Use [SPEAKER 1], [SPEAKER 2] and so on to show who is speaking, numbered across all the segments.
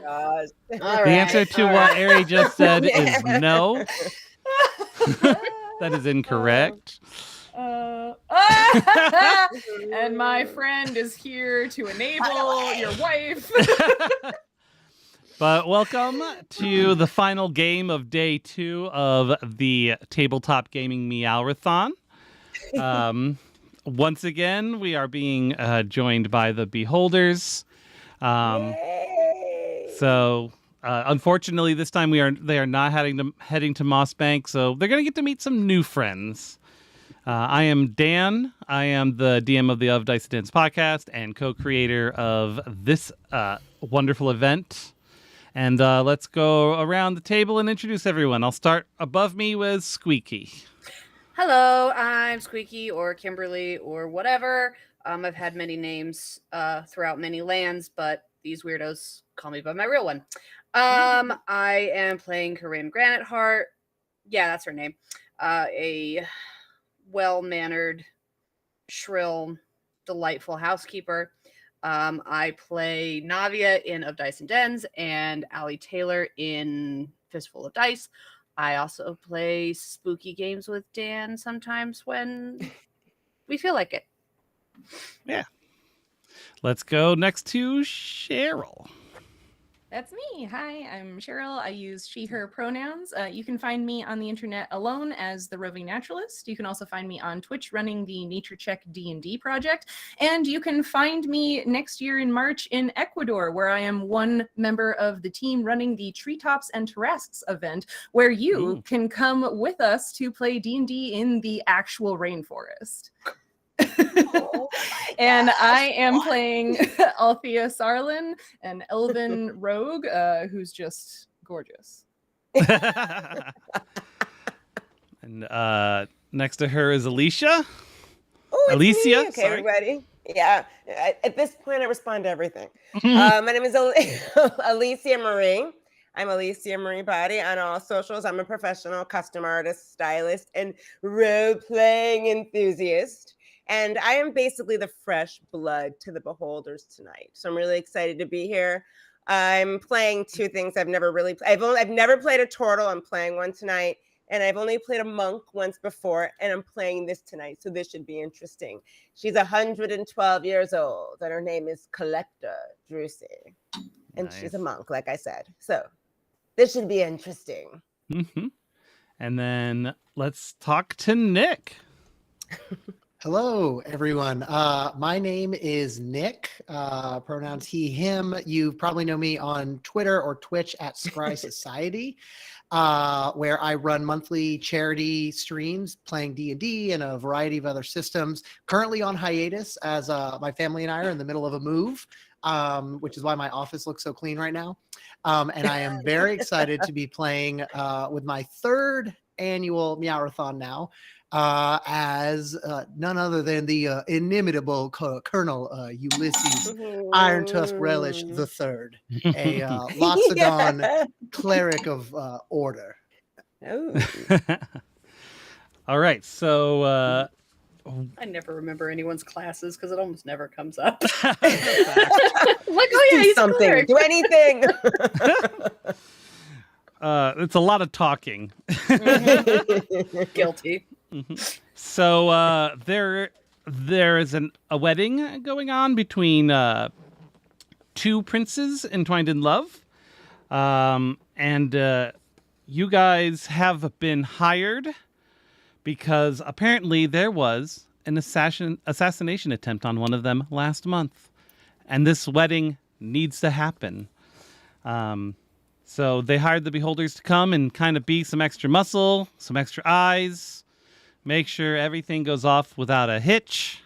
[SPEAKER 1] gosh.
[SPEAKER 2] All
[SPEAKER 3] The answer to what Ari just said is no. That is incorrect.
[SPEAKER 4] And my friend is here to enable your wife.
[SPEAKER 3] But welcome to the final game of day 2 of the Tabletop Gaming Meowrathon. Once again, we are being joined by the Beholders. So, unfortunately, this time they are not heading to Moss Bank, so they're going to get to meet some new friends. I am Dan. I am the DM of the Of Dice and Dance podcast and co-creator of this wonderful event. And let's go around the table and introduce everyone. I'll start above me with Squeaky.
[SPEAKER 2] Hello, I'm Squeaky or Kimberly or whatever. I've had many names throughout many lands, but these weirdos call me by my real one. I am playing Corinne Granite Heart. Yeah, that's her name. A well-mannered, shrill, delightful housekeeper. I play Navia in Of Dice and Dens and Allie Taylor in Fistful of Dice. I also play spooky games with Dan sometimes when we feel like it.
[SPEAKER 3] Yeah. Let's go next to Cheryl.
[SPEAKER 4] That's me. Hi, I'm Cheryl. I use she, her pronouns. You can find me on the internet alone as the Roving Naturalist. You can also find me on Twitch running the Nature Check D&D project. And you can find me next year in March in Ecuador, where I am one member of the team running the Treetops and Tarasques event, where you can come with us to play D&D in the actual rainforest. And I am playing Althea Sarlin, an elven rogue who's just gorgeous.
[SPEAKER 3] And next to her is Alicia.
[SPEAKER 1] Oh,
[SPEAKER 3] Alicia.
[SPEAKER 1] Okay,
[SPEAKER 3] sorry.
[SPEAKER 1] everybody. Yeah. At this point, I respond to everything. My name is Alicia Marie. I'm Alicia Marie Body on all socials. I'm a professional custom artist, stylist, and role-playing enthusiast. And I am basically the fresh blood to the Beholders tonight. So I'm really excited to be here. I'm playing two things I've never really played. I've never played a turtle. I'm playing one tonight. And I've only played a monk once before, and I'm playing this tonight. So this should be interesting. She's 112 years old, and her name is Collector Drusy. And
[SPEAKER 3] Nice.
[SPEAKER 1] she's a monk, like I said. So this should be interesting.
[SPEAKER 3] Mm-hmm. And then let's talk to Nick.
[SPEAKER 5] Hello, everyone. My name is Nick, pronouns he, him. You probably know me on Twitter or Twitch at Scry Society, where I run monthly charity streams playing D&D and a variety of other systems. Currently on hiatus as my family and I are in the middle of a move, which is why my office looks so clean right now. And I am very excited to be playing with my third annual Meowrathon now. As none other than the inimitable Colonel Ulysses Iron Tusk Relish the Third, a Loxodon cleric of order.
[SPEAKER 3] All right, so
[SPEAKER 2] I never remember anyone's classes because it almost never comes up.
[SPEAKER 1] Like, oh yeah, he's something.
[SPEAKER 2] Cleric.
[SPEAKER 1] Do anything.
[SPEAKER 3] it's a lot of talking.
[SPEAKER 2] Guilty.
[SPEAKER 3] Mm-hmm. So there is a wedding going on between two princes entwined in love, and you guys have been hired because apparently there was an assassination attempt on one of them last month, and this wedding needs to happen. So they hired the Beholders to come and kind of be some extra muscle, some extra eyes. Make sure everything goes off without a hitch.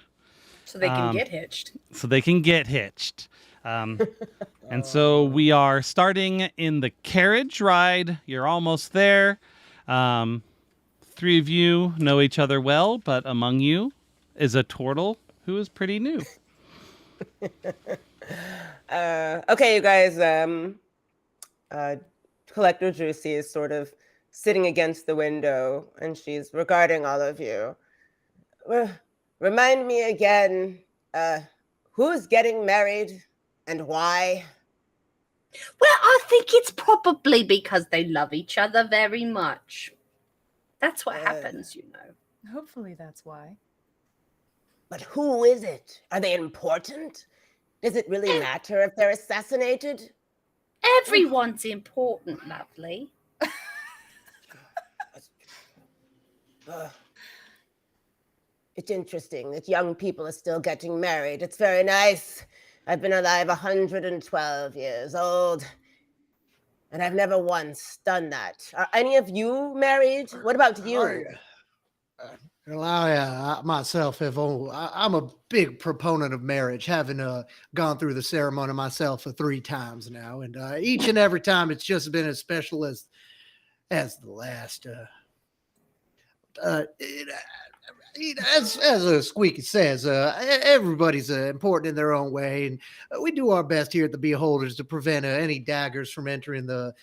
[SPEAKER 2] So they can get hitched.
[SPEAKER 3] And so we are starting in the carriage ride. You're almost there. Three of you know each other well, but among you is a turtle who is pretty new.
[SPEAKER 1] Okay, you guys. Collector Juicy is sort of sitting against the window, and she's regarding all of you. Remind me again, who's getting married and why?
[SPEAKER 2] Well, I think it's probably because they love each other very much. That's what happens, you know.
[SPEAKER 4] Hopefully that's why.
[SPEAKER 1] But who is it? Are they important? Does it really matter if they're assassinated?
[SPEAKER 2] Everyone's important, lovely.
[SPEAKER 1] It's interesting that young people are still getting married. It's very nice. I've been alive 112 years old, and I've never once done that. Are any of you married? What about you?
[SPEAKER 5] Myself, I'm a big proponent of marriage, having gone through the ceremony myself 3 times now, and each and every time it's just been as special as the last. As Squeaky says, everybody's important in their own way, and we do our best here at the Beholders to prevent any daggers from entering the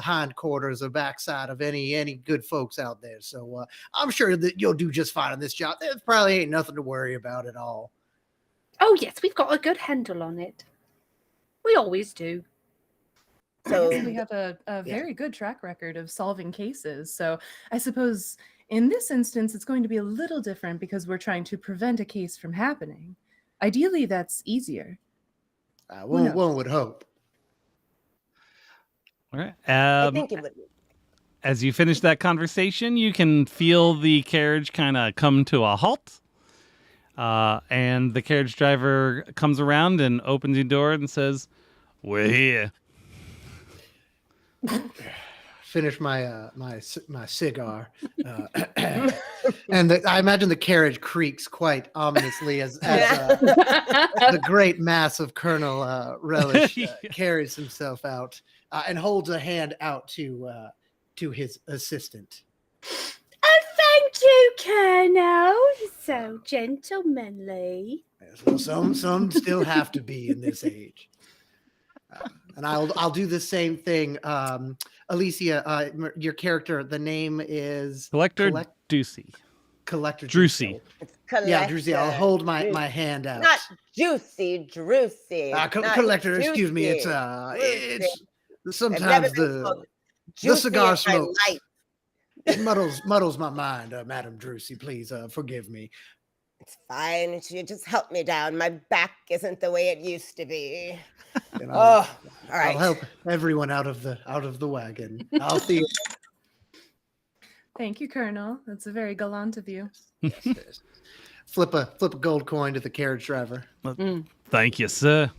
[SPEAKER 5] hindquarters or backside of any good folks out there. So I'm sure that you'll do just fine on this job. There probably ain't nothing to worry about at all.
[SPEAKER 2] Oh, yes, we've got a good handle on it. We always do.
[SPEAKER 1] So
[SPEAKER 4] We have a very good track record of solving cases. So I suppose in this instance, it's going to be a little different because we're trying to prevent a case from happening. Ideally, that's easier.
[SPEAKER 5] One would hope.
[SPEAKER 3] All right.
[SPEAKER 1] I think it would.
[SPEAKER 3] As you finish that conversation, you can feel the carriage kind of come to a halt. And the carriage driver comes around and opens your door and says, "We're here."
[SPEAKER 5] Finish my my cigar, and I imagine the carriage creaks quite ominously as the great mass of Colonel Relish carries himself out and holds a hand out to his assistant.
[SPEAKER 2] Oh, thank you, Colonel. So gentlemanly.
[SPEAKER 5] Well, some still have to be in this age. And I'll do the same thing. Alicia, your character, the name is
[SPEAKER 3] Collector Ducey.
[SPEAKER 5] Collector
[SPEAKER 3] Drucy.
[SPEAKER 5] Yeah, Drucy. I'll hold my hand out.
[SPEAKER 1] Not Juicy, Drucy.
[SPEAKER 5] Collector, excuse me. It's sometimes the cigar smoke it muddles my mind, Madam Drucy. Please forgive me.
[SPEAKER 1] It's fine. You just help me down. My back isn't the way it used to be. All right.
[SPEAKER 5] I'll help everyone out of the wagon. I'll see you.
[SPEAKER 4] Thank you, Colonel. That's a very gallant of you.
[SPEAKER 5] Yes. Flip a gold coin to the carriage driver.
[SPEAKER 3] Thank you, sir.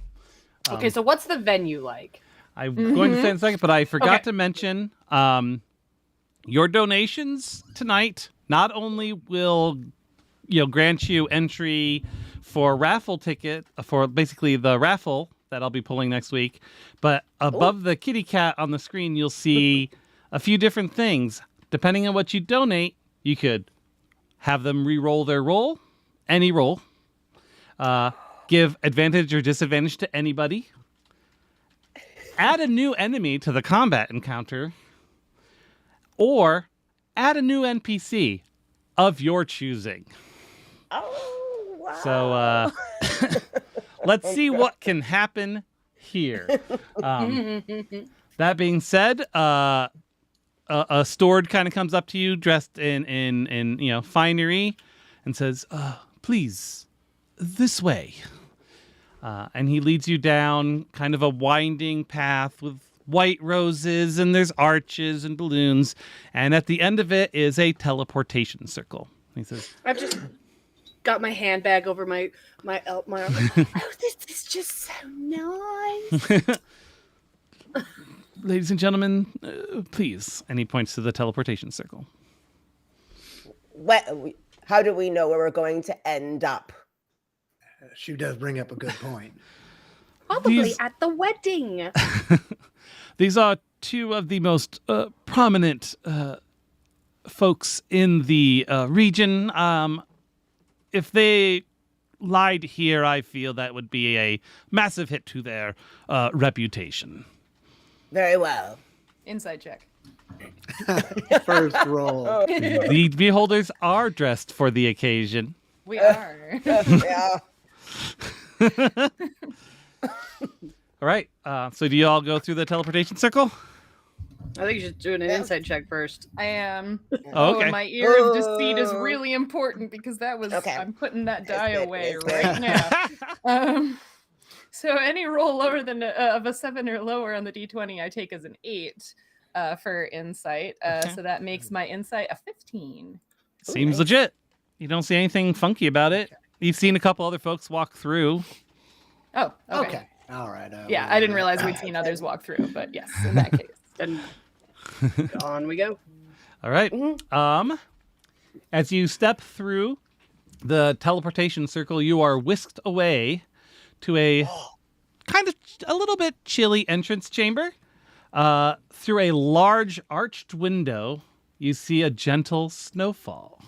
[SPEAKER 2] Okay, so what's the venue like?
[SPEAKER 3] I'm going to say in a second, but I forgot to mention your donations tonight not only will grant you entry for raffle ticket for basically the raffle that I'll be pulling next week, but above the kitty cat on the screen, you'll see a few different things. Depending on what you donate, you could have them re-roll their roll, any roll, give advantage or disadvantage to anybody, add a new enemy to the combat encounter, or add a new NPC of your choosing.
[SPEAKER 1] Oh, wow.
[SPEAKER 3] So let's see what can happen here. That being said, a steward kind of comes up to you dressed in finery and says, "Please, this way." And he leads you down kind of a winding path with white roses, and there's arches and balloons, and at the end of it is a teleportation circle. He says,
[SPEAKER 2] I've just got my handbag over my arm. Oh, this is just so nice.
[SPEAKER 3] "Ladies and gentlemen, please." And he points to the teleportation circle.
[SPEAKER 1] How do we know where we're going to end up?
[SPEAKER 5] She does bring up a good point.
[SPEAKER 2] Probably at the wedding.
[SPEAKER 3] These are two of the most prominent folks in the region. If they lied here, I feel that would be a massive hit to their reputation.
[SPEAKER 1] Very well.
[SPEAKER 4] Inside check.
[SPEAKER 5] First roll.
[SPEAKER 3] The beholders are dressed for the occasion.
[SPEAKER 4] We are.
[SPEAKER 1] Yeah.
[SPEAKER 3] All right. So do you all go through the teleportation circle?
[SPEAKER 2] I think you should do an insight check first.
[SPEAKER 4] I am.
[SPEAKER 3] Oh, okay.
[SPEAKER 4] And my ear of deceit is really important because that was.
[SPEAKER 1] Okay.
[SPEAKER 4] I'm putting that
[SPEAKER 1] That's
[SPEAKER 4] die
[SPEAKER 1] good,
[SPEAKER 4] away
[SPEAKER 1] that's
[SPEAKER 4] right
[SPEAKER 1] good.
[SPEAKER 4] now. So any roll lower than of a 7 or lower on the d20, I take as an 8 for insight.
[SPEAKER 3] Okay.
[SPEAKER 4] So that makes my insight a 15.
[SPEAKER 3] Seems
[SPEAKER 1] nice.
[SPEAKER 3] legit. You don't see anything funky about it. You've seen a couple other folks walk through.
[SPEAKER 4] Oh, okay.
[SPEAKER 5] Okay. All right.
[SPEAKER 4] Yeah, I didn't realize we'd seen others walk through, but yes, in that case.
[SPEAKER 2] Then on we go.
[SPEAKER 3] All right. As you step through the teleportation circle, you are whisked away to a kind of a little bit chilly entrance chamber. Through a large arched window, you see a gentle snowfall.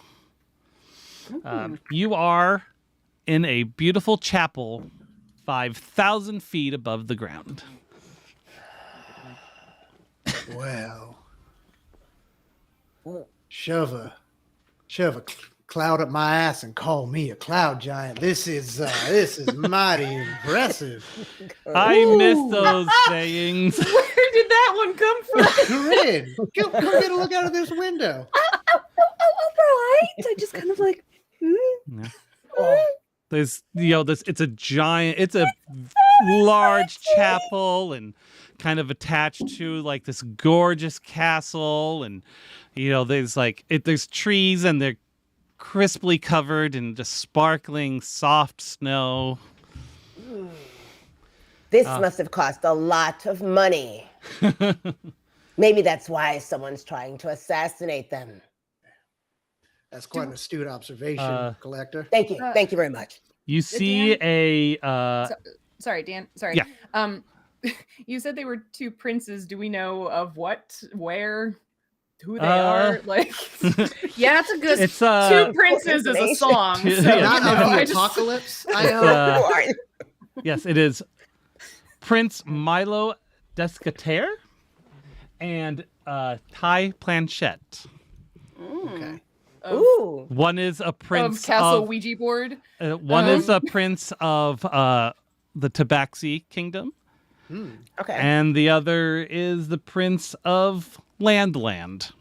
[SPEAKER 3] You are in a beautiful chapel 5,000 feet above the ground.
[SPEAKER 5] Well, shove a cloud up my ass and call me a cloud giant. This is mighty impressive.
[SPEAKER 3] I miss those sayings.
[SPEAKER 4] Where did that one come from?
[SPEAKER 5] Corinne, come get a look out of this window.
[SPEAKER 2] Right. I just kind of like.
[SPEAKER 3] There's, it's a giant, it's a large chapel and kind of attached to like this gorgeous castle. And, there's trees and they're crisply covered in just sparkling soft snow.
[SPEAKER 1] This must have cost a lot of money. Maybe that's why someone's trying to assassinate them.
[SPEAKER 5] That's quite an astute observation, Collector.
[SPEAKER 1] Thank you. Thank you very much.
[SPEAKER 3] You see a
[SPEAKER 4] Sorry, Dan. Sorry.
[SPEAKER 3] Yeah.
[SPEAKER 4] You said they were two princes. Do we know of what, where, who they are? Like,
[SPEAKER 2] Yeah, it's a good.
[SPEAKER 3] it's
[SPEAKER 4] two princes is a song. So,
[SPEAKER 5] Not
[SPEAKER 4] you know,
[SPEAKER 5] of the
[SPEAKER 4] I just-
[SPEAKER 5] apocalypse.
[SPEAKER 3] yes, it is Prince Milo Descater and Ty Planchette.
[SPEAKER 5] Okay.
[SPEAKER 1] Ooh.
[SPEAKER 3] One is a prince
[SPEAKER 4] of Castle Ouija board.
[SPEAKER 3] One is a prince of the Tabaxi Kingdom,
[SPEAKER 1] Okay.
[SPEAKER 3] and the other is the prince of Landland.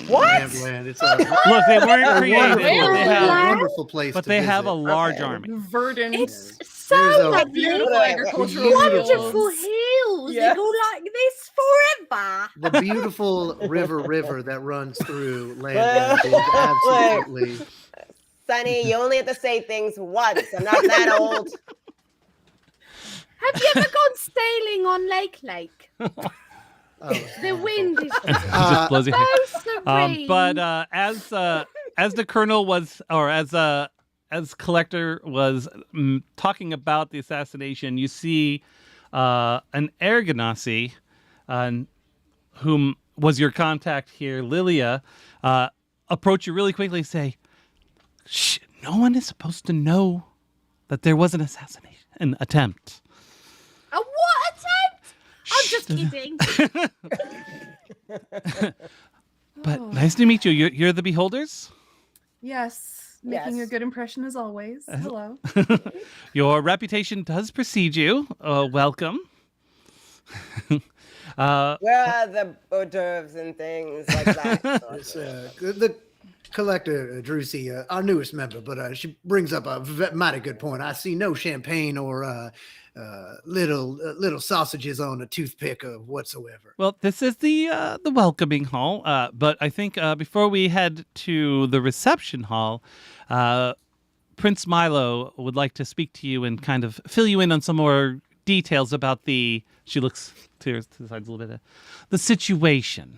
[SPEAKER 1] What?
[SPEAKER 5] Land. It's a
[SPEAKER 3] Look, they weren't created,
[SPEAKER 5] wonderful place.
[SPEAKER 3] but
[SPEAKER 5] to
[SPEAKER 3] they have a
[SPEAKER 5] visit.
[SPEAKER 3] large
[SPEAKER 1] Okay.
[SPEAKER 3] army.
[SPEAKER 4] Verdant.
[SPEAKER 2] It's
[SPEAKER 5] There's
[SPEAKER 2] so
[SPEAKER 5] a
[SPEAKER 2] lovely.
[SPEAKER 4] beautiful agricultural
[SPEAKER 2] Wonderful
[SPEAKER 4] fields.
[SPEAKER 2] hills.
[SPEAKER 4] Yes.
[SPEAKER 2] They go like this forever.
[SPEAKER 5] The beautiful river that runs through land is absolutely.
[SPEAKER 1] Sonny, you only have to say things once. I'm not that old.
[SPEAKER 2] Have you ever gone sailing on Lake?
[SPEAKER 5] Oh,
[SPEAKER 2] The wind is
[SPEAKER 3] Just blows your hair.
[SPEAKER 2] so serene.
[SPEAKER 3] But as the colonel was, or as Collector was talking about the assassination, you see an Argonauty, whom was your contact here, Lilia, approach you really quickly and say, "Shh, no one is supposed to know that there was an assassination attempt."
[SPEAKER 2] A what attempt? I'm just kidding.
[SPEAKER 3] But nice to meet you. You're the Beholders?
[SPEAKER 4] Yes, making
[SPEAKER 1] Yes.
[SPEAKER 4] a good impression as always. Hello.
[SPEAKER 3] Your reputation does precede you. Welcome.
[SPEAKER 1] Where are the hors d'oeuvres and things like that?
[SPEAKER 5] It's, the Collector, Drusy, our newest member, but she brings up a mighty good point. I see no champagne or little sausages on a toothpick or whatsoever.
[SPEAKER 3] Well, this is the welcoming hall. But I think before we head to the reception hall, Prince Milo would like to speak to you and kind of fill you in on some more details about the. She looks to the sides a little bit. The situation.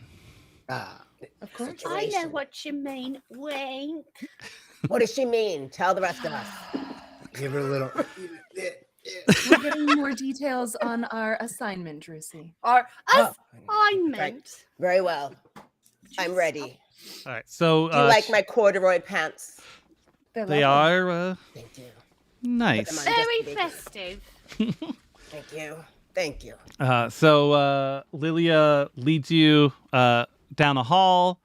[SPEAKER 4] Of course.
[SPEAKER 2] I know what you mean. Wink.
[SPEAKER 1] What does she mean? Tell the rest of us.
[SPEAKER 5] Give her a little.
[SPEAKER 4] We're getting more details on our assignment, Drusy.
[SPEAKER 2] Or
[SPEAKER 1] Oh,
[SPEAKER 2] assignment.
[SPEAKER 1] very well. I'm ready.
[SPEAKER 3] All right. So
[SPEAKER 1] Do you like my corduroy pants?
[SPEAKER 3] they are
[SPEAKER 1] Thank you.
[SPEAKER 3] nice.
[SPEAKER 1] Put them on.
[SPEAKER 2] Very
[SPEAKER 1] Just
[SPEAKER 2] festive.
[SPEAKER 1] Thank you. Thank you.
[SPEAKER 3] So Lilia leads you down a hall,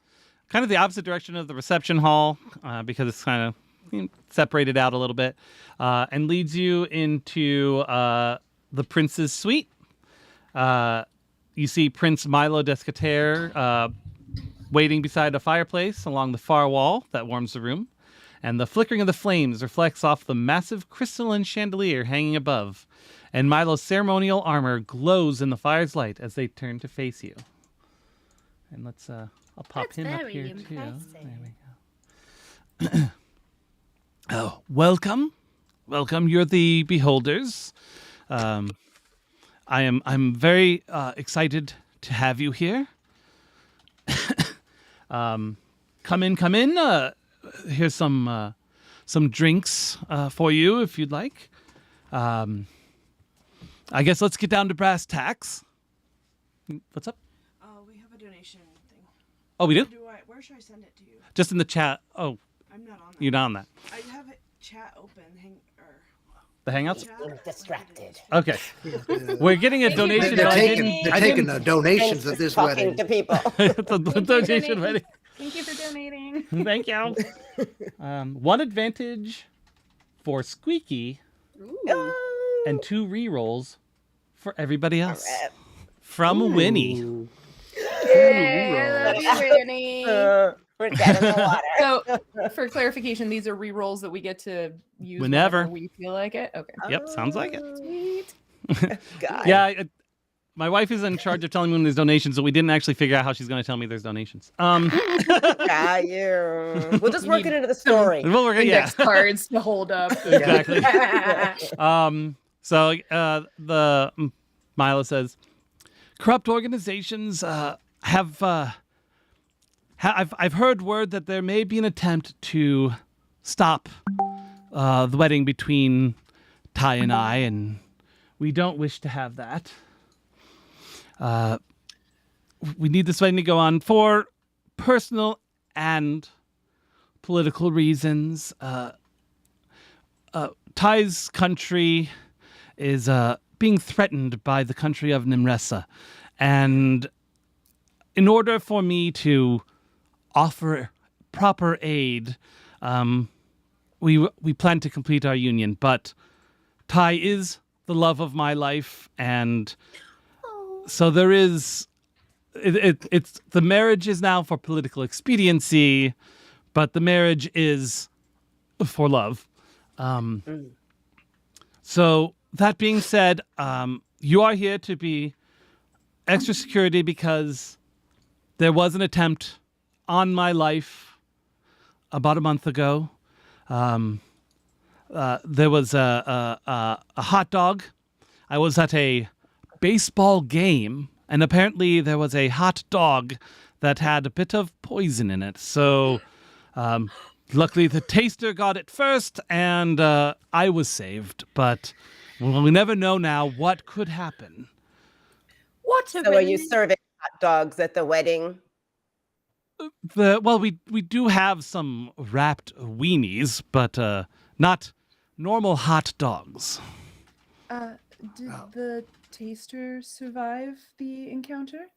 [SPEAKER 3] kind of the opposite direction of the reception hall, because it's kind of separated out a little bit, and leads you into the prince's suite. You see Prince Milo Descater waiting beside a fireplace along the far wall that warms the room, and the flickering of the flames reflects off the massive crystalline chandelier hanging above, and Milo's ceremonial armor glows in the fire's light as they turn to face you. And let's, I'll pop him up here too. There we go. Oh, welcome. Welcome. You're the beholders. I'm very excited to have you here. Come in. Here's some drinks for you if you'd like. I guess let's get down to brass tacks. What's up?
[SPEAKER 6] We have a donation thing.
[SPEAKER 3] Oh, we do?
[SPEAKER 6] Where should I send it to you?
[SPEAKER 3] Just in the chat. Oh,
[SPEAKER 6] I'm not on that.
[SPEAKER 3] you're not on that.
[SPEAKER 6] I have it chat open.
[SPEAKER 3] The Hangouts?
[SPEAKER 6] Chat.
[SPEAKER 1] Distracted.
[SPEAKER 3] Okay. We're getting a donation.
[SPEAKER 5] They're
[SPEAKER 3] but I
[SPEAKER 5] taking,
[SPEAKER 3] didn't-
[SPEAKER 5] they're
[SPEAKER 3] I
[SPEAKER 5] taking
[SPEAKER 3] didn't-
[SPEAKER 5] the donations at this
[SPEAKER 1] Talking
[SPEAKER 5] wedding.
[SPEAKER 1] to people.
[SPEAKER 3] the donation ready.
[SPEAKER 4] Thank you for donating.
[SPEAKER 3] Thank you. One advantage for Squeaky and 2 rerolls for everybody else.
[SPEAKER 1] Alright.
[SPEAKER 3] From Winnie.
[SPEAKER 2] Yay, I love you, Winnie.
[SPEAKER 1] We're dead in the water.
[SPEAKER 4] So, for clarification, these are re-rolls that we get to use
[SPEAKER 3] Whenever.
[SPEAKER 4] we feel like it. Okay.
[SPEAKER 3] Yep, sounds like it.
[SPEAKER 4] Sweet.
[SPEAKER 1] God.
[SPEAKER 3] Yeah, my wife is in charge of telling me when there's donations, but we didn't actually figure out how she's going to tell me there's donations.
[SPEAKER 1] Got you. We'll just work it into the story.
[SPEAKER 3] Well, we're gonna, yeah.
[SPEAKER 4] Index cards to hold up.
[SPEAKER 3] Exactly. So the Milo says, corrupt organizations I've heard word that there may be an attempt to stop the wedding between Ty and I, and we don't wish to have that. We need this wedding to go on for personal and political reasons. Ty's country is being threatened by the country of Nimresa, and in order for me to offer proper aid, we plan to complete our union, but Ty is the love of my life, and so there is it's the marriage is now for political expediency, but the marriage is for love. So that being said, you are here to be extra security because there was an attempt on my life about a month ago. There was a hot dog. I was at a baseball game, and apparently there was a hot dog that had a bit of poison in it. So luckily the taster got it first, and I was saved. But we never know now what could happen.
[SPEAKER 2] What a
[SPEAKER 1] So are you
[SPEAKER 2] relief.
[SPEAKER 1] serving hot dogs at the wedding?
[SPEAKER 3] We do have some wrapped weenies, but not normal hot dogs.
[SPEAKER 4] Did the taster survive the encounter?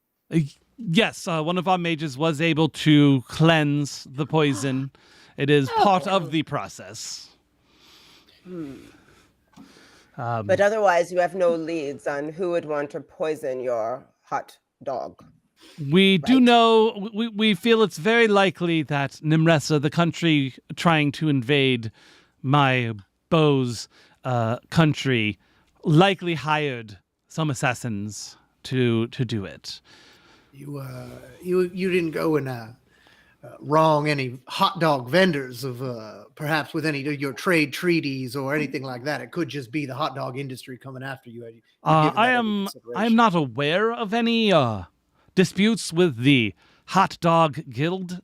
[SPEAKER 3] Yes, one of our mages was able to cleanse the poison. It is part of the process.
[SPEAKER 1] But otherwise, you have no leads on who would want to poison your hot dog.
[SPEAKER 3] We do
[SPEAKER 1] Right.
[SPEAKER 3] know, we feel it's very likely that Nimresa, the country trying to invade my beau's country, likely hired some assassins to do it.
[SPEAKER 5] You didn't go and wrong any hot dog vendors of perhaps with any of your trade treaties or anything like that. It could just be the hot dog industry coming after you. You've given that
[SPEAKER 3] I
[SPEAKER 5] any
[SPEAKER 3] am
[SPEAKER 5] consideration?
[SPEAKER 3] not aware of any disputes with the Hot Dog Guild.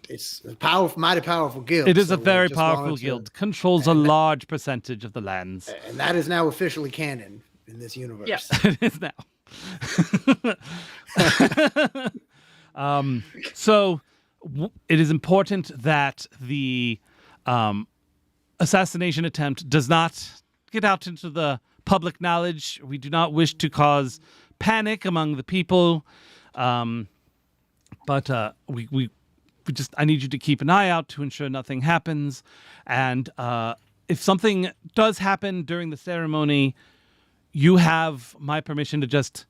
[SPEAKER 5] It's a powerful, mighty powerful guild.
[SPEAKER 3] It is
[SPEAKER 5] so
[SPEAKER 3] a
[SPEAKER 5] we
[SPEAKER 3] very
[SPEAKER 5] just
[SPEAKER 3] powerful
[SPEAKER 5] wanted to-
[SPEAKER 3] guild. Controls a large percentage of the lands.
[SPEAKER 5] and that is now officially canon in this universe.
[SPEAKER 4] Yes.
[SPEAKER 3] It is now. So it is important that the assassination attempt does not get out into the public knowledge. We do not wish to cause panic among the people. But we just, I need you to keep an eye out to ensure nothing happens. And if something does happen during the ceremony, you have my permission to just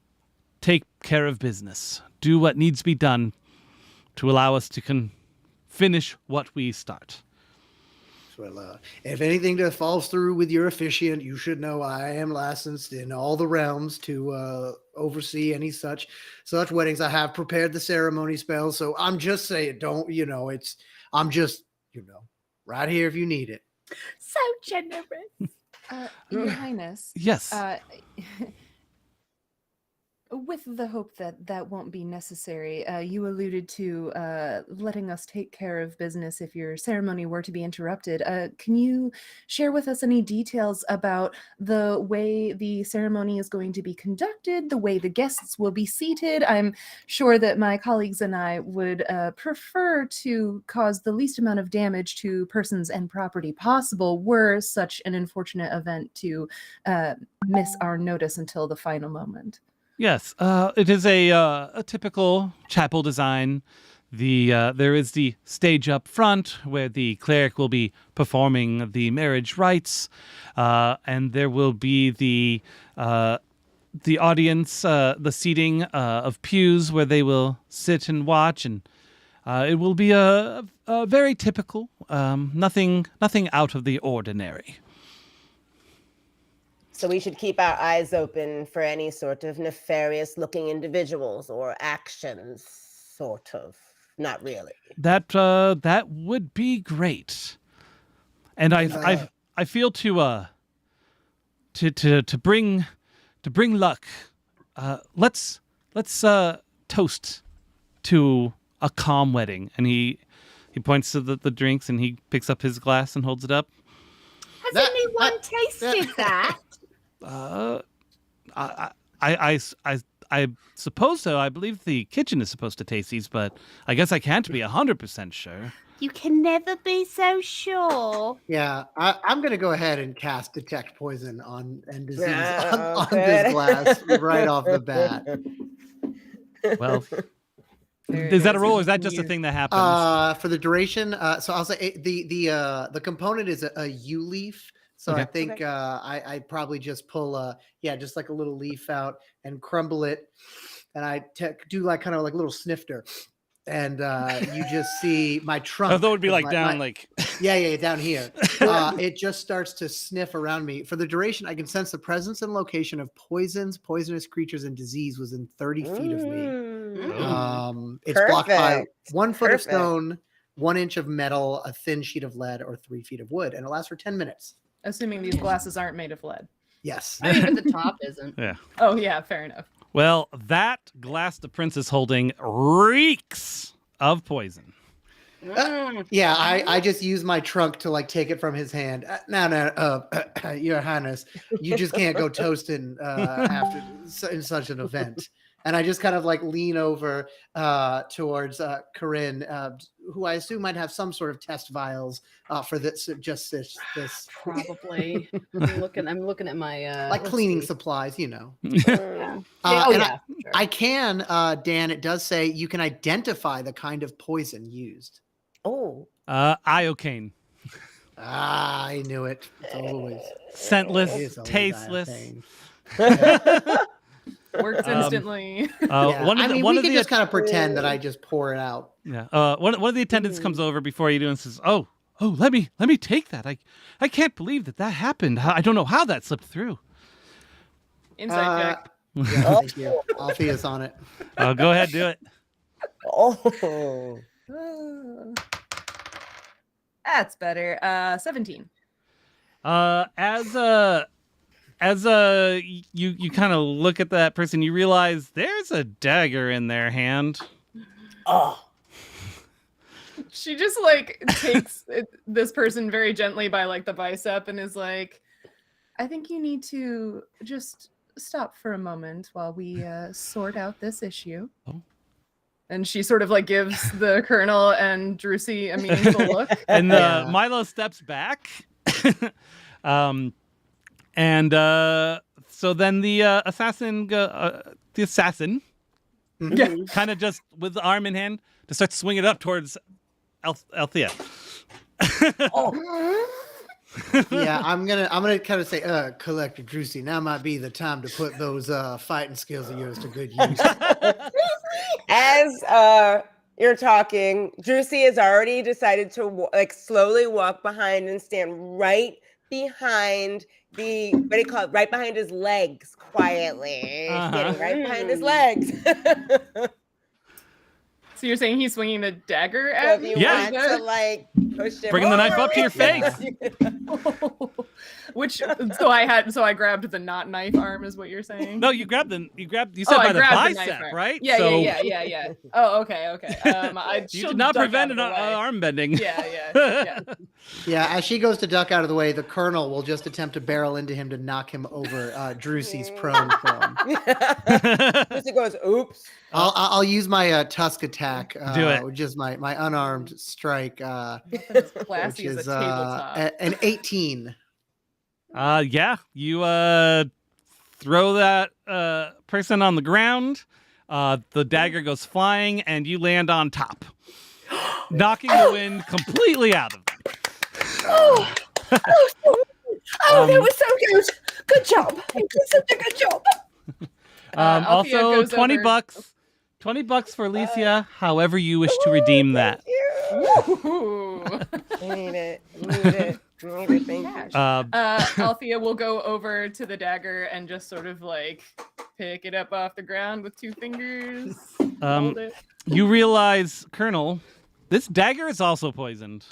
[SPEAKER 3] take care of business, do what needs to be done to allow us to finish what we start.
[SPEAKER 5] Well, if anything that falls through with your officiant, you should know I am licensed in all the realms to oversee any such weddings. I have prepared the ceremony spells, so I'm just saying, I'm just, right here if you need it.
[SPEAKER 2] So generous.
[SPEAKER 4] Your Highness.
[SPEAKER 3] Yes.
[SPEAKER 4] With the hope that that won't be necessary, you alluded to letting us take care of business if your ceremony were to be interrupted. Can you share with us any details about the way the ceremony is going to be conducted, the way the guests will be seated? I'm sure that my colleagues and I would prefer to cause the least amount of damage to persons and property possible were such an unfortunate event to miss our notice until the final moment.
[SPEAKER 3] Yes, it is a typical chapel design. There is the stage up front where the cleric will be performing the marriage rites, and there will be the audience, the seating of pews where they will sit and watch, and it will be a very typical, nothing out of the ordinary.
[SPEAKER 1] So we should keep our eyes open for any sort of nefarious-looking individuals or actions, sort of. Not really.
[SPEAKER 3] That would be great. And I feel to bring luck. Let's toast to a calm wedding. And he points to the drinks and he picks up his glass and holds it up.
[SPEAKER 2] Has anyone tasted that?
[SPEAKER 3] I suppose so. I believe the kitchen is supposed to taste these, but I guess I can't be 100% sure.
[SPEAKER 2] You can never be so sure.
[SPEAKER 5] Yeah, I'm going to go ahead and cast Detect Poison on disease on
[SPEAKER 1] good.
[SPEAKER 5] this glass right off the bat.
[SPEAKER 3] Well,
[SPEAKER 4] There
[SPEAKER 3] is
[SPEAKER 4] it
[SPEAKER 3] that a
[SPEAKER 4] is.
[SPEAKER 3] roll or is that just a thing that happens?
[SPEAKER 5] For the duration, so I'll say the component is a yew leaf. So
[SPEAKER 3] Okay.
[SPEAKER 5] I think I probably just pull just like a little leaf out and crumble it, and I do like kind of like a little snifter, and you just see my trunk.
[SPEAKER 3] I thought it would be like down,
[SPEAKER 5] yeah, down here. It just starts to sniff around me. For the duration, I can sense the presence and location of poisonous creatures, and disease within 30 feet of me. It's blocked by 1 foot of stone, 1 inch of metal, a thin sheet of lead, or 3 feet of wood, and it lasts for 10 minutes.
[SPEAKER 4] Assuming these glasses aren't made of lead.
[SPEAKER 5] Yes.
[SPEAKER 2] I mean, even the top isn't.
[SPEAKER 3] Yeah.
[SPEAKER 4] Oh, yeah, fair enough.
[SPEAKER 3] Well, that glass the prince is holding reeks of poison.
[SPEAKER 5] Yeah, I just use my trunk to like take it from his hand. No, Your Highness, you just can't go toasting in such an event. And I just kind of like lean over towards Corinne, who I assume might have some sort of test vials for this.
[SPEAKER 2] Probably. I'm looking at my
[SPEAKER 5] like cleaning supplies,
[SPEAKER 2] Sure.
[SPEAKER 5] I can, Dan. It does say you can identify the kind of poison used.
[SPEAKER 1] Oh.
[SPEAKER 3] Iocane.
[SPEAKER 5] I knew it. It's always
[SPEAKER 3] Scentless,
[SPEAKER 5] it's always
[SPEAKER 3] tasteless.
[SPEAKER 5] iocane.
[SPEAKER 4] Works instantly.
[SPEAKER 5] Yeah.
[SPEAKER 3] One of
[SPEAKER 5] we
[SPEAKER 3] the
[SPEAKER 5] could just kind of pretend that I just pour it out.
[SPEAKER 3] Yeah. One of the attendants comes over before you do and says, "Oh, let me take that. I can't believe that happened. I don't know how that slipped through."
[SPEAKER 4] Insight check.
[SPEAKER 5] Yeah, thank you. Althea's on it.
[SPEAKER 3] Go ahead, do it.
[SPEAKER 1] Oh.
[SPEAKER 4] That's better. 17.
[SPEAKER 3] As you kind of look at that person, you realize there's a dagger in their hand.
[SPEAKER 1] Oh.
[SPEAKER 4] She just like takes this person very gently by like the bicep and is like, I think you need to just stop for a moment while we sort out this issue.
[SPEAKER 3] Oh.
[SPEAKER 4] And she sort of like gives the colonel and Drusy a meaningful look.
[SPEAKER 3] And Milo steps back. And so then the assassin kind of just with the arm in hand to start swinging it up towards Althea.
[SPEAKER 1] Oh.
[SPEAKER 5] Yeah, I'm gonna kind of say, Collector Drusy, now might be the time to put those fighting skills of yours to good use.
[SPEAKER 1] As you're talking, Drusy has already decided to slowly walk behind and stand right behind what do you call it? Right behind his legs, quietly, standing right behind his legs.
[SPEAKER 4] So you're saying he's swinging the dagger
[SPEAKER 1] So
[SPEAKER 4] at
[SPEAKER 1] if
[SPEAKER 4] me?
[SPEAKER 1] you
[SPEAKER 3] Yeah.
[SPEAKER 1] want to like push him,
[SPEAKER 3] Bringing the knife up to your
[SPEAKER 1] forward,
[SPEAKER 3] face.
[SPEAKER 4] Which so I grabbed the not knife arm is what you're saying?
[SPEAKER 3] No, you said by the
[SPEAKER 4] grabbed the knife
[SPEAKER 3] bicep,
[SPEAKER 4] arm.
[SPEAKER 3] right?
[SPEAKER 4] Yeah,
[SPEAKER 3] So
[SPEAKER 4] yeah. Oh, okay. I
[SPEAKER 3] you
[SPEAKER 4] she'll
[SPEAKER 3] did not
[SPEAKER 4] duck
[SPEAKER 3] prevent
[SPEAKER 4] out
[SPEAKER 3] an
[SPEAKER 4] of the way.
[SPEAKER 3] arm bending.
[SPEAKER 4] Yeah.
[SPEAKER 5] Yeah, as she goes to duck out of the way, the Colonel will just attempt to barrel into him to knock him over Drusy's prone form.
[SPEAKER 1] Drusy goes, oops.
[SPEAKER 5] I'll use my tusk attack.
[SPEAKER 3] Do it.
[SPEAKER 5] Which is my unarmed strike,
[SPEAKER 4] Nothing as
[SPEAKER 5] which
[SPEAKER 4] classy as a
[SPEAKER 5] is
[SPEAKER 4] tabletop.
[SPEAKER 5] an 18.
[SPEAKER 3] Yeah, you throw that person on the ground. The dagger goes flying, and you land on top, knocking the wind completely out of them.
[SPEAKER 2] That was so good. Good job. You did such a good job.
[SPEAKER 4] Althea
[SPEAKER 3] Also,
[SPEAKER 4] goes
[SPEAKER 3] 20
[SPEAKER 4] over-
[SPEAKER 3] bucks. 20 bucks for Alicia, however you wish to redeem that.
[SPEAKER 4] Ooh.
[SPEAKER 1] Need it. Thank you.
[SPEAKER 4] Althea will go over to the dagger and just sort of like pick it up off the ground with two fingers. Hold it.
[SPEAKER 3] You realize, Colonel, this dagger is also poisoned.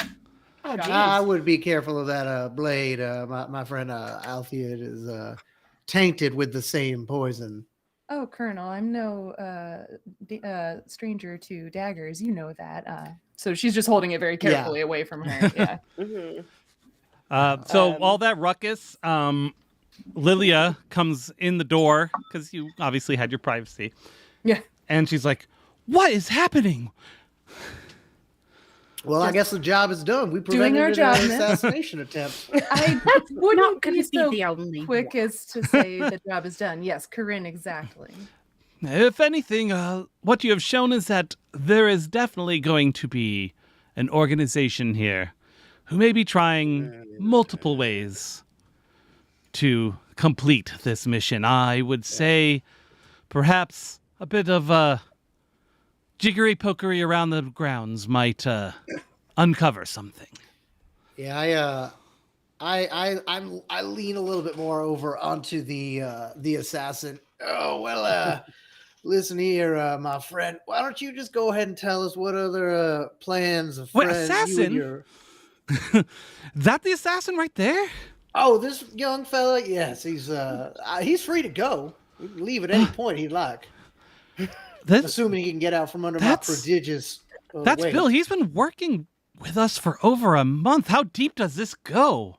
[SPEAKER 4] Oh, geez.
[SPEAKER 5] I would be careful of that blade. My friend Althea is tainted with the same poison.
[SPEAKER 4] Oh, Colonel, I'm no stranger to daggers. You know that. So she's just holding it very carefully away from her. Yeah.
[SPEAKER 3] So all that ruckus, Lilia comes in the door because you obviously had your privacy.
[SPEAKER 4] Yeah.
[SPEAKER 3] And she's like, "What is happening?"
[SPEAKER 5] Well, I guess the job is done. We
[SPEAKER 4] Doing
[SPEAKER 5] prevented
[SPEAKER 4] our
[SPEAKER 5] an
[SPEAKER 4] job, miss.
[SPEAKER 5] assassination attempt.
[SPEAKER 4] I
[SPEAKER 2] Not
[SPEAKER 4] wouldn't
[SPEAKER 2] going
[SPEAKER 4] be
[SPEAKER 2] to be
[SPEAKER 4] so
[SPEAKER 2] the only
[SPEAKER 4] quick
[SPEAKER 2] one.
[SPEAKER 4] as to say the job is done. Yes, Corinne, exactly.
[SPEAKER 3] If anything, what you have shown is that there is definitely going to be an organization here who may be trying multiple ways to complete this mission. I would say perhaps a bit of jiggery-pokery around the grounds might uncover something.
[SPEAKER 5] Yeah, I lean a little bit more over onto the assassin. Oh well, listen here, my friend. Why don't you just go ahead and tell us what other plans of
[SPEAKER 3] Wait,
[SPEAKER 5] friends you
[SPEAKER 3] assassin?
[SPEAKER 5] and your...
[SPEAKER 3] That the assassin right there?
[SPEAKER 5] Oh, this young fella. Yes, he's free to go. We can leave at any point he'd like, assuming he can get out from under my prodigious.
[SPEAKER 3] That's
[SPEAKER 5] weight.
[SPEAKER 3] Bill. He's been working with us for over a month. How deep does this go?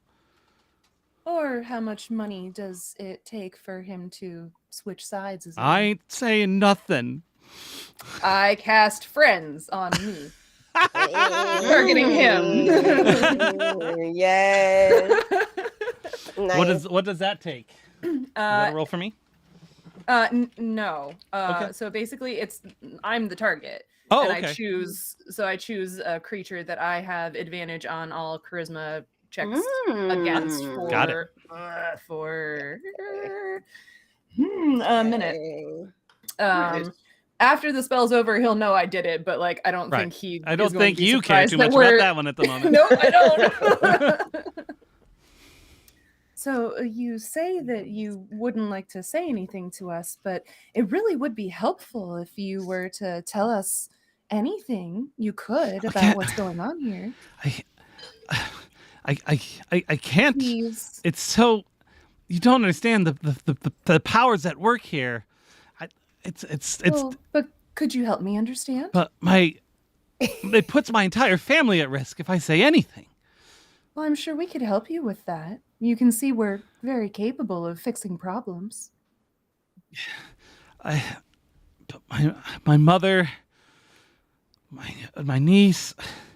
[SPEAKER 4] Or how much money does it take for him to switch sides?
[SPEAKER 3] I ain't saying nothing.
[SPEAKER 4] I cast friends on me. Targeting him.
[SPEAKER 1] Yes.
[SPEAKER 3] What does that take? You want to roll for me?
[SPEAKER 4] No.
[SPEAKER 3] Okay.
[SPEAKER 4] So basically, I'm the target.
[SPEAKER 3] Oh,
[SPEAKER 4] and
[SPEAKER 3] okay.
[SPEAKER 4] I choose a creature that I have advantage on all charisma checks against for
[SPEAKER 3] Got it.
[SPEAKER 4] For a minute. After the spell's over, he'll know I did it, but like I don't think he.
[SPEAKER 3] I don't
[SPEAKER 4] is going
[SPEAKER 3] think
[SPEAKER 4] to be
[SPEAKER 3] you care
[SPEAKER 4] surprised
[SPEAKER 3] too
[SPEAKER 4] that
[SPEAKER 3] much about that one at the moment.
[SPEAKER 4] No, I don't. So you say that you wouldn't like to say anything to us, but it really would be helpful if you were to tell us anything you could about what's going on here.
[SPEAKER 3] I can't.
[SPEAKER 4] Please.
[SPEAKER 3] It's so you don't understand the powers at work here. It's
[SPEAKER 4] But could you help me understand?
[SPEAKER 3] but it puts my entire family at risk if I say anything.
[SPEAKER 4] Well, I'm sure we could help you with that. You can see we're very capable of fixing problems.
[SPEAKER 3] But my mother, my niece.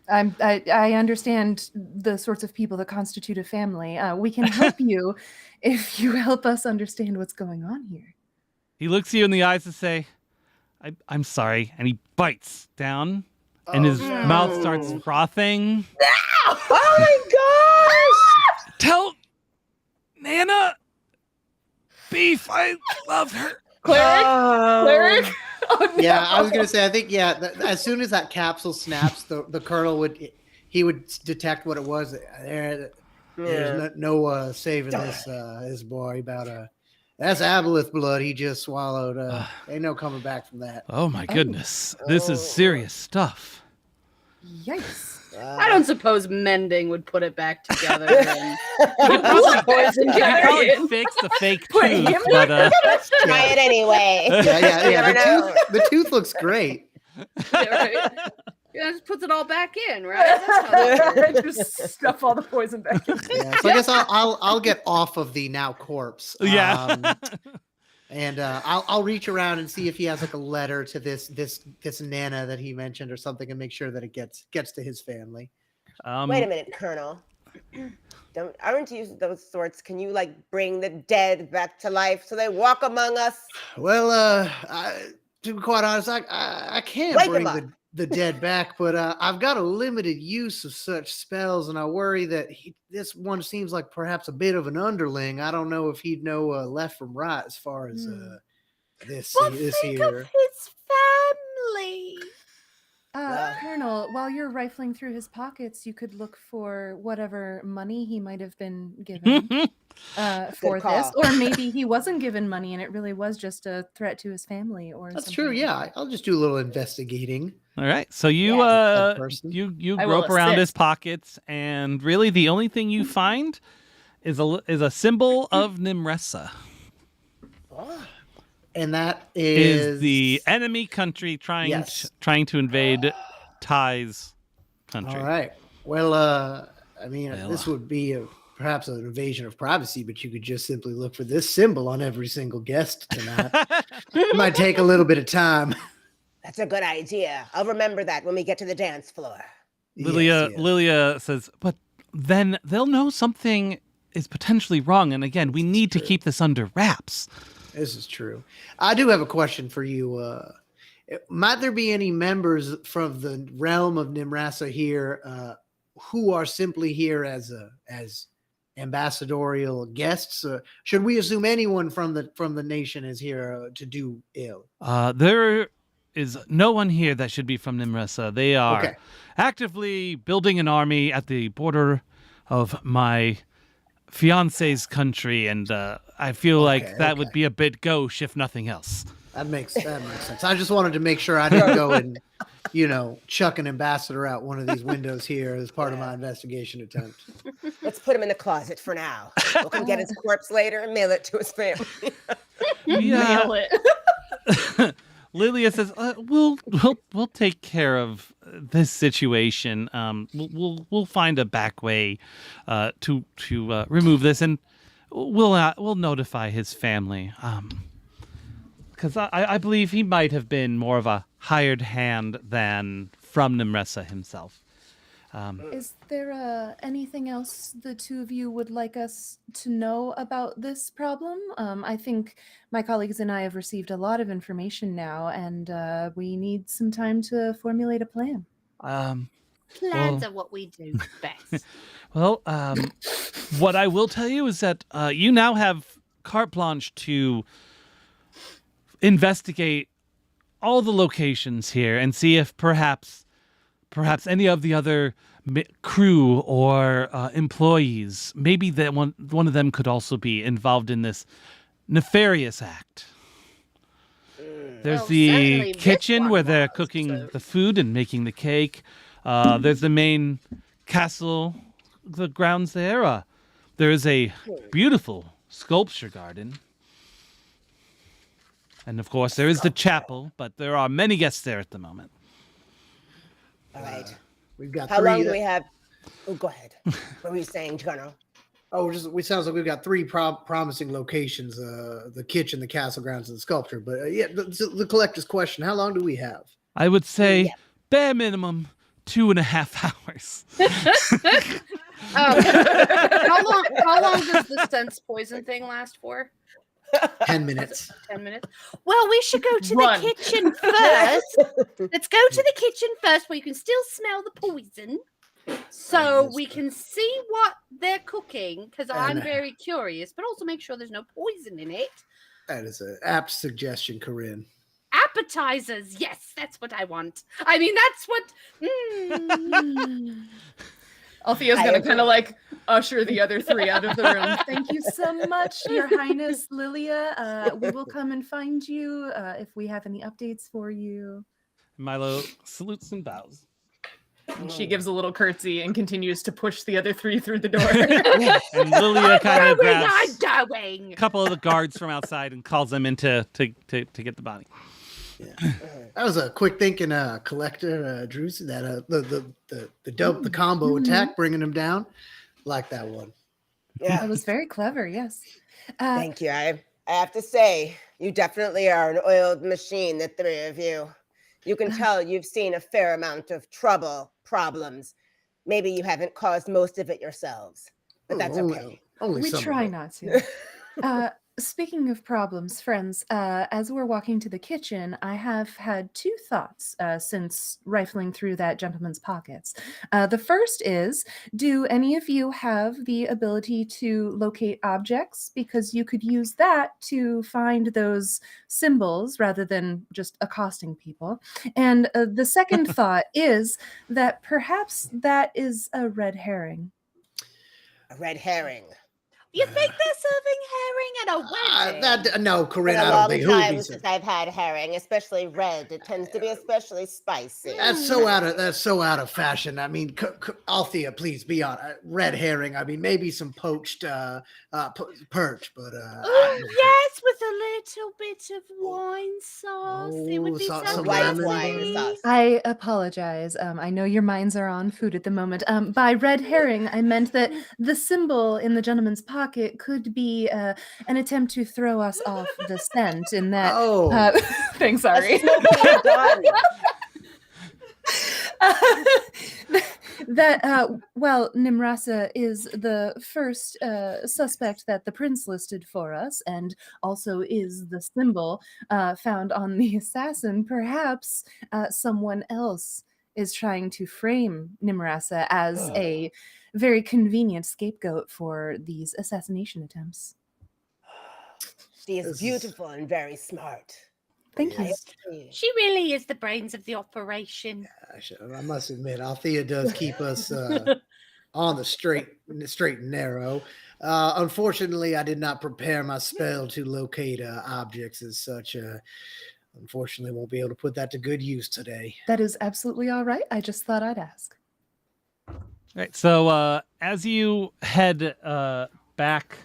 [SPEAKER 4] I understand the sorts of people that constitute a family. We can help you if you help us understand what's going on here.
[SPEAKER 3] He looks you in the eyes to say, I'm sorry, and he bites down, and his mouth starts frothing.
[SPEAKER 1] Oh my gosh!
[SPEAKER 3] life. I love her.
[SPEAKER 4] Cleric? Oh, no.
[SPEAKER 5] Yeah, I was gonna say. I think as soon as that capsule snaps, the colonel would detect what it was. There's no saving this boy. That's aboleth blood he just swallowed. Ain't no coming back from that.
[SPEAKER 3] Oh my goodness, this is serious stuff.
[SPEAKER 4] Yikes.
[SPEAKER 2] I don't suppose mending would put it back together. And
[SPEAKER 3] You could probably fix the fake tooth, but
[SPEAKER 1] Let's try it anyway.
[SPEAKER 5] Yeah. The tooth looks great.
[SPEAKER 2] right? Yeah, just puts it all back in, right? That's how that works.
[SPEAKER 4] Just stuff all the poison back in.
[SPEAKER 5] Yeah, so I guess I'll get off of the now corpse.
[SPEAKER 3] yeah.
[SPEAKER 5] And I'll reach around and see if he has like a letter to this Nana that he mentioned or something, and make sure that it gets to his family.
[SPEAKER 1] Wait a minute, Colonel. Aren't you those sorts? Can you like bring the dead back to life so they walk among us?
[SPEAKER 5] Well, to be quite honest, I can't
[SPEAKER 1] Wake
[SPEAKER 5] bring
[SPEAKER 1] him up.
[SPEAKER 5] the dead back, but I've got a limited use of such spells, and I worry that this one seems like perhaps a bit of an underling. I don't know if he'd know left from right as far as this here.
[SPEAKER 2] his family.
[SPEAKER 4] Colonel, while you're rifling through his pockets, you could look for whatever money he might have been given for
[SPEAKER 1] call.
[SPEAKER 4] this. Or maybe he wasn't given money and it really was just a threat to his family or
[SPEAKER 5] That's
[SPEAKER 4] something
[SPEAKER 5] true.
[SPEAKER 4] like
[SPEAKER 5] Yeah,
[SPEAKER 4] that.
[SPEAKER 5] I'll just do a little investigating.
[SPEAKER 3] All right, so you
[SPEAKER 5] Dead person.
[SPEAKER 3] you
[SPEAKER 4] I will
[SPEAKER 3] grope around his
[SPEAKER 4] assist.
[SPEAKER 3] pockets, and really the only thing you find is a symbol of Nimressa.
[SPEAKER 5] And that
[SPEAKER 3] Is the enemy country trying
[SPEAKER 5] Yes.
[SPEAKER 3] trying to invade Ty's country?
[SPEAKER 5] All right. Well, I mean,
[SPEAKER 3] Well,
[SPEAKER 5] this would be perhaps an invasion of privacy, but you could just simply look for this symbol on every single guest tonight. It might take a little bit of time.
[SPEAKER 1] That's a good idea. I'll remember that when we get to the dance floor.
[SPEAKER 3] Lilia
[SPEAKER 5] Yes.
[SPEAKER 3] Lilia says, but then they'll know something is potentially wrong, and again, we need to keep this under wraps.
[SPEAKER 5] This is true. I do have a question for you. Might there be any members from the realm of Nimrassa here who are simply here as ambassadorial guests? Should we assume anyone from the nation is here to do ill?
[SPEAKER 3] There is no one here that should be from Nimressa. They are
[SPEAKER 5] Okay.
[SPEAKER 3] actively building an army at the border of my fiance's country, and I feel like that would be a bit gauche if nothing else.
[SPEAKER 5] That makes sense. I just wanted to make sure I didn't go and, chuck an ambassador out one of these windows here as part of my investigation attempt.
[SPEAKER 1] Let's put him in the closet for now. We'll come get his corpse later and mail it to his family.
[SPEAKER 4] Nail it.
[SPEAKER 3] Lilia says, "We'll take care of this situation. We'll find a back way to remove this, and we'll notify his family. Because I believe he might have been more of a hired hand than from Nimressa himself."
[SPEAKER 4] Is there anything else the two of you would like us to know about this problem? I think my colleagues and I have received a lot of information now, and we need some time to formulate a plan.
[SPEAKER 2] Plans are what we do best.
[SPEAKER 3] Well, what I will tell you is that you now have carte blanche to investigate all the locations here and see if perhaps any of the other crew or employees, maybe that one of them could also be involved in this nefarious act. There's
[SPEAKER 2] Well,
[SPEAKER 3] the
[SPEAKER 2] certainly this
[SPEAKER 3] kitchen
[SPEAKER 2] one
[SPEAKER 3] where they're
[SPEAKER 2] was,
[SPEAKER 3] cooking
[SPEAKER 2] so-
[SPEAKER 3] the food and making the cake. There's the main castle, the grounds there. There is a beautiful sculpture garden. And of course, there is the chapel, but there are many guests there at the moment.
[SPEAKER 1] All right.
[SPEAKER 5] We've got
[SPEAKER 1] How
[SPEAKER 5] three.
[SPEAKER 1] long do we have? Oh, go ahead. What were you saying, Colonel?
[SPEAKER 5] We sounds like we've got three promising locations: the kitchen, the castle grounds, and the sculpture. But the collector's question: how long do we have?
[SPEAKER 3] I would say
[SPEAKER 1] Yeah.
[SPEAKER 3] bare minimum 2.5 hours.
[SPEAKER 2] How long does the sense poison thing last for?
[SPEAKER 5] 10 minutes.
[SPEAKER 2] 10 minutes. Well, we should go to
[SPEAKER 4] Run.
[SPEAKER 2] the kitchen first. Let's go to the kitchen first where you can still smell the poison. So we can see what they're cooking, because I'm
[SPEAKER 5] And-
[SPEAKER 2] very curious, but also make sure there's no poison in it.
[SPEAKER 5] That is an apt suggestion, Corinne.
[SPEAKER 2] Appetizers. Yes, that's what I want. I mean, that's what.
[SPEAKER 4] Althea's
[SPEAKER 1] I
[SPEAKER 4] gonna
[SPEAKER 1] agree.
[SPEAKER 4] kind of like usher the other three out of the room. Thank you so much, Your Highness Lilia. We will come and find you if we have any updates for you.
[SPEAKER 3] Milo salutes and bows.
[SPEAKER 4] And she gives a little curtsy and continues to push the other three through the door.
[SPEAKER 3] And Lilia kind of grabs
[SPEAKER 2] I'm going.
[SPEAKER 3] a couple of the guards from outside and calls them in to get the body.
[SPEAKER 5] Yeah. That was a quick thinking collector, Drews. That the combo attack, bringing him down. Like that one.
[SPEAKER 1] Yeah.
[SPEAKER 4] That was very clever, yes.
[SPEAKER 1] Thank you. I have to say, you definitely are an oiled machine, the three of you. You can tell you've seen a fair amount of problems. Maybe you haven't caused most of it yourselves, but that's okay.
[SPEAKER 5] Only
[SPEAKER 4] We
[SPEAKER 5] some of
[SPEAKER 4] try
[SPEAKER 5] it.
[SPEAKER 4] not to. Speaking of problems, friends, as we're walking to the kitchen, I have had two thoughts since rifling through that gentleman's pockets. The first is, do any of you have the ability to locate objects? Because you could use that to find those symbols rather than just accosting people. And the second thought is that perhaps that is a red herring.
[SPEAKER 1] A red herring.
[SPEAKER 2] You think they're serving herring at a wedding?
[SPEAKER 5] No,
[SPEAKER 1] It's
[SPEAKER 5] Corinne,
[SPEAKER 1] been
[SPEAKER 5] I
[SPEAKER 1] a
[SPEAKER 5] don't
[SPEAKER 1] long
[SPEAKER 5] think
[SPEAKER 1] time
[SPEAKER 5] who
[SPEAKER 1] since I've had herring, especially red. It tends to be especially spicy.
[SPEAKER 5] That's so out of fashion. I mean, Althea, please be on red herring. I mean, maybe some poached perch, but
[SPEAKER 2] Oh, yes, with a little bit of wine sauce. It would be
[SPEAKER 5] some
[SPEAKER 2] so
[SPEAKER 1] white
[SPEAKER 5] lemon
[SPEAKER 1] wine
[SPEAKER 2] tasty.
[SPEAKER 1] sauce.
[SPEAKER 4] I apologize. I know your minds are on food at the moment. By red herring, I meant that the symbol in the gentleman's pocket could be an attempt to throw us off the scent in that... thanks, sorry.
[SPEAKER 1] A smoking gun.
[SPEAKER 4] Nimrasa is the first suspect that the prince listed for us, and also is the symbol found on the assassin. Perhaps someone else is trying to frame Nimrasa as a very convenient scapegoat for these assassination attempts.
[SPEAKER 1] She is beautiful and very smart.
[SPEAKER 4] Thank you.
[SPEAKER 2] She really is the brains of the operation.
[SPEAKER 5] I must admit, Althea does keep us on the straight and narrow. Unfortunately, I did not prepare my spell to locate objects as such. Unfortunately, won't be able to put that to good use today.
[SPEAKER 4] That is absolutely all right. I just thought I'd ask.
[SPEAKER 3] Right. So as you head back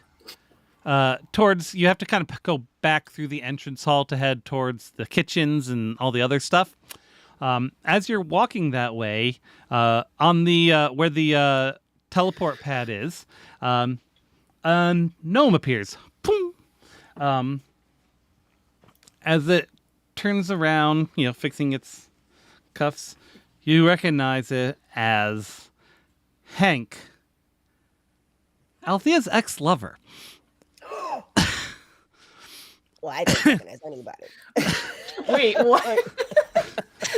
[SPEAKER 3] towards, you have to kind of go back through the entrance hall to head towards the kitchens and all the other stuff. As you're walking that way, on the where the teleport pad is, a gnome appears. Boom! As it turns around, fixing its cuffs, you recognize it as Hank, Althea's ex-lover.
[SPEAKER 1] Well, I don't recognize anybody.
[SPEAKER 4] Wait, what?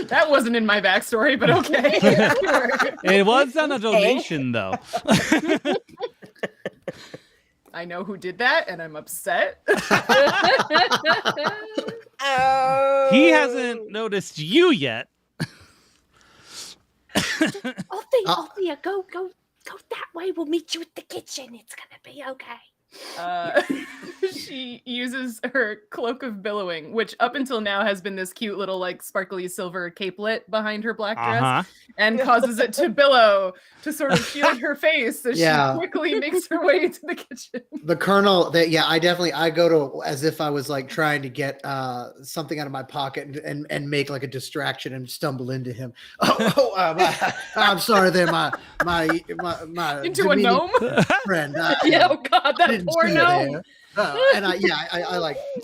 [SPEAKER 4] That wasn't in my backstory, but okay.
[SPEAKER 3] It was on a donation, though.
[SPEAKER 4] I know who did that, and I'm upset.
[SPEAKER 1] Oh.
[SPEAKER 3] He hasn't noticed you yet.
[SPEAKER 2] Althea, go that way. We'll meet you at the kitchen. It's gonna be okay.
[SPEAKER 4] She uses her cloak of billowing, which up until now has been this cute little sparkly silver capelet behind her black dress, and causes it to billow to sort of shield her face as she quickly makes her way to the kitchen.
[SPEAKER 5] The Colonel, I go to as if I was trying to get something out of my pocket and make a distraction and stumble into him. I'm sorry there, my
[SPEAKER 4] into a gnome
[SPEAKER 5] friend.
[SPEAKER 4] Oh God, that poor gnome.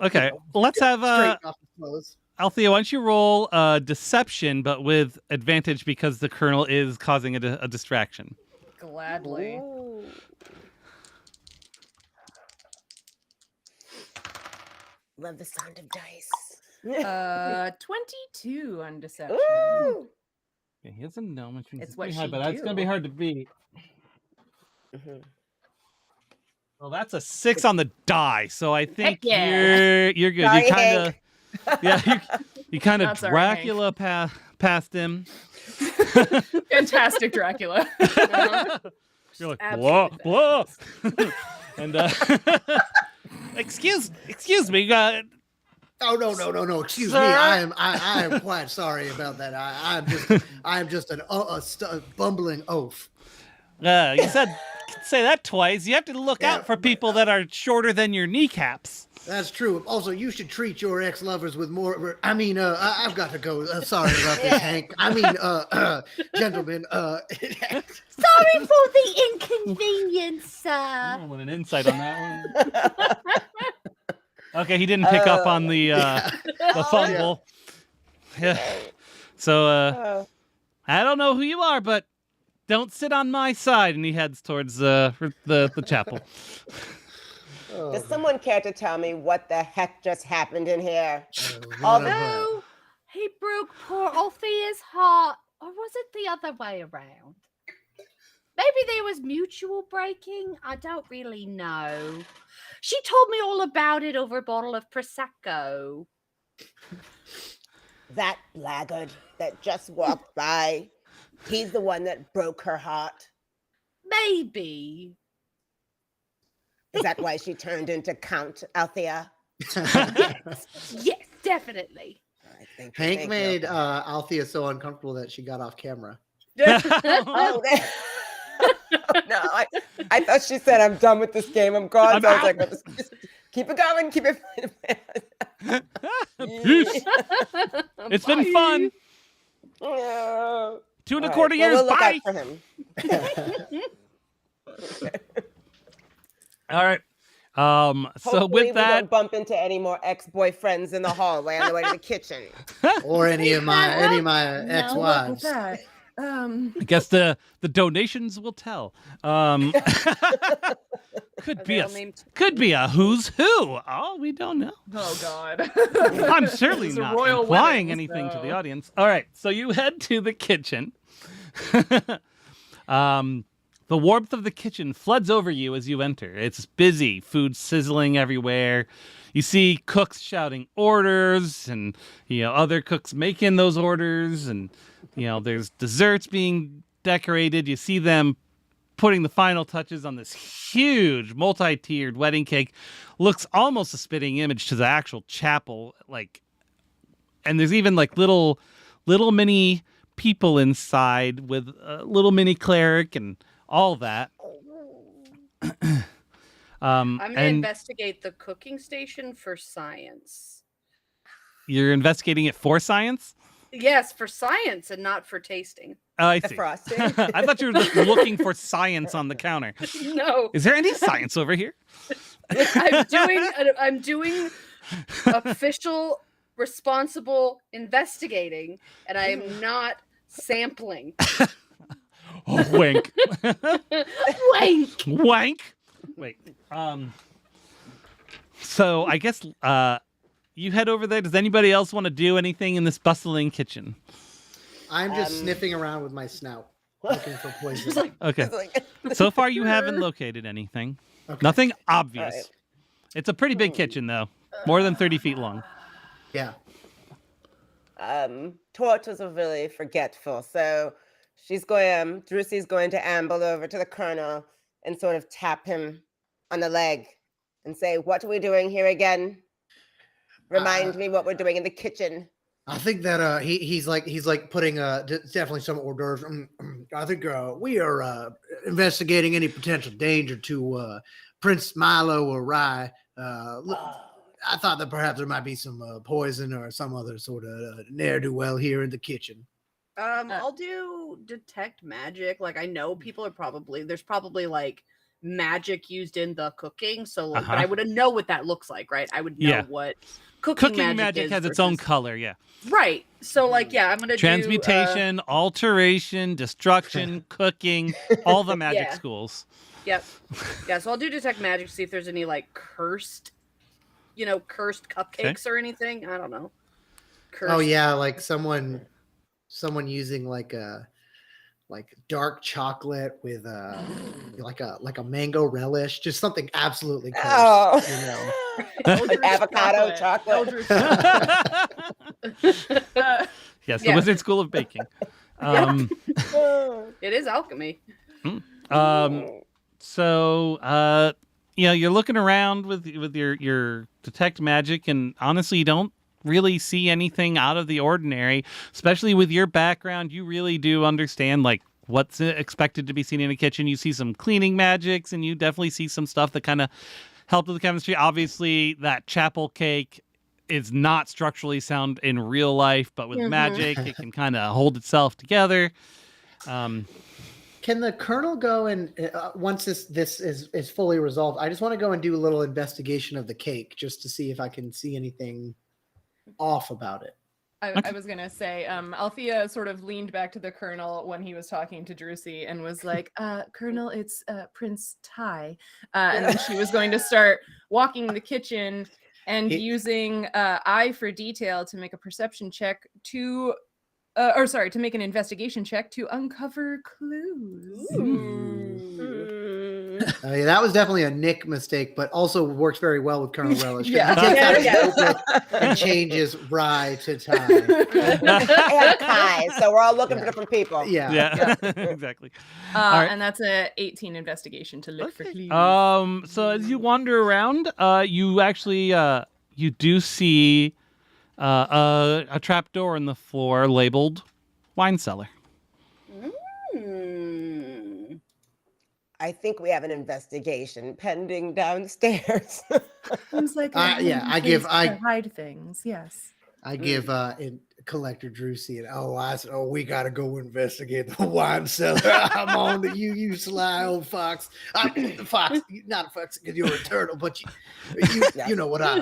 [SPEAKER 3] Okay, let's have
[SPEAKER 5] straighten off the clothes.
[SPEAKER 3] Althea, why don't you roll deception, but with advantage because the Colonel is causing a distraction.
[SPEAKER 4] Gladly.
[SPEAKER 1] Ooh. Love the sound of dice.
[SPEAKER 4] 22 on deception.
[SPEAKER 1] Ooh.
[SPEAKER 3] Yeah, he has a gnome, which means
[SPEAKER 4] It's
[SPEAKER 3] it's
[SPEAKER 4] what
[SPEAKER 3] pretty high,
[SPEAKER 4] she
[SPEAKER 3] but it's
[SPEAKER 4] do.
[SPEAKER 3] gonna be hard to beat.
[SPEAKER 1] Mhm.
[SPEAKER 3] Well, that's a 6 on the die, so I think
[SPEAKER 4] yeah.
[SPEAKER 3] you're good.
[SPEAKER 1] Sorry,
[SPEAKER 3] you kind of
[SPEAKER 1] Hank.
[SPEAKER 3] you kind of
[SPEAKER 4] Not sorry, Hank.
[SPEAKER 3] Dracula past him.
[SPEAKER 4] Fantastic Dracula.
[SPEAKER 3] You're like
[SPEAKER 2] Absolutely
[SPEAKER 3] blah blah, and excuse me,
[SPEAKER 5] Oh no! Excuse me.
[SPEAKER 3] Sir?
[SPEAKER 5] I am quite sorry about that. I am just a bumbling oaf.
[SPEAKER 3] you said say that twice. You have to look
[SPEAKER 5] Yeah,
[SPEAKER 3] out for people that are shorter than your kneecaps.
[SPEAKER 5] That's true. Also, you should treat your ex-lovers with more. I mean, I've got to go. Sorry about this, Hank. I mean, gentlemen.
[SPEAKER 7] Sorry for the inconvenience, sir.
[SPEAKER 3] Oh, with an insight on that one. Okay, he didn't pick up on the fumble. Yeah. So
[SPEAKER 1] Oh.
[SPEAKER 3] I don't know who you are, but don't sit on my side. And he heads towards the chapel.
[SPEAKER 1] Does someone care to tell me what the heck just happened in here?
[SPEAKER 7] No, he broke poor Althea's heart. Or was it the other way around? Maybe there was mutual breaking. I don't really know. She told me all about it over a bottle of Prosecco.
[SPEAKER 1] That blackguard that just walked by, he's the one that broke her heart.
[SPEAKER 7] Maybe.
[SPEAKER 1] Is that why she turned into Count Althea?
[SPEAKER 7] Yes, definitely.
[SPEAKER 1] All right, thank
[SPEAKER 5] Hank
[SPEAKER 1] you.
[SPEAKER 5] made Althea so uncomfortable that she got off camera.
[SPEAKER 1] Oh, no, I thought she said, I'm done with this game. I'm gone. So I was like, well, just keep it going. Keep it
[SPEAKER 3] Peace. It's been fun.
[SPEAKER 1] No.
[SPEAKER 3] 2
[SPEAKER 1] All
[SPEAKER 3] and a quarter
[SPEAKER 1] right, well,
[SPEAKER 3] years.
[SPEAKER 1] we'll look
[SPEAKER 3] Bye.
[SPEAKER 1] out for him.
[SPEAKER 3] All right. So
[SPEAKER 1] Hopefully we
[SPEAKER 3] with that,
[SPEAKER 1] don't bump into any more ex-boyfriends in the hallway on the way to the kitchen.
[SPEAKER 5] Or any of my
[SPEAKER 4] No,
[SPEAKER 5] ex-wives.
[SPEAKER 4] that.
[SPEAKER 3] I guess the donations will tell. Could be a who's who. Oh, we don't know.
[SPEAKER 4] Oh God.
[SPEAKER 3] I'm certainly
[SPEAKER 4] It's a
[SPEAKER 3] not
[SPEAKER 4] royal
[SPEAKER 3] implying
[SPEAKER 4] wedding,
[SPEAKER 3] anything to the
[SPEAKER 4] so-
[SPEAKER 3] audience. All right, so you head to the kitchen. The warmth of the kitchen floods over you as you enter. It's busy, food sizzling everywhere. You see cooks shouting orders, and other cooks making those orders, and there's desserts being decorated. You see them putting the final touches on this huge multi-tiered wedding cake. Looks almost a spitting image to the actual chapel, and there's even little mini people inside with a little mini cleric and all that.
[SPEAKER 2] I'm gonna
[SPEAKER 3] and
[SPEAKER 2] investigate the cooking station for science.
[SPEAKER 3] you're investigating it for science?
[SPEAKER 2] Yes, for science and not for tasting.
[SPEAKER 3] Oh, I
[SPEAKER 1] The
[SPEAKER 3] see.
[SPEAKER 1] frosting.
[SPEAKER 3] I thought you were just looking for science on the counter.
[SPEAKER 2] No,
[SPEAKER 3] Is there any science over here?
[SPEAKER 2] I'm doing official, responsible investigating, and I am not sampling.
[SPEAKER 3] Oh, wink.
[SPEAKER 7] Wank.
[SPEAKER 3] Wank. Wait. So I guess you head over there. Does anybody else want to do anything in this bustling kitchen?
[SPEAKER 5] I'm just sniffing around with my snout, looking for poison.
[SPEAKER 3] Okay.
[SPEAKER 1] It's like-
[SPEAKER 3] So far, you haven't located anything.
[SPEAKER 5] Okay.
[SPEAKER 3] Nothing obvious.
[SPEAKER 1] Alright.
[SPEAKER 3] It's a pretty big kitchen, though. More than 30 feet long.
[SPEAKER 5] Yeah.
[SPEAKER 1] Torch was really forgetful, so Drussy's going to amble over to the colonel and sort of tap him on the leg and say, "What are we doing here again? Remind me what we're doing in the kitchen."
[SPEAKER 5] I think that he's putting definitely some hors d'oeuvres. I think we are investigating any potential danger to Prince Milo or Rye. I thought that perhaps there might be some poison or some other sort of ne'er-do-well here in the kitchen.
[SPEAKER 2] I'll do detect magic. I know people are there's probably magic used in the cooking. So but I wouldn't know what that looks like, right? I would know
[SPEAKER 3] Yeah.
[SPEAKER 2] what
[SPEAKER 3] Cooking
[SPEAKER 2] magic
[SPEAKER 3] magic
[SPEAKER 2] is
[SPEAKER 3] has its own
[SPEAKER 2] versus-
[SPEAKER 3] color, yeah.
[SPEAKER 2] Right. So I'm gonna
[SPEAKER 3] Transmutation, alteration, destruction, cooking, all the magic
[SPEAKER 2] Yeah.
[SPEAKER 3] schools.
[SPEAKER 2] Yep. Yeah, so I'll do detect magic, see if there's any cursed cupcakes or anything. I don't know.
[SPEAKER 5] Oh yeah, like someone using like a like dark chocolate with like a mango relish, just something absolutely cursed,
[SPEAKER 1] Oh.
[SPEAKER 5] you know.
[SPEAKER 4] Eldritch
[SPEAKER 1] Avocado chocolate.
[SPEAKER 4] Eldritch chocolate.
[SPEAKER 3] Yes, the
[SPEAKER 2] Yeah.
[SPEAKER 3] Wizard School of Baking.
[SPEAKER 2] It is alchemy.
[SPEAKER 3] So you're looking around with your detect magic, and honestly, you don't really see anything out of the ordinary. Especially with your background, you really do understand like what's expected to be seen in a kitchen. You see some cleaning magics, and you definitely see some stuff that kind of help with the chemistry. Obviously, that chapel cake is not structurally sound in real life, but with magic, it can kind of hold itself together.
[SPEAKER 5] Can the Colonel go and once this is fully resolved, I just want to go and do a little investigation of the cake just to see if I can see anything off about it.
[SPEAKER 4] I was gonna say, Althea sort of leaned back to the Colonel when he was talking to Drusy and was like, Colonel, it's Prince Ty. And then she was going to start walking the kitchen and using eye for detail to make a perception check to make an investigation check to uncover clues.
[SPEAKER 5] Yeah, that was definitely a Nick mistake, but also works very well with Colonel Relish.
[SPEAKER 4] Yeah.
[SPEAKER 5] He takes out his notebook and changes Rye to Ty.
[SPEAKER 1] And Kai. So we're all looking for different people.
[SPEAKER 5] Yeah.
[SPEAKER 3] Exactly. right.
[SPEAKER 4] And that's a 18 investigation to look for clues.
[SPEAKER 3] So as you wander around, you actually you do see a trap door in the floor labeled wine cellar.
[SPEAKER 1] I think we have an investigation pending downstairs.
[SPEAKER 4] Seems like
[SPEAKER 5] I
[SPEAKER 4] hide things. Yes.
[SPEAKER 5] I give Collector Drusy and I said, we gotta go investigate the wine cellar. I'm on to you, you sly old fox. Fox, not a fox because you're a turtle, but you know what I.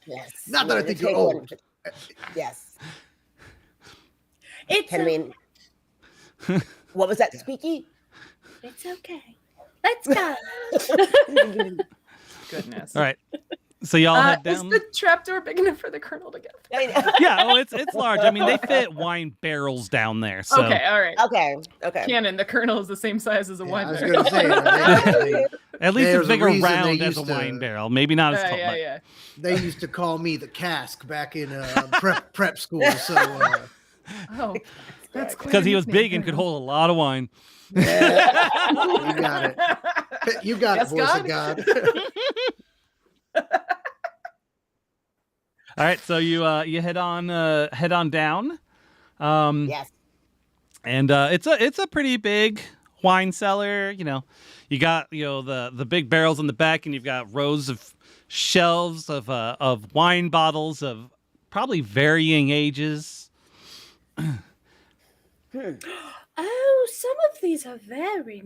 [SPEAKER 1] Yes.
[SPEAKER 5] Not that I think you're old.
[SPEAKER 1] Yes.
[SPEAKER 7] It's
[SPEAKER 1] Can we? What was that, Squeaky?
[SPEAKER 7] It's okay. Let's go.
[SPEAKER 4] Goodness.
[SPEAKER 3] All right. So y'all head down.
[SPEAKER 4] Is the trapdoor big enough for the Colonel to get through?
[SPEAKER 3] Yeah, well, it's large. I mean, they fit wine barrels down there. So
[SPEAKER 4] Okay, all right.
[SPEAKER 1] Okay.
[SPEAKER 4] Canon, the Colonel is the same size as a wine
[SPEAKER 5] I was
[SPEAKER 4] barrel.
[SPEAKER 5] gonna say
[SPEAKER 3] at least
[SPEAKER 5] There's
[SPEAKER 3] it's
[SPEAKER 5] a
[SPEAKER 3] bigger
[SPEAKER 5] reason
[SPEAKER 3] round
[SPEAKER 5] they
[SPEAKER 3] as a
[SPEAKER 5] used to-
[SPEAKER 3] wine barrel. Maybe not as tall. but-
[SPEAKER 4] Yeah.
[SPEAKER 5] they used to call me the cask back in prep school. So
[SPEAKER 4] Oh, that's quite
[SPEAKER 3] Because
[SPEAKER 4] a
[SPEAKER 3] he was
[SPEAKER 4] nickname,
[SPEAKER 3] big and could
[SPEAKER 4] Colonel.
[SPEAKER 3] hold a lot of wine.
[SPEAKER 5] yeah, you got it. You got
[SPEAKER 4] Yes,
[SPEAKER 5] it, voice of God.
[SPEAKER 3] All right, so you head on down.
[SPEAKER 1] Yes.
[SPEAKER 3] And it's a pretty big wine cellar. You got the big barrels in the back, and you've got rows of shelves of wine bottles of probably varying ages.
[SPEAKER 7] Oh, some of these are very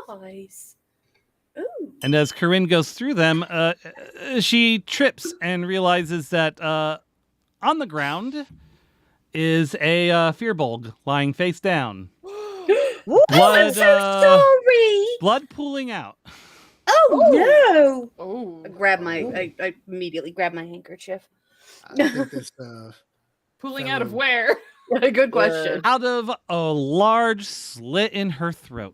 [SPEAKER 7] nice. Ooh.
[SPEAKER 3] And as Corinne goes through them, she trips and realizes that on the ground is a firbolg lying face down.
[SPEAKER 7] I'm so sorry.
[SPEAKER 3] Blood pooling out.
[SPEAKER 7] Oh no!
[SPEAKER 4] Oh,
[SPEAKER 2] I immediately grab my handkerchief.
[SPEAKER 5] I think this
[SPEAKER 4] pulling out of where?
[SPEAKER 2] Good question.
[SPEAKER 3] Out of a large slit in her throat.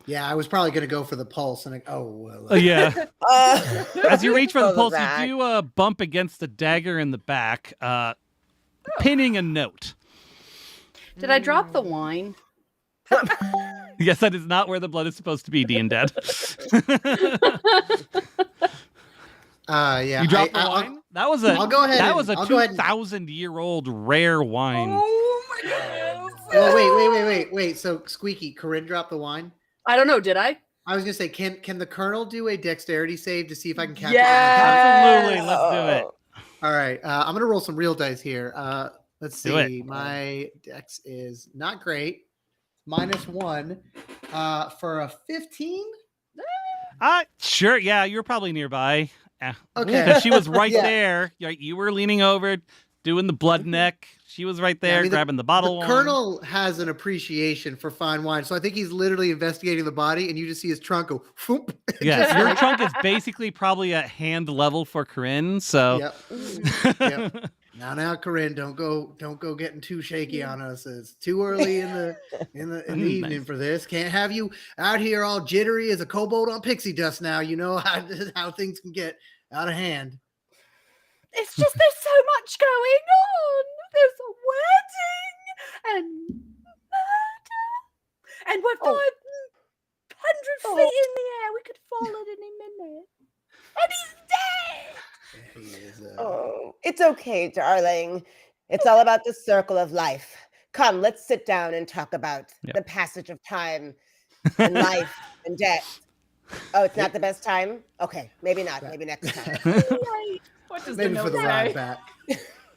[SPEAKER 5] Yeah, I was probably going to go for the pulse, and
[SPEAKER 3] Yeah. As you reach for the pulse,
[SPEAKER 1] That.
[SPEAKER 3] you do bump against a dagger in the back, pinning a note.
[SPEAKER 2] Did I drop the wine?
[SPEAKER 3] Yes, that is not where the blood is supposed to be, Dean Dad.
[SPEAKER 5] yeah,
[SPEAKER 3] You dropped the wine? That was
[SPEAKER 5] I'll go ahead.
[SPEAKER 3] That was a
[SPEAKER 5] I'll go ahead and-
[SPEAKER 3] 2,000-year-old rare wine.
[SPEAKER 4] Oh my goodness!
[SPEAKER 5] Well, wait. So, Squeaky, Corinne dropped the wine.
[SPEAKER 2] I don't know. Did I?
[SPEAKER 5] I was gonna say, can the Colonel do a dexterity save to see if I can capture?
[SPEAKER 3] Absolutely, let's do it.
[SPEAKER 5] All right, I'm gonna roll some real dice here. Let's
[SPEAKER 3] Do it.
[SPEAKER 5] see. My dex is not great. -1 for a 15.
[SPEAKER 3] Sure, yeah, you're probably nearby.
[SPEAKER 5] Okay.
[SPEAKER 3] 'Cause she was right
[SPEAKER 5] Yeah.
[SPEAKER 3] there. You were leaning over, doing the blood neck. She was right there,
[SPEAKER 5] I mean,
[SPEAKER 3] grabbing the bottle.
[SPEAKER 5] The
[SPEAKER 3] wine.
[SPEAKER 5] Colonel has an appreciation for fine wine, so I think he's literally investigating the body, and you just see his trunk go. Whoop,
[SPEAKER 3] Yeah,
[SPEAKER 5] just
[SPEAKER 3] your
[SPEAKER 5] like-
[SPEAKER 3] trunk is basically probably at hand level for Corinne. So,
[SPEAKER 5] Yep. Yep. Now, Corinne, don't go getting too shaky on us. It's too early in the evening
[SPEAKER 3] Nice.
[SPEAKER 5] for this. Can't have you out here all jittery as a kobold on pixie dust. Now you know how things can get out of hand.
[SPEAKER 7] It's just there's so much going on. There's a wedding and murder, and we're 500 feet in the air. We could fall at any minute, and he's dead.
[SPEAKER 5] Yeah, he is,
[SPEAKER 1] Oh, it's okay, darling. It's all about the circle of life. Come, let's sit down and talk about
[SPEAKER 3] Yep.
[SPEAKER 1] the passage of time and life and death. Oh, it's not the best time? Okay, maybe not. Maybe next time.
[SPEAKER 4] What does
[SPEAKER 5] maybe
[SPEAKER 4] the
[SPEAKER 5] for
[SPEAKER 4] note
[SPEAKER 5] the
[SPEAKER 4] say?
[SPEAKER 5] ride back.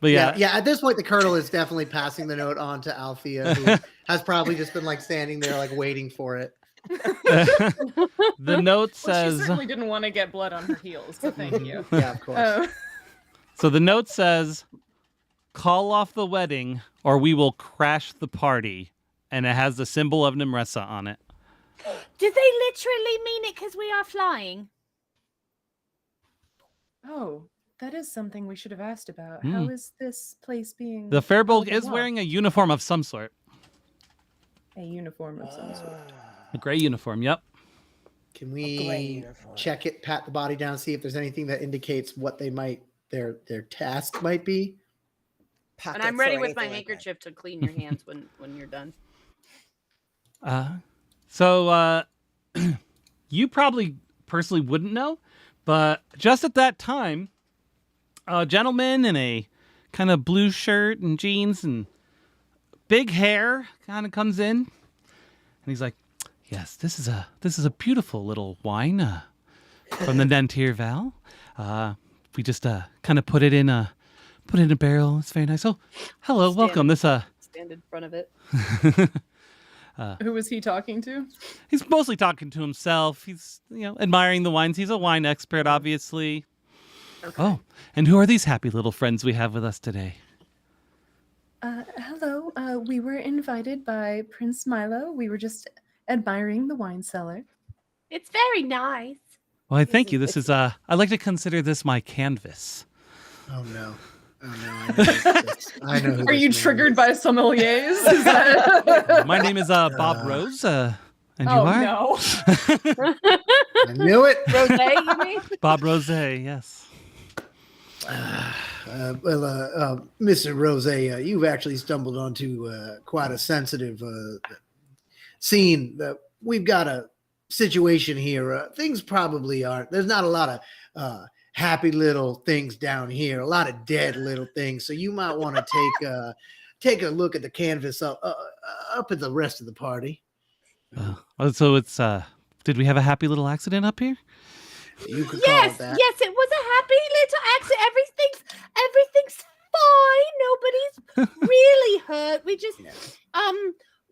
[SPEAKER 3] But
[SPEAKER 5] Yeah,
[SPEAKER 3] yeah,
[SPEAKER 5] At this point, the colonel is definitely passing the note on to Althea, who has probably just been like standing there, like waiting for it.
[SPEAKER 3] the note
[SPEAKER 4] Well, she
[SPEAKER 3] says.
[SPEAKER 4] certainly didn't want to get blood on her heels, so thank you.
[SPEAKER 5] Yeah, of course.
[SPEAKER 4] Oh.
[SPEAKER 3] So the note says, "Call off the wedding, or we will crash the party," and it has the symbol of Nimressa on it.
[SPEAKER 7] Do they literally mean it because we are flying?
[SPEAKER 4] Oh, that is something we should have asked about. How is this place being?
[SPEAKER 3] The Fairbolg
[SPEAKER 4] held
[SPEAKER 3] is
[SPEAKER 4] aloft?
[SPEAKER 3] wearing a uniform of some sort,
[SPEAKER 4] A uniform of some sort.
[SPEAKER 3] a gray uniform. Yep.
[SPEAKER 5] Can
[SPEAKER 1] gray
[SPEAKER 5] we
[SPEAKER 1] uniform.
[SPEAKER 5] check it, pat the body down, see if there's anything that indicates what they might their task might be?
[SPEAKER 2] And I'm
[SPEAKER 1] Pockets
[SPEAKER 2] ready
[SPEAKER 1] or
[SPEAKER 2] with my
[SPEAKER 1] anything like that.
[SPEAKER 2] handkerchief to clean your hands when you're done.
[SPEAKER 3] So you probably personally wouldn't know, but just at that time, a gentleman in a kind of blue shirt and jeans and big hair kind of comes in, and he's like, "Yes, this is a beautiful little wine from the Nantir Val. We just kind of put it in a barrel. It's very nice. Oh, hello, welcome. This
[SPEAKER 2] Stand in front of it.
[SPEAKER 4] Who was he talking to?
[SPEAKER 3] He's mostly talking to himself. He's, admiring the wines. He's a wine expert, obviously.
[SPEAKER 4] Okay.
[SPEAKER 3] Oh, and who are these happy little friends we have with us today?
[SPEAKER 4] Hello. We were invited by Prince Milo. We were just admiring the wine cellar.
[SPEAKER 7] It's very nice.
[SPEAKER 3] Well, I thank you. This is, I like to consider this my canvas.
[SPEAKER 5] Oh no. I know. Who
[SPEAKER 4] Are
[SPEAKER 5] this
[SPEAKER 4] you
[SPEAKER 5] man
[SPEAKER 4] triggered
[SPEAKER 5] is.
[SPEAKER 4] by sommeliers? Is that...
[SPEAKER 3] My name is Bob Rose, and you
[SPEAKER 4] Oh
[SPEAKER 3] are?
[SPEAKER 4] no.
[SPEAKER 5] I knew it.
[SPEAKER 2] Rose, you mean?
[SPEAKER 3] Bob Rose, yes.
[SPEAKER 5] Mr. Rose, you've actually stumbled onto quite a sensitive scene. We've got a situation here. Things probably aren't. There's not a lot of happy little things down here. A lot of dead little things. So you might want to take a look at the canvas up at the rest of the party.
[SPEAKER 3] So it's, did we have a happy little accident up here?
[SPEAKER 5] You could call
[SPEAKER 7] Yes,
[SPEAKER 5] it that.
[SPEAKER 7] yes, it was a happy little accident. Everything's fine. Nobody's really hurt. We just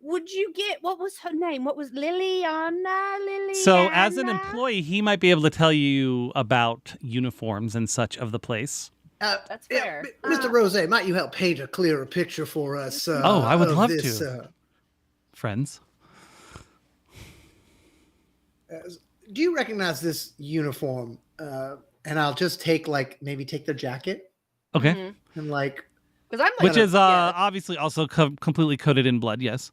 [SPEAKER 7] would you get what was her name? What was Liliana?
[SPEAKER 3] So as an employee, he might be able to tell you about uniforms and such of the place.
[SPEAKER 2] That's fair.
[SPEAKER 5] Mr. Rose, might you help paint a clearer picture for us?
[SPEAKER 3] I would
[SPEAKER 5] of
[SPEAKER 3] love
[SPEAKER 5] this,
[SPEAKER 3] to. Friends.
[SPEAKER 5] Do you recognize this uniform? And I'll just maybe take their jacket
[SPEAKER 3] Okay.
[SPEAKER 2] Mhm.
[SPEAKER 5] and like.
[SPEAKER 2] 'Cause I'm like,
[SPEAKER 3] Which is
[SPEAKER 2] yeah,
[SPEAKER 3] obviously also completely coated in blood, yes.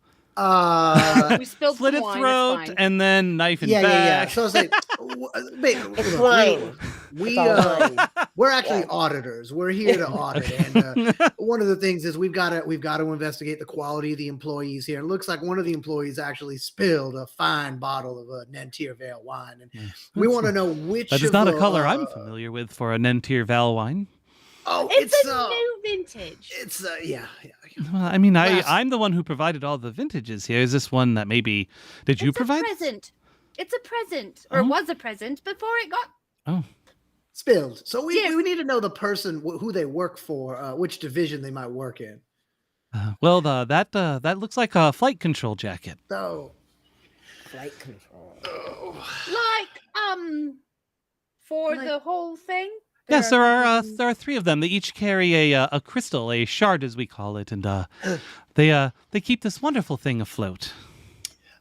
[SPEAKER 2] we spilled
[SPEAKER 3] Slit
[SPEAKER 2] some
[SPEAKER 3] its
[SPEAKER 2] wine,
[SPEAKER 3] throat
[SPEAKER 2] it's fine.
[SPEAKER 3] and then knife and
[SPEAKER 5] Yeah.
[SPEAKER 3] back.
[SPEAKER 5] So I was like,
[SPEAKER 1] It's wine.
[SPEAKER 5] We
[SPEAKER 1] It's all wine.
[SPEAKER 5] we're actually
[SPEAKER 1] Yeah.
[SPEAKER 5] auditors. We're here to audit, and one of the things is we've got to investigate the quality of the employees here. It looks like one of the employees actually spilled a fine bottle of Nantir Vale wine, and we want to know which.
[SPEAKER 3] That is
[SPEAKER 5] of
[SPEAKER 3] not a
[SPEAKER 5] the,
[SPEAKER 3] color I'm familiar with for a Nantir Val wine.
[SPEAKER 5] Oh,
[SPEAKER 7] It's a new vintage.
[SPEAKER 5] It's yeah.
[SPEAKER 3] Well, I mean,
[SPEAKER 5] Last-
[SPEAKER 3] I'm the one who provided all the vintages here. Is this one that maybe did you
[SPEAKER 7] It's
[SPEAKER 3] provide?
[SPEAKER 7] a present. It's a present, or
[SPEAKER 3] Oh.
[SPEAKER 7] it was a present before it got.
[SPEAKER 5] Spilled. So we
[SPEAKER 7] Yes.
[SPEAKER 5] need to know the person who they work for, which division they might work in.
[SPEAKER 3] Well, that looks like a flight control jacket.
[SPEAKER 5] So
[SPEAKER 1] Flight control.
[SPEAKER 7] Like, for
[SPEAKER 4] Like-
[SPEAKER 7] the whole thing.
[SPEAKER 3] Yes, there are 3 of them. They each carry a crystal, a shard as we call it, and they keep this wonderful thing afloat.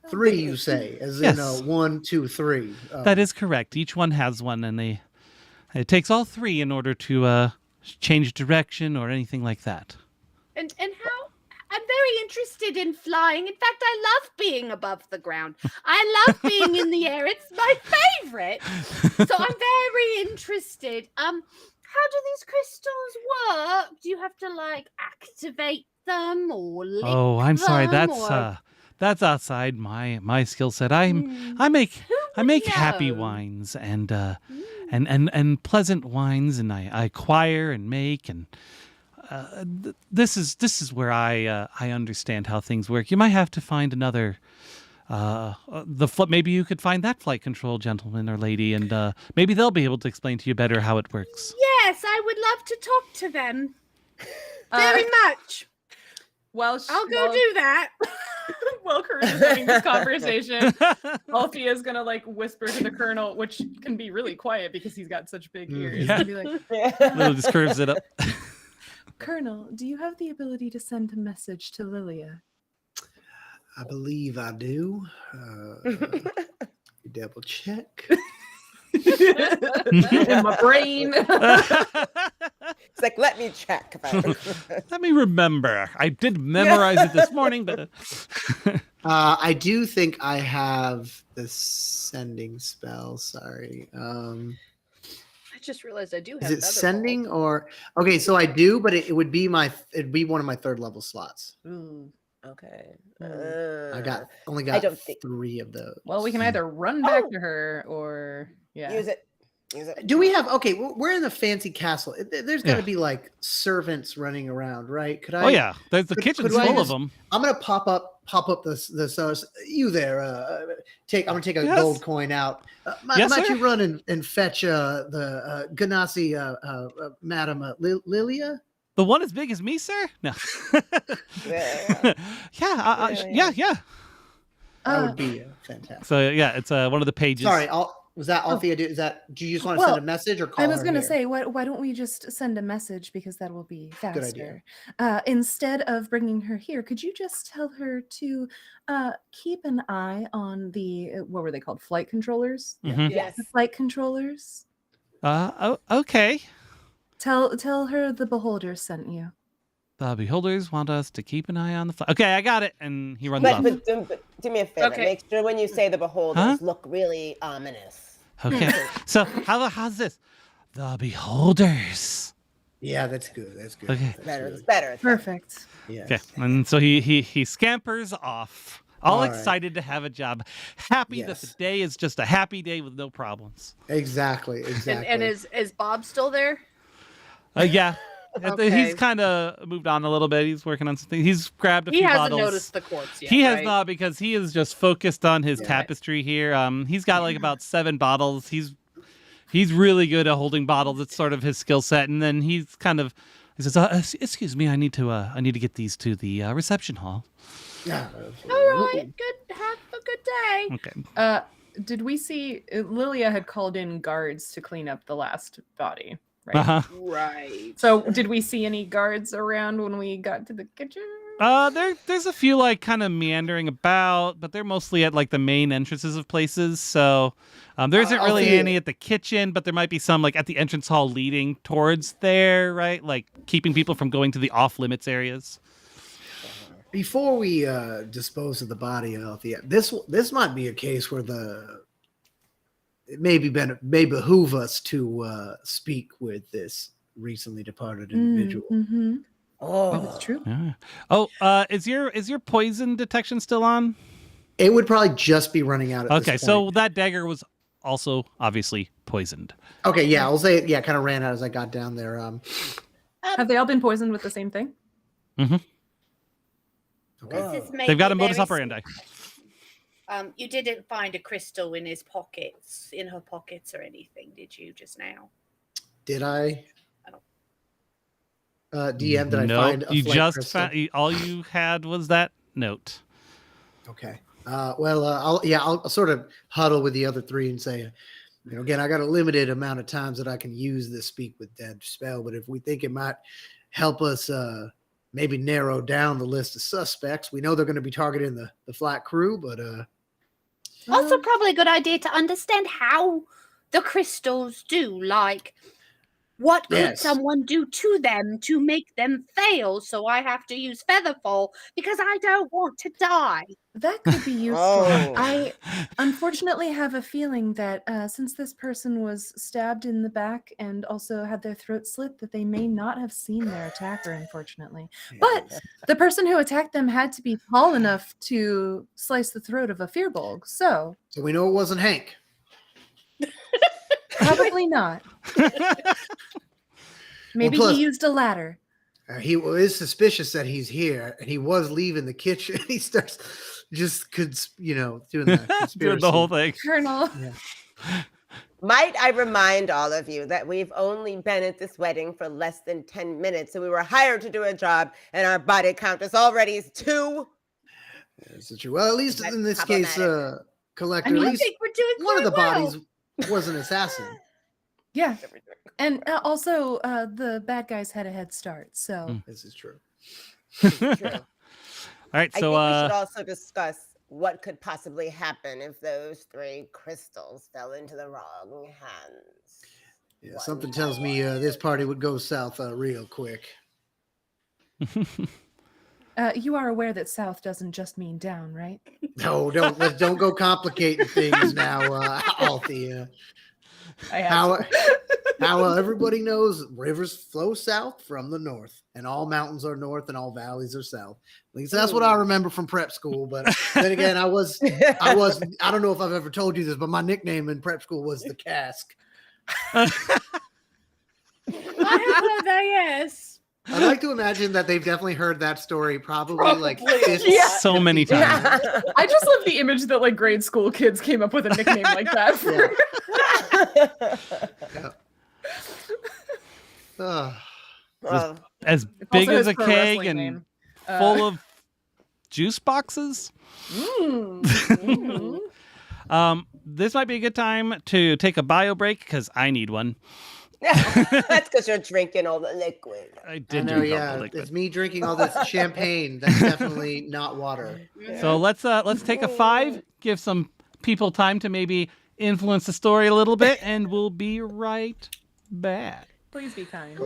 [SPEAKER 5] 3, you say, as
[SPEAKER 3] Yes.
[SPEAKER 5] in 1, 2, 3.
[SPEAKER 3] That is correct. Each one has one, and it takes all 3 in order to change direction or anything like that.
[SPEAKER 7] And how? I'm very interested in flying. In fact, I love being above the ground. I love being in the air. It's my favorite. So I'm very interested. How do these crystals work? Do you have to like activate them or lick
[SPEAKER 3] Oh, I'm sorry.
[SPEAKER 7] them, or...
[SPEAKER 3] That's outside my skill set. I make happy
[SPEAKER 7] know?
[SPEAKER 3] wines and pleasant wines, and I acquire and make, and this is where I understand how things work. You might have to find another maybe you could find that flight control gentleman or lady, and maybe they'll be able to explain to you better how it works.
[SPEAKER 7] Yes, I would love to talk to them very much.
[SPEAKER 4] Well,
[SPEAKER 7] I'll go do that.
[SPEAKER 4] While Corinne is having this conversation, Alfie is gonna like whisper to the Colonel, which can be really quiet because he's got such big ears.
[SPEAKER 3] Yeah.
[SPEAKER 4] And be like,
[SPEAKER 3] Little just curves it up.
[SPEAKER 4] Colonel, do you have the ability to send a message to Lilia?
[SPEAKER 5] I believe I do. Double check.
[SPEAKER 4] In my brain.
[SPEAKER 1] It's like, let me check.
[SPEAKER 3] Let me remember. I did memorize it this morning, but
[SPEAKER 5] I do think I have the sending spell. Sorry.
[SPEAKER 2] I just realized I do have
[SPEAKER 5] Is it
[SPEAKER 2] another
[SPEAKER 5] sending
[SPEAKER 2] ball.
[SPEAKER 5] or okay? So I do, but it would be it'd be one of my 3rd level slots.
[SPEAKER 1] Ooh, okay.
[SPEAKER 5] I only
[SPEAKER 1] I
[SPEAKER 5] got
[SPEAKER 1] don't think-
[SPEAKER 5] 3 of those.
[SPEAKER 4] Well, we can either run back to her or
[SPEAKER 1] Use it. Use it.
[SPEAKER 5] Do we have? Okay, we're in the fancy castle. There's got to
[SPEAKER 3] Yeah.
[SPEAKER 5] be like servants running around, right? Could I?
[SPEAKER 3] oh yeah, the
[SPEAKER 5] could
[SPEAKER 3] kitchen's
[SPEAKER 5] I
[SPEAKER 3] full of
[SPEAKER 5] just-
[SPEAKER 3] them.
[SPEAKER 5] I'm gonna pop up the you there. I'm gonna take a
[SPEAKER 3] Yes.
[SPEAKER 5] gold coin out.
[SPEAKER 3] Yes,
[SPEAKER 5] might
[SPEAKER 3] sir.
[SPEAKER 5] you run and fetch the Ganassi Madam Lilia?
[SPEAKER 3] The one as big as me, sir? No.
[SPEAKER 1] Yeah.
[SPEAKER 3] Yeah.
[SPEAKER 5] That would be fantastic.
[SPEAKER 3] So yeah, it's one of the pages.
[SPEAKER 5] Sorry, was that all Thea? Do you just want to
[SPEAKER 4] Well,
[SPEAKER 5] send a message or call
[SPEAKER 4] I was
[SPEAKER 5] her
[SPEAKER 4] going to
[SPEAKER 5] here?
[SPEAKER 4] say, why don't we just send a message because that will be
[SPEAKER 5] Good idea.
[SPEAKER 4] faster. Instead of bringing her here, could you just tell her to keep an eye on the, what were they called? Flight controllers?
[SPEAKER 3] Mhm.
[SPEAKER 1] Yes.
[SPEAKER 4] The flight controllers.
[SPEAKER 3] Okay.
[SPEAKER 4] Tell her the beholder sent you.
[SPEAKER 3] The beholders want us to keep an eye on the flag. Okay, I got it. And he runs
[SPEAKER 1] But,
[SPEAKER 3] off.
[SPEAKER 1] but do me a favor.
[SPEAKER 2] Okay.
[SPEAKER 1] Make sure when you say the beholders
[SPEAKER 3] Huh?
[SPEAKER 1] look really ominous.
[SPEAKER 3] Okay. So how's this? The beholders.
[SPEAKER 5] Yeah, that's good. That's good.
[SPEAKER 3] Okay.
[SPEAKER 5] That's
[SPEAKER 1] Better.
[SPEAKER 5] really-
[SPEAKER 1] It's better.
[SPEAKER 4] Perfect.
[SPEAKER 5] Yes.
[SPEAKER 3] Okay. And so he scampers off, all
[SPEAKER 5] All right.
[SPEAKER 3] excited to have a job, happy that the
[SPEAKER 5] Yes.
[SPEAKER 3] day is just a happy day with no problems.
[SPEAKER 5] Exactly.
[SPEAKER 2] And is Bob still there?
[SPEAKER 3] Yeah.
[SPEAKER 2] Okay.
[SPEAKER 3] He's kind of moved on a little bit. He's working on something. He's grabbed a
[SPEAKER 2] He
[SPEAKER 3] few
[SPEAKER 2] hasn't
[SPEAKER 3] bottles.
[SPEAKER 2] noticed the corpse yet.
[SPEAKER 3] He has
[SPEAKER 2] right?
[SPEAKER 3] not, because he is just focused on his
[SPEAKER 5] Yeah.
[SPEAKER 3] tapestry here. He's got like about 7 bottles. He's really good at holding bottles. It's sort of his skill set. And then he says, "Excuse me, I need to get these to the reception hall."
[SPEAKER 5] Yeah.
[SPEAKER 7] All right, good. Have a good day.
[SPEAKER 3] Okay.
[SPEAKER 4] Did we see Lilia had called in guards to clean up the last body, right?
[SPEAKER 3] Uh-huh.
[SPEAKER 2] Right.
[SPEAKER 4] So did we see any guards around when we got to the kitchen?
[SPEAKER 3] There's a few like kind of meandering about, but they're mostly at like the main entrances of places. So there isn't
[SPEAKER 5] I'll
[SPEAKER 3] really
[SPEAKER 5] see
[SPEAKER 3] any at the kitchen, but there might be some like at the entrance hall leading towards there, right? Like keeping people from going to the off limits areas.
[SPEAKER 5] Before we dispose of the body, Althea, this might be a case where it may behoove us to speak with this recently departed individual.
[SPEAKER 4] Mm-hmm.
[SPEAKER 1] Oh,
[SPEAKER 4] That's true.
[SPEAKER 3] Yeah. Oh, is your poison detection still on?
[SPEAKER 5] It would probably just be running out at
[SPEAKER 3] Okay,
[SPEAKER 5] this
[SPEAKER 3] so
[SPEAKER 5] point.
[SPEAKER 3] that dagger was also obviously poisoned.
[SPEAKER 5] Okay, yeah, I'll say it. Yeah, kind of ran out as I got down there.
[SPEAKER 4] Have they all been poisoned with the same thing?
[SPEAKER 5] Okay.
[SPEAKER 7] This is
[SPEAKER 3] They've got a
[SPEAKER 7] maybe
[SPEAKER 3] modus
[SPEAKER 7] very
[SPEAKER 3] operandi.
[SPEAKER 7] You didn't find a crystal in her pockets or anything, did you, just now?
[SPEAKER 5] Did I?
[SPEAKER 7] I don't-
[SPEAKER 5] DM, did I
[SPEAKER 3] No,
[SPEAKER 5] find a
[SPEAKER 3] you
[SPEAKER 5] flight
[SPEAKER 3] just
[SPEAKER 5] crystal?
[SPEAKER 3] found. All you had was that note.
[SPEAKER 5] Okay. I'll sort of huddle with the other 3 and say, again, I got a limited amount of times that I can use this speak with dead spell, but if we think it might help us maybe narrow down the list of suspects, we know they're going to be targeting the flight crew, but
[SPEAKER 7] Also, probably a good idea to understand how the crystals do. Like, What could
[SPEAKER 5] Yes.
[SPEAKER 7] someone do to them to make them fail? So I have to use Featherfall because I don't want to die.
[SPEAKER 4] That could be useful.
[SPEAKER 1] Oh.
[SPEAKER 4] I unfortunately have a feeling that since this person was stabbed in the back and also had their throat slit, that they may not have seen their attacker, unfortunately. But the person who attacked them had to be tall enough to slice the throat of a Fearbolg, so
[SPEAKER 5] So we know it wasn't Hank.
[SPEAKER 4] probably not. Maybe
[SPEAKER 5] plus-
[SPEAKER 4] he used a ladder.
[SPEAKER 5] He is suspicious that he's here, and he was leaving the kitchen. He starts just, doing the conspiracy.
[SPEAKER 3] Doing the whole thing.
[SPEAKER 4] Colonel.
[SPEAKER 5] Yeah.
[SPEAKER 1] Might I remind all of you that we've only been at this wedding for less than 10 minutes, and we were hired to do a job, and our body count is already 2.
[SPEAKER 5] That's true. Well, at least
[SPEAKER 1] That's
[SPEAKER 5] in this case, Collector,
[SPEAKER 4] I mean,
[SPEAKER 5] at
[SPEAKER 7] I
[SPEAKER 5] least
[SPEAKER 7] think we're doing
[SPEAKER 5] one of the
[SPEAKER 7] quite well.
[SPEAKER 5] bodies was an assassin.
[SPEAKER 4] Yeah. And also, the bad guys had a head start, so.
[SPEAKER 5] This is true.
[SPEAKER 1] True.
[SPEAKER 3] All right,
[SPEAKER 1] I
[SPEAKER 3] so
[SPEAKER 1] think we should also discuss what could possibly happen if those 3 crystals fell into the wrong hands.
[SPEAKER 5] Yeah, something tells me this party would go south real quick.
[SPEAKER 4] You are aware that south doesn't just mean down, right?
[SPEAKER 5] No, don't go complicating things now, Althea.
[SPEAKER 4] I have
[SPEAKER 5] How everybody knows rivers flow south from the north, and all mountains are north and all valleys are south. At least that's what I remember from prep school. But then again, I don't know if I've ever told you this, but my nickname in prep school was the Cask.
[SPEAKER 7] I have heard that, yes.
[SPEAKER 5] I'd like to imagine that they've definitely heard that story probably like 50,
[SPEAKER 4] Yeah.
[SPEAKER 3] so many times.
[SPEAKER 4] I just love the image that like grade school kids came up with a nickname like that. For...
[SPEAKER 5] Yeah. Ugh.
[SPEAKER 1] Well,
[SPEAKER 3] As
[SPEAKER 4] It's
[SPEAKER 3] big
[SPEAKER 4] also
[SPEAKER 3] as
[SPEAKER 4] his
[SPEAKER 3] a
[SPEAKER 4] pro
[SPEAKER 3] keg
[SPEAKER 4] wrestling
[SPEAKER 3] and
[SPEAKER 4] name.
[SPEAKER 3] full of juice boxes. This might be a good time to take a bio break because I need one.
[SPEAKER 1] that's because you're drinking all the liquid.
[SPEAKER 3] I
[SPEAKER 5] I
[SPEAKER 3] did
[SPEAKER 5] know,
[SPEAKER 3] drink all
[SPEAKER 5] yeah.
[SPEAKER 3] the liquid.
[SPEAKER 5] It's me drinking all this champagne. That's definitely not water.
[SPEAKER 3] So let's take a 5, give some people time to maybe influence the story a little bit, and we'll be right back.
[SPEAKER 4] Please be kind.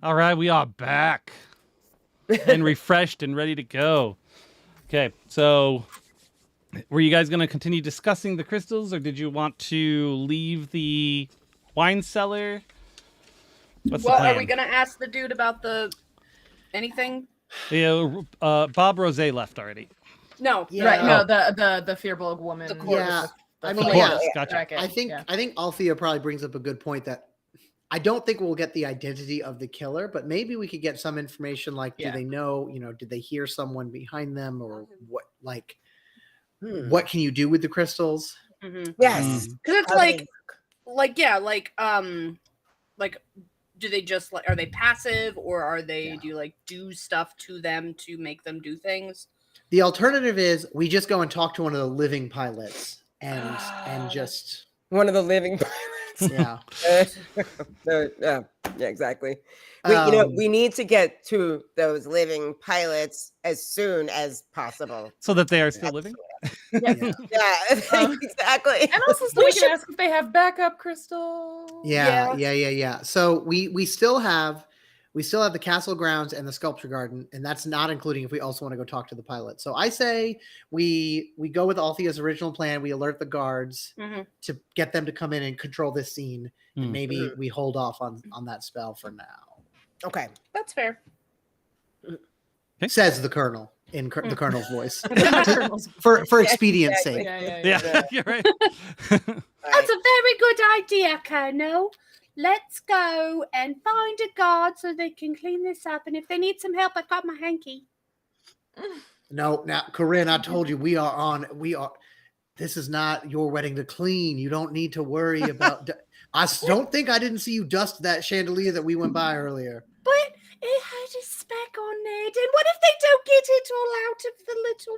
[SPEAKER 3] All right, we are back and refreshed and ready to go. Okay, so were you guys going to continue discussing the crystals, or did you want to leave the wine cellar? What's the
[SPEAKER 2] Well,
[SPEAKER 3] plan?
[SPEAKER 2] are we gonna ask the dude about the anything?
[SPEAKER 3] Yeah, Bob Rose left already.
[SPEAKER 2] No.
[SPEAKER 5] Yeah.
[SPEAKER 4] Right.
[SPEAKER 3] Oh.
[SPEAKER 4] No, the Fearbulg woman.
[SPEAKER 2] The
[SPEAKER 4] with
[SPEAKER 2] corpse.
[SPEAKER 5] Yeah,
[SPEAKER 4] the
[SPEAKER 5] I mean,
[SPEAKER 3] Of
[SPEAKER 4] flag
[SPEAKER 3] course,
[SPEAKER 5] yeah,
[SPEAKER 3] gotcha.
[SPEAKER 4] jacket,
[SPEAKER 5] I think
[SPEAKER 4] yeah.
[SPEAKER 5] I think Althea probably brings up a good point that I don't think we'll get the identity of the killer, but maybe we could get some information like, do
[SPEAKER 4] Yeah.
[SPEAKER 5] they know, did they hear someone behind them, or what, like,
[SPEAKER 1] Hmm.
[SPEAKER 5] what can you do with the crystals?
[SPEAKER 2] Mm-hmm.
[SPEAKER 1] Yes.
[SPEAKER 2] Because it's
[SPEAKER 1] How do
[SPEAKER 2] like, do they just are they passive, or are they do you like do stuff to them to make them do things?
[SPEAKER 5] The alternative is we just go and talk to one of the living pilots and just
[SPEAKER 1] One of the living pilots.
[SPEAKER 5] yeah.
[SPEAKER 1] Yeah, exactly.
[SPEAKER 5] Um,
[SPEAKER 1] We need to get to those living pilots as soon as possible.
[SPEAKER 3] So that they are still living?
[SPEAKER 4] Yeah.
[SPEAKER 5] Yeah.
[SPEAKER 1] Yeah, exactly.
[SPEAKER 4] And also, so we can ask if they have backup crystals.
[SPEAKER 5] Yeah. So we still have the castle grounds and the sculpture garden, and that's not including if we also want to go talk to the pilot. So I say we go with Althea's original plan. We alert the guards
[SPEAKER 2] Mhm.
[SPEAKER 5] to get them to come in and control this scene, and
[SPEAKER 3] Mm.
[SPEAKER 5] maybe we hold off on that spell for now.
[SPEAKER 1] Okay.
[SPEAKER 2] That's fair.
[SPEAKER 5] Says the colonel in the colonel's voice
[SPEAKER 4] Colonel's-
[SPEAKER 5] for expedience
[SPEAKER 1] exactly.
[SPEAKER 5] sake.
[SPEAKER 3] Yeah, you're right.
[SPEAKER 2] That's a very good idea, Colonel. Let's go and find a guard so they can clean this up. And if they need some help, I've got my hanky.
[SPEAKER 5] No, now, Corinne, I told you we are. This is not your wedding to clean. You don't need to worry about. I don't think I didn't see you dust that chandelier that we went by earlier.
[SPEAKER 2] But it had a speck on it. And what if they don't get it all out of the little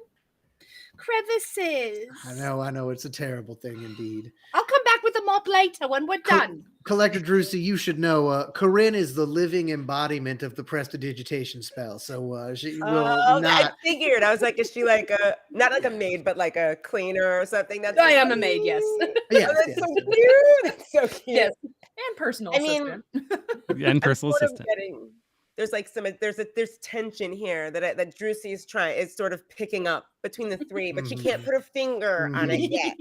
[SPEAKER 2] crevices?
[SPEAKER 5] I know. It's a terrible thing indeed.
[SPEAKER 2] I'll come back with a mop later when we're done.
[SPEAKER 5] Collector Drusy, you should know, Corinne is the living embodiment of the prestidigitation spell. So she will
[SPEAKER 1] I
[SPEAKER 5] not.
[SPEAKER 1] figured. I was like, is she like not like a maid, but like a cleaner or something? That's
[SPEAKER 2] I am a maid, yes.
[SPEAKER 5] Yes,
[SPEAKER 1] Oh, that's
[SPEAKER 5] yes,
[SPEAKER 1] so
[SPEAKER 5] yes.
[SPEAKER 1] cute. That's so cute.
[SPEAKER 2] Yes.
[SPEAKER 4] and personal
[SPEAKER 1] I mean,
[SPEAKER 4] assistant.
[SPEAKER 3] And personal
[SPEAKER 1] Sort of
[SPEAKER 3] assistant.
[SPEAKER 1] there's like there's tension here that Drusy is sort of picking up between the three, but she can't put her finger on it yet.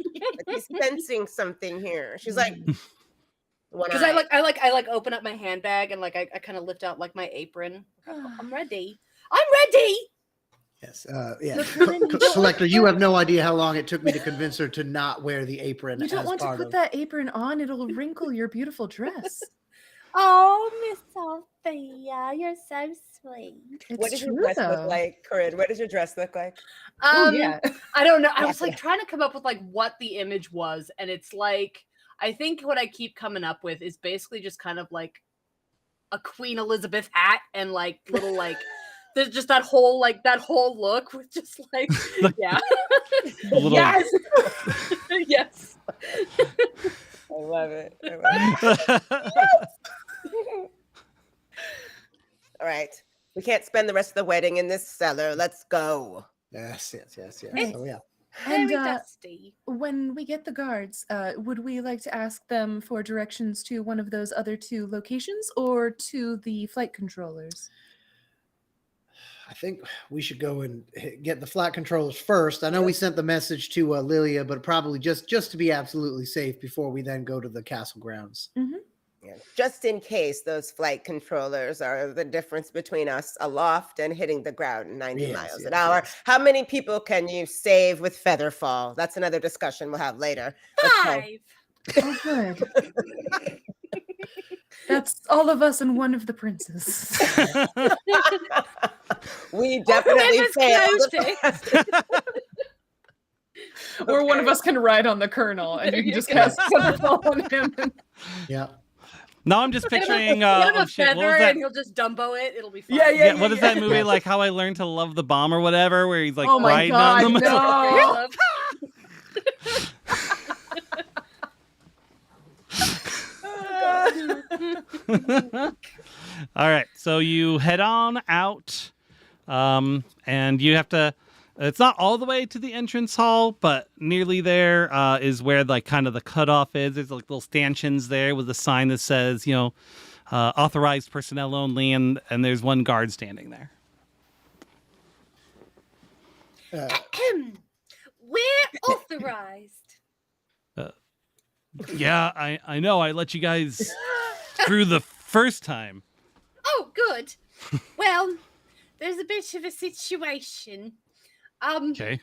[SPEAKER 1] Like she's sensing something here. She's like,
[SPEAKER 2] Because I open up my handbag and like I kind of lift out like my apron. I'm ready.
[SPEAKER 5] Yes, Collector, you have no idea how long it took me to convince her to not wear the apron.
[SPEAKER 4] You don't
[SPEAKER 5] as
[SPEAKER 4] want to
[SPEAKER 5] part
[SPEAKER 4] put
[SPEAKER 5] of...
[SPEAKER 4] that apron on; it'll wrinkle your beautiful dress.
[SPEAKER 7] Oh, Miss Sophia, you're so sweet.
[SPEAKER 4] It's
[SPEAKER 1] what does your
[SPEAKER 4] true,
[SPEAKER 1] dress
[SPEAKER 4] though.
[SPEAKER 1] look like, Corinne? What does your dress look like?
[SPEAKER 4] Yeah.
[SPEAKER 2] I don't know. I was like trying to come up with like what the image was, and it's like I think what I keep coming up with is basically just kind of like a Queen Elizabeth hat and like little like there's just that whole look with just like yeah.
[SPEAKER 3] Little-
[SPEAKER 2] Yes. Yes.
[SPEAKER 1] I love it. All right. We can't spend the rest of the wedding in this cellar. Let's go.
[SPEAKER 5] Yes.
[SPEAKER 4] Right.
[SPEAKER 5] Oh, yeah.
[SPEAKER 4] And
[SPEAKER 2] Very dusty.
[SPEAKER 4] when we get the guards, would we like to ask them for directions to one of those other two locations or to the flight controllers?
[SPEAKER 5] I think we should go and get the flight controllers first. I know we sent the message to Lilia, but probably just to be absolutely safe before we then go to the castle grounds.
[SPEAKER 1] Yeah. Just in case those flight controllers are the difference between us aloft and hitting the ground 90 miles an hour.
[SPEAKER 5] Yes.
[SPEAKER 1] How many people can you save with featherfall? That's another discussion we'll have later. Let's go.
[SPEAKER 7] 5.
[SPEAKER 4] Oh, good. That's all of us and one of the princes.
[SPEAKER 1] We definitely
[SPEAKER 7] Whoever's
[SPEAKER 1] failed.
[SPEAKER 7] closest.
[SPEAKER 4] Or one of us can ride on the colonel, and you can just cast featherfall on him.
[SPEAKER 5] Yeah.
[SPEAKER 3] Now I'm just picturing
[SPEAKER 2] Get him
[SPEAKER 3] oh
[SPEAKER 2] a
[SPEAKER 3] shit, what was
[SPEAKER 2] feather
[SPEAKER 3] that?
[SPEAKER 2] and he'll just Dumbo it. It'll be fine.
[SPEAKER 4] Yeah,
[SPEAKER 3] What is that movie like How I Learned to Love the Bomb or whatever, where he's like
[SPEAKER 4] Oh my
[SPEAKER 3] riding
[SPEAKER 4] God,
[SPEAKER 3] on them?
[SPEAKER 4] no.
[SPEAKER 3] All right, so you head on out, and you have to. It's not all the way to the entrance hall, but nearly there is where like kind of the cutoff is. There's like little stanchions there with a sign that says, authorized personnel only, and there's one guard standing there.
[SPEAKER 7] We're authorized.
[SPEAKER 3] Yeah, I know. I let you guys through the first time.
[SPEAKER 7] Oh, good. Well, there's a bit of a situation.
[SPEAKER 3] Okay.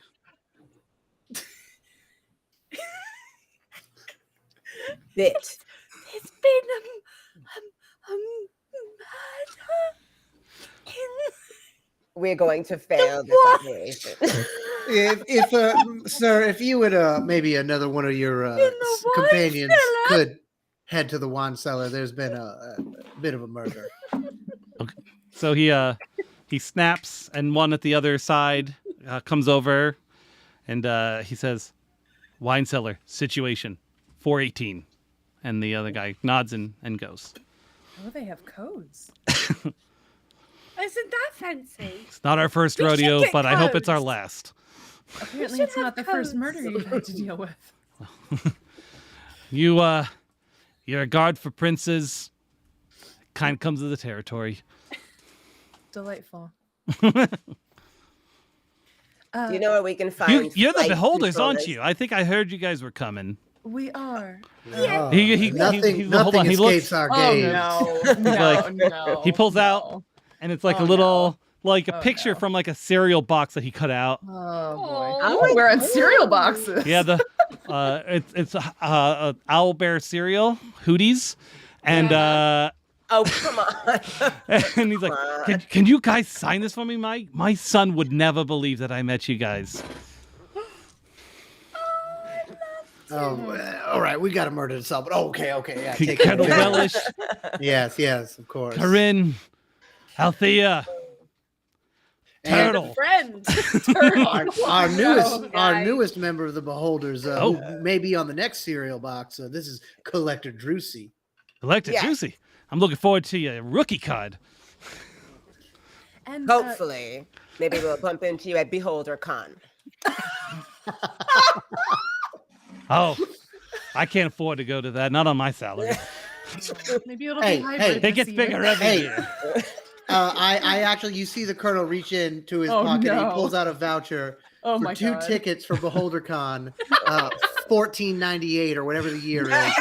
[SPEAKER 1] Bit.
[SPEAKER 7] There's been murder in
[SPEAKER 1] We're going to fail this
[SPEAKER 7] what?
[SPEAKER 1] operation.
[SPEAKER 5] If sir, if you would maybe another one of your
[SPEAKER 7] the wine
[SPEAKER 5] companions
[SPEAKER 7] cellar?
[SPEAKER 5] could head to the wine cellar. There's been a bit of a murder.
[SPEAKER 3] So he snaps, and one at the other side comes over, and he says, "Wine cellar situation, 418," and the other guy nods and goes.
[SPEAKER 4] Oh, they have codes.
[SPEAKER 7] Isn't that fancy?
[SPEAKER 3] It's not our first
[SPEAKER 7] We should
[SPEAKER 3] rodeo,
[SPEAKER 7] get
[SPEAKER 3] but I hope it's our
[SPEAKER 7] codes.
[SPEAKER 3] last.
[SPEAKER 4] Apparently,
[SPEAKER 7] should
[SPEAKER 4] it's not the
[SPEAKER 7] have
[SPEAKER 4] first
[SPEAKER 7] codes.
[SPEAKER 4] murder you've had to deal with.
[SPEAKER 3] You're a guard for princes. Kind of comes with the territory.
[SPEAKER 4] Delightful.
[SPEAKER 1] Do you know where we can find?
[SPEAKER 3] You're the
[SPEAKER 1] flight
[SPEAKER 3] beholders, aren't
[SPEAKER 1] controllers?
[SPEAKER 3] you? I think I heard you guys were coming.
[SPEAKER 4] We are.
[SPEAKER 7] Yeah.
[SPEAKER 5] Nothing
[SPEAKER 3] hold on, he
[SPEAKER 5] escapes
[SPEAKER 3] looks-
[SPEAKER 5] our
[SPEAKER 4] Oh
[SPEAKER 5] gaze.
[SPEAKER 4] no!
[SPEAKER 3] Like,
[SPEAKER 4] no!
[SPEAKER 3] he pulls out-
[SPEAKER 4] no.
[SPEAKER 3] And it's like
[SPEAKER 4] Oh,
[SPEAKER 3] a little, like a
[SPEAKER 4] Oh,
[SPEAKER 3] picture
[SPEAKER 4] no.
[SPEAKER 3] from like a cereal box that he cut out.
[SPEAKER 4] Oh boy!
[SPEAKER 7] Aw.
[SPEAKER 4] Oh, we're on cereal boxes.
[SPEAKER 3] Yeah, it's owl bear cereal, Hooties, and
[SPEAKER 1] Oh, come on.
[SPEAKER 3] and he's like, can you guys sign this for me? My son would never believe that I met you guys.
[SPEAKER 5] All right, we got to murder this up. But okay, yeah, take
[SPEAKER 3] Kettle
[SPEAKER 5] it.
[SPEAKER 3] Relish,
[SPEAKER 5] Yes, of course.
[SPEAKER 3] Corinne, Althea,
[SPEAKER 5] And
[SPEAKER 3] Turtle.
[SPEAKER 2] Friend.
[SPEAKER 5] our newest
[SPEAKER 2] guy.
[SPEAKER 5] member of the Beholders,
[SPEAKER 3] Oh.
[SPEAKER 5] who may be on the next cereal box. This is Collector Drusy.
[SPEAKER 3] Elected
[SPEAKER 1] Yeah.
[SPEAKER 3] Juicy. I'm looking forward to your rookie card.
[SPEAKER 4] And
[SPEAKER 1] Hopefully, maybe we'll bump into you at Beholder Con.
[SPEAKER 3] Oh, I can't afford to go to that. Not on my salary.
[SPEAKER 4] maybe it'll
[SPEAKER 5] Hey,
[SPEAKER 4] be hybrid.
[SPEAKER 5] hey.
[SPEAKER 3] It
[SPEAKER 4] this
[SPEAKER 3] gets
[SPEAKER 4] year.
[SPEAKER 3] bigger every
[SPEAKER 5] Hey.
[SPEAKER 3] year.
[SPEAKER 5] I actually, you see the Colonel reach into his
[SPEAKER 4] Oh,
[SPEAKER 5] pocket and
[SPEAKER 4] no.
[SPEAKER 5] he pulls out a voucher
[SPEAKER 4] Oh
[SPEAKER 5] for
[SPEAKER 4] my
[SPEAKER 5] 2
[SPEAKER 4] god!
[SPEAKER 5] tickets for BeholderCon, $14.98 or whatever the year is.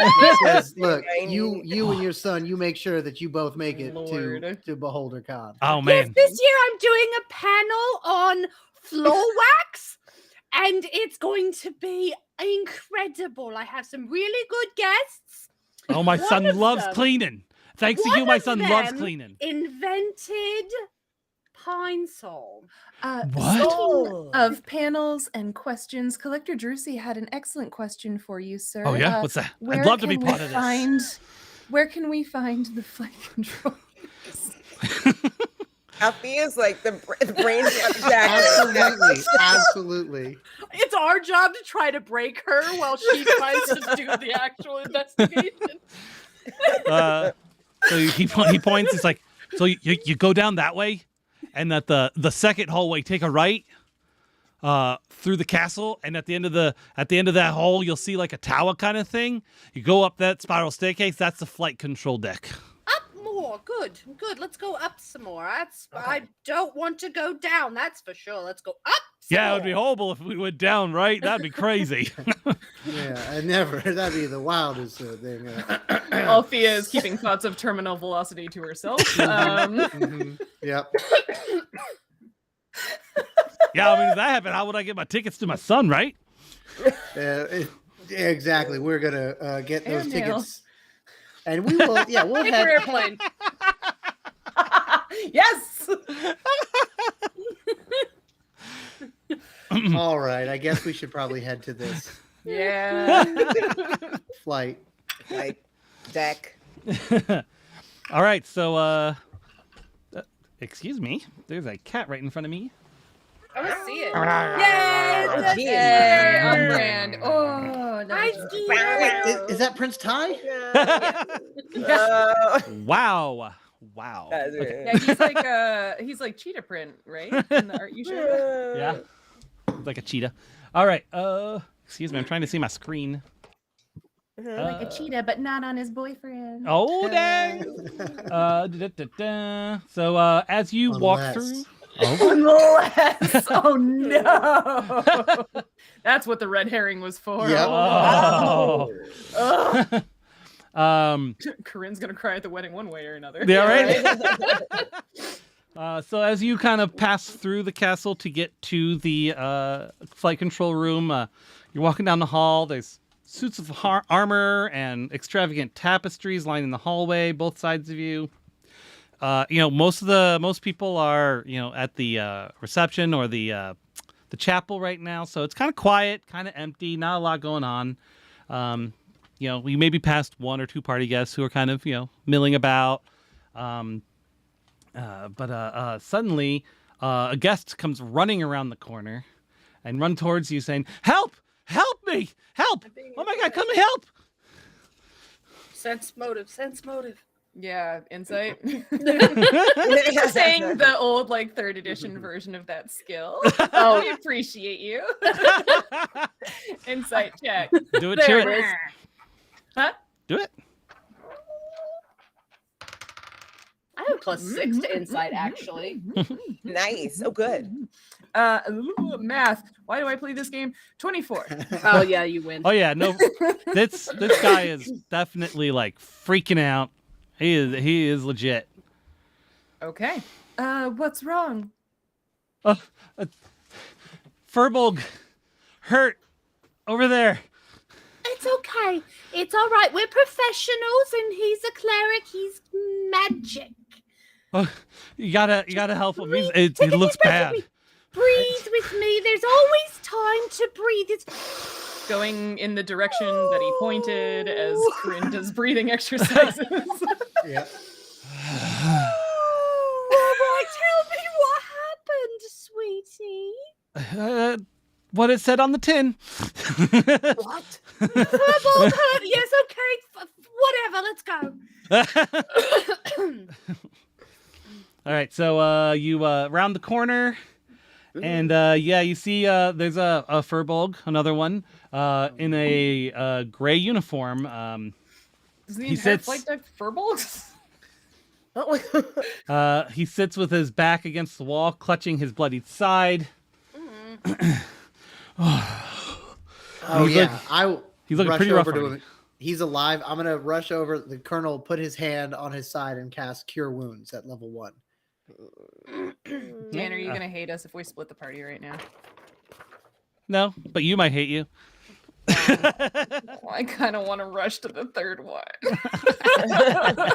[SPEAKER 5] It says, look, you and your son, you make sure that you both make it
[SPEAKER 4] Lord.
[SPEAKER 5] to BeholderCon.
[SPEAKER 3] Oh
[SPEAKER 7] Yes,
[SPEAKER 3] man.
[SPEAKER 7] this year I'm doing a panel on floor wax, and it's going to be incredible. I have some really good guests.
[SPEAKER 3] Oh, my
[SPEAKER 7] One
[SPEAKER 3] son
[SPEAKER 7] of
[SPEAKER 3] loves
[SPEAKER 7] them-
[SPEAKER 3] cleaning. Thanks to
[SPEAKER 7] one
[SPEAKER 3] you, my
[SPEAKER 7] of
[SPEAKER 3] son loves
[SPEAKER 7] them
[SPEAKER 3] cleaning.
[SPEAKER 7] Invented pine sol.
[SPEAKER 3] What?
[SPEAKER 1] Oh.
[SPEAKER 4] Of panels and questions, Collector Drusy had an excellent question for you, sir.
[SPEAKER 3] Oh yeah, what's that?
[SPEAKER 4] Where
[SPEAKER 3] I'd love to be
[SPEAKER 4] can
[SPEAKER 3] part
[SPEAKER 4] we
[SPEAKER 3] of this.
[SPEAKER 4] find- Where can we find the flight controllers?
[SPEAKER 1] Althea's like the brain exactly.
[SPEAKER 5] Absolutely.
[SPEAKER 2] It's our job to try to break her while she tries to do the actual investigation.
[SPEAKER 3] So he points. It's like, so you go down that way, and at the second hallway, take a right through the castle, and at the end of that hall, you'll see like a tower kind of thing. You go up that spiral staircase. That's the flight control deck.
[SPEAKER 7] Up more,
[SPEAKER 2] good, good. Let's go up some more. I don't want to go down. That's for sure. Let's go up. Some
[SPEAKER 3] Yeah, it would be
[SPEAKER 2] more.
[SPEAKER 3] horrible if we went down, right? That'd be crazy.
[SPEAKER 5] Yeah, I never. That'd be the wildest thing.
[SPEAKER 4] Althea is keeping thoughts of terminal velocity to herself.
[SPEAKER 5] Yep.
[SPEAKER 3] Yeah, I mean, if that happened, how would I get my tickets to my son, right?
[SPEAKER 5] Yeah, exactly. We're gonna get those
[SPEAKER 4] Airmail.
[SPEAKER 5] tickets, and we will. Yeah, we'll
[SPEAKER 2] Paper
[SPEAKER 5] head.
[SPEAKER 2] airplane.
[SPEAKER 4] Yes.
[SPEAKER 5] All right. I guess we should probably head to this
[SPEAKER 4] Yeah.
[SPEAKER 5] flight.
[SPEAKER 1] Like deck.
[SPEAKER 3] All right, so excuse me. There's a cat right in front of me.
[SPEAKER 2] I want to see it.
[SPEAKER 1] Oh, geez.
[SPEAKER 4] Yay, on brand. Oh,
[SPEAKER 7] Nice
[SPEAKER 4] nice.
[SPEAKER 5] Wait, is that Prince Ty?
[SPEAKER 3] Wow. Wow.
[SPEAKER 1] That's
[SPEAKER 3] Okay.
[SPEAKER 4] Yeah, he's like cheetah print, right? In the art you showed.
[SPEAKER 3] Yeah. Like a cheetah. All right. Excuse me. I'm trying to see my screen.
[SPEAKER 4] Like a cheetah, but not on his boyfriend.
[SPEAKER 3] Oh, dang. So as you walk
[SPEAKER 5] Unless.
[SPEAKER 3] through.
[SPEAKER 4] Unless, oh no, that's what the red herring was for.
[SPEAKER 5] Yep.
[SPEAKER 3] Oh.
[SPEAKER 4] Ugh. Corinne's gonna cry at the wedding one way or another.
[SPEAKER 3] Yeah, right. So as you kind of pass through the castle to get to the flight control room, you're walking down the hall. There's suits of armor and extravagant tapestries lining the hallway, both sides of you. Most people are, at the reception or the chapel right now, so it's kind of quiet, kind of empty, not a lot going on. We maybe passed one or two party guests who are kind of, milling about. But suddenly, a guest comes running around the corner and run towards you saying, "Help! Help me! Help! Oh my God, come and help!"
[SPEAKER 2] Sense motive.
[SPEAKER 4] Yeah, insight. You're saying the old like 3rd edition version of that skill. Oh, we appreciate you. Insight check.
[SPEAKER 3] Do it,
[SPEAKER 4] There
[SPEAKER 3] cheer
[SPEAKER 4] it is. Huh?
[SPEAKER 3] Do it.
[SPEAKER 2] I have +6 to insight, actually.
[SPEAKER 1] Nice. Oh, good.
[SPEAKER 4] Math. Why do I play this game? 24.
[SPEAKER 2] Oh yeah, you win.
[SPEAKER 3] Oh yeah, no, this guy is definitely like freaking out. He is legit.
[SPEAKER 4] Okay. What's wrong?
[SPEAKER 3] Furbolg hurt over there.
[SPEAKER 7] It's okay. It's all right. We're professionals, and he's a cleric. He's magic.
[SPEAKER 3] Oh, you gotta help him.
[SPEAKER 7] Breathe.
[SPEAKER 3] It
[SPEAKER 7] Take a
[SPEAKER 3] looks
[SPEAKER 7] deep breath
[SPEAKER 3] bad.
[SPEAKER 7] with me. Breathe with me. There's always time to breathe. It's
[SPEAKER 4] Going in the direction that he pointed as Corinne does breathing exercises.
[SPEAKER 5] Yeah.
[SPEAKER 7] all right. Tell me what happened, sweetie.
[SPEAKER 3] What it said on the tin.
[SPEAKER 1] What?
[SPEAKER 7] Furbolg hurt. Yes, okay. Whatever. Let's go.
[SPEAKER 3] All right, so you round the corner, and you see there's a Furbolg, another one, in a gray uniform.
[SPEAKER 4] Does the
[SPEAKER 3] He
[SPEAKER 4] entire
[SPEAKER 3] sits-
[SPEAKER 4] flight deck furbolgs?
[SPEAKER 3] He sits with his back against the wall, clutching his bloodied side.
[SPEAKER 5] Oh
[SPEAKER 3] He's
[SPEAKER 5] yeah.
[SPEAKER 3] he's looking
[SPEAKER 5] rush
[SPEAKER 3] pretty rough
[SPEAKER 5] over to
[SPEAKER 3] on
[SPEAKER 5] him. He's alive. I'm gonna rush over. The colonel put his hand on his side and cast Cure Wounds at level 1.
[SPEAKER 4] Dan, are you gonna hate us if we split the party right now?
[SPEAKER 3] No, but you might hate you.
[SPEAKER 4] I kind of want to rush to the 3rd one.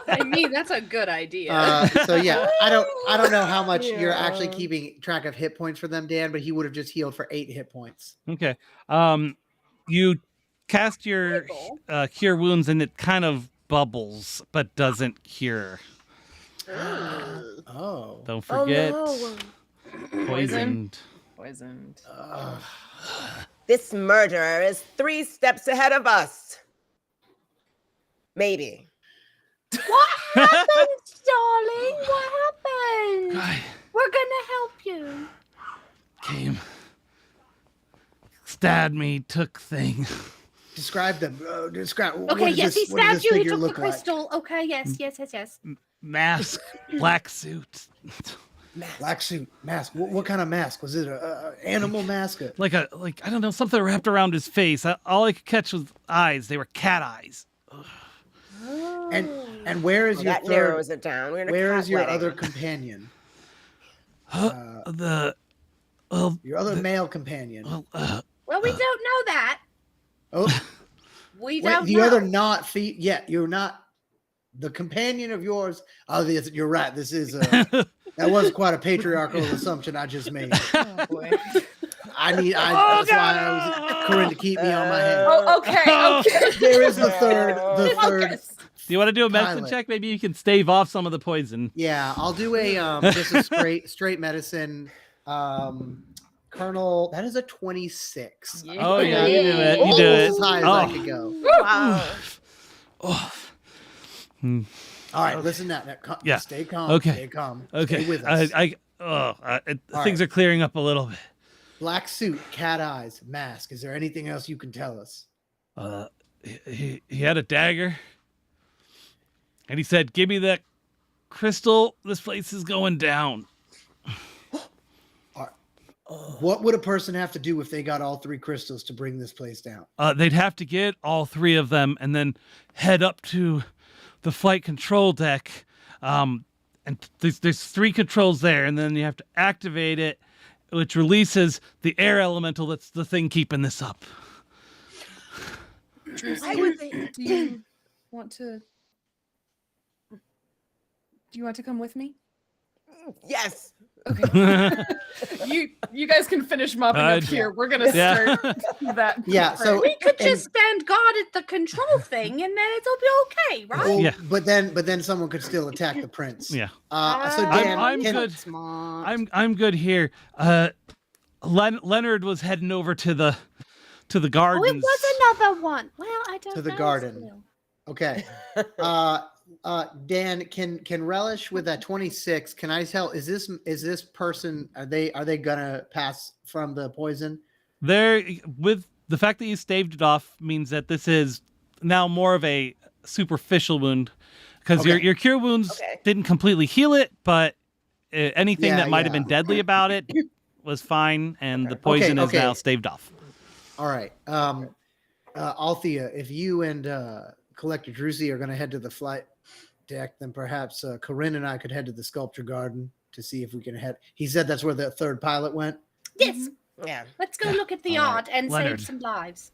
[SPEAKER 2] I mean, that's a good idea.
[SPEAKER 5] So yeah, I don't know how much you're actually keeping track of hit points for them, Dan, but he would have just healed for 8 hit points.
[SPEAKER 3] Okay. You cast your cure wounds, and it kind of bubbles, but doesn't cure.
[SPEAKER 5] Oh.
[SPEAKER 3] Don't forget.
[SPEAKER 4] Poison.
[SPEAKER 3] Poisoned.
[SPEAKER 1] This murderer is 3 steps ahead of us. Maybe.
[SPEAKER 7] What happened, darling? What happened?
[SPEAKER 3] Guy
[SPEAKER 7] We're gonna help you.
[SPEAKER 3] came, stabbed me, took thing.
[SPEAKER 5] Describe them. Describe. what
[SPEAKER 7] Okay,
[SPEAKER 5] does
[SPEAKER 7] yes,
[SPEAKER 5] this-
[SPEAKER 7] he
[SPEAKER 5] what does
[SPEAKER 7] stabbed
[SPEAKER 5] this
[SPEAKER 7] you. He
[SPEAKER 5] figure
[SPEAKER 7] took the
[SPEAKER 5] look like?
[SPEAKER 7] crystal. Okay, yes.
[SPEAKER 3] mask, black suit.
[SPEAKER 5] Black suit, mask. What kind of mask? Was it a animal mask?
[SPEAKER 3] Like I don't know, something wrapped around his face. All I could catch was eyes. They were cat eyes.
[SPEAKER 5] And where is your
[SPEAKER 1] That
[SPEAKER 5] third?
[SPEAKER 1] narrows it down. We're in a
[SPEAKER 5] Where
[SPEAKER 1] cat
[SPEAKER 5] is your
[SPEAKER 1] wedding.
[SPEAKER 5] other companion? Your other male companion.
[SPEAKER 7] Well, we don't know that.
[SPEAKER 5] Oh,
[SPEAKER 7] We
[SPEAKER 5] wait,
[SPEAKER 7] don't
[SPEAKER 5] the
[SPEAKER 7] know.
[SPEAKER 5] other not feet. Yeah, you're not the companion of yours. Oh, you're right. This is that was quite a patriarchal assumption I just made.
[SPEAKER 4] Oh boy.
[SPEAKER 5] That's why I was Corinne to keep me on my head.
[SPEAKER 4] Oh, okay.
[SPEAKER 5] There is the third.
[SPEAKER 4] Focus.
[SPEAKER 3] Do you want to do a medicine
[SPEAKER 5] Pilot.
[SPEAKER 3] check? Maybe you can stave off some of the poison.
[SPEAKER 5] Yeah, I'll do a just a straight medicine. Colonel, that is a 26.
[SPEAKER 3] Oh yeah, you do it. You
[SPEAKER 5] Almost
[SPEAKER 3] do it.
[SPEAKER 5] as high as I could go.
[SPEAKER 1] Wow.
[SPEAKER 3] Oh.
[SPEAKER 5] All right, listen now.
[SPEAKER 3] Yeah.
[SPEAKER 5] Stay calm.
[SPEAKER 3] Okay.
[SPEAKER 5] Stay calm.
[SPEAKER 3] Okay.
[SPEAKER 5] Stay with us.
[SPEAKER 3] Things are clearing up a little bit.
[SPEAKER 5] Black suit, cat eyes, mask. Is there anything else you can tell us?
[SPEAKER 3] He had a dagger, and he said, "Give me that crystal. This place is going down."
[SPEAKER 5] What would a person have to do if they got all 3 crystals to bring this place down?
[SPEAKER 3] They'd have to get all 3 of them and then head up to the flight control deck. And there's 3 controls there, and then you have to activate it, which releases the air elemental that's the thing keeping this up.
[SPEAKER 7] I would think.
[SPEAKER 4] Do you want to? Do you want to come with me?
[SPEAKER 1] Yes.
[SPEAKER 4] Okay. you guys can finish mopping up
[SPEAKER 3] yeah.
[SPEAKER 4] here. We're gonna
[SPEAKER 3] Yeah.
[SPEAKER 4] start that.
[SPEAKER 5] Yeah, so
[SPEAKER 7] We could
[SPEAKER 5] and-
[SPEAKER 7] just stand guard at the control thing, and then it'll be okay, right?
[SPEAKER 5] well,
[SPEAKER 3] Yeah.
[SPEAKER 5] but then someone could still attack the prince.
[SPEAKER 3] Yeah.
[SPEAKER 5] So Dan,
[SPEAKER 3] I'm
[SPEAKER 5] can-
[SPEAKER 3] good.
[SPEAKER 7] Smart.
[SPEAKER 3] I'm good here. Leonard was heading over to the
[SPEAKER 7] Oh, it
[SPEAKER 3] gardens.
[SPEAKER 7] was another one. Well, I don't
[SPEAKER 5] To the
[SPEAKER 7] know
[SPEAKER 5] garden.
[SPEAKER 7] still.
[SPEAKER 5] Okay. Dan, can relish with that 26? Can I tell? Is this person? Are they gonna pass from the poison?
[SPEAKER 3] There, with the fact that you staved it off means that this is now more of a superficial wound, because
[SPEAKER 5] Okay.
[SPEAKER 3] your cure wounds
[SPEAKER 1] Okay.
[SPEAKER 3] didn't completely heal it, but anything
[SPEAKER 5] Yeah,
[SPEAKER 3] that might have
[SPEAKER 5] yeah.
[SPEAKER 3] been deadly about it was fine, and the poison is
[SPEAKER 5] okay.
[SPEAKER 3] now staved off.
[SPEAKER 5] All right. Althea, if you and Collector Druzy are gonna head to the flight deck, then perhaps Corinne and I could head to the sculpture garden to see if we can head. He said that's where the third pilot went.
[SPEAKER 7] Yes,
[SPEAKER 1] Yeah.
[SPEAKER 7] let's go look at the
[SPEAKER 5] All right.
[SPEAKER 7] art and
[SPEAKER 3] Leonard.
[SPEAKER 7] save some lives.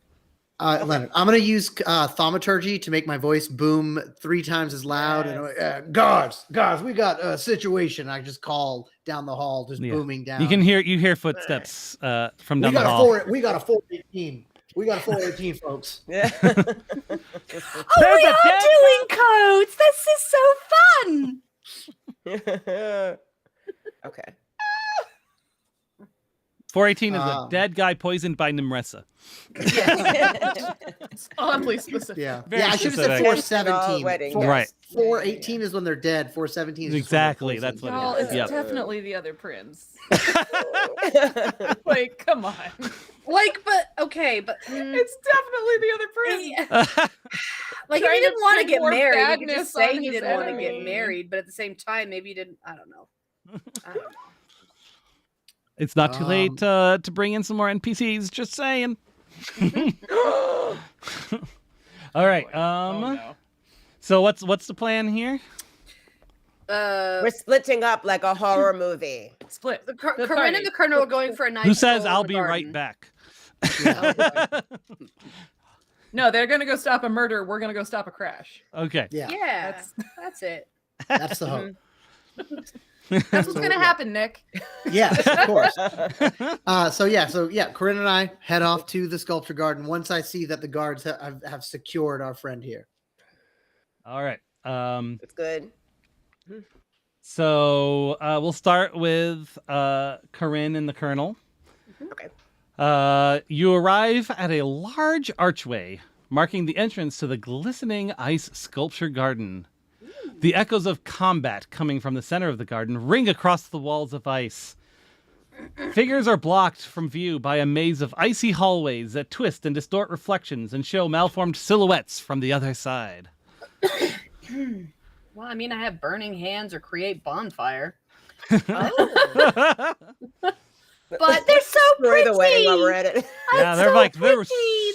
[SPEAKER 5] Leonard, I'm going to use thaumaturgy to make my voice boom 3 times as loud. And guards, we got a situation. I just call down the hall, just
[SPEAKER 3] Yeah.
[SPEAKER 5] booming down.
[SPEAKER 3] You hear footsteps from
[SPEAKER 5] we
[SPEAKER 3] down the
[SPEAKER 5] got
[SPEAKER 3] hall.
[SPEAKER 5] we got a 418. We got a 418, folks.
[SPEAKER 1] Yeah.
[SPEAKER 7] Oh,
[SPEAKER 3] There's
[SPEAKER 7] we
[SPEAKER 3] a
[SPEAKER 7] are
[SPEAKER 3] dead
[SPEAKER 7] doing codes. This is so fun.
[SPEAKER 1] Okay.
[SPEAKER 3] 418 is a
[SPEAKER 5] Um,
[SPEAKER 3] dead guy poisoned by Nimressa.
[SPEAKER 4] It's oddly specific.
[SPEAKER 5] Yeah.
[SPEAKER 3] Very
[SPEAKER 5] Yeah, I should have said
[SPEAKER 3] specific.
[SPEAKER 5] 417.
[SPEAKER 1] Wedding,
[SPEAKER 5] Four-
[SPEAKER 1] yes.
[SPEAKER 3] Right.
[SPEAKER 5] 418 is when they're dead. 417 is just when they're
[SPEAKER 3] Exactly,
[SPEAKER 5] poisoned.
[SPEAKER 3] that's what
[SPEAKER 4] Y'all,
[SPEAKER 3] it
[SPEAKER 4] it's
[SPEAKER 3] is. Yep.
[SPEAKER 4] definitely the other prince. Like, come on.
[SPEAKER 2] Like, but okay, but
[SPEAKER 4] It's definitely the other prince.
[SPEAKER 2] like if
[SPEAKER 4] Trying
[SPEAKER 2] he
[SPEAKER 4] to
[SPEAKER 2] didn't want to
[SPEAKER 4] spin
[SPEAKER 2] get
[SPEAKER 4] more
[SPEAKER 2] married, he could
[SPEAKER 4] badness
[SPEAKER 2] just say
[SPEAKER 4] on
[SPEAKER 2] he
[SPEAKER 4] his
[SPEAKER 2] didn't want to get
[SPEAKER 4] enemy.
[SPEAKER 2] married, but at the same time, maybe he didn't. I don't know. I don't know.
[SPEAKER 3] It's not too late to bring in some more NPCs. Just saying. All right.
[SPEAKER 4] Oh, no.
[SPEAKER 3] So what's the plan here?
[SPEAKER 1] We're splitting up like a horror movie.
[SPEAKER 4] Split.
[SPEAKER 2] The
[SPEAKER 4] The
[SPEAKER 2] Corinne
[SPEAKER 4] party.
[SPEAKER 2] and the Colonel are going for a nice.
[SPEAKER 3] Who says
[SPEAKER 2] stroll in
[SPEAKER 3] I'll
[SPEAKER 2] the
[SPEAKER 3] be
[SPEAKER 2] garden.
[SPEAKER 3] right back?
[SPEAKER 4] No, they're gonna go stop a murder. We're gonna go stop a crash.
[SPEAKER 3] Okay.
[SPEAKER 5] Yeah,
[SPEAKER 2] Yeah, that's it.
[SPEAKER 5] that's the hope.
[SPEAKER 4] That's what's gonna happen, Nick.
[SPEAKER 5] Yes, of course. So Corinne and I head off to the sculpture garden once I see that the guards have secured our friend here.
[SPEAKER 3] All right.
[SPEAKER 1] It's good.
[SPEAKER 3] So we'll start with Corinne and the Colonel.
[SPEAKER 1] Okay.
[SPEAKER 3] You arrive at a large archway marking the entrance to the glistening ice sculpture garden. The echoes of combat coming from the center of the garden ring across the walls of ice. Figures are blocked from view by a maze of icy hallways that twist and distort reflections and show malformed silhouettes from the other side.
[SPEAKER 2] Well, I mean, I have burning hands or create bonfire.
[SPEAKER 7] Oh, but they're so
[SPEAKER 1] Destroy
[SPEAKER 7] pretty.
[SPEAKER 1] the wedding while we're at it.
[SPEAKER 3] Yeah,
[SPEAKER 7] It's
[SPEAKER 3] they're
[SPEAKER 7] so
[SPEAKER 3] like they're
[SPEAKER 7] pretty.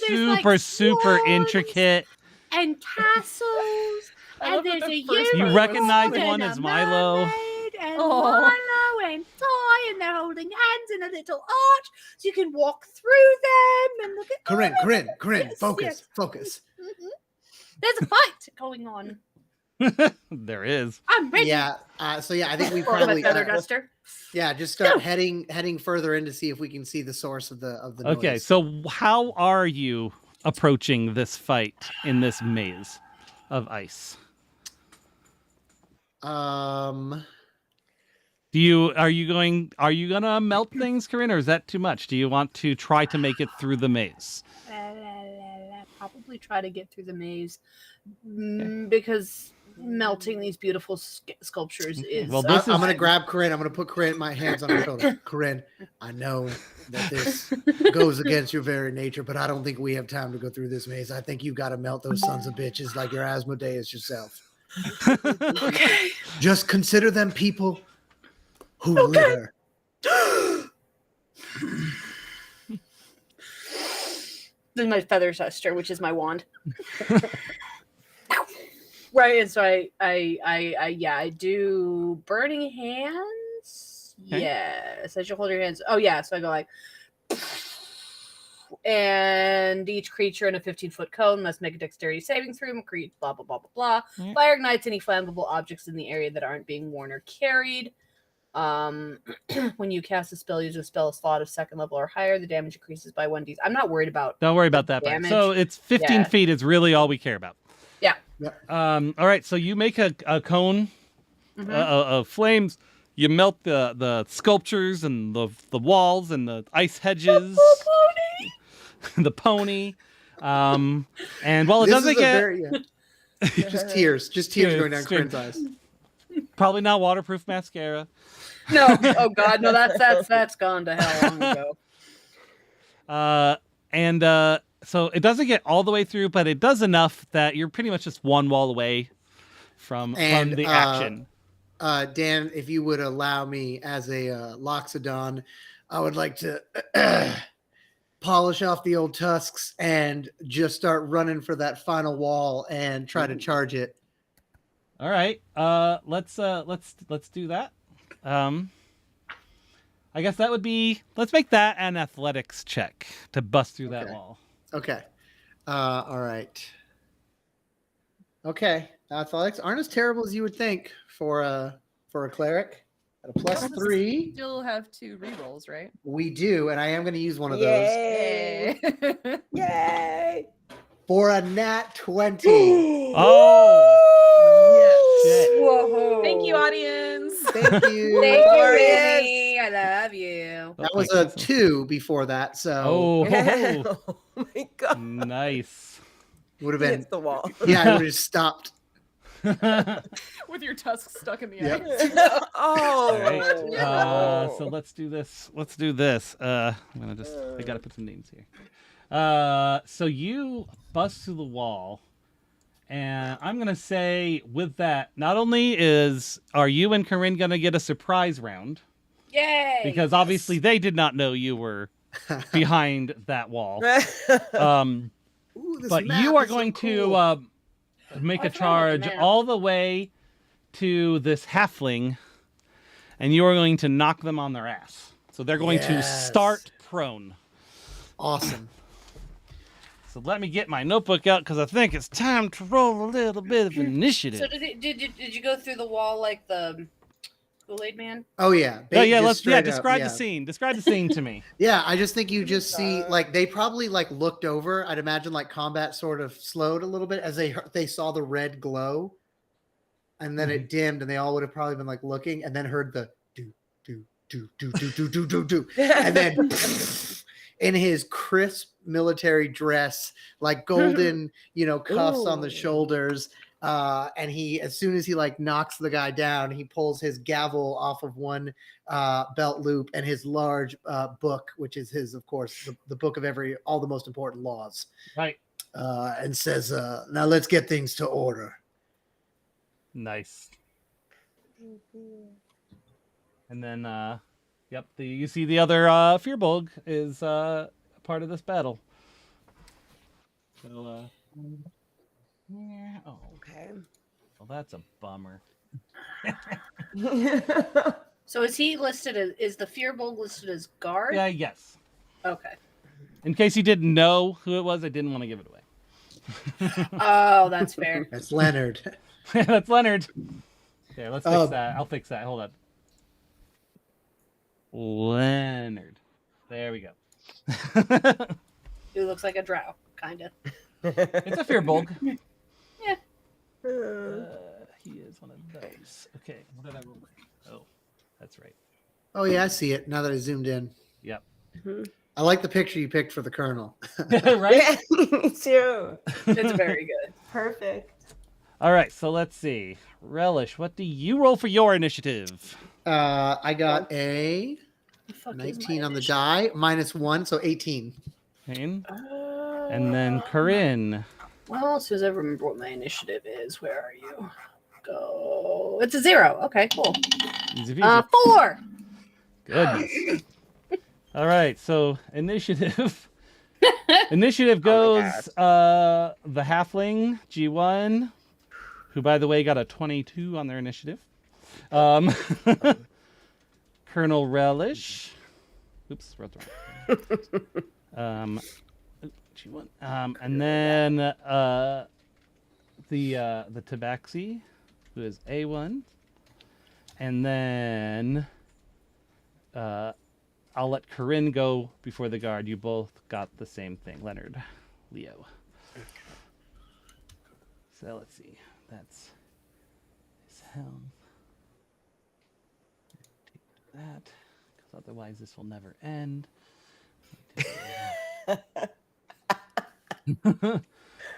[SPEAKER 7] There's, like,
[SPEAKER 3] super
[SPEAKER 7] swans
[SPEAKER 3] intricate.
[SPEAKER 7] and castles.
[SPEAKER 4] I
[SPEAKER 7] And
[SPEAKER 4] love that
[SPEAKER 7] there's
[SPEAKER 4] the
[SPEAKER 7] a
[SPEAKER 4] first
[SPEAKER 3] You
[SPEAKER 4] part was
[SPEAKER 3] recognize
[SPEAKER 4] like-
[SPEAKER 3] one
[SPEAKER 7] and
[SPEAKER 3] as
[SPEAKER 7] a
[SPEAKER 3] Milo.
[SPEAKER 7] mermaid and
[SPEAKER 4] Oh.
[SPEAKER 7] Milo and Ty, and they're holding hands in a little arch, so you can walk through them and look at.
[SPEAKER 5] Corinne,
[SPEAKER 7] Yes,
[SPEAKER 5] focus,
[SPEAKER 7] yes.
[SPEAKER 5] focus.
[SPEAKER 7] Mhm. There's a fight going on.
[SPEAKER 3] There is.
[SPEAKER 7] I'm ready.
[SPEAKER 5] Yeah. So yeah, I think we
[SPEAKER 2] Or my
[SPEAKER 5] probably
[SPEAKER 2] feather duster.
[SPEAKER 5] just start heading further in to see if we can see the source of the
[SPEAKER 3] Okay,
[SPEAKER 5] noise.
[SPEAKER 3] so how are you approaching this fight in this maze of ice?
[SPEAKER 5] Um.
[SPEAKER 3] Are you gonna melt things, Corinne, or is that too much? Do you want to try to make it through the maze?
[SPEAKER 2] Probably try to get through the maze because melting these beautiful sculptures is.
[SPEAKER 3] Well,
[SPEAKER 5] I'm
[SPEAKER 3] this
[SPEAKER 5] going to
[SPEAKER 3] is
[SPEAKER 5] grab Corinne. I'm going to put my hands on her shoulder. Corinne, I know that this goes against your very nature, but I don't think we have time to go through this maze. I think you've got to melt those sons of bitches like your Asmodeus yourself.
[SPEAKER 2] Okay.
[SPEAKER 5] Just consider them people who litter.
[SPEAKER 2] This is my feather duster, which is my wand. Right, and so I do burning hands.
[SPEAKER 3] Okay.
[SPEAKER 2] Yes, as you hold your hands. Oh yeah, so I go like, and each creature in a 15-foot cone must make a dexterity saving throw. Create blah blah blah blah blah.
[SPEAKER 3] Yeah.
[SPEAKER 2] Fire ignites any flammable objects in the area that aren't being worn or carried. When you cast a spell, use a spell slot of second level or higher. The damage increases by 1d. I'm not worried about.
[SPEAKER 3] Don't worry about that part.
[SPEAKER 2] Damage.
[SPEAKER 3] So it's 15
[SPEAKER 2] Yeah.
[SPEAKER 3] feet is really all we care about.
[SPEAKER 2] Yeah.
[SPEAKER 3] All right, so you make a cone
[SPEAKER 2] Mhm.
[SPEAKER 3] of flames. You melt the sculptures and the walls and the ice hedges, the pony. And while it
[SPEAKER 5] This
[SPEAKER 3] doesn't
[SPEAKER 5] is a
[SPEAKER 3] get
[SPEAKER 5] very, just tears going down
[SPEAKER 3] Tears.
[SPEAKER 5] Corinne's eyes.
[SPEAKER 3] probably not waterproof mascara.
[SPEAKER 2] No. Oh God, no. That's gone to hell long ago.
[SPEAKER 3] So it doesn't get all the way through, but it does enough that you're pretty much just one wall away from the action.
[SPEAKER 5] Dan, if you would allow me as a Loxodon, I would like to polish off the old tusks and just start running for that final wall and try to charge it.
[SPEAKER 3] All right. Let's do that. I guess that would be. Let's make that an athletics check to bust through that
[SPEAKER 5] Okay.
[SPEAKER 3] wall.
[SPEAKER 5] Okay. All right. Okay. Athletics aren't as terrible as you would think for a cleric. At a +3,
[SPEAKER 4] Still have 2 rerolls, right?
[SPEAKER 5] we do, and I am going to use one of those
[SPEAKER 1] Yay!
[SPEAKER 4] Yay.
[SPEAKER 1] Yay!
[SPEAKER 5] for a nat 20.
[SPEAKER 3] Oh. Shit.
[SPEAKER 2] Whoa!
[SPEAKER 4] Thank you, audience.
[SPEAKER 5] Thank you.
[SPEAKER 2] Thank you,
[SPEAKER 1] Glorious.
[SPEAKER 2] Amy. I love you.
[SPEAKER 5] That was a 2 before that, so
[SPEAKER 3] Oh,
[SPEAKER 1] Oh my god!
[SPEAKER 3] nice.
[SPEAKER 5] would have
[SPEAKER 1] It
[SPEAKER 5] been
[SPEAKER 1] hits the wall.
[SPEAKER 5] yeah, I would have stopped.
[SPEAKER 4] With your tusks stuck in the
[SPEAKER 5] Yep.
[SPEAKER 4] ice.
[SPEAKER 1] Oh.
[SPEAKER 3] All right.
[SPEAKER 1] no.
[SPEAKER 3] So let's do this. I gotta put some names here. So you bust through the wall, and I'm gonna say with that, not only are you and Corinne gonna get a surprise round
[SPEAKER 2] Yay!
[SPEAKER 3] because obviously they did not know you were behind that wall.
[SPEAKER 5] Ooh, this
[SPEAKER 3] But
[SPEAKER 5] map
[SPEAKER 3] you are
[SPEAKER 5] is so
[SPEAKER 3] going
[SPEAKER 5] cool.
[SPEAKER 3] to make
[SPEAKER 2] I
[SPEAKER 3] a
[SPEAKER 2] forgot about the
[SPEAKER 3] charge
[SPEAKER 2] map.
[SPEAKER 3] all the way to this halfling, and you are going to knock them on their ass. So they're going to
[SPEAKER 5] Yes.
[SPEAKER 3] start prone.
[SPEAKER 5] Awesome.
[SPEAKER 3] So let me get my notebook out because I think it's time to roll a little bit of initiative.
[SPEAKER 2] So did you go through the wall like the Kool-Aid Man?
[SPEAKER 5] Oh yeah.
[SPEAKER 3] Yeah,
[SPEAKER 5] Just straight up,
[SPEAKER 3] describe
[SPEAKER 5] yeah.
[SPEAKER 3] the scene. Describe the scene to me.
[SPEAKER 5] Yeah, I just think you just see like they probably like looked over. I'd imagine like combat sort of slowed a little bit as they saw the red glow, and then it dimmed, and they all would have probably been like looking, and then heard the do do do do do do do do do, and then in his crisp military dress, like golden, cuffs on the
[SPEAKER 1] Ooh.
[SPEAKER 5] shoulders. And he, as soon as he like knocks the guy down, he pulls his gavel off of one belt loop and his large book, which is his, of course, the book of all the most important laws,
[SPEAKER 3] Right.
[SPEAKER 5] and says, "Now let's get things to order."
[SPEAKER 3] Nice. And then, yep, you see the other Fearbulg is part of this battle. So, yeah. Oh,
[SPEAKER 1] Okay.
[SPEAKER 3] well, that's a bummer.
[SPEAKER 2] So is he listed as, is the Fearbulg listed as guard?
[SPEAKER 3] Yeah, yes.
[SPEAKER 2] Okay.
[SPEAKER 3] In case you didn't know who it was, I didn't want to give it away.
[SPEAKER 2] Oh, that's fair.
[SPEAKER 5] That's Leonard.
[SPEAKER 3] That's Leonard. Here, let's fix
[SPEAKER 5] Oh.
[SPEAKER 3] that. I'll fix that. Hold on. Leonard. There we go.
[SPEAKER 2] He looks like a drow, kind of.
[SPEAKER 3] It's a Fearbulg.
[SPEAKER 2] Yeah.
[SPEAKER 3] He is one of those. Okay, what did I roll? Oh, that's right.
[SPEAKER 5] Oh yeah, I see it now that I zoomed in.
[SPEAKER 3] Yep.
[SPEAKER 5] I like the picture you picked for the Colonel.
[SPEAKER 3] Right?
[SPEAKER 1] Me too.
[SPEAKER 2] It's very good.
[SPEAKER 1] Perfect.
[SPEAKER 3] All right, so let's see. Relish, what do you roll for your initiative?
[SPEAKER 5] I got a
[SPEAKER 2] The fuck is
[SPEAKER 5] 19
[SPEAKER 2] my
[SPEAKER 5] on the
[SPEAKER 2] initiative?
[SPEAKER 5] die, -1, so 18.
[SPEAKER 3] Kane? And then Corinne.
[SPEAKER 2] Well, as soon as I remember what my initiative is, where are you? Go. It's a 0. Okay, cool.
[SPEAKER 3] Easy peasy.
[SPEAKER 2] 4.
[SPEAKER 3] Goodness. All right, so initiative. Initiative goes the halfling G1, who by the way got a 22 on their initiative. Colonel Relish. Oops, wrote the wrong. G1. And then the Tabaxi, who is A1. And then I'll let Corinne go before the guard. You both got the same thing. Leonard, Leo. So let's see. That's his helm. Take that, because otherwise this will never end.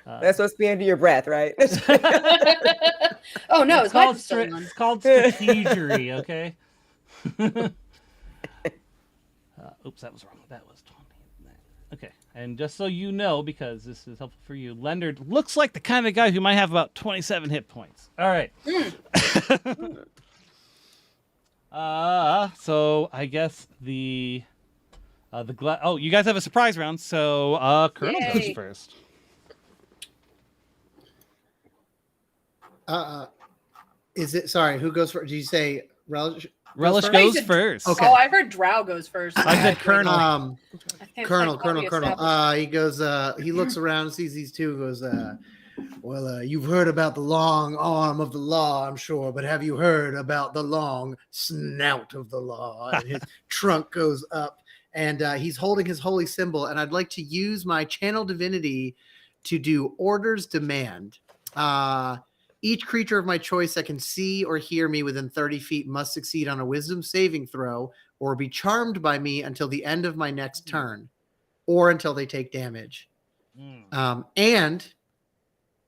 [SPEAKER 1] That's supposed to be under your breath, right?
[SPEAKER 2] Oh no,
[SPEAKER 3] it's
[SPEAKER 2] it's my
[SPEAKER 3] called
[SPEAKER 2] still on.
[SPEAKER 3] it's called strategery, okay? Oops, that was wrong. That was 20. Okay, and just so you know, because this is helpful for you, Leonard looks like the kind of guy who might have about 27 hit points. All right. So I guess the oh, you guys have a surprise round, so Colonel goes
[SPEAKER 2] Yay.
[SPEAKER 3] first.
[SPEAKER 5] Is it, sorry, who goes first? Did you say Relish?
[SPEAKER 3] Relish
[SPEAKER 5] first?
[SPEAKER 3] goes
[SPEAKER 2] He said-
[SPEAKER 3] first.
[SPEAKER 5] Okay.
[SPEAKER 2] Oh, I heard drow goes first.
[SPEAKER 3] I said Colonel.
[SPEAKER 2] I think
[SPEAKER 5] Colonel.
[SPEAKER 2] that's probably established.
[SPEAKER 5] He goes, he looks around, sees these two, and goes, well, you've heard about the long arm of the law, I'm sure, but have you heard about the long snout of the law? And his trunk goes up, and he's holding his holy symbol, and I'd like to use my channel divinity to do orders demand. Each creature of my choice that can see or hear me within 30 feet must succeed on a wisdom saving throw or be charmed by me until the end of my next turn or until they take damage. And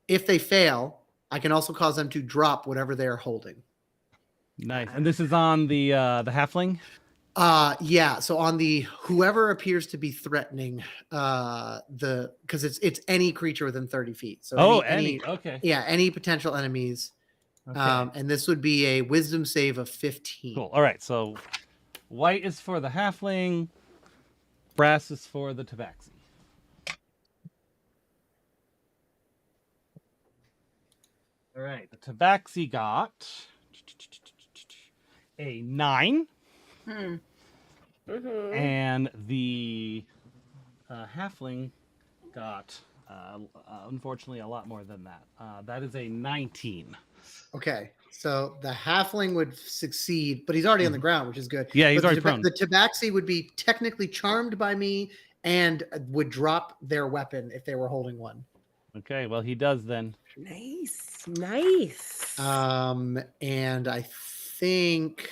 [SPEAKER 5] if they fail, I can also cause them to drop whatever they are holding.
[SPEAKER 3] Nice. And this is on the halfling?
[SPEAKER 5] Yeah, so on the whoever appears to be threatening because it's any creature within 30 feet. So any
[SPEAKER 3] okay.
[SPEAKER 5] yeah, any potential enemies.
[SPEAKER 3] Okay.
[SPEAKER 5] And this would be a wisdom save of 15.
[SPEAKER 3] Cool. All right. So white is for the halfling, brass is for the tabaxi. All right. The tabaxi got a 9. And the halfling got, unfortunately, a lot more than that. That is a 19.
[SPEAKER 5] Okay, so the halfling would succeed, but he's already on the ground, which is good.
[SPEAKER 3] Yeah, he's
[SPEAKER 5] But
[SPEAKER 3] already prone.
[SPEAKER 5] The tabaxi would be technically charmed by me and would drop their weapon if they were holding one.
[SPEAKER 3] Okay, well, he does then.
[SPEAKER 1] Nice. Nice.
[SPEAKER 5] And I think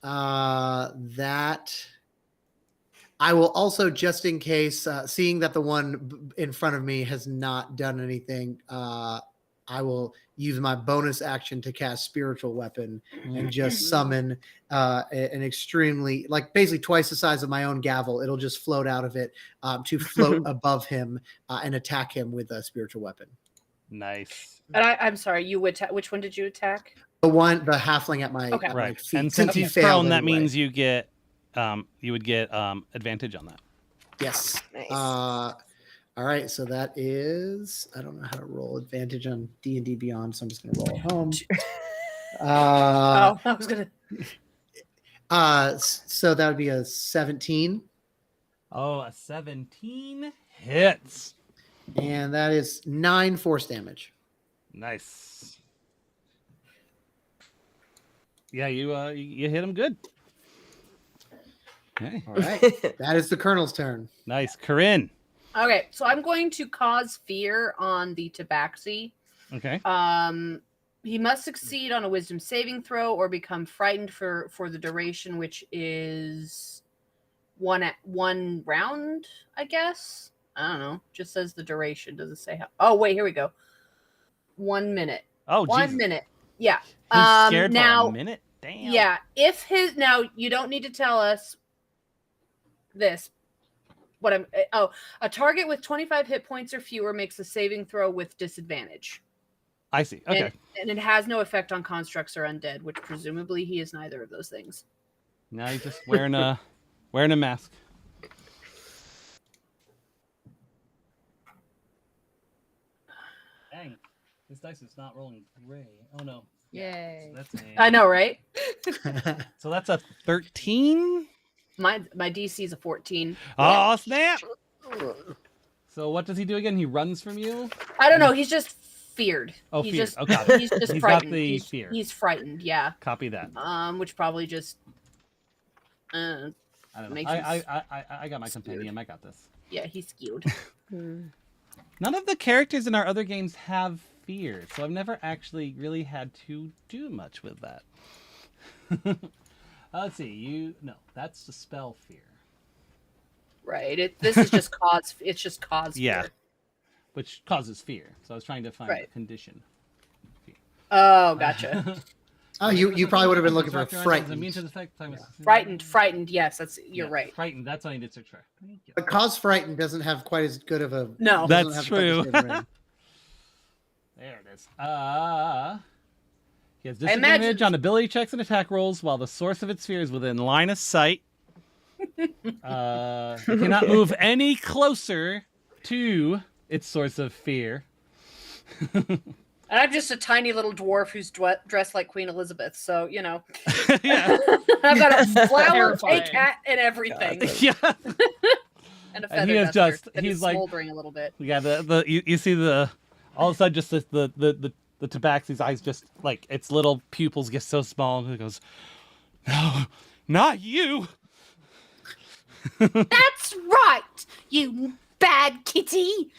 [SPEAKER 5] that I will also, just in case, seeing that the one in front of me has not done anything, I will use my bonus action to cast Spiritual Weapon and just summon an extremely, like basically twice the size of my own gavel. It'll just float out of it to float above him and attack him with a Spiritual Weapon.
[SPEAKER 3] Nice.
[SPEAKER 2] And I'm sorry, you attack. Which one did you attack?
[SPEAKER 5] The halfling at my,
[SPEAKER 2] Okay.
[SPEAKER 5] at my
[SPEAKER 3] Right.
[SPEAKER 5] feet.
[SPEAKER 3] And since
[SPEAKER 5] he
[SPEAKER 3] he's
[SPEAKER 5] failed
[SPEAKER 3] prone, that
[SPEAKER 5] anyway.
[SPEAKER 3] means you get you would get advantage on that.
[SPEAKER 5] Yes.
[SPEAKER 1] Nice.
[SPEAKER 5] All right. So that is, I don't know how to roll advantage on D&D Beyond, so I'm just going to roll at home.
[SPEAKER 2] I was gonna.
[SPEAKER 5] So that would be a 17,
[SPEAKER 3] Oh, a 17 hits.
[SPEAKER 5] and that is 9 force damage.
[SPEAKER 3] Nice. Yeah, you hit him good. Okay.
[SPEAKER 5] All right. That is the Colonel's turn.
[SPEAKER 3] Nice. Corinne.
[SPEAKER 2] Okay, so I'm going to cause fear on the Tabaxi.
[SPEAKER 3] Okay.
[SPEAKER 2] He must succeed on a wisdom saving throw or become frightened for the duration, which is one round, I guess. I don't know. Just says the duration. Does it say how? Oh, wait, here we go. 1 minute.
[SPEAKER 3] Oh,
[SPEAKER 2] 1
[SPEAKER 3] Jesus.
[SPEAKER 2] minute. Yeah.
[SPEAKER 3] He's scared
[SPEAKER 2] now,
[SPEAKER 3] for a minute? Damn.
[SPEAKER 2] yeah, if his now you don't need to tell us this. What I'm a target with 25 hit points or fewer makes a saving throw with disadvantage.
[SPEAKER 3] I see. Okay.
[SPEAKER 2] And it has no effect on constructs or undead, which presumably he is neither of those things.
[SPEAKER 3] Now he's just wearing a mask. Dang. This dice is not rolling gray. Oh no.
[SPEAKER 4] Yay.
[SPEAKER 3] So that's
[SPEAKER 2] I know, right?
[SPEAKER 3] So that's a 13?
[SPEAKER 2] My DC is a 14.
[SPEAKER 3] Oh, snap! So what does he do again? He runs from you?
[SPEAKER 2] I don't know. He's just feared.
[SPEAKER 3] Oh,
[SPEAKER 2] he's
[SPEAKER 3] feared.
[SPEAKER 2] just
[SPEAKER 3] Okay.
[SPEAKER 2] he's just
[SPEAKER 3] He's got
[SPEAKER 2] frightened.
[SPEAKER 3] the fear.
[SPEAKER 2] He's frightened. Yeah.
[SPEAKER 3] Copy that.
[SPEAKER 2] Which probably just.
[SPEAKER 3] I don't know.
[SPEAKER 2] makes
[SPEAKER 3] I got my companion. I got this.
[SPEAKER 2] Yeah, he's skewed.
[SPEAKER 3] None of the characters in our other games have fear, so I've never actually really had to do much with that. Let's see. No, that's the spell fear.
[SPEAKER 2] Right. This is just cause. It's just cause.
[SPEAKER 3] Yeah.
[SPEAKER 2] Fear.
[SPEAKER 3] Which causes fear. So I was trying to find
[SPEAKER 2] Right.
[SPEAKER 3] a condition.
[SPEAKER 2] Oh, gotcha.
[SPEAKER 5] Oh, you probably would have been looking for
[SPEAKER 3] Immune
[SPEAKER 5] frightened.
[SPEAKER 3] to the effect, time is-
[SPEAKER 2] Frightened. Yes, you're
[SPEAKER 3] Yeah,
[SPEAKER 2] right.
[SPEAKER 3] Frightened. That's what I need to search for. Thank you.
[SPEAKER 5] But cause frightened doesn't have quite as good of a.
[SPEAKER 2] No.
[SPEAKER 5] doesn't
[SPEAKER 3] That's
[SPEAKER 5] have quite the
[SPEAKER 3] true.
[SPEAKER 5] same ring.
[SPEAKER 3] There it is. He has
[SPEAKER 2] I imagine-
[SPEAKER 3] disadvantage on ability checks and attack rolls while the source of its fear is within line of sight. It cannot move any closer to its source of fear.
[SPEAKER 2] And I'm just a tiny little dwarf who's dressed like Queen Elizabeth, so you know.
[SPEAKER 3] Yeah.
[SPEAKER 2] I've got a flower, a
[SPEAKER 4] Terrifying.
[SPEAKER 2] cat, and everything,
[SPEAKER 3] Yeah.
[SPEAKER 2] and a
[SPEAKER 3] And
[SPEAKER 2] feather
[SPEAKER 3] he is
[SPEAKER 2] duster
[SPEAKER 3] just-
[SPEAKER 2] that
[SPEAKER 3] he's
[SPEAKER 2] is
[SPEAKER 3] like-
[SPEAKER 2] smoldering a little bit.
[SPEAKER 3] Yeah, you see all of a sudden just the Tabaxi's eyes just like its little pupils get so small and it goes, no, not you.
[SPEAKER 7] That's right, you bad kitty.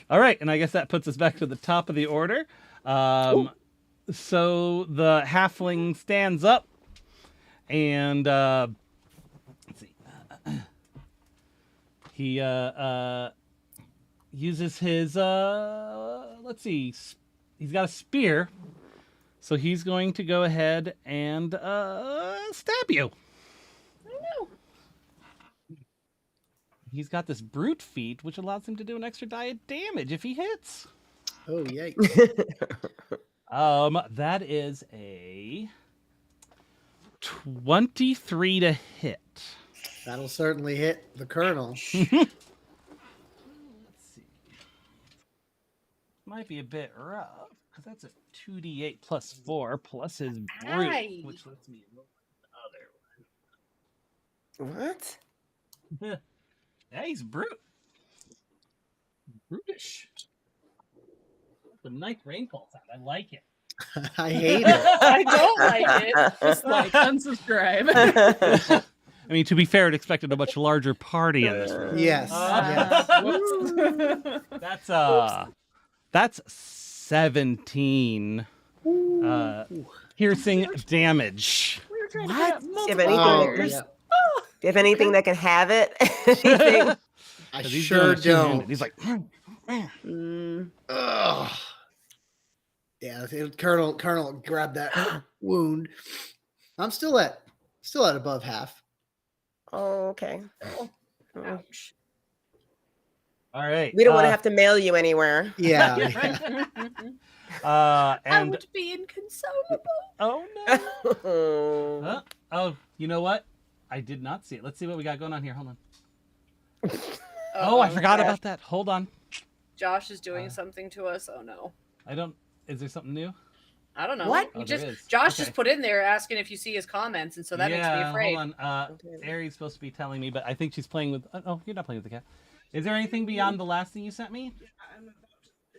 [SPEAKER 3] All right, and I guess that puts us back to the top of the order. So the halfling stands up and let's see. He uses his let's see. He's got a spear. So he's going to go ahead and stab you. He's got this brute feat, which allows him to do an extra die of damage if he hits.
[SPEAKER 5] Oh, yikes.
[SPEAKER 3] That is a 23 to hit.
[SPEAKER 5] That'll certainly hit the Colonel.
[SPEAKER 3] Let's see. Might be a bit rough, because that's a 2d8 plus 4 plus his brute,
[SPEAKER 2] Aye.
[SPEAKER 3] which lets me roll another
[SPEAKER 1] What?
[SPEAKER 3] one. Yeah, he's brute. Brutish. The night rainfall sound. I like it.
[SPEAKER 5] I hate it.
[SPEAKER 2] I don't like it.
[SPEAKER 4] Just like unsubscribe.
[SPEAKER 3] I mean, to be fair, it expected a much larger party in this room.
[SPEAKER 5] Yes. yes.
[SPEAKER 4] Whoops.
[SPEAKER 3] That's 17 piercing damage.
[SPEAKER 4] We were trying
[SPEAKER 1] What?
[SPEAKER 4] to
[SPEAKER 1] Do
[SPEAKER 4] get
[SPEAKER 1] you have
[SPEAKER 4] multiple
[SPEAKER 1] anything?
[SPEAKER 5] Oh,
[SPEAKER 4] players.
[SPEAKER 5] yeah.
[SPEAKER 1] Do you have anything that can have it? Anything?
[SPEAKER 5] I
[SPEAKER 3] 'Cause he's
[SPEAKER 5] sure
[SPEAKER 3] doing it two-handed.
[SPEAKER 5] don't.
[SPEAKER 3] He's like,
[SPEAKER 1] Mm.
[SPEAKER 5] Ugh. Yeah, Colonel grab that wound. I'm still at above half.
[SPEAKER 1] Oh, okay.
[SPEAKER 2] Ouch.
[SPEAKER 3] All right.
[SPEAKER 1] We don't want to have to mail you anywhere.
[SPEAKER 5] Yeah.
[SPEAKER 2] I
[SPEAKER 3] And
[SPEAKER 2] would be inconsolable.
[SPEAKER 3] oh no. Oh, you know what? I did not see it. Let's see what we got going on here. Hold on. Oh, I forgot about that. Hold on.
[SPEAKER 2] Josh is doing something to us. Oh no.
[SPEAKER 3] Is there something new?
[SPEAKER 2] I don't know.
[SPEAKER 1] What?
[SPEAKER 3] Oh,
[SPEAKER 2] Josh
[SPEAKER 3] there is.
[SPEAKER 2] just
[SPEAKER 3] Okay.
[SPEAKER 2] put in there asking if you see his comments, and so that makes me afraid.
[SPEAKER 3] Hold on. Ari's supposed to be telling me, but I think she's playing with. Oh, you're not playing with the cat. Is there anything beyond the last thing you sent me?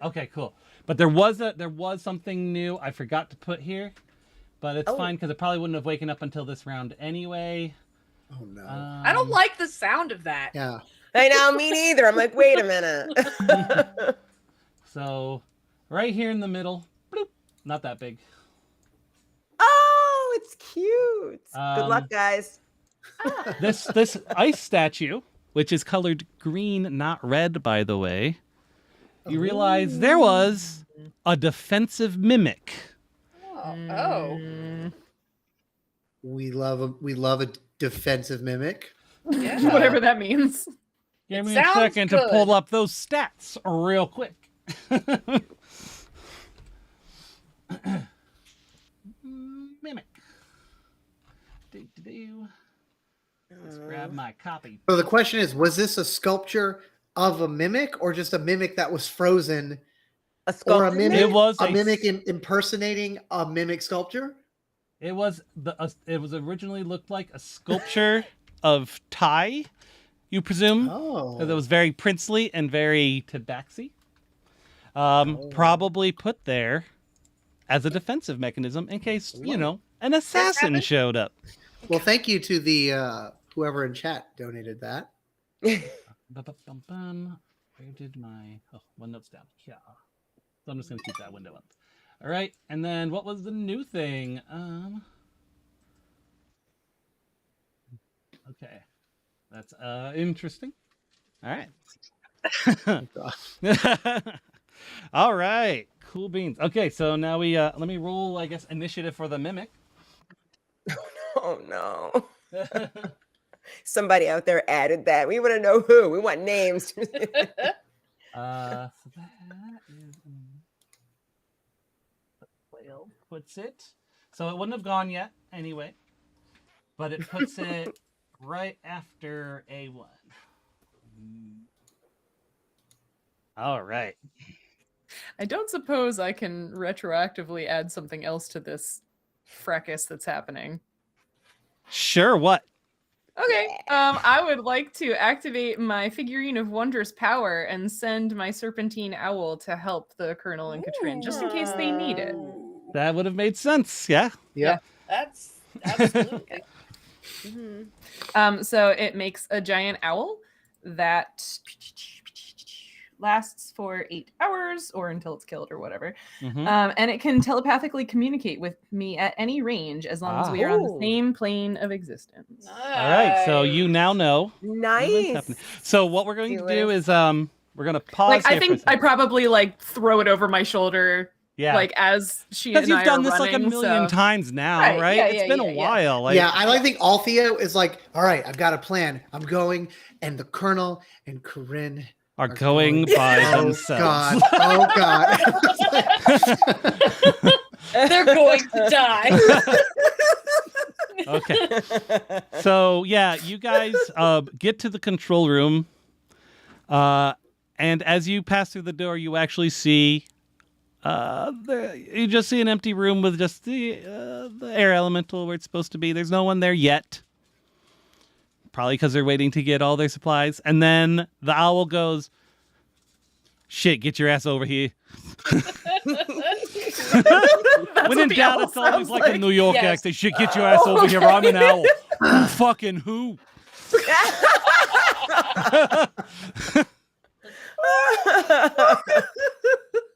[SPEAKER 3] Okay, cool. But there was something new I forgot to put here, but it's fine because it probably wouldn't have waken up until this round anyway.
[SPEAKER 5] Oh no.
[SPEAKER 2] I don't like the sound of that.
[SPEAKER 5] Yeah.
[SPEAKER 1] I know, me neither. I'm like, wait a minute.
[SPEAKER 3] So, right here in the middle, bloop, not that big.
[SPEAKER 1] Oh, it's cute. Good luck, guys.
[SPEAKER 3] This ice statue, which is colored green, not red, by the way. You realize there was a defensive mimic.
[SPEAKER 2] Oh.
[SPEAKER 5] We love a defensive mimic.
[SPEAKER 2] Yeah.
[SPEAKER 4] Whatever that means.
[SPEAKER 3] Give
[SPEAKER 2] It
[SPEAKER 3] me a
[SPEAKER 2] sounds
[SPEAKER 3] second to
[SPEAKER 2] good.
[SPEAKER 3] pull up those stats real quick. Mimic. Let's grab my copy.
[SPEAKER 5] So the question is, was this a sculpture of a mimic or just a mimic that was frozen?
[SPEAKER 1] A
[SPEAKER 5] Or a
[SPEAKER 1] sculpted
[SPEAKER 5] mimic?
[SPEAKER 3] It was
[SPEAKER 5] A mimic impersonating a mimic sculpture?
[SPEAKER 3] It was originally looked like a sculpture of Thai, you presume.
[SPEAKER 5] Oh.
[SPEAKER 3] That was very princely and very tabaxi. Probably put there as a defensive mechanism in case, an assassin showed up.
[SPEAKER 5] Well, thank you to the whoever in chat donated that.
[SPEAKER 3] Ba-ba-bum-bum. Where did my one note's down? Yeah. So I'm just gonna keep that window up. All right, and then what was the new thing? Okay, that's interesting. All right. All right, cool beans. Okay, so now we let me roll, I guess, initiative for the mimic.
[SPEAKER 1] Oh no. Somebody out there added that. We want to know who. We want names.
[SPEAKER 3] So that is 12 puts it. So it wouldn't have gone yet anyway, but it puts it right after A1. All right.
[SPEAKER 4] I don't suppose I can retroactively add something else to this fracas that's happening.
[SPEAKER 3] Sure, what?
[SPEAKER 4] Okay. I would like to activate my figurine of wondrous power and send my serpentine owl to help the Colonel and Katrin, just in case they need it.
[SPEAKER 3] That would have made sense, yeah.
[SPEAKER 5] Yeah.
[SPEAKER 2] That's absolutely.
[SPEAKER 4] So it makes a giant owl that lasts for 8 hours or until it's killed or whatever. And it can telepathically communicate with me at any range as long as we are on the same plane of existence.
[SPEAKER 3] All right, so you now know. what's
[SPEAKER 1] Nice.
[SPEAKER 3] happening. So what we're going to do is we're going to pause.
[SPEAKER 4] I
[SPEAKER 3] here
[SPEAKER 4] think
[SPEAKER 3] for a
[SPEAKER 4] I probably throw it over my shoulder.
[SPEAKER 3] second.
[SPEAKER 4] As she
[SPEAKER 3] because
[SPEAKER 4] and
[SPEAKER 3] you've
[SPEAKER 4] I
[SPEAKER 3] done
[SPEAKER 4] are
[SPEAKER 3] this like a
[SPEAKER 4] running,
[SPEAKER 3] million
[SPEAKER 4] so-
[SPEAKER 3] times now,
[SPEAKER 4] Right,
[SPEAKER 3] right?
[SPEAKER 4] yeah,
[SPEAKER 3] It's
[SPEAKER 4] yeah,
[SPEAKER 3] been
[SPEAKER 4] yeah,
[SPEAKER 3] a
[SPEAKER 4] yeah.
[SPEAKER 3] while. Like,
[SPEAKER 5] Yeah, I think Althea is like, all right, I've got a plan. I'm going, and the Colonel and Corinne
[SPEAKER 3] are going by themselves.
[SPEAKER 5] God. Oh, God.
[SPEAKER 2] They're going to die.
[SPEAKER 3] Okay. So yeah, you guys get to the control room, and as you pass through the door, you actually see you just see an empty room with just the air elemental where it's supposed to be. There's no one there yet. Probably because they're waiting to get all their supplies. And then the owl goes, "Shit, get your ass over here." When in doubt, it's always like a New York accent. "Shit, get your ass over here. I'm an owl." Who fucking who?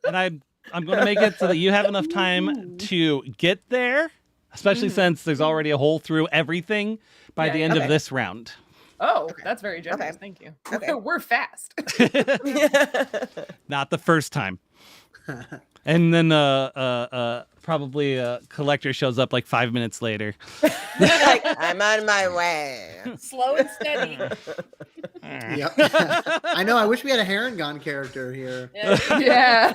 [SPEAKER 3] And I'm going to make it so that you have enough time to get there, especially since there's already a hole through everything by the end of this round.
[SPEAKER 4] Oh, that's very generous. Thank you.
[SPEAKER 1] Okay.
[SPEAKER 4] We're fast.
[SPEAKER 3] Not the first time. And then probably a collector shows up like 5 minutes later.
[SPEAKER 1] Like, I'm on my way.
[SPEAKER 2] Slow and steady.
[SPEAKER 5] Yep. I know. I wish we had a Harangon character here.
[SPEAKER 4] Yeah.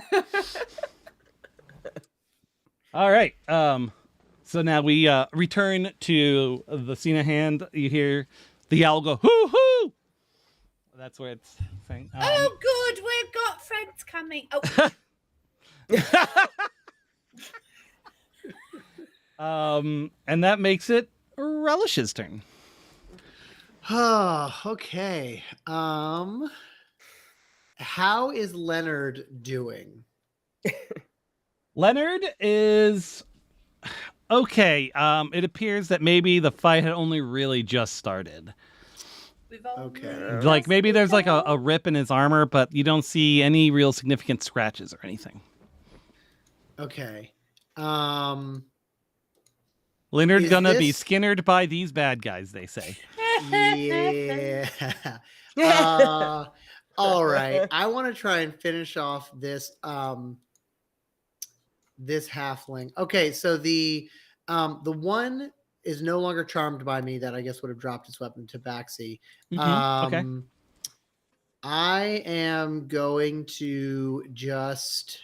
[SPEAKER 3] All right. So now we return to the scene at hand. You hear the owl go, hoo hoo. That's where it's saying.
[SPEAKER 7] Oh, good. We've got friends coming. Oh,
[SPEAKER 3] And that makes it Relish's turn.
[SPEAKER 5] Oh, okay. How is Leonard doing?
[SPEAKER 3] Leonard is okay. It appears that maybe the fight had only really just started.
[SPEAKER 5] Okay.
[SPEAKER 3] Like maybe there's like a rip in his armor, but you don't see any real significant scratches or anything.
[SPEAKER 5] Okay.
[SPEAKER 3] Leonard's
[SPEAKER 5] Is
[SPEAKER 3] gonna be
[SPEAKER 5] this-
[SPEAKER 3] skinnered by these bad guys, they say.
[SPEAKER 5] Yeah. All right. I want to try and finish off this this halfling. Okay, so the one is no longer charmed by me that I guess would have dropped his weapon to Baxi.
[SPEAKER 3] Okay.
[SPEAKER 5] I am going to just.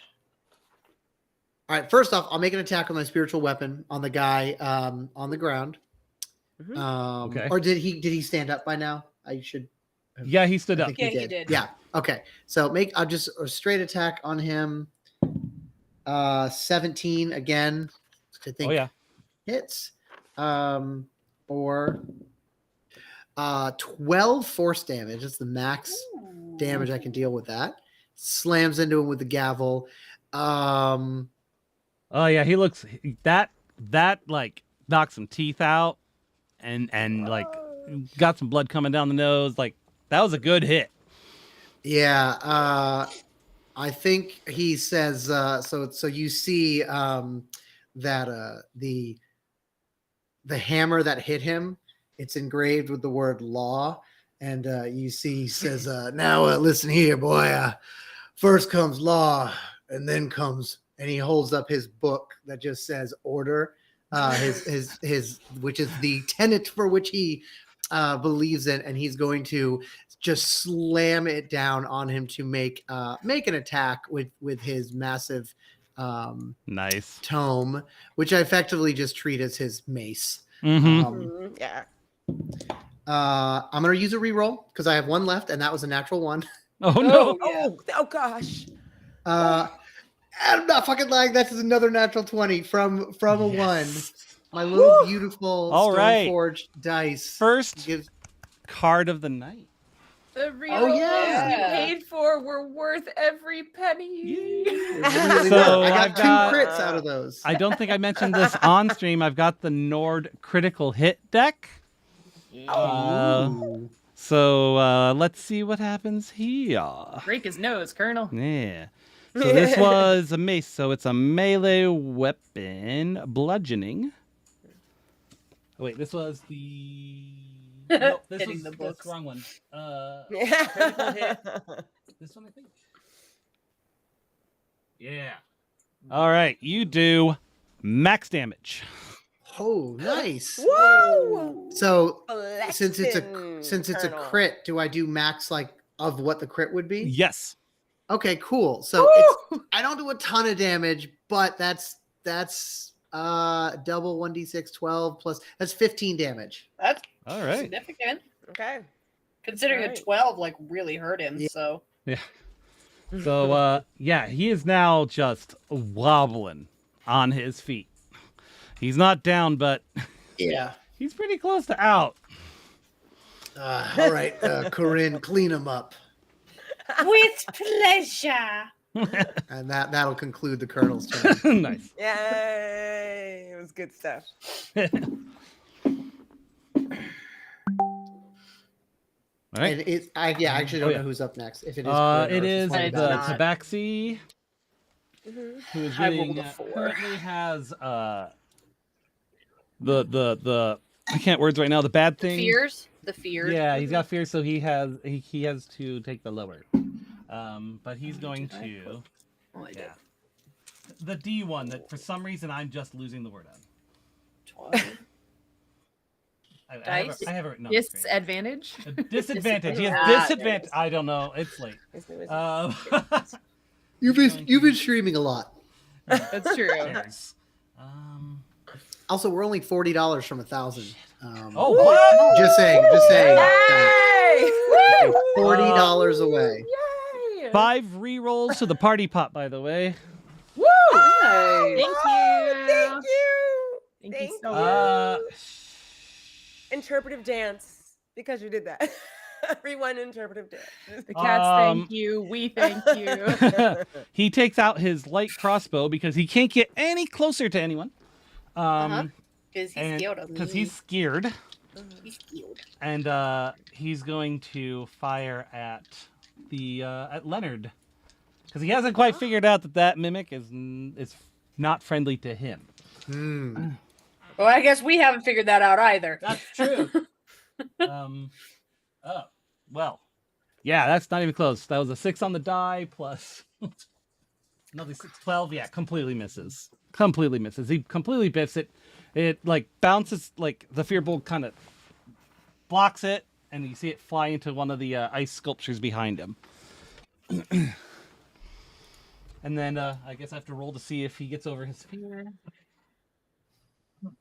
[SPEAKER 5] All right. First off, I'll make an attack with my spiritual weapon on the guy on the ground.
[SPEAKER 3] Okay.
[SPEAKER 5] Or did he stand up by now? I should.
[SPEAKER 3] Yeah, he stood
[SPEAKER 5] I
[SPEAKER 3] up.
[SPEAKER 5] think
[SPEAKER 2] Yeah, he did.
[SPEAKER 5] Yeah. Okay. So I'll just a straight attack on him. 17 again. I think
[SPEAKER 3] Oh yeah.
[SPEAKER 5] hits. Or 12 force damage. It's the max damage I can deal with that. Slams into him with the gavel.
[SPEAKER 3] Oh yeah, he looks that like knocked some teeth out and like got some blood coming down the nose. Like that was a good hit.
[SPEAKER 5] Yeah, I think he says so you see that the hammer that hit him, it's engraved with the word law, and you see he says now listen here, boy, first comes law and then comes, and he holds up his book that just says order, his which is the tenet for which he believes in, and he's going to just slam it down on him to make an attack with his massive
[SPEAKER 3] Nice.
[SPEAKER 5] tome, which I effectively just treat as his mace.
[SPEAKER 3] Mm-hmm.
[SPEAKER 1] Yeah.
[SPEAKER 5] I'm gonna use a reroll because I have one left, and that was a natural one.
[SPEAKER 3] Oh no.
[SPEAKER 1] Oh gosh.
[SPEAKER 5] I'm not fucking lying. That's another natural 20 from a one.
[SPEAKER 3] Yes.
[SPEAKER 5] My little beautiful
[SPEAKER 3] All right.
[SPEAKER 5] Stoneforged dice.
[SPEAKER 3] First
[SPEAKER 5] gives.
[SPEAKER 3] card of the night.
[SPEAKER 4] The real
[SPEAKER 5] Oh, yeah.
[SPEAKER 4] you paid for were worth every penny.
[SPEAKER 5] Really
[SPEAKER 3] So
[SPEAKER 5] were. I
[SPEAKER 3] I've
[SPEAKER 5] got
[SPEAKER 3] got-
[SPEAKER 5] 2 crits out of those.
[SPEAKER 3] I don't think I mentioned this on stream. I've got the Nord critical hit deck.
[SPEAKER 5] Ooh.
[SPEAKER 3] So let's see what happens here.
[SPEAKER 4] Break his nose, Colonel.
[SPEAKER 3] Yeah. So this was a mace, so it's a melee weapon, bludgeoning. Oh, wait, this was the. Nope, this
[SPEAKER 2] Hitting
[SPEAKER 3] was
[SPEAKER 2] the
[SPEAKER 3] that's
[SPEAKER 2] books.
[SPEAKER 3] the wrong one. Critical hit. This one, I think. Yeah. All right, you do max damage.
[SPEAKER 5] Oh, nice.
[SPEAKER 1] Whoa.
[SPEAKER 5] So since it's a
[SPEAKER 1] Colonel.
[SPEAKER 5] crit, do I do max like of what the crit would be?
[SPEAKER 3] Yes.
[SPEAKER 5] Okay, cool. So it's, I don't do a ton of damage, but that's double 1d6 12 plus that's 15 damage.
[SPEAKER 2] That's
[SPEAKER 3] All right.
[SPEAKER 2] significant.
[SPEAKER 1] Okay.
[SPEAKER 2] Considering
[SPEAKER 1] Alright.
[SPEAKER 2] a 12 like really hurt him.
[SPEAKER 5] Yeah.
[SPEAKER 2] So
[SPEAKER 3] So yeah, he is now just wobbling on his feet. He's not down, but
[SPEAKER 5] Yeah.
[SPEAKER 3] he's pretty close to out.
[SPEAKER 5] All right, Corinne, clean him up.
[SPEAKER 7] With pleasure.
[SPEAKER 5] And that'll conclude the colonel's turn.
[SPEAKER 3] Nice.
[SPEAKER 1] Yay. It was good stuff.
[SPEAKER 3] All right.
[SPEAKER 5] And it's I actually don't
[SPEAKER 3] Oh, yeah.
[SPEAKER 5] know who's up next. If it is Corinne or
[SPEAKER 3] It
[SPEAKER 5] if
[SPEAKER 3] is
[SPEAKER 5] it's
[SPEAKER 3] the
[SPEAKER 5] one of
[SPEAKER 1] not.
[SPEAKER 3] Tabaxi
[SPEAKER 1] Mhm.
[SPEAKER 3] who is
[SPEAKER 2] I
[SPEAKER 3] getting,
[SPEAKER 2] rolled a 4.
[SPEAKER 3] currently has the I can't words right now. The bad thing.
[SPEAKER 2] fears. The fears.
[SPEAKER 3] Yeah, he's got fear, so he has to take the lower. But he's going to
[SPEAKER 2] Oh, I did.
[SPEAKER 3] yeah the D one that for some reason I'm just losing the word on.
[SPEAKER 2] 20. Dice?
[SPEAKER 3] I have it written on the screen.
[SPEAKER 4] Disadvantage.
[SPEAKER 3] A disadvantage. He has
[SPEAKER 2] Ah, there it
[SPEAKER 3] disadvantage.
[SPEAKER 2] is.
[SPEAKER 3] I don't know. It's late.
[SPEAKER 1] His name is-
[SPEAKER 5] You've been streaming a lot.
[SPEAKER 4] That's true.
[SPEAKER 3] Shares.
[SPEAKER 5] Also, we're only $40 from 1,000.
[SPEAKER 3] Oh, what?
[SPEAKER 5] Just saying.
[SPEAKER 1] Yay!
[SPEAKER 5] $40 away.
[SPEAKER 4] Yay!
[SPEAKER 3] 5 re-rolls to the party pot, by the way.
[SPEAKER 4] Woo!
[SPEAKER 2] Nice.
[SPEAKER 4] Thank you.
[SPEAKER 1] Thank you.
[SPEAKER 4] Thank you
[SPEAKER 1] Thank
[SPEAKER 4] so
[SPEAKER 1] you.
[SPEAKER 4] much.
[SPEAKER 1] Interpretive dance because you did that. Everyone interpretive dance.
[SPEAKER 4] The cats thank you. We thank you.
[SPEAKER 3] He takes out his light crossbow because he can't get any closer to anyone.
[SPEAKER 2] Because he's
[SPEAKER 3] and
[SPEAKER 2] scared of me.
[SPEAKER 3] because he's scared,
[SPEAKER 2] He's scared.
[SPEAKER 3] and he's going to fire at Leonard because he hasn't quite figured out that mimic is not friendly to him.
[SPEAKER 2] Well, I guess we haven't figured that out either.
[SPEAKER 3] That's true. Oh, well, yeah, that's not even close. That was a 6 on the die plus another 6, 12. Yeah, completely misses. Completely misses. He completely biffs it. It like bounces, like the fear bolt kind of blocks it, and you see it fly into one of the ice sculptures behind him. And then I guess I have to roll to see if he gets over his fear.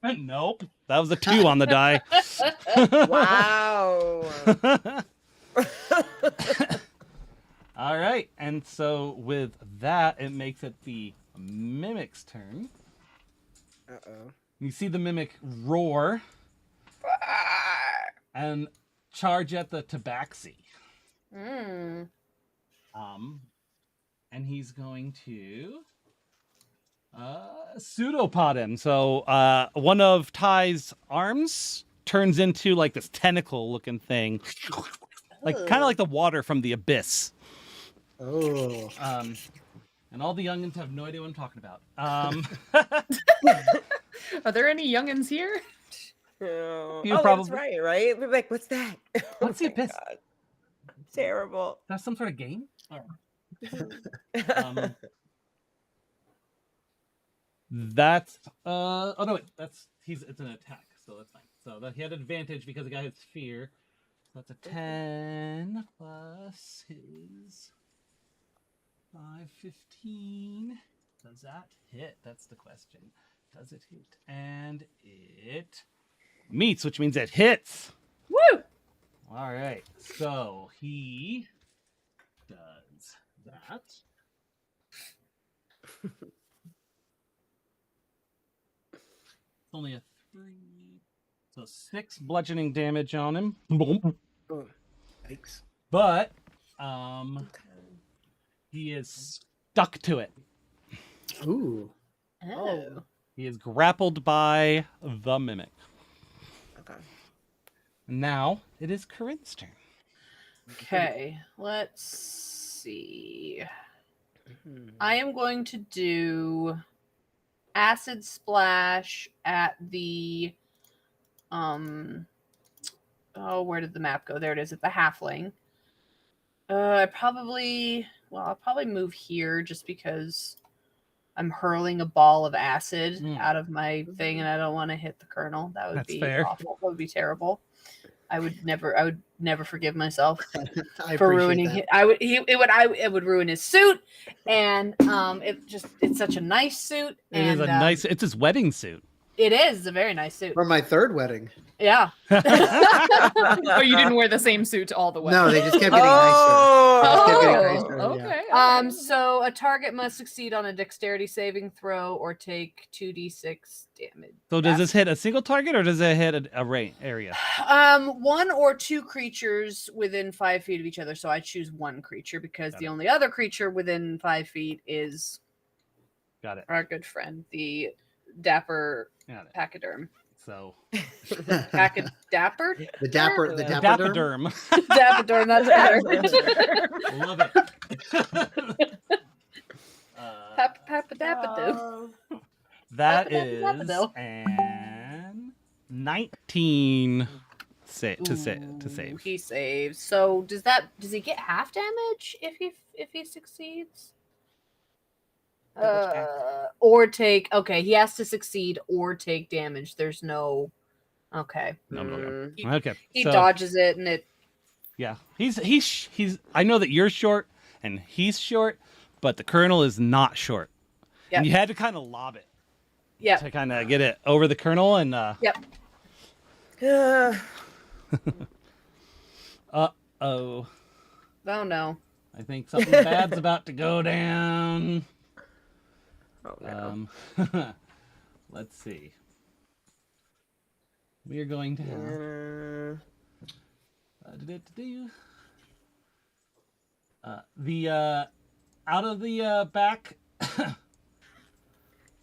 [SPEAKER 3] Nope. That was a 2 on the die.
[SPEAKER 1] Wow.
[SPEAKER 3] All right. And so with that, it makes it the mimic's turn.
[SPEAKER 1] Uh-oh.
[SPEAKER 3] You see the mimic roar and charge at the tabaxi. And he's going to pseudopod him. So one of Ty's arms turns into like this tentacle looking thing, like kind of like the water from the abyss.
[SPEAKER 5] Oh.
[SPEAKER 3] And all the youngins have no idea what I'm talking about.
[SPEAKER 4] Are there any youngins here?
[SPEAKER 1] Oh,
[SPEAKER 3] You
[SPEAKER 1] that's
[SPEAKER 3] probably-
[SPEAKER 1] right? We're like, what's that?
[SPEAKER 3] What's the
[SPEAKER 1] my
[SPEAKER 3] abyss?
[SPEAKER 1] God. Terrible.
[SPEAKER 3] That's some sort of game? That's oh no, wait, it's an attack, so that's fine. So that he had advantage because the guy has fear. So that's a 10 plus his 5, 15. Does that hit? That's the question. Does it hit? And it meets, which means it hits.
[SPEAKER 2] Woo!
[SPEAKER 3] All right. So he does that. It's only a 3. So 6 bludgeoning damage on him. Boom.
[SPEAKER 5] Thanks.
[SPEAKER 3] But he is stuck to it.
[SPEAKER 5] Ooh.
[SPEAKER 2] Oh.
[SPEAKER 3] He is grappled by the mimic.
[SPEAKER 1] Okay.
[SPEAKER 3] Now it is Corinne's turn.
[SPEAKER 2] Okay, let's see. I am going to do acid splash at the where did the map go? There it is, at the halfling. I'll probably move here just because I'm hurling a ball of acid out of my thing and I don't want to hit the colonel. That would
[SPEAKER 3] That's
[SPEAKER 2] be
[SPEAKER 3] fair.
[SPEAKER 2] awful. That would be terrible. I would never forgive myself
[SPEAKER 5] I
[SPEAKER 2] for
[SPEAKER 5] appreciate
[SPEAKER 2] ruining
[SPEAKER 5] that.
[SPEAKER 2] it would ruin his suit, and it's such a nice suit.
[SPEAKER 3] It is a nice. It's his wedding suit.
[SPEAKER 2] It is a very nice suit.
[SPEAKER 5] For my third wedding.
[SPEAKER 2] Yeah.
[SPEAKER 4] Oh, you didn't wear the same suit all the way.
[SPEAKER 5] No, they just kept getting nicer. Just kept getting
[SPEAKER 2] Oh,
[SPEAKER 5] nicer, yeah.
[SPEAKER 4] Okay.
[SPEAKER 2] So a target must succeed on a dexterity saving throw or take 2d6 damage.
[SPEAKER 3] So does this hit a single target or does it hit a area?
[SPEAKER 2] One or two creatures within 5 feet of each other. So I choose one creature because the only other creature within 5 feet is
[SPEAKER 3] Got it.
[SPEAKER 2] our good friend, the dapper
[SPEAKER 3] Got it.
[SPEAKER 2] pachyderm.
[SPEAKER 3] So
[SPEAKER 2] Dapper?
[SPEAKER 5] The dapper, the
[SPEAKER 3] Dapaderm.
[SPEAKER 2] Dapaderm, that's better.
[SPEAKER 3] Love it.
[SPEAKER 2] Papadappadoo.
[SPEAKER 3] That is
[SPEAKER 2] Dapaderm.
[SPEAKER 3] an 19 to save.
[SPEAKER 2] He saves. So does he get half damage if he succeeds? Or take he has to succeed or take damage. There's no Okay.
[SPEAKER 3] Okay.
[SPEAKER 2] He
[SPEAKER 3] so,
[SPEAKER 2] dodges it and it.
[SPEAKER 3] Yeah, he's. I know that you're short and he's short, but the colonel is not short.
[SPEAKER 2] Yep.
[SPEAKER 3] And you had to kind of lob it
[SPEAKER 2] Yep.
[SPEAKER 3] to kind of get it over the colonel and.
[SPEAKER 2] Yep.
[SPEAKER 3] Oh.
[SPEAKER 2] Oh no.
[SPEAKER 3] I think something bad's about to go down.
[SPEAKER 1] Oh no.
[SPEAKER 3] Let's see. We are going to have the out of the back.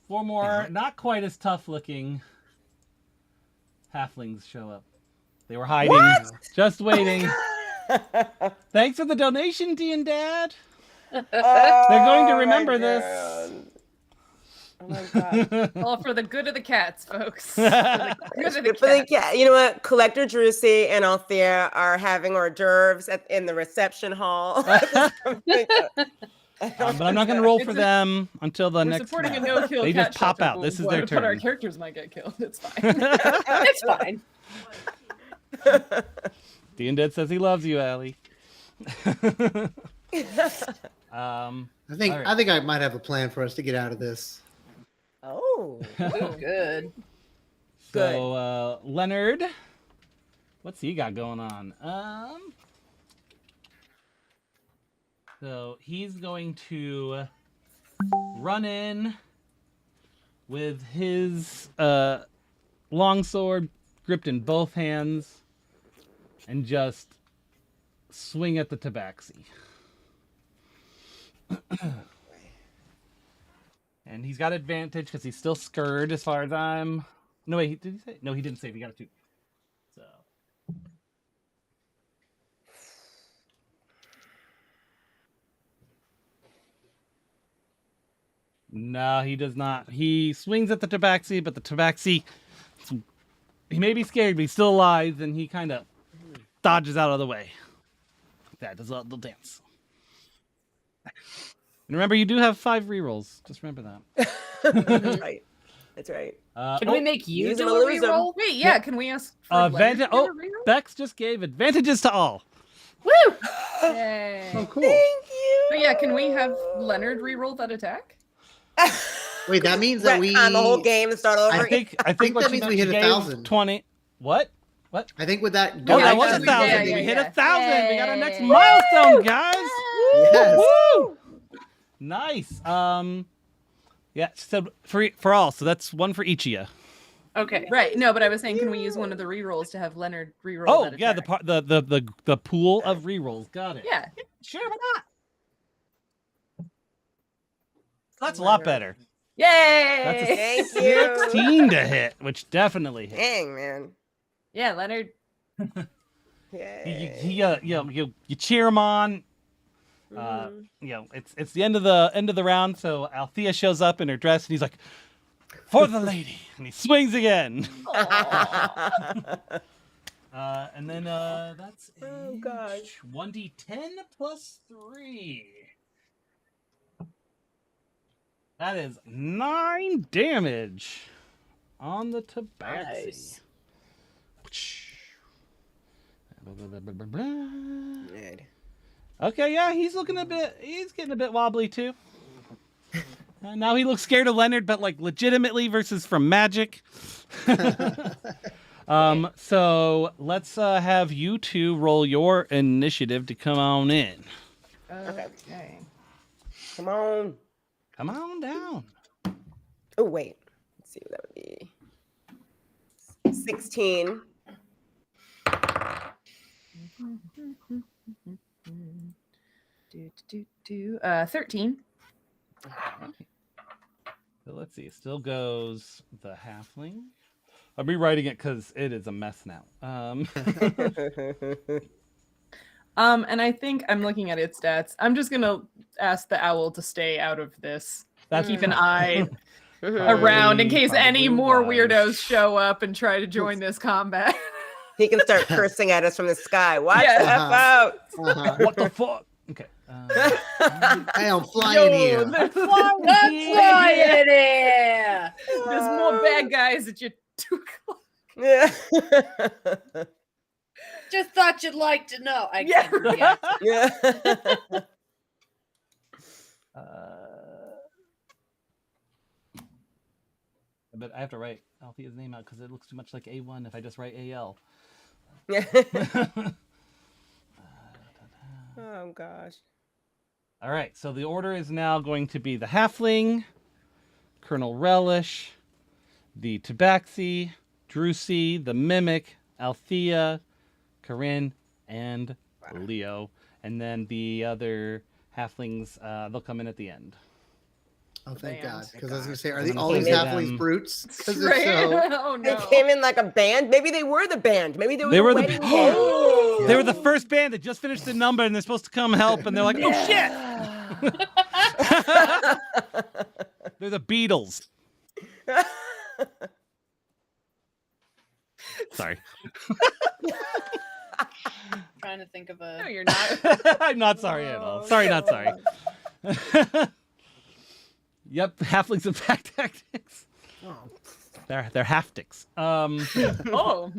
[SPEAKER 3] 4 more, not quite as tough looking halflings show up. They were hiding, just waiting. Thanks for the donation, D and Dad. They're going to remember this.
[SPEAKER 1] Oh my god.
[SPEAKER 4] All for the good of the cats, folks. For the good of the
[SPEAKER 1] Good for the
[SPEAKER 4] cats.
[SPEAKER 1] cat. You know what? Collector Drucy and Althea are having hors d'oeuvres in the reception hall.
[SPEAKER 3] But I'm not going to roll for them until the
[SPEAKER 4] We're
[SPEAKER 3] next.
[SPEAKER 4] supporting a
[SPEAKER 3] round.
[SPEAKER 4] no-kill
[SPEAKER 3] They
[SPEAKER 4] cat
[SPEAKER 3] just pop
[SPEAKER 4] shelter,
[SPEAKER 3] out.
[SPEAKER 4] but
[SPEAKER 3] This is
[SPEAKER 4] but
[SPEAKER 3] their
[SPEAKER 4] our
[SPEAKER 3] turn.
[SPEAKER 4] characters might get killed. It's fine.
[SPEAKER 2] It's fine.
[SPEAKER 3] D and Dead says he loves you, Allie.
[SPEAKER 5] I think
[SPEAKER 3] all right.
[SPEAKER 5] I think I might have a plan for us to get out of this.
[SPEAKER 1] Oh.
[SPEAKER 2] Good.
[SPEAKER 3] So Leonard, what's he got going on? So he's going to run in with his longsword gripped in both hands and just swing at the tabaxi. And he's got advantage because he's still scared as far as I'm... No, wait, did he say? No, he didn't save. He got a 2. So... No, he does not. He swings at the tabaxi, but the tabaxi... He may be scared, but he's still alive, and he kind of dodges out of the way. That does a little dance. And remember, you do have 5 rerolls. Just remember that.
[SPEAKER 1] That's right. That's right.
[SPEAKER 2] Can we make you
[SPEAKER 1] use
[SPEAKER 2] do
[SPEAKER 1] them
[SPEAKER 2] a
[SPEAKER 1] or lose them.
[SPEAKER 2] reroll?
[SPEAKER 4] Wait, yeah, can we ask for Leonard to
[SPEAKER 3] Advantage.
[SPEAKER 4] do a
[SPEAKER 3] Oh,
[SPEAKER 4] reroll?
[SPEAKER 3] Bex just gave advantages to all.
[SPEAKER 2] Woo!
[SPEAKER 4] Yay.
[SPEAKER 5] Oh, cool.
[SPEAKER 1] Thank you.
[SPEAKER 4] But yeah, can we have Leonard reroll that attack?
[SPEAKER 5] Wait, that means that we.
[SPEAKER 1] on the whole game and start over.
[SPEAKER 3] I think
[SPEAKER 5] think
[SPEAKER 3] what
[SPEAKER 5] that
[SPEAKER 3] she
[SPEAKER 5] means we
[SPEAKER 3] meant,
[SPEAKER 5] hit
[SPEAKER 3] she gave
[SPEAKER 5] 1,000.
[SPEAKER 3] 20. What? What?
[SPEAKER 5] I think with that.
[SPEAKER 3] Oh,
[SPEAKER 4] Yeah,
[SPEAKER 3] that
[SPEAKER 4] I
[SPEAKER 3] was
[SPEAKER 4] guess
[SPEAKER 3] 1,000.
[SPEAKER 4] we- yeah,
[SPEAKER 3] we hit
[SPEAKER 4] yeah.
[SPEAKER 3] 1,000. We got our next
[SPEAKER 4] Yay.
[SPEAKER 3] milestone, guys.
[SPEAKER 5] Yes.
[SPEAKER 3] Woo! Nice. Yeah. So for all. So that's 1 for each of you.
[SPEAKER 2] Okay.
[SPEAKER 4] Right. No, but I was saying, can we use one of the rerolls to have Leonard reroll
[SPEAKER 3] Oh
[SPEAKER 4] that
[SPEAKER 3] yeah,
[SPEAKER 4] attack?
[SPEAKER 3] the pool of rerolls. Got it.
[SPEAKER 4] Yeah.
[SPEAKER 3] Sure, why not? That's a lot better.
[SPEAKER 4] Yay!
[SPEAKER 3] That's a
[SPEAKER 1] Thank you.
[SPEAKER 3] 16 to hit, which definitely hits.
[SPEAKER 1] Dang, man.
[SPEAKER 4] Yeah, Leonard.
[SPEAKER 1] Yay.
[SPEAKER 3] You cheer him on. It's the end of the round, so Althea shows up in her dress and he's like, "For the lady," and he swings again. And then that's
[SPEAKER 1] Oh, gosh.
[SPEAKER 3] 1d10 plus 3. That is 9 damage on the tabaxi.
[SPEAKER 2] Nice.
[SPEAKER 1] Good.
[SPEAKER 3] Okay, yeah, he's getting a bit wobbly too. Now he looks scared of Leonard, but like legitimately versus from magic. So let's have you 2 roll your initiative to come on in.
[SPEAKER 4] Okay.
[SPEAKER 1] Come on.
[SPEAKER 3] Come on down.
[SPEAKER 1] Oh, wait. Let's see what that would be. 16.
[SPEAKER 4] Do 13.
[SPEAKER 3] So let's see. It still goes the halfling. I'm rewriting it because it is a mess now.
[SPEAKER 4] And I think I'm looking at its stats. I'm just gonna ask the owl to stay out of this.
[SPEAKER 3] That's
[SPEAKER 4] Keep an eye
[SPEAKER 1] He
[SPEAKER 4] around in case
[SPEAKER 3] Probably
[SPEAKER 4] any more
[SPEAKER 3] wise.
[SPEAKER 4] weirdos show up and try to join this combat.
[SPEAKER 1] can start cursing at us from the sky. Watch
[SPEAKER 4] Yeah.
[SPEAKER 1] the F out.
[SPEAKER 5] Uh-huh.
[SPEAKER 3] What the fuck? Okay.
[SPEAKER 5] Hey, I'm flying here.
[SPEAKER 4] there's,
[SPEAKER 2] That's why it is.
[SPEAKER 4] there's more bad guys at your 2 o'clock.
[SPEAKER 1] Yeah.
[SPEAKER 2] Just thought you'd like to know. I
[SPEAKER 4] Yeah,
[SPEAKER 2] can't
[SPEAKER 4] right.
[SPEAKER 2] react.
[SPEAKER 1] Yeah.
[SPEAKER 3] But I have to write Althea's name out because it looks too much like A1 if I just write AL.
[SPEAKER 1] Oh gosh.
[SPEAKER 3] All right, so the order is now going to be the Halfling, Colonel Relish, the Tabaxi, Drusi, the Mimic, Althea, Corinne, and Leo. And then the other Halflings, they'll come in at the end.
[SPEAKER 5] Oh, thank
[SPEAKER 4] Band.
[SPEAKER 5] God. Because I was going to say, are
[SPEAKER 3] I'm gonna
[SPEAKER 5] all these
[SPEAKER 3] say
[SPEAKER 5] halflings
[SPEAKER 3] them-
[SPEAKER 5] brutes? Because if
[SPEAKER 4] Right?
[SPEAKER 5] so,
[SPEAKER 4] Oh
[SPEAKER 1] They
[SPEAKER 4] no.
[SPEAKER 1] came in like a band. Maybe they were the band. Maybe they were
[SPEAKER 3] They
[SPEAKER 1] the
[SPEAKER 3] were the
[SPEAKER 1] wedding
[SPEAKER 3] band.
[SPEAKER 1] band.
[SPEAKER 4] Oh.
[SPEAKER 3] They were the first band that just finished the number and they're supposed to come help, and they're like, oh shit! They're the Beatles. Sorry.
[SPEAKER 2] Trying to think of
[SPEAKER 4] No,
[SPEAKER 2] a.
[SPEAKER 4] you're not.
[SPEAKER 3] I'm not sorry at all. Sorry, not sorry. Yep, halflings and pack tactics. They're halftics.
[SPEAKER 4] Oh.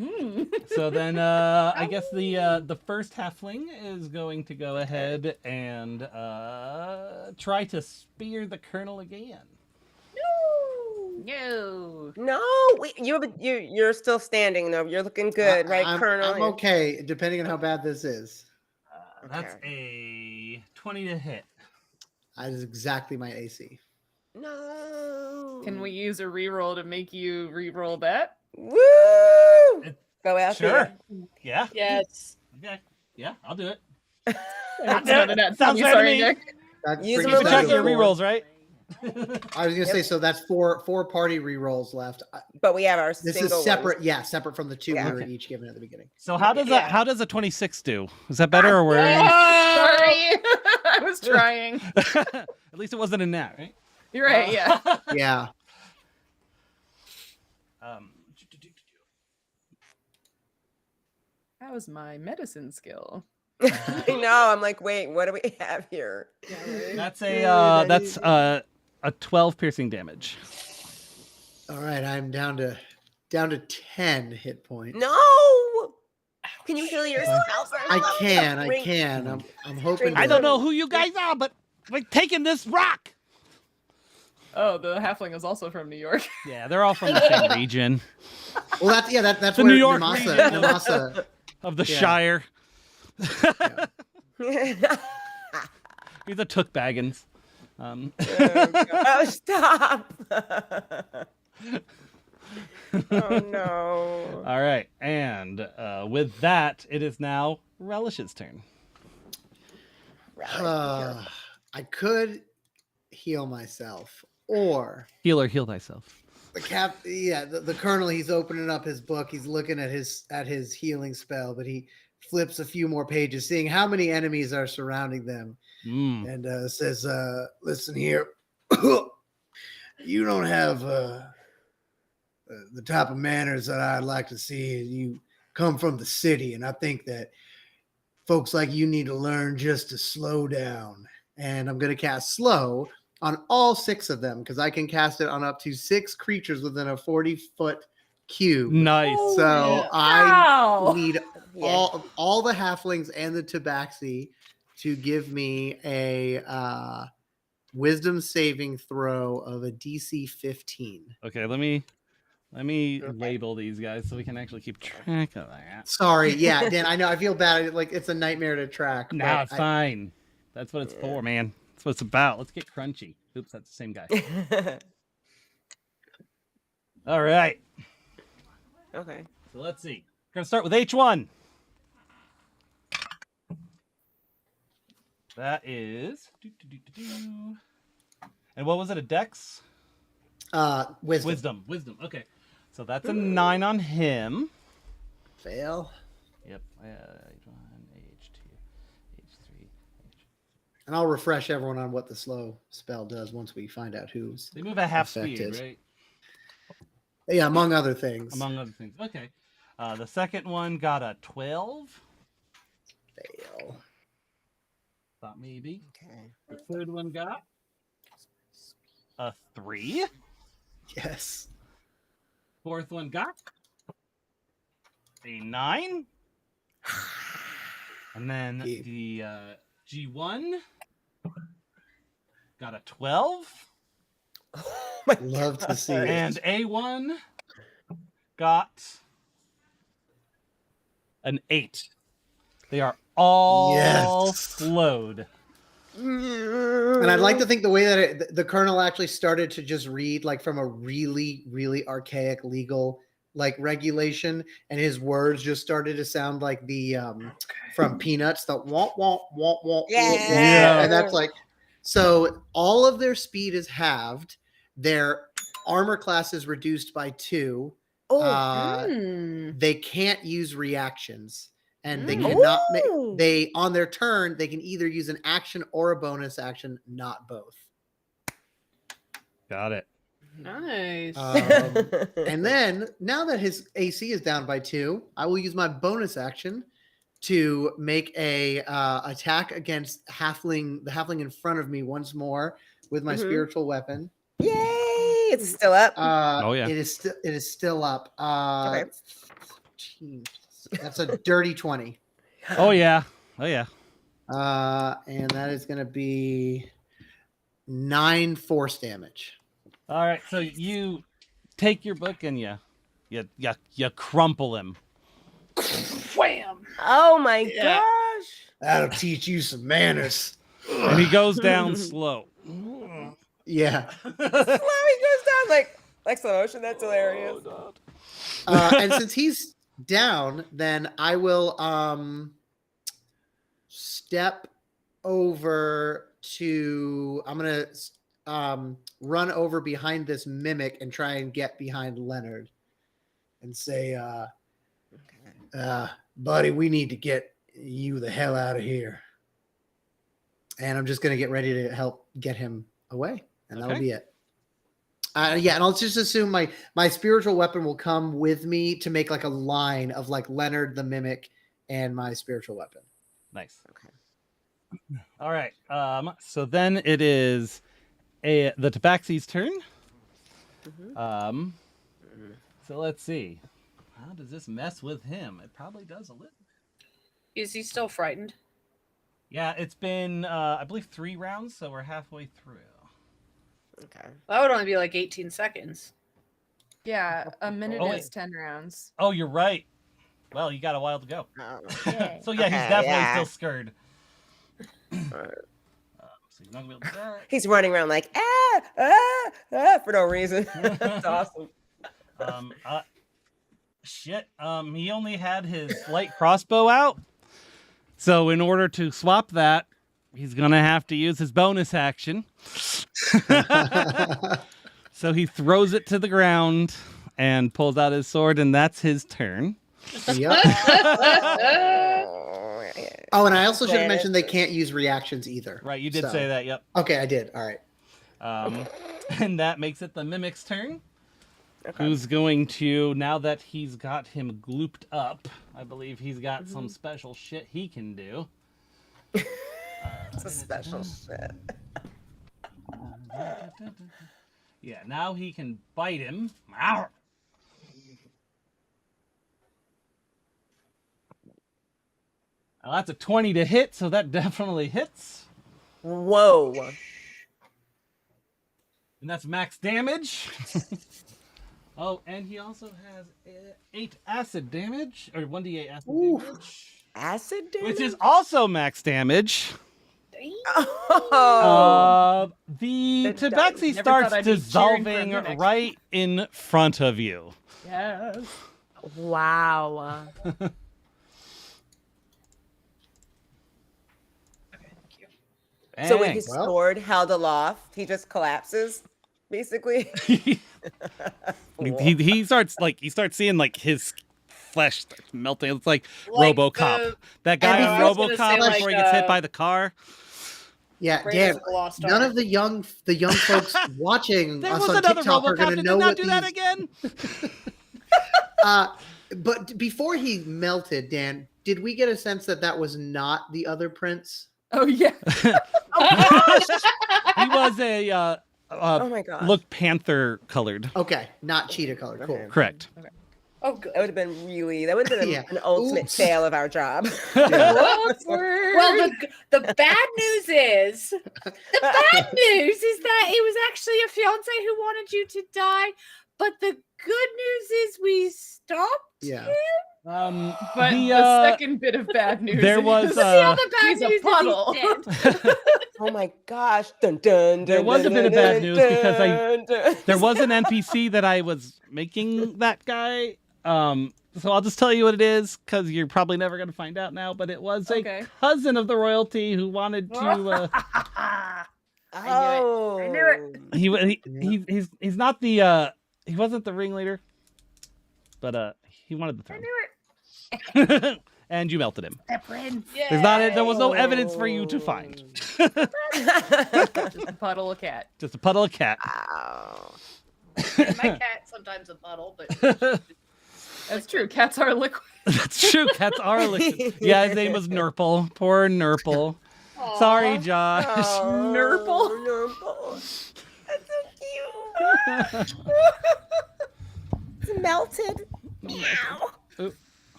[SPEAKER 3] So then I guess the first halfling is going to go ahead and try to spear the colonel again.
[SPEAKER 4] No.
[SPEAKER 1] No, wait, you're still standing though. You're looking good, right, Colonel?
[SPEAKER 5] I'm okay, depending on how bad this is.
[SPEAKER 3] That's a 20 to hit.
[SPEAKER 5] That is exactly my AC.
[SPEAKER 1] No.
[SPEAKER 4] Can we use a reroll to make you re-roll that?
[SPEAKER 1] Woo!
[SPEAKER 3] It-
[SPEAKER 1] Go out
[SPEAKER 3] Sure.
[SPEAKER 1] there.
[SPEAKER 3] Yeah.
[SPEAKER 2] Yes.
[SPEAKER 3] Okay. Yeah, I'll do it.
[SPEAKER 4] That's
[SPEAKER 3] Yeah,
[SPEAKER 4] not an
[SPEAKER 3] sounds
[SPEAKER 4] you,
[SPEAKER 3] fair to
[SPEAKER 4] sorry,
[SPEAKER 3] me.
[SPEAKER 4] Nick.
[SPEAKER 5] That
[SPEAKER 1] Use
[SPEAKER 5] brings
[SPEAKER 1] them
[SPEAKER 5] us
[SPEAKER 3] Keep
[SPEAKER 1] or
[SPEAKER 5] down
[SPEAKER 3] track
[SPEAKER 1] lose
[SPEAKER 3] of
[SPEAKER 5] to
[SPEAKER 3] your
[SPEAKER 1] them.
[SPEAKER 3] rerolls, right?
[SPEAKER 5] I was gonna say, so that's four party rerolls left.
[SPEAKER 1] But we have our
[SPEAKER 5] This
[SPEAKER 1] single
[SPEAKER 5] is separate,
[SPEAKER 1] ones.
[SPEAKER 5] yeah, separate from the two
[SPEAKER 1] Yeah.
[SPEAKER 5] we were
[SPEAKER 3] Okay.
[SPEAKER 5] each given at the beginning.
[SPEAKER 3] So how does
[SPEAKER 1] Yeah.
[SPEAKER 3] how does a 26 do? Is that better or worse?
[SPEAKER 4] Sorry. I was trying.
[SPEAKER 3] At least it wasn't a nat, right?
[SPEAKER 4] You're right, yeah.
[SPEAKER 5] Yeah.
[SPEAKER 3] Um,
[SPEAKER 4] That was my medicine skill.
[SPEAKER 1] I know. I'm like, wait, what do we have here?
[SPEAKER 3] that's a 12 piercing damage.
[SPEAKER 5] All right, I'm down to 10 hit points.
[SPEAKER 1] No. Can you heal yourself?
[SPEAKER 5] I can.
[SPEAKER 1] Ring-
[SPEAKER 5] I'm hoping.
[SPEAKER 3] I
[SPEAKER 5] to-
[SPEAKER 3] don't know who you guys are, but like taking this rock.
[SPEAKER 4] Oh, the halfling was also from New York.
[SPEAKER 3] Yeah, they're all from the same region
[SPEAKER 5] Well, that's
[SPEAKER 3] The
[SPEAKER 5] where
[SPEAKER 3] New York
[SPEAKER 5] Namasa.
[SPEAKER 3] of the
[SPEAKER 5] Yeah.
[SPEAKER 3] Shire.
[SPEAKER 5] Yeah.
[SPEAKER 3] He's a Took Baggins.
[SPEAKER 1] Oh, stop. Oh no.
[SPEAKER 3] All right, and with that, it is now Relish's turn.
[SPEAKER 5] I could heal myself, or
[SPEAKER 3] Healer, heal thyself.
[SPEAKER 5] the colonel. He's opening up his book. He's looking at his healing spell, but he flips a few more pages, seeing how many enemies are surrounding them, and says, "Listen here, you don't have the type of manners that I'd like to see. You come from the city, and I think that folks like you need to learn just to slow down." And I'm going to cast slow on all 6 of them because I can cast it on up to 6 creatures within a 40-foot cube.
[SPEAKER 3] Nice.
[SPEAKER 5] So
[SPEAKER 2] Yeah.
[SPEAKER 5] I
[SPEAKER 4] Wow.
[SPEAKER 5] need
[SPEAKER 1] Yeah.
[SPEAKER 5] all the halflings and the tabaxi to give me a wisdom saving throw of a DC 15.
[SPEAKER 3] Okay, let me label these guys so we can actually keep track of that.
[SPEAKER 5] Sorry, yeah, Dan, I know I feel bad. Like it's a nightmare to track.
[SPEAKER 3] No,
[SPEAKER 5] but
[SPEAKER 3] it's fine. That's what it's for, man. That's what it's about. Let's get crunchy. Oops, that's the same guy. All right.
[SPEAKER 1] Okay.
[SPEAKER 3] So let's see. We're gonna start with H1. That is. And what was it? A Dex?
[SPEAKER 5] Wisdom.
[SPEAKER 3] Wisdom. Okay. So that's a 9 on him.
[SPEAKER 5] Fail.
[SPEAKER 3] Yep. H1, H2, H3.
[SPEAKER 5] And I'll refresh everyone on what the slow spell does once we find out who's.
[SPEAKER 3] They move at half speed,
[SPEAKER 5] Affected.
[SPEAKER 3] right?
[SPEAKER 5] Yeah, among other things.
[SPEAKER 3] Among other things. Okay. The second one got a 12.
[SPEAKER 5] Fail.
[SPEAKER 3] Thought maybe.
[SPEAKER 1] Okay.
[SPEAKER 3] The third one got a 3.
[SPEAKER 5] Yes.
[SPEAKER 3] Fourth one got a 9. And then the G1 got a 12.
[SPEAKER 1] Oh my
[SPEAKER 5] Love to see it.
[SPEAKER 3] And A1 got an 8. They are all flowed.
[SPEAKER 5] And I'd like to think the way that the Colonel actually started to just read like from a really, really archaic legal like regulation, and his words just started to sound like the from Peanuts, the womp womp womp womp.
[SPEAKER 1] Yeah.
[SPEAKER 5] And that's like, so all of their speed is halved, their armor class is reduced by 2. They can't use reactions. And they cannot make, they on their turn, they can either use an action or a bonus action, not both.
[SPEAKER 3] Got it.
[SPEAKER 2] Nice.
[SPEAKER 5] And then now that his AC is down by 2, I will use my bonus action to make a attack against the halfling in front of me once more with my spiritual weapon.
[SPEAKER 1] Yay! It's still up.
[SPEAKER 3] Oh yeah.
[SPEAKER 5] It is still up.
[SPEAKER 1] Okay.
[SPEAKER 5] That's a dirty 20.
[SPEAKER 3] Oh yeah. Oh yeah.
[SPEAKER 5] And that is going to be 9 force damage.
[SPEAKER 3] All right. So you take your book and you crumple him.
[SPEAKER 2] Wham!
[SPEAKER 1] Oh my gosh!
[SPEAKER 5] That'll teach you some manners.
[SPEAKER 3] And he goes down slow.
[SPEAKER 5] Yeah.
[SPEAKER 1] Slow, he goes down like slow motion. That's hilarious.
[SPEAKER 5] And since he's down, then I will step over to, I'm gonna run over behind this mimic and try and get behind Leonard and say, buddy, we need to get you the hell out of here. And I'm just gonna get ready to help get him away, and that'll be it. Yeah, and I'll just assume my spiritual weapon will come with me to make like a line of like Leonard the Mimic and my spiritual weapon.
[SPEAKER 3] Nice. Okay. All right. So then it is the Tabaxi's turn. So let's see. How does this mess with him? It probably does a little.
[SPEAKER 2] Is he still frightened?
[SPEAKER 3] Yeah, it's been I believe 3 rounds, so we're halfway through.
[SPEAKER 1] Okay.
[SPEAKER 2] That would only be like 18 seconds.
[SPEAKER 4] Yeah, a minute
[SPEAKER 3] Oh,
[SPEAKER 4] is 10 rounds.
[SPEAKER 3] Oh, you're right. Well, you got a while to go.
[SPEAKER 1] Oh.
[SPEAKER 4] Yay.
[SPEAKER 3] So yeah, he's
[SPEAKER 1] Okay,
[SPEAKER 3] definitely
[SPEAKER 1] yeah.
[SPEAKER 3] still scared. So you're not gonna be able to do that.
[SPEAKER 1] He's running around like for no reason. That's awesome.
[SPEAKER 3] Shit. He only had his light crossbow out. So in order to swap that, he's gonna have to use his bonus action. So he throws it to the ground and pulls out his sword, and that's his turn.
[SPEAKER 5] Yep. Oh, and I also should have mentioned they can't use reactions either.
[SPEAKER 3] Right, you did say that. Yep.
[SPEAKER 5] Okay, I did. All right.
[SPEAKER 3] And that makes it the Mimic's turn. Okay. Who's going to, now that he's got him glooped up, I believe he's got some special shit he can do.
[SPEAKER 1] It's a special shit.
[SPEAKER 3] Yeah, now he can bite him. Ow! Now that's a 20 to hit, so that definitely hits.
[SPEAKER 1] Whoa.
[SPEAKER 3] And that's max damage. Oh, and he also has 8 acid damage, or 1d8 acid damage.
[SPEAKER 1] Acid damage?
[SPEAKER 3] Which is also max damage.
[SPEAKER 1] Oh.
[SPEAKER 3] The Tabaxi starts dissolving right in front of you.
[SPEAKER 4] Yes.
[SPEAKER 1] Wow. So with his sword held aloft, he just collapses, basically.
[SPEAKER 3] he starts seeing like his flesh starts melting. It's like RoboCop. That guy in RoboCop before he gets hit by the car.
[SPEAKER 5] Yeah, Dan. None of the young folks watching us on TikTok are going to know what
[SPEAKER 3] do that again.
[SPEAKER 5] But before he melted, Dan, did we get a sense that that was not the other prince?
[SPEAKER 4] Oh yeah.
[SPEAKER 3] He was a
[SPEAKER 1] oh my god.
[SPEAKER 3] look panther colored.
[SPEAKER 5] Okay, not cheetah colored. Cool.
[SPEAKER 3] Correct.
[SPEAKER 4] Okay.
[SPEAKER 2] Oh, good.
[SPEAKER 1] That would have been
[SPEAKER 5] Yeah.
[SPEAKER 1] an ultimate
[SPEAKER 5] Oops.
[SPEAKER 1] fail of our job.
[SPEAKER 5] Yeah.
[SPEAKER 2] Well, the bad news is that it was actually a fiance who wanted you to die, but the good news is we stopped.
[SPEAKER 5] Yeah.
[SPEAKER 4] But
[SPEAKER 3] the,
[SPEAKER 4] the second bit of bad news
[SPEAKER 3] there
[SPEAKER 4] is
[SPEAKER 3] was,
[SPEAKER 2] The other bad
[SPEAKER 4] he's a
[SPEAKER 2] news
[SPEAKER 4] puddle.
[SPEAKER 2] is he's dead.
[SPEAKER 1] Oh my gosh. Dun, dun,
[SPEAKER 3] There
[SPEAKER 1] dun,
[SPEAKER 3] was a
[SPEAKER 1] dun,
[SPEAKER 3] bit of
[SPEAKER 1] dun,
[SPEAKER 3] bad news because
[SPEAKER 1] dun, dun.
[SPEAKER 3] there was an NPC that I was making that guy. So I'll just tell you what it is because you're probably never going to find out now. But it was
[SPEAKER 4] Okay.
[SPEAKER 3] a cousin of the royalty who wanted to.
[SPEAKER 1] Oh.
[SPEAKER 2] I knew it.
[SPEAKER 3] He's not the he wasn't the ringleader, but he wanted the
[SPEAKER 2] I
[SPEAKER 3] throne.
[SPEAKER 2] knew it.
[SPEAKER 3] And you melted him.
[SPEAKER 7] The prince.
[SPEAKER 3] There was no evidence for you to find.
[SPEAKER 4] Just a puddle of cat.
[SPEAKER 3] Just a puddle of cat.
[SPEAKER 1] Wow.
[SPEAKER 2] My cat sometimes a puddle, but
[SPEAKER 4] That's true. Cats are liquid.
[SPEAKER 3] That's true. Cats are liquid. Yeah, his name was Nurple. Poor Nurple. Sorry, Josh.
[SPEAKER 1] Oh,
[SPEAKER 4] Nurple.
[SPEAKER 1] Nurple. That's so cute. It's melted. Meow.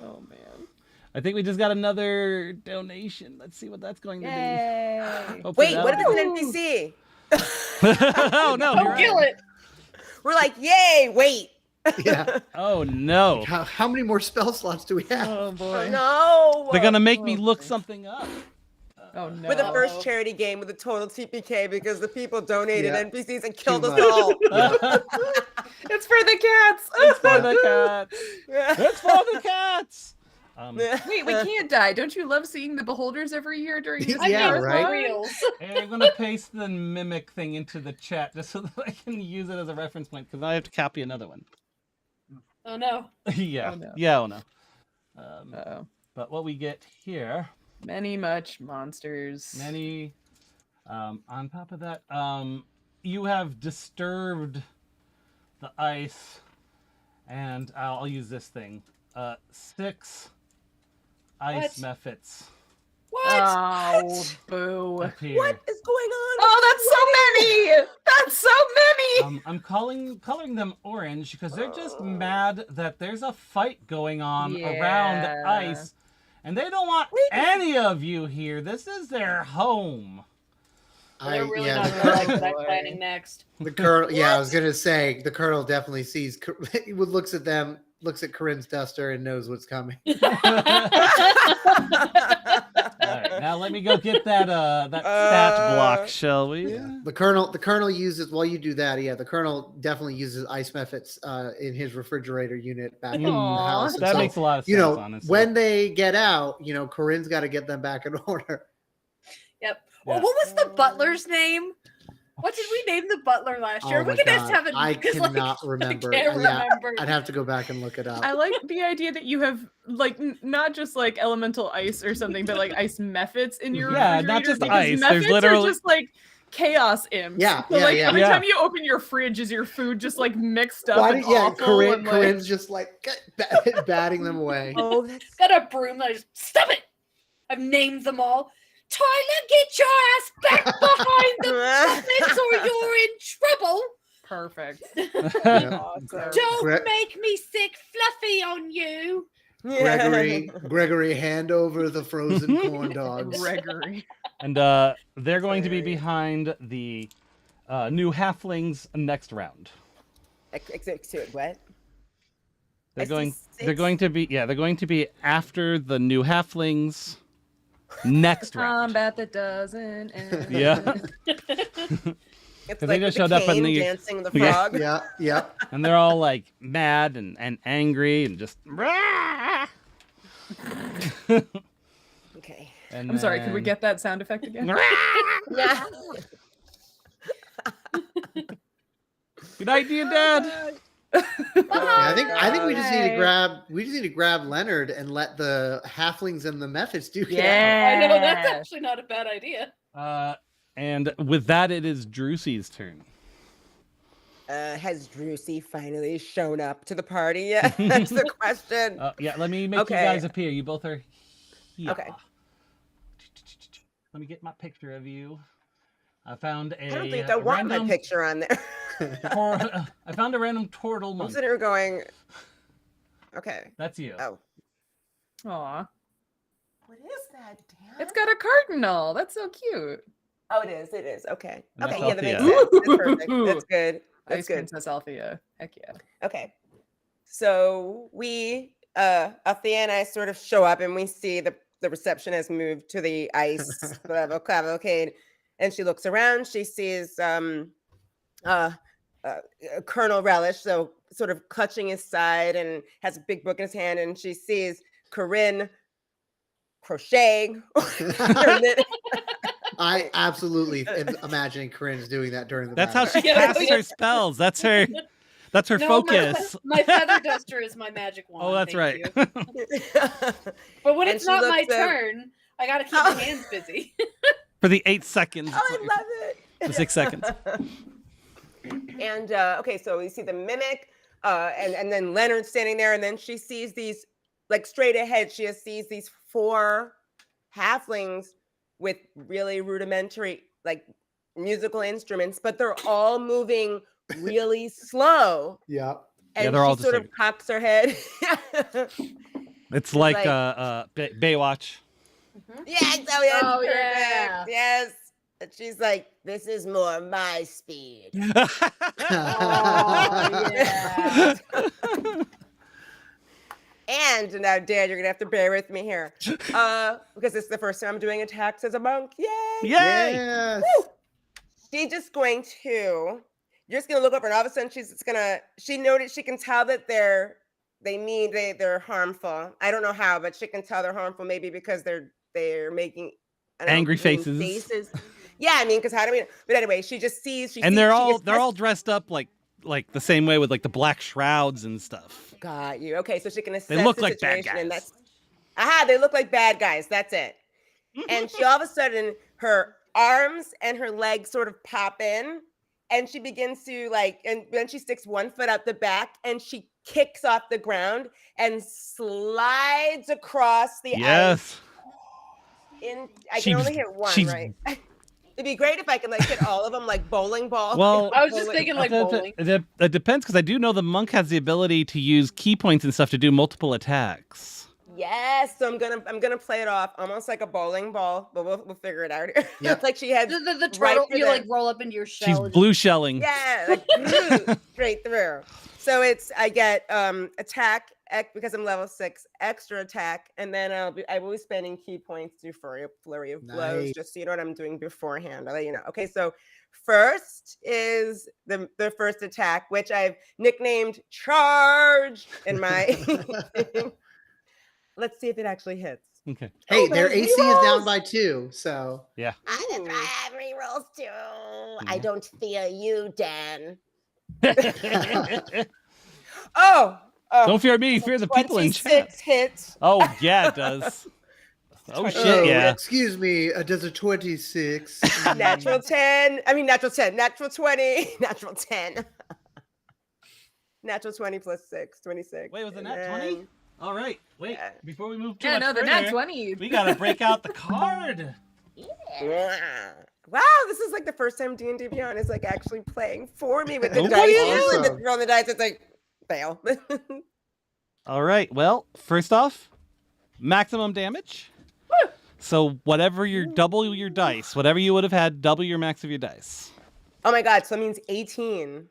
[SPEAKER 4] Oh man.
[SPEAKER 3] I think we just got another donation. Let's see what that's going to be.
[SPEAKER 4] Yay.
[SPEAKER 3] Hopefully
[SPEAKER 1] Wait,
[SPEAKER 3] that'll
[SPEAKER 1] what if
[SPEAKER 3] be-
[SPEAKER 1] it's an NPC?
[SPEAKER 3] Oh no!
[SPEAKER 2] don't
[SPEAKER 3] you're
[SPEAKER 2] kill
[SPEAKER 3] right.
[SPEAKER 2] it.
[SPEAKER 1] We're like, yay, wait.
[SPEAKER 5] Yeah.
[SPEAKER 3] Oh no!
[SPEAKER 5] How many more spell slots do we have?
[SPEAKER 3] Oh boy!
[SPEAKER 1] No.
[SPEAKER 3] They're gonna make me look something up.
[SPEAKER 4] Oh no.
[SPEAKER 1] We're the first charity game with a total TPK because the people donated
[SPEAKER 5] Yeah.
[SPEAKER 1] NPCs and killed us
[SPEAKER 5] much.
[SPEAKER 1] all.
[SPEAKER 4] It's for the cats.
[SPEAKER 3] It's for the cats. It's for the cats.
[SPEAKER 4] Wait, we can't die. Don't you love seeing the beholders every year during this?
[SPEAKER 5] Yeah,
[SPEAKER 4] marathon?
[SPEAKER 5] right?
[SPEAKER 2] Reels.
[SPEAKER 3] Hey, I'm gonna paste the mimic thing into the chat just so that I can use it as a reference point because I have to copy another one.
[SPEAKER 2] Oh no.
[SPEAKER 3] Yeah.
[SPEAKER 4] Oh, no.
[SPEAKER 3] Yeah. Oh no.
[SPEAKER 4] Uh-oh.
[SPEAKER 3] But what we get here,
[SPEAKER 4] Many much monsters.
[SPEAKER 3] many. On top of that, you have disturbed the ice, and I'll use this thing. 6 ice mephits
[SPEAKER 2] What?
[SPEAKER 4] Oh, boo.
[SPEAKER 3] appear.
[SPEAKER 1] What is going on?
[SPEAKER 4] Oh, that's so many. That's so many.
[SPEAKER 3] I'm coloring them orange because they're just mad that there's a fight going on around
[SPEAKER 4] Yeah.
[SPEAKER 3] ice, and they don't want any of you here. This is their home.
[SPEAKER 2] They're really
[SPEAKER 5] yeah,
[SPEAKER 2] not
[SPEAKER 5] the
[SPEAKER 2] gonna like
[SPEAKER 5] colonel,
[SPEAKER 2] what I'm planning next.
[SPEAKER 5] the colonel. Yeah, I was gonna say the colonel definitely sees. He looks at them, looks at Corinne's duster, and knows what's coming.
[SPEAKER 3] All right, now let me go get that stat block, shall we?
[SPEAKER 5] Yeah. The colonel uses while you do that. Yeah, the colonel definitely uses ice methods in his refrigerator unit back in the
[SPEAKER 4] Aw.
[SPEAKER 5] house.
[SPEAKER 3] That
[SPEAKER 5] So,
[SPEAKER 3] makes a lot of sense,
[SPEAKER 5] you know,
[SPEAKER 3] honestly.
[SPEAKER 5] when they get out, Corinne's got to get them back in order.
[SPEAKER 2] Yep.
[SPEAKER 3] Yeah.
[SPEAKER 2] Well, what was the butler's name? What did we name the butler last year?
[SPEAKER 5] Oh
[SPEAKER 2] We
[SPEAKER 5] my
[SPEAKER 2] could just
[SPEAKER 5] God,
[SPEAKER 2] have it.
[SPEAKER 5] I
[SPEAKER 2] 'cause, like,
[SPEAKER 5] cannot remember.
[SPEAKER 2] I can't
[SPEAKER 5] Yeah,
[SPEAKER 2] remember.
[SPEAKER 5] I'd have to go back and look it up.
[SPEAKER 4] I like the idea that you have like not just like elemental ice or something, but like ice methods in your
[SPEAKER 3] Yeah, not
[SPEAKER 4] refrigerator,
[SPEAKER 3] just
[SPEAKER 4] because
[SPEAKER 3] ice, there's
[SPEAKER 4] methods
[SPEAKER 3] literally-
[SPEAKER 4] are just like chaos imps.
[SPEAKER 5] Yeah,
[SPEAKER 4] So, like
[SPEAKER 5] yeah.
[SPEAKER 4] every
[SPEAKER 3] Yeah.
[SPEAKER 4] time you open your fridge, is your food just like mixed up
[SPEAKER 5] Why
[SPEAKER 4] and
[SPEAKER 5] did, yeah,
[SPEAKER 4] awful?
[SPEAKER 5] Corinne,
[SPEAKER 4] and, like,
[SPEAKER 5] Corinne's just like batting them away.
[SPEAKER 1] Oh, that's
[SPEAKER 2] Got a broom that is stop it. I've named them all. Tyler, get your ass back behind the muffins or you're in trouble.
[SPEAKER 4] perfect.
[SPEAKER 5] Yeah.
[SPEAKER 1] awesome.
[SPEAKER 2] Don't
[SPEAKER 5] Gre-
[SPEAKER 2] make me sick fluffy on you.
[SPEAKER 5] Gregory, hand over the frozen corn dogs.
[SPEAKER 4] Gregory.
[SPEAKER 3] And they're going to be behind the new halflings next round.
[SPEAKER 1] What?
[SPEAKER 3] They're
[SPEAKER 1] I see
[SPEAKER 3] going.
[SPEAKER 1] 6.
[SPEAKER 3] They're going to be. Yeah, they're going to be after the new halflings next round.
[SPEAKER 4] Combat that doesn't end.
[SPEAKER 3] Yeah.
[SPEAKER 1] It's
[SPEAKER 3] they
[SPEAKER 1] like
[SPEAKER 3] just
[SPEAKER 1] the
[SPEAKER 3] showed up in
[SPEAKER 1] cane
[SPEAKER 3] the-
[SPEAKER 1] dancing the
[SPEAKER 3] Yeah.
[SPEAKER 1] frog.
[SPEAKER 5] Yeah.
[SPEAKER 3] And they're all like mad and angry and just. "Rah!"
[SPEAKER 1] Okay.
[SPEAKER 3] And
[SPEAKER 4] I'm sorry, could we
[SPEAKER 3] then-
[SPEAKER 4] get that sound effect again?
[SPEAKER 1] Yeah.
[SPEAKER 3] Good idea, Dad.
[SPEAKER 5] Yeah, I think we just need to
[SPEAKER 4] Bye.
[SPEAKER 5] grab Leonard and let the halflings and the methods do it.
[SPEAKER 4] Yeah.
[SPEAKER 2] I know that's actually not a bad idea.
[SPEAKER 3] And with that, it is Drusey's turn.
[SPEAKER 1] Has Drusy finally shown up to the party yet? That's the question.
[SPEAKER 3] Yeah, let me make you
[SPEAKER 1] Okay.
[SPEAKER 3] guys appear. You both are here.
[SPEAKER 1] Okay.
[SPEAKER 3] Let me get my picture of you. I found a
[SPEAKER 1] I don't think I want my
[SPEAKER 3] random
[SPEAKER 1] picture on there.
[SPEAKER 3] I found a random turtle
[SPEAKER 1] I'm
[SPEAKER 3] monkey.
[SPEAKER 1] sitting here going, Okay.
[SPEAKER 3] That's you.
[SPEAKER 1] Oh.
[SPEAKER 4] Aw.
[SPEAKER 1] What is that, Dan?
[SPEAKER 4] It's got a cardinal. That's so cute.
[SPEAKER 1] Oh, it is. It is. Okay.
[SPEAKER 3] And that's
[SPEAKER 1] Okay. Yeah, that makes
[SPEAKER 3] Althea.
[SPEAKER 1] sense. That's perfect. That's good. That's
[SPEAKER 4] Ice
[SPEAKER 1] good.
[SPEAKER 4] Princess Althea. Heck yeah.
[SPEAKER 1] Okay. So we, Althea and I sort of show up and we see the reception has moved to the ice level cavalcade. And she looks around. She sees Colonel Relish, so sort of clutching his side and has a big book in his hand. And she sees Corinne crocheting.
[SPEAKER 5] I absolutely am imagining Corinne's doing that during the
[SPEAKER 3] That's how
[SPEAKER 5] battle.
[SPEAKER 3] she casts her spells. That's her
[SPEAKER 2] No,
[SPEAKER 3] focus.
[SPEAKER 2] My feather duster is my magic wand.
[SPEAKER 3] Oh, that's
[SPEAKER 2] thank
[SPEAKER 3] right.
[SPEAKER 2] you. But when
[SPEAKER 1] And
[SPEAKER 2] it's
[SPEAKER 1] she
[SPEAKER 2] not my
[SPEAKER 1] looks at-
[SPEAKER 2] turn, I gotta keep my hands busy.
[SPEAKER 3] For the 8 seconds.
[SPEAKER 1] Oh, I love it.
[SPEAKER 3] For 6 seconds.
[SPEAKER 1] And okay, so we see the mimic, and then Leonard standing there, and then she sees these, like straight ahead, she sees these 4 halflings with really rudimentary, like musical instruments, but they're all moving really slow.
[SPEAKER 5] Yeah.
[SPEAKER 1] And
[SPEAKER 3] they're all
[SPEAKER 1] she
[SPEAKER 3] just
[SPEAKER 1] sort of
[SPEAKER 3] like-
[SPEAKER 1] cocks her head.
[SPEAKER 3] It's like
[SPEAKER 1] like-
[SPEAKER 3] Baywatch.
[SPEAKER 1] Yes, oh yes,
[SPEAKER 2] Oh,
[SPEAKER 1] perfect.
[SPEAKER 2] yeah.
[SPEAKER 1] Yes. And she's like, this is more my speed.
[SPEAKER 2] Oh, yeah.
[SPEAKER 1] And now, Dan, you're gonna have to bear with me here, because it's the first time I'm doing attacks as a monk. Yay!
[SPEAKER 3] Yay!
[SPEAKER 5] Yes.
[SPEAKER 1] She's just going to. You're just gonna look over, and all of a sudden, she's just gonna. She noticed. She can tell that they're harmful. I don't know how, but she can tell they're harmful. Maybe because they're making I don't know,
[SPEAKER 3] Angry
[SPEAKER 1] mean
[SPEAKER 3] faces.
[SPEAKER 1] Yeah, I mean, because how do we? But anyway, she just sees.
[SPEAKER 3] And they're all dressed up like the same way with like the black shrouds and stuff.
[SPEAKER 1] Got you. Okay, so she can assess
[SPEAKER 3] They look
[SPEAKER 1] the
[SPEAKER 3] like bad
[SPEAKER 1] situation, and
[SPEAKER 3] guys.
[SPEAKER 1] that's they look like bad guys. That's it. And she all of a sudden, her arms and her legs sort of pop in, and she begins to and then she sticks one foot out the back, and she kicks off the ground and slides across the ice.
[SPEAKER 3] Yes.
[SPEAKER 1] I can only hit one,
[SPEAKER 3] she's-
[SPEAKER 1] right? It'd be great if I could hit all of them like bowling balls.
[SPEAKER 3] Well,
[SPEAKER 2] I was just thinking like bowling.
[SPEAKER 3] It depends because I do know the monk has the ability to use key points and stuff to do multiple attacks.
[SPEAKER 1] Yes, so I'm gonna play it off almost like a bowling ball, but we'll figure it out here.
[SPEAKER 5] Yep.
[SPEAKER 1] Like she had
[SPEAKER 2] The
[SPEAKER 1] right
[SPEAKER 2] turtle,
[SPEAKER 1] for
[SPEAKER 2] you
[SPEAKER 1] the-
[SPEAKER 2] like roll up into your
[SPEAKER 3] She's
[SPEAKER 2] shell. and
[SPEAKER 3] blue shelling.
[SPEAKER 1] yeah, like straight through. So I get attack because I'm level 6, extra attack, and then I will be spending key points to flurry of blows,
[SPEAKER 5] Nice.
[SPEAKER 1] just so you know what I'm doing beforehand. I'll let you know. Okay, so first is the first attack, which I've nicknamed Charge in my. Let's see if it actually hits.
[SPEAKER 3] Okay.
[SPEAKER 5] Hey, their
[SPEAKER 1] there's
[SPEAKER 5] AC is down
[SPEAKER 1] rerolls.
[SPEAKER 5] by 2, so
[SPEAKER 3] Yeah.
[SPEAKER 1] I have rerolls too. I don't fear you, Dan. Oh,
[SPEAKER 3] Don't fear me, fear the people in chat.
[SPEAKER 1] 26 hits.
[SPEAKER 3] Oh yeah, it does. Oh shit,
[SPEAKER 5] Oh,
[SPEAKER 3] yeah.
[SPEAKER 5] excuse me, does a 26?
[SPEAKER 1] Natural 10. I mean, natural 10. Natural 20. Natural 10. Natural 20 plus 6. 26.
[SPEAKER 3] Wait, was it
[SPEAKER 1] And
[SPEAKER 3] nat 20?
[SPEAKER 1] then-
[SPEAKER 3] All right, wait.
[SPEAKER 1] Yeah.
[SPEAKER 3] Before we move too
[SPEAKER 4] Yeah,
[SPEAKER 3] much
[SPEAKER 4] no, the
[SPEAKER 3] further,
[SPEAKER 4] nat 20.
[SPEAKER 3] we gotta break out the card.
[SPEAKER 1] Yeah. Wow, this is like the first time D&D Beyond is like actually playing for me with the
[SPEAKER 3] Oh,
[SPEAKER 1] dice.
[SPEAKER 3] yeah.
[SPEAKER 1] Usually
[SPEAKER 5] Awesome.
[SPEAKER 1] with rolling the dice, it's like fail.
[SPEAKER 3] All right. Well, first off, maximum damage. So whatever double your dice, whatever you would have had, double your max of your dice.
[SPEAKER 1] Oh my god, so that means 18.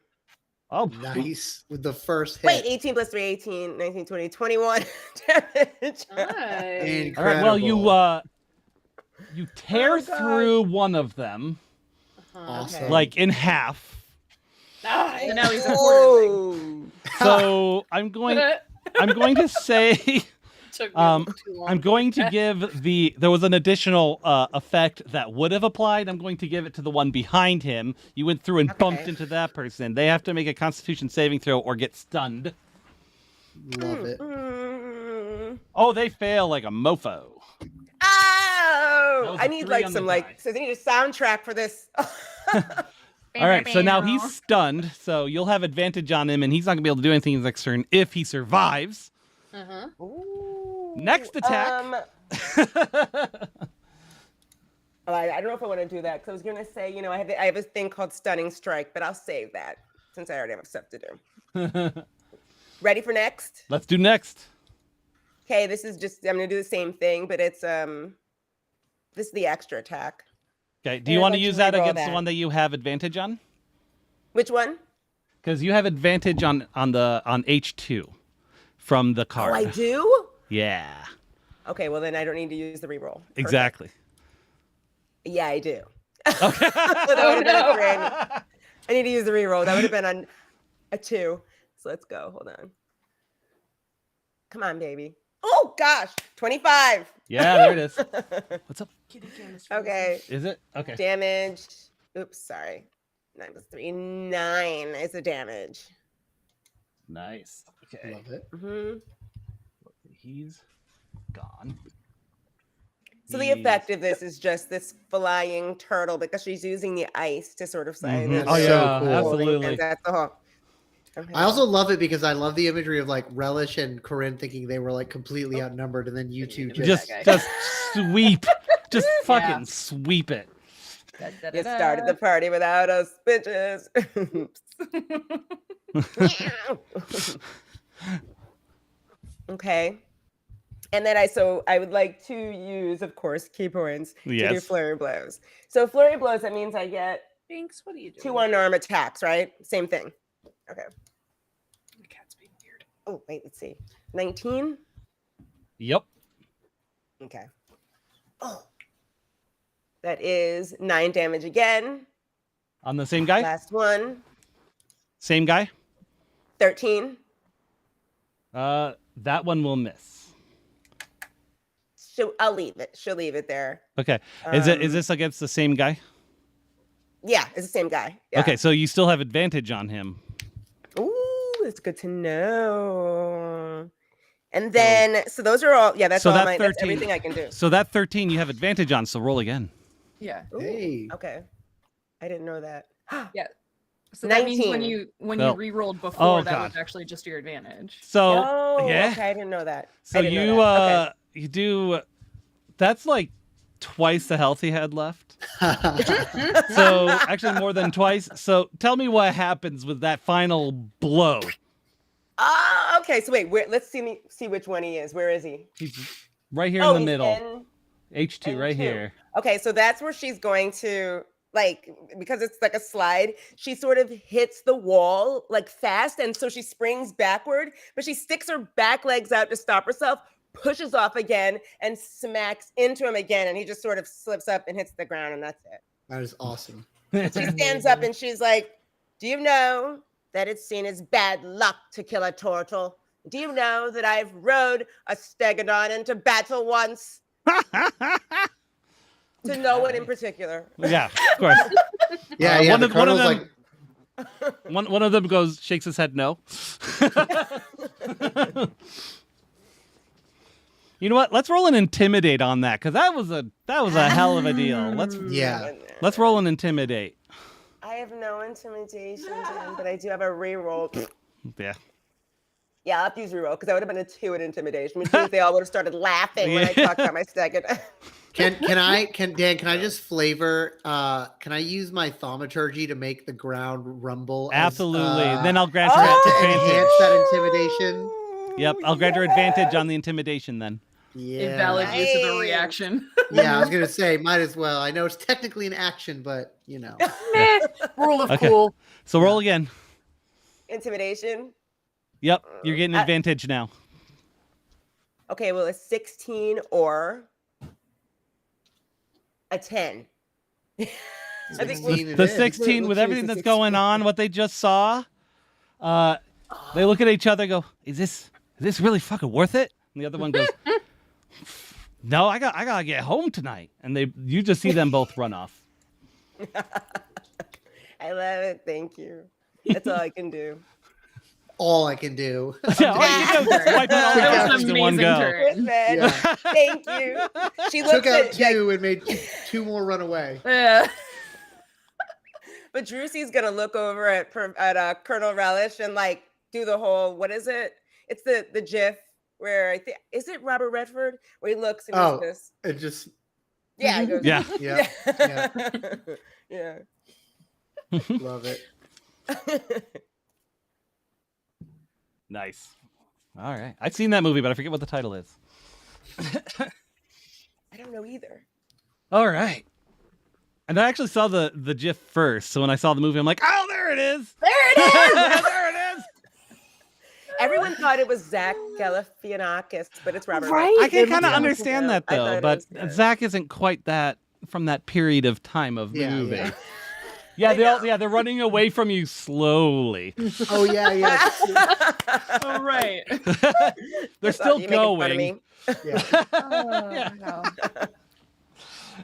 [SPEAKER 3] Oh,
[SPEAKER 5] Nice. With the first hit.
[SPEAKER 1] Wait, 18 plus 3, 18, 19, 20, 21 damage.
[SPEAKER 2] Nice.
[SPEAKER 3] all right. Well, you tear
[SPEAKER 1] Oh, gosh.
[SPEAKER 3] through one of them,
[SPEAKER 5] Awesome.
[SPEAKER 1] Okay.
[SPEAKER 3] like in half.
[SPEAKER 2] Nice.
[SPEAKER 4] So now he's a
[SPEAKER 1] Whoa.
[SPEAKER 3] So I'm going to say.
[SPEAKER 2] Took me a little too long.
[SPEAKER 3] I'm going to give there was an additional effect that would have applied. I'm going to give it to the one behind him. You went through and bumped
[SPEAKER 1] Okay.
[SPEAKER 3] into that person. They have to make a Constitution saving throw or get stunned.
[SPEAKER 5] Love it.
[SPEAKER 1] Mm.
[SPEAKER 3] Oh, they fail like a mofo. That
[SPEAKER 1] Oh,
[SPEAKER 3] was
[SPEAKER 1] I
[SPEAKER 3] a
[SPEAKER 1] need
[SPEAKER 3] 3
[SPEAKER 1] like
[SPEAKER 3] on the
[SPEAKER 1] some
[SPEAKER 3] die.
[SPEAKER 1] so they need a soundtrack for this.
[SPEAKER 3] All right, so now he's stunned, so you'll have advantage on him, and he's not gonna be able to do anything his next turn if he survives.
[SPEAKER 2] Uh-huh.
[SPEAKER 1] Ooh.
[SPEAKER 3] Next attack.
[SPEAKER 1] I don't know if I want to do that because I was gonna say, I have a thing called Stunning Strike, but I'll save that since I already have stuff to do. Ready for next?
[SPEAKER 3] Let's do next.
[SPEAKER 1] Okay, this is just I'm gonna do the same thing, but it's this is the extra attack.
[SPEAKER 3] Okay. Do
[SPEAKER 1] And
[SPEAKER 3] you
[SPEAKER 1] I'd
[SPEAKER 3] want to
[SPEAKER 1] like to
[SPEAKER 3] use that
[SPEAKER 1] reroll
[SPEAKER 3] against the
[SPEAKER 1] that.
[SPEAKER 3] one that you have advantage on?
[SPEAKER 1] Which one?
[SPEAKER 3] Because you have advantage on H2 from the
[SPEAKER 1] Oh,
[SPEAKER 3] card.
[SPEAKER 1] I do?
[SPEAKER 3] Yeah.
[SPEAKER 1] Okay, well then I don't need to use the reroll. Perfect.
[SPEAKER 3] Exactly.
[SPEAKER 1] Yeah, I do.
[SPEAKER 3] Okay.
[SPEAKER 1] That would've been a great- I need to use the reroll. That would have been on a 2. So let's go. Hold on. Come on, baby. Oh gosh, 25.
[SPEAKER 3] Yeah, there it is. What's up?
[SPEAKER 6] Kitty Cam is frozen.
[SPEAKER 1] Okay,
[SPEAKER 3] Is it? Okay.
[SPEAKER 1] damage. Oops, sorry. 9 plus 3, 9 is the damage.
[SPEAKER 3] Nice. Okay.
[SPEAKER 5] Love it.
[SPEAKER 1] hmm
[SPEAKER 3] He's gone.
[SPEAKER 1] So the
[SPEAKER 3] He's-
[SPEAKER 1] effect of this is just this flying turtle because she's using the ice to sort of say
[SPEAKER 3] Mhm.
[SPEAKER 1] that
[SPEAKER 5] Oh,
[SPEAKER 1] they're
[SPEAKER 5] yeah,
[SPEAKER 1] holding
[SPEAKER 3] absolutely.
[SPEAKER 1] hands. That's the whole. Okay.
[SPEAKER 5] I also love it because I love the imagery of like Relish and Corinne thinking they were like completely outnumbered, and then you two
[SPEAKER 2] That
[SPEAKER 3] Just
[SPEAKER 2] guy.
[SPEAKER 3] sweep. Just fucking
[SPEAKER 2] Yeah.
[SPEAKER 3] sweep it.
[SPEAKER 1] You started the party without us, bitches. Okay. And then I would like to use, of course, key points to do
[SPEAKER 3] Yes.
[SPEAKER 1] flurry blows. So flurry blows, that means I get
[SPEAKER 2] Binks, what are you doing?
[SPEAKER 1] 2 unarmed attacks, right? Same thing. Okay.
[SPEAKER 2] The cat's being weird.
[SPEAKER 1] Oh, wait, let's see. 19.
[SPEAKER 3] Yep.
[SPEAKER 1] Okay. Oh. That is 9 damage again.
[SPEAKER 3] On the same guy?
[SPEAKER 1] Last one.
[SPEAKER 3] Same guy?
[SPEAKER 1] 13.
[SPEAKER 3] That one will miss.
[SPEAKER 1] I'll leave it. She'll leave it there.
[SPEAKER 3] Okay. Is
[SPEAKER 1] Um,
[SPEAKER 3] this against the same guy?
[SPEAKER 1] Yeah, it's the same guy. Yeah.
[SPEAKER 3] Okay, so you still have advantage on him.
[SPEAKER 1] Ooh, that's good to know. And then, so those are all. Yeah, that's
[SPEAKER 3] So
[SPEAKER 1] all
[SPEAKER 3] that's
[SPEAKER 1] that's
[SPEAKER 3] 13.
[SPEAKER 1] everything I can do.
[SPEAKER 3] So that 13 you have advantage on, so roll again.
[SPEAKER 4] Yeah.
[SPEAKER 1] Ooh,
[SPEAKER 5] Hey.
[SPEAKER 1] Okay. I didn't know that.
[SPEAKER 4] So that means when
[SPEAKER 1] 19.
[SPEAKER 4] you
[SPEAKER 3] Oh.
[SPEAKER 4] re-rolled before,
[SPEAKER 3] Oh,
[SPEAKER 4] that was
[SPEAKER 3] God.
[SPEAKER 4] actually just your advantage.
[SPEAKER 3] So
[SPEAKER 1] Oh,
[SPEAKER 3] yeah.
[SPEAKER 1] okay. I didn't know that.
[SPEAKER 3] So
[SPEAKER 1] I didn't know
[SPEAKER 3] you
[SPEAKER 1] that.
[SPEAKER 3] you do that's like twice the health he had left. So actually more than twice. So tell me what happens with that final blow.
[SPEAKER 1] Okay. So wait, let's see which one he is. Where is he?
[SPEAKER 3] He's right here
[SPEAKER 1] Oh,
[SPEAKER 3] in the
[SPEAKER 1] he's
[SPEAKER 3] middle.
[SPEAKER 1] in
[SPEAKER 3] H2 right
[SPEAKER 1] N2.
[SPEAKER 3] here.
[SPEAKER 1] Okay, so that's where she's going to like because it's like a slide. She sort of hits the wall like fast, and so she springs backward, but she sticks her back legs out to stop herself, pushes off again, and smacks into him again, and he just sort of slips up and hits the ground, and that's it.
[SPEAKER 5] That is awesome.
[SPEAKER 1] She stands up and she's like, "Do you know that it's seen as bad luck to kill a turtle? Do you know that I've rode a stegodon into battle once?" To no one in particular.
[SPEAKER 3] Yeah, of course.
[SPEAKER 5] Yeah, yeah.
[SPEAKER 3] one
[SPEAKER 5] The
[SPEAKER 3] of- one of
[SPEAKER 5] colonel's
[SPEAKER 3] them-
[SPEAKER 5] like,
[SPEAKER 3] One of them shakes his head no. You know what? Let's roll an intimidate on that because that was a hell of a deal.
[SPEAKER 5] yeah.
[SPEAKER 3] Let's roll an intimidate.
[SPEAKER 1] I have no intimidation, Dan, but I do have a reroll.
[SPEAKER 3] Yeah.
[SPEAKER 1] Yeah, I'll have to use reroll because that would have been a 2 in intimidation, which means they all would have started laughing when I
[SPEAKER 3] Yeah.
[SPEAKER 1] talked about my second.
[SPEAKER 5] Can Dan? Can I just flavor? Can I use my thaumaturgy to make the ground rumble?
[SPEAKER 3] Absolutely.
[SPEAKER 5] As,
[SPEAKER 3] Then I'll grant her
[SPEAKER 5] to
[SPEAKER 3] advantage.
[SPEAKER 5] enhance that intimidation.
[SPEAKER 3] Yep, I'll grant her advantage on the intimidation then.
[SPEAKER 5] Yeah.
[SPEAKER 4] Invalid use of a
[SPEAKER 1] Nice.
[SPEAKER 4] reaction.
[SPEAKER 5] Yeah, I was gonna say, might as well. I know it's technically an action, but you know.
[SPEAKER 2] Meh. Rule of
[SPEAKER 3] Okay.
[SPEAKER 2] cool.
[SPEAKER 3] So roll again.
[SPEAKER 1] Intimidation.
[SPEAKER 3] Yep, you're getting advantage now.
[SPEAKER 1] Okay, well, a 16 or a 10. I think
[SPEAKER 5] 16 it
[SPEAKER 3] The
[SPEAKER 5] is.
[SPEAKER 3] 16 with
[SPEAKER 1] Let's
[SPEAKER 3] everything
[SPEAKER 1] use the
[SPEAKER 3] that's going
[SPEAKER 1] 16.
[SPEAKER 3] on, what they just saw, they look at each other, go, "Is this really fucking worth it?" And the other one goes, "No, I gotta get home tonight." And you just see them both run off.
[SPEAKER 1] I love it. Thank you. That's all I can do.
[SPEAKER 5] All I can do.
[SPEAKER 3] Yeah, all you can do is just wipe out all the
[SPEAKER 4] That was
[SPEAKER 3] actions
[SPEAKER 4] an
[SPEAKER 3] in one
[SPEAKER 4] amazing
[SPEAKER 3] go.
[SPEAKER 4] turn.
[SPEAKER 1] Man,
[SPEAKER 5] Yeah.
[SPEAKER 1] thank you. She
[SPEAKER 5] Took
[SPEAKER 1] looks
[SPEAKER 5] out
[SPEAKER 1] at like,
[SPEAKER 5] two and made two more run away.
[SPEAKER 4] Yeah.
[SPEAKER 1] but Drewsy's gonna look over at Colonel Relish and like do the whole what is it? It's the GIF where I think is it Robert Redford where he looks and
[SPEAKER 5] Oh.
[SPEAKER 1] does this.
[SPEAKER 5] It just
[SPEAKER 1] Yeah, he goes,
[SPEAKER 3] Yeah.
[SPEAKER 5] yeah,
[SPEAKER 1] yeah.
[SPEAKER 5] love it.
[SPEAKER 3] Nice. All right. I've seen that movie, but I forget what the title is.
[SPEAKER 1] I don't know either.
[SPEAKER 3] All right. And I actually saw the GIF first, so when I saw the movie, I'm like, oh, there it is.
[SPEAKER 2] There it is.
[SPEAKER 3] There it is.
[SPEAKER 1] Everyone thought it was Zach Galifianakis, but it's Robert.
[SPEAKER 7] Right?
[SPEAKER 3] I can
[SPEAKER 7] It
[SPEAKER 3] kind of
[SPEAKER 7] was-
[SPEAKER 3] understand that
[SPEAKER 1] I thought
[SPEAKER 3] though,
[SPEAKER 1] it
[SPEAKER 3] but
[SPEAKER 1] was-
[SPEAKER 3] Zach isn't quite that from that period of time of the
[SPEAKER 5] Yeah,
[SPEAKER 3] movie.
[SPEAKER 5] yeah.
[SPEAKER 3] Yeah, they're running away from you slowly.
[SPEAKER 5] Oh yeah.
[SPEAKER 4] Oh, right.
[SPEAKER 3] They're still going.
[SPEAKER 5] Yeah.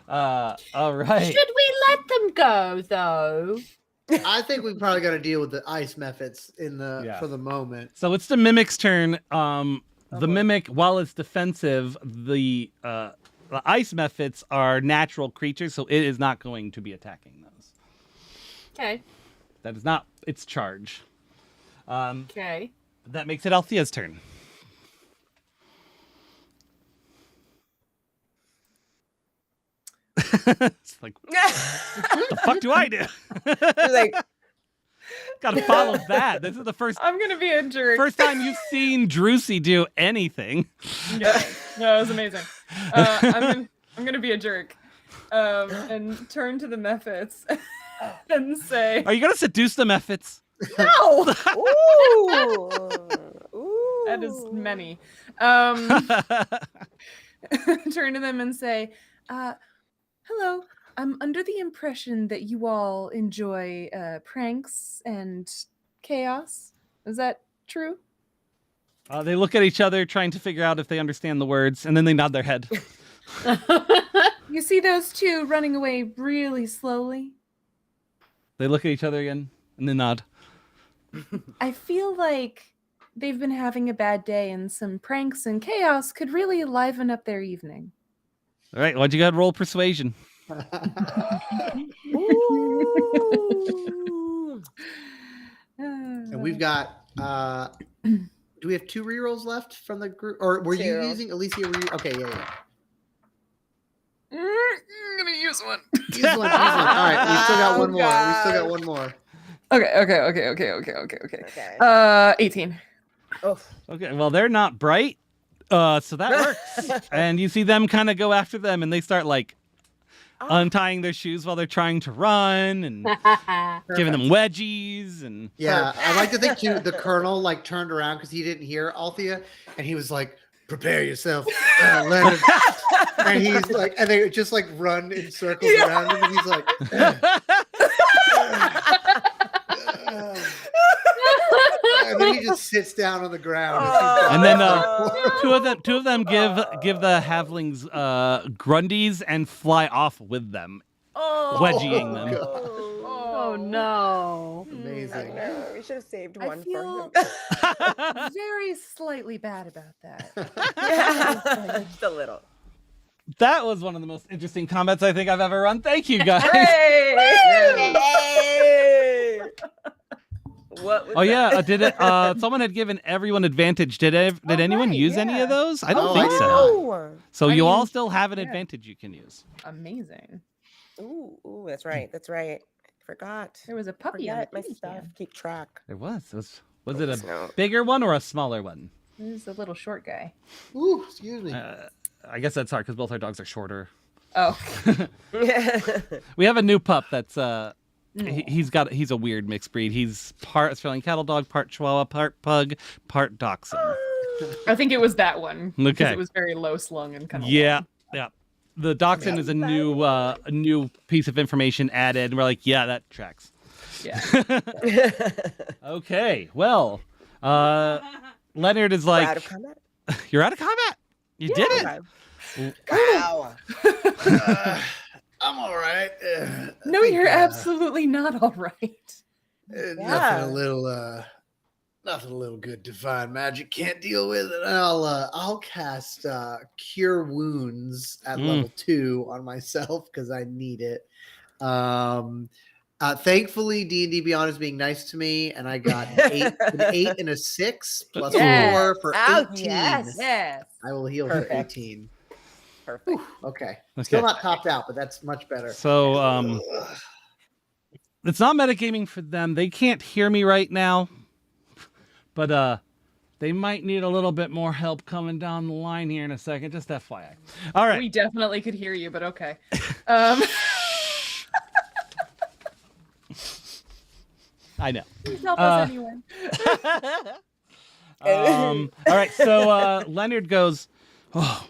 [SPEAKER 4] No.
[SPEAKER 3] All right.
[SPEAKER 7] Should we let them go though?
[SPEAKER 5] I think we probably got to deal with the ice methods
[SPEAKER 3] Yeah.
[SPEAKER 5] for the moment.
[SPEAKER 3] So it's the mimic's turn. The
[SPEAKER 5] boy.
[SPEAKER 3] mimic, while it's defensive, the ice methods are natural creatures, so it is not going to be attacking those.
[SPEAKER 7] Okay.
[SPEAKER 3] That is not its charge.
[SPEAKER 7] Okay.
[SPEAKER 3] That makes it Althea's turn. It's like, what the fuck do I do?
[SPEAKER 1] She's like,
[SPEAKER 3] Gotta follow that. This is the
[SPEAKER 4] I'm gonna be a jerk.
[SPEAKER 3] first time you've seen Drusy do anything.
[SPEAKER 4] Yeah. No, it was amazing. I'm gonna be a jerk, and turn to the methods and say,
[SPEAKER 3] Are you gonna seduce the methods?
[SPEAKER 4] "No."
[SPEAKER 1] ooh, ooh.
[SPEAKER 4] That is many. Turn to them and say, "Hello. I'm under the impression that you all enjoy pranks and chaos. Is that true?"
[SPEAKER 3] They look at each other, trying to figure out if they understand the words, and then they nod their head.
[SPEAKER 4] You see those two running away really slowly?
[SPEAKER 3] They look at each other again, and then nod.
[SPEAKER 4] I feel like they've been having a bad day, and some pranks and chaos could really liven up their evening.
[SPEAKER 3] All right, why'd you go ahead and roll persuasion?
[SPEAKER 1] Ooh.
[SPEAKER 5] And we've got. Do we have 2 rerolls left from the group, or were you
[SPEAKER 1] 2.
[SPEAKER 5] using Alicia? Okay, yeah.
[SPEAKER 4] I'm gonna use one.
[SPEAKER 5] Use one. All right, we still got one
[SPEAKER 1] Oh,
[SPEAKER 5] more. We still got
[SPEAKER 1] God.
[SPEAKER 5] one more.
[SPEAKER 4] Okay. 18.
[SPEAKER 1] Oh,
[SPEAKER 3] Okay, well, they're not bright, so that works. And you see them kind of go after them, and they start, like, untying their shoes while they're trying to run, and giving them wedgies, and...
[SPEAKER 5] Yeah, I like to think too. The colonel like turned around because he didn't hear Althea, and he was like, "Prepare yourself, Leonard." And he's like, and they just like run in circles around him, and he's like, and then he just sits down on the ground.
[SPEAKER 3] And then
[SPEAKER 1] Oh.
[SPEAKER 3] two of them give the halflings grundies and fly off with them, wedgieing them.
[SPEAKER 7] Oh no.
[SPEAKER 5] Amazing.
[SPEAKER 1] no, we should have saved
[SPEAKER 4] I
[SPEAKER 1] one
[SPEAKER 4] feel-
[SPEAKER 1] for him.
[SPEAKER 4] Very slightly bad about that.
[SPEAKER 1] Yeah, just a little.
[SPEAKER 3] That was one of the most interesting combats I think I've ever run. Thank you, guys.
[SPEAKER 1] Hey! What was
[SPEAKER 3] Oh yeah,
[SPEAKER 1] that?
[SPEAKER 3] did it? Someone had given everyone advantage. Did anyone
[SPEAKER 4] right,
[SPEAKER 3] use any
[SPEAKER 4] yeah.
[SPEAKER 3] of those? I don't
[SPEAKER 5] Oh,
[SPEAKER 3] think
[SPEAKER 5] I
[SPEAKER 3] so.
[SPEAKER 1] Oh.
[SPEAKER 3] So
[SPEAKER 4] I
[SPEAKER 3] you all
[SPEAKER 4] mean,
[SPEAKER 3] still have an
[SPEAKER 4] yeah.
[SPEAKER 3] advantage you can use.
[SPEAKER 4] Amazing.
[SPEAKER 1] Ooh, that's right. That's right. I forgot.
[SPEAKER 4] There was a puppy on
[SPEAKER 1] Forget
[SPEAKER 4] the
[SPEAKER 1] my
[SPEAKER 4] titty
[SPEAKER 1] stuff.
[SPEAKER 4] can.
[SPEAKER 1] Keep track.
[SPEAKER 3] There was it a
[SPEAKER 1] No.
[SPEAKER 3] bigger one or a smaller one?
[SPEAKER 4] This is a little short guy.
[SPEAKER 5] Ooh, excuse me.
[SPEAKER 3] I guess that's hard because both our dogs are shorter.
[SPEAKER 4] Oh.
[SPEAKER 3] We have a new pup that's he's a weird mixed breed. He's part Australian cattle dog, part Chihuahua, part pug, part dachshund.
[SPEAKER 4] I think it was that one. Because
[SPEAKER 3] Okay.
[SPEAKER 4] it was very low slung and kind of
[SPEAKER 3] Yeah. The dachshund is a new piece of information added, and we're like, yeah, that tracks.
[SPEAKER 4] Yeah.
[SPEAKER 3] Okay, well, Leonard is
[SPEAKER 1] We're
[SPEAKER 3] like,
[SPEAKER 1] out of combat.
[SPEAKER 3] you're out of combat. You did it.
[SPEAKER 1] Wow.
[SPEAKER 5] I'm all right.
[SPEAKER 4] No, you're absolutely not all right.
[SPEAKER 1] Yeah.
[SPEAKER 5] Nothing a little good divine magic can't deal with it. I'll cast Cure Wounds at level 2 on myself because I need it. Thankfully, D&D Beyond is being nice to me, and I got an 8 and a 6 plus
[SPEAKER 1] Yes.
[SPEAKER 5] 4 for
[SPEAKER 1] Oh,
[SPEAKER 5] 18.
[SPEAKER 1] yes.
[SPEAKER 4] Yes.
[SPEAKER 5] I will heal
[SPEAKER 1] Perfect.
[SPEAKER 5] for 18.
[SPEAKER 1] Perfect.
[SPEAKER 5] Whew, okay.
[SPEAKER 3] Okay.
[SPEAKER 5] Still not topped out, but that's much better.
[SPEAKER 3] So, it's not metagaming for them. They can't hear me right now, but they might need a little bit more help coming down the line here in a second. Just FYI. All right.
[SPEAKER 4] We definitely could hear you, but okay. Um,
[SPEAKER 3] I know.
[SPEAKER 4] please help us anyway.
[SPEAKER 3] All right. So Leonard goes, oh,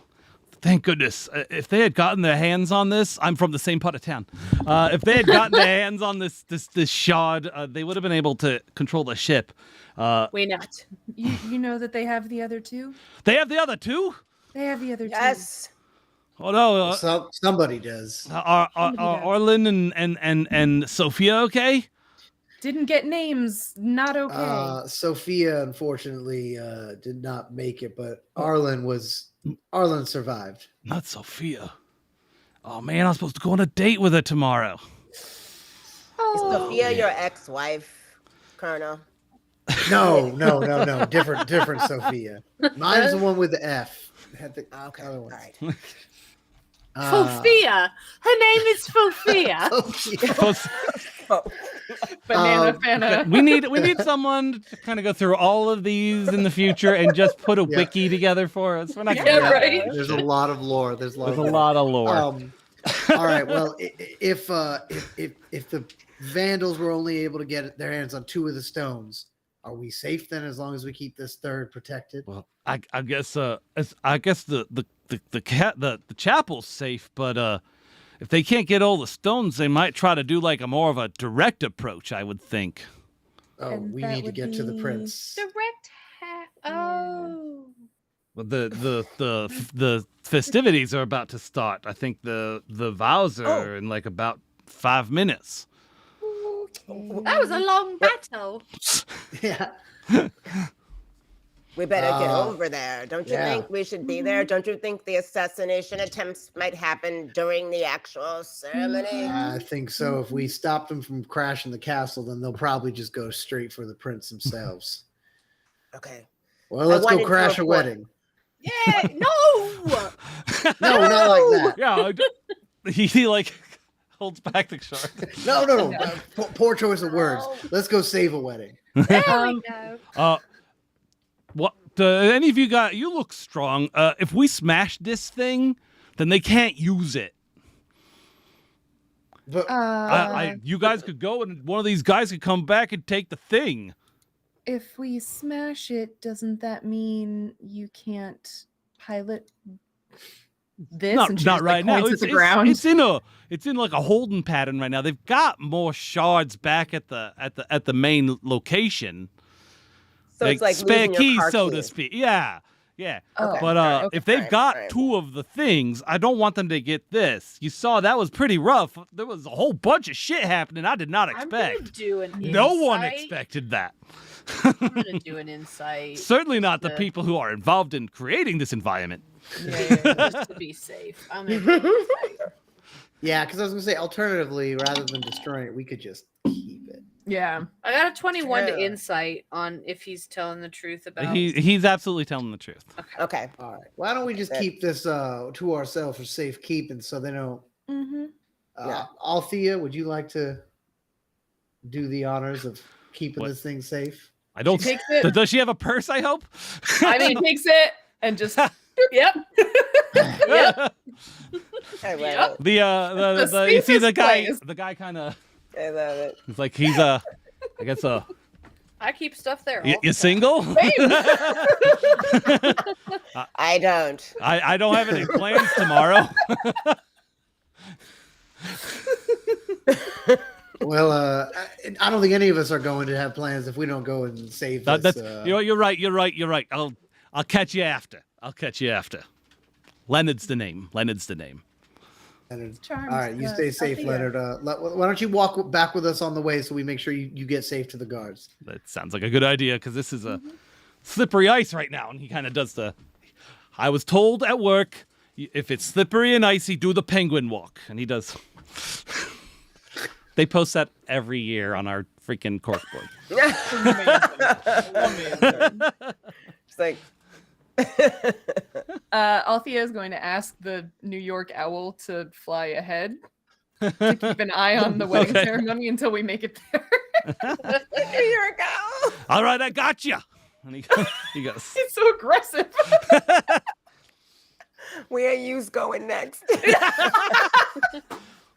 [SPEAKER 3] thank goodness. If they had gotten their hands on this, I'm from the same part of town. If they had gotten their hands on this shard, they would have been able to control the ship.
[SPEAKER 2] We not.
[SPEAKER 4] You know that they have the other two?
[SPEAKER 3] They have the other two?
[SPEAKER 4] They have the other
[SPEAKER 1] Yes.
[SPEAKER 3] Oh no.
[SPEAKER 5] Somebody does.
[SPEAKER 3] Are Orlin and Sophia okay?
[SPEAKER 4] two. Didn't get names. Not okay.
[SPEAKER 5] Sophia, unfortunately, did not make it, but Arlen survived.
[SPEAKER 3] Not Sophia. Oh man, I'm supposed to go on a date with her tomorrow.
[SPEAKER 1] Is Sophia your ex-wife, Colonel?
[SPEAKER 5] No. Different Sophia. Mine's the one with the F. Had the
[SPEAKER 1] Okay.
[SPEAKER 5] other
[SPEAKER 1] All
[SPEAKER 5] one.
[SPEAKER 1] right.
[SPEAKER 7] Sophia. Her name is Sophia.
[SPEAKER 1] Oh,
[SPEAKER 4] Banana
[SPEAKER 5] um,
[SPEAKER 4] Fana.
[SPEAKER 3] We need someone to kind of go through all of these in the future and just put a
[SPEAKER 5] Yeah.
[SPEAKER 3] wiki together for us. We're not gonna
[SPEAKER 4] Yeah,
[SPEAKER 3] do that.
[SPEAKER 4] right.
[SPEAKER 5] There's a lot of lore. There's a
[SPEAKER 3] There's a lot of lore.
[SPEAKER 5] All right. Well, if the Vandals were only able to get their hands on 2 of the stones, are we safe then? As long as we keep this third protected?
[SPEAKER 3] Well, I guess the chapel's safe, but if they can't get all the stones, they might try to do like a more of a direct approach. I would think.
[SPEAKER 5] Oh,
[SPEAKER 4] And
[SPEAKER 5] we
[SPEAKER 4] that
[SPEAKER 5] need to
[SPEAKER 4] would
[SPEAKER 5] get to the
[SPEAKER 4] be
[SPEAKER 5] prince.
[SPEAKER 7] Direct Oh.
[SPEAKER 3] Well, the festivities are about to start. I think the vows are in like about 5 minutes.
[SPEAKER 7] That was a long battle.
[SPEAKER 5] Yeah.
[SPEAKER 1] we better get
[SPEAKER 5] Uh,
[SPEAKER 1] over there. Don't you
[SPEAKER 5] yeah.
[SPEAKER 1] think we should be there? Don't you think the assassination attempts might happen during the actual ceremony?
[SPEAKER 5] I think so. If we stop them from crashing the castle, then they'll probably just go straight for the prince themselves.
[SPEAKER 1] Okay.
[SPEAKER 5] Well, let's
[SPEAKER 1] wanted
[SPEAKER 5] go
[SPEAKER 1] to
[SPEAKER 5] crash a
[SPEAKER 1] report-
[SPEAKER 5] wedding.
[SPEAKER 7] Yeah, no.
[SPEAKER 5] No, not like that.
[SPEAKER 3] Yeah, he like holds back the shark.
[SPEAKER 5] No. Poor choice of words. Let's go save a wedding.
[SPEAKER 7] There we go.
[SPEAKER 3] What? Any of you got? You look strong. If we smash this thing, then they can't use it.
[SPEAKER 5] But
[SPEAKER 3] You guys could go, and one of these guys could come back and take the thing.
[SPEAKER 4] If we smash it, doesn't that mean you can't pilot this?
[SPEAKER 3] Not,
[SPEAKER 4] And she
[SPEAKER 3] not
[SPEAKER 4] just, like,
[SPEAKER 3] right now.
[SPEAKER 4] points at the ground.
[SPEAKER 3] It's in like a holding pattern right now. They've got more shards back at the main location.
[SPEAKER 1] So it's like
[SPEAKER 3] spare
[SPEAKER 1] losing your
[SPEAKER 3] keys,
[SPEAKER 1] car
[SPEAKER 3] so to
[SPEAKER 1] keys.
[SPEAKER 3] speak. Yeah.
[SPEAKER 4] Okay.
[SPEAKER 3] But
[SPEAKER 1] okay,
[SPEAKER 3] if they've
[SPEAKER 1] alright,
[SPEAKER 3] got
[SPEAKER 1] alright.
[SPEAKER 3] 2 of the things, I don't want them to get this. You saw that was pretty rough. There was a whole bunch of shit happening I did not
[SPEAKER 7] I'm gonna
[SPEAKER 3] expect.
[SPEAKER 7] do an
[SPEAKER 3] No one
[SPEAKER 7] insight.
[SPEAKER 3] expected that.
[SPEAKER 7] I'm gonna do an insight.
[SPEAKER 3] Certainly not the
[SPEAKER 7] Yeah.
[SPEAKER 3] people who are involved in creating this environment.
[SPEAKER 7] Just to be safe. I'm gonna do an insight.
[SPEAKER 5] yeah, because I was gonna say, alternatively, rather than destroying it, we could just keep it.
[SPEAKER 4] Yeah.
[SPEAKER 2] I got a 21 to
[SPEAKER 1] True.
[SPEAKER 2] insight on if he's telling the truth about.
[SPEAKER 3] He's absolutely telling the truth.
[SPEAKER 1] Okay.
[SPEAKER 5] All right. Why don't we just keep this to ourselves for safekeeping, so they don't.
[SPEAKER 4] Mm-hmm.
[SPEAKER 1] Yeah.
[SPEAKER 5] Althea, would you like to do the honors of keeping
[SPEAKER 3] What?
[SPEAKER 5] this thing safe?
[SPEAKER 3] I don't.
[SPEAKER 4] She takes it.
[SPEAKER 3] Does she have a purse? I hope.
[SPEAKER 4] I mean, takes it and just. Yep.
[SPEAKER 1] I love
[SPEAKER 4] Yep.
[SPEAKER 3] the
[SPEAKER 4] The
[SPEAKER 3] you see the
[SPEAKER 4] safest
[SPEAKER 3] guy.
[SPEAKER 4] place.
[SPEAKER 3] The guy kind of.
[SPEAKER 1] it. I love it.
[SPEAKER 3] He's like I guess
[SPEAKER 2] I keep stuff there.
[SPEAKER 3] you
[SPEAKER 2] all the time.
[SPEAKER 3] single?
[SPEAKER 1] I don't.
[SPEAKER 3] I don't have any plans tomorrow.
[SPEAKER 5] Well, I don't think any of us are going to have plans if we don't go and save this.
[SPEAKER 3] That's you're right. I'll catch you after. Leonard's the name.
[SPEAKER 5] Leonard.
[SPEAKER 4] Charms,
[SPEAKER 5] All right, you stay safe,
[SPEAKER 4] Althea.
[SPEAKER 5] Leonard. Why don't you walk back with us on the way so we make sure you get safe to the guards?
[SPEAKER 3] That sounds like a good idea because this is a slippery ice right now, and he kind of does the. I was told at work if it's slippery and icy, do the penguin walk, and he does. They post that every year on our freaking corkboard.
[SPEAKER 1] It's like
[SPEAKER 4] Althea is going to ask the New York owl to fly ahead to keep an eye on the wedding
[SPEAKER 3] Okay.
[SPEAKER 4] ceremony until we make it there.
[SPEAKER 1] here you go.
[SPEAKER 3] All right, I got you. And he goes,
[SPEAKER 4] It's so aggressive.
[SPEAKER 1] Where are you going next?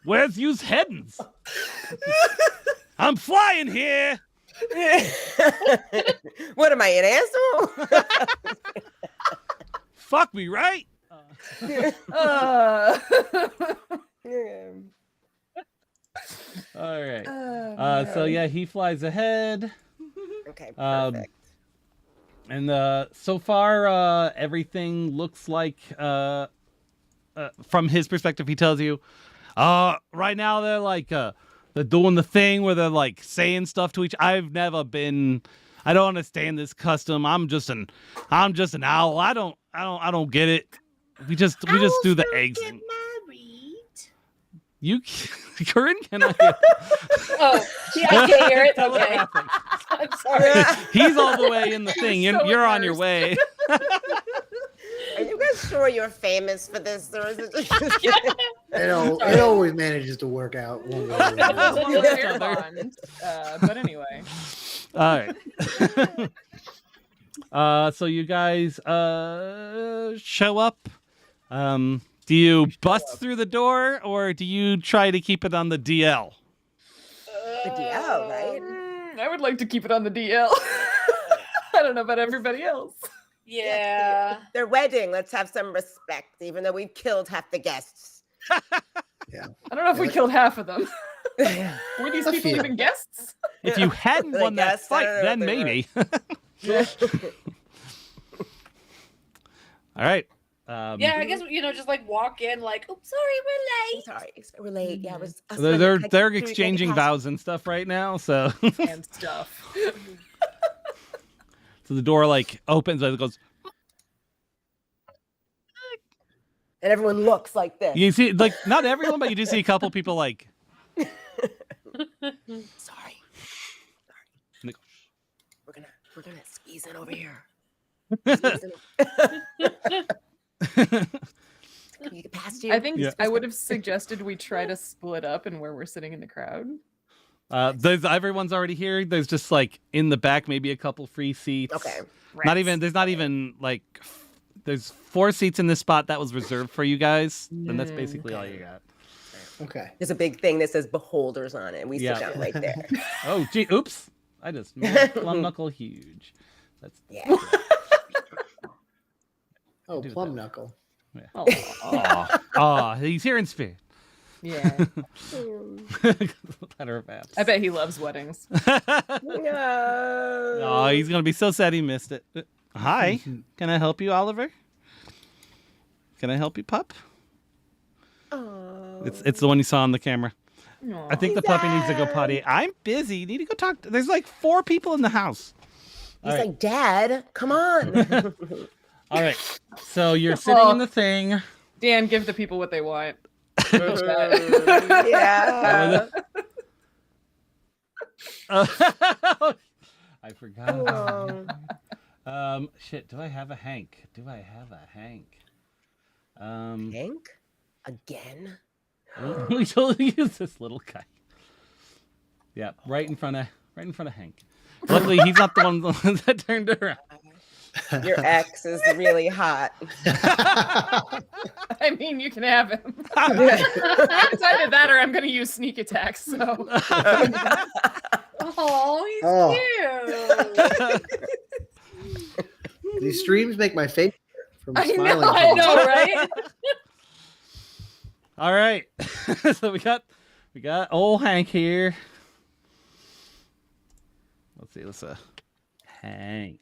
[SPEAKER 3] "Where's you's headings? I'm flying here."
[SPEAKER 1] What am I, an asshole?
[SPEAKER 3] Fuck me, right?
[SPEAKER 4] Uh,
[SPEAKER 1] Yeah.
[SPEAKER 3] All right.
[SPEAKER 1] Oh,
[SPEAKER 3] So
[SPEAKER 1] man.
[SPEAKER 3] yeah, he flies ahead.
[SPEAKER 1] Okay,
[SPEAKER 3] Um,
[SPEAKER 1] perfect.
[SPEAKER 3] And so far, everything looks like, from his perspective, he tells you, right now they're like, they're doing the thing where they're like saying stuff to each. I don't understand this custom. I'm just an owl. I don't get it. We just do the eggs.
[SPEAKER 7] Get
[SPEAKER 3] And
[SPEAKER 7] married.
[SPEAKER 3] you, Corinne, can I?
[SPEAKER 2] Oh, yeah, I can hear it.
[SPEAKER 3] Tell her
[SPEAKER 2] Okay.
[SPEAKER 3] nothing.
[SPEAKER 2] I'm sorry.
[SPEAKER 3] He's all the way in the thing.
[SPEAKER 4] so
[SPEAKER 3] You're on your
[SPEAKER 4] embarrassed.
[SPEAKER 3] way.
[SPEAKER 1] Are you guys sure you're famous for this, or is it just...
[SPEAKER 5] It always manages to work out one way or another.
[SPEAKER 4] Well,
[SPEAKER 3] Each
[SPEAKER 4] they're
[SPEAKER 3] other.
[SPEAKER 4] bond. But anyway.
[SPEAKER 3] All right. So you guys show up. Do you bust through the door or do you try to keep it on the DL?
[SPEAKER 1] The DL, right?
[SPEAKER 4] I would like to keep it on the DL. I don't know about everybody else.
[SPEAKER 2] Yeah.
[SPEAKER 1] Their wedding. Let's have some respect, even though we've killed half the guests.
[SPEAKER 4] I don't know if we killed half of them.
[SPEAKER 1] Yeah.
[SPEAKER 4] Were these
[SPEAKER 5] A
[SPEAKER 4] people
[SPEAKER 5] few.
[SPEAKER 4] even guests?
[SPEAKER 3] If you hadn't
[SPEAKER 1] I
[SPEAKER 3] won that
[SPEAKER 1] guess. I
[SPEAKER 3] fight,
[SPEAKER 1] don't know
[SPEAKER 3] then
[SPEAKER 1] if they were.
[SPEAKER 3] maybe.
[SPEAKER 4] Yeah.
[SPEAKER 3] All right.
[SPEAKER 2] Yeah, I guess just like walk in, like, oh, sorry, we're late.
[SPEAKER 1] Sorry, we're late. Yeah, it was. us
[SPEAKER 3] They're
[SPEAKER 1] when
[SPEAKER 3] they're,
[SPEAKER 1] the-
[SPEAKER 3] they're
[SPEAKER 1] we get
[SPEAKER 3] exchanging
[SPEAKER 1] past-
[SPEAKER 3] vows and stuff right now, so
[SPEAKER 4] And stuff.
[SPEAKER 3] so the door like opens and it goes.
[SPEAKER 1] And everyone looks like this.
[SPEAKER 3] You see, like not everyone, but you do see a couple people like.
[SPEAKER 1] Sorry.
[SPEAKER 3] And they go,
[SPEAKER 1] We're gonna squeeze in over here. Can you get past you?
[SPEAKER 4] I think
[SPEAKER 3] Yeah.
[SPEAKER 4] I would have suggested we try to split up and where we're sitting in the crowd.
[SPEAKER 3] Everyone's already here. There's just like in the back, maybe a couple free seats.
[SPEAKER 1] Okay.
[SPEAKER 3] There's not even like, there's 4 seats in this spot that was reserved for you guys. And that's basically all you got.
[SPEAKER 5] Okay.
[SPEAKER 1] There's a big thing that says beholders on it. We
[SPEAKER 3] Yeah.
[SPEAKER 1] sit down right there.
[SPEAKER 3] Oh, gee, oops. I just made plum knuckle huge. That's
[SPEAKER 1] Yeah.
[SPEAKER 5] Oh,
[SPEAKER 3] Do
[SPEAKER 5] plum
[SPEAKER 3] that.
[SPEAKER 5] knuckle.
[SPEAKER 3] oh, he's here in spirit.
[SPEAKER 4] Yeah.
[SPEAKER 3] Letter of apps.
[SPEAKER 4] I bet he loves weddings.
[SPEAKER 1] No.
[SPEAKER 3] Oh, he's gonna be so sad he missed it. Hi, can I help you, Oliver? Can I help you, pup?
[SPEAKER 1] Oh.
[SPEAKER 3] It's the one you saw on the camera. I think the puppy needs to go
[SPEAKER 1] Dad.
[SPEAKER 3] potty. I'm busy. You need to go talk. There's like 4 people in the house.
[SPEAKER 1] He's
[SPEAKER 3] All right.
[SPEAKER 1] like, Dad, come on.
[SPEAKER 3] All right. So you're sitting in the thing.
[SPEAKER 4] Dan, give the people what they want.
[SPEAKER 1] Yeah.
[SPEAKER 3] I forgot.
[SPEAKER 1] Oh.
[SPEAKER 3] Shit. Do I have a Hank?
[SPEAKER 1] Hank? Again?
[SPEAKER 3] We totally use this little guy. Yeah, right in front of Hank. Luckily, he's not the one that turned around.
[SPEAKER 1] Your ex is really hot.
[SPEAKER 4] I mean, you can have him. It's either that or I'm going to use sneak attacks. So
[SPEAKER 2] Oh, he's
[SPEAKER 5] Oh.
[SPEAKER 2] cute.
[SPEAKER 5] These streams make my face hurt from
[SPEAKER 4] I
[SPEAKER 5] smiling.
[SPEAKER 4] know,
[SPEAKER 2] I know, right?
[SPEAKER 3] All right. So we got old Hank here. Let's see. Hank.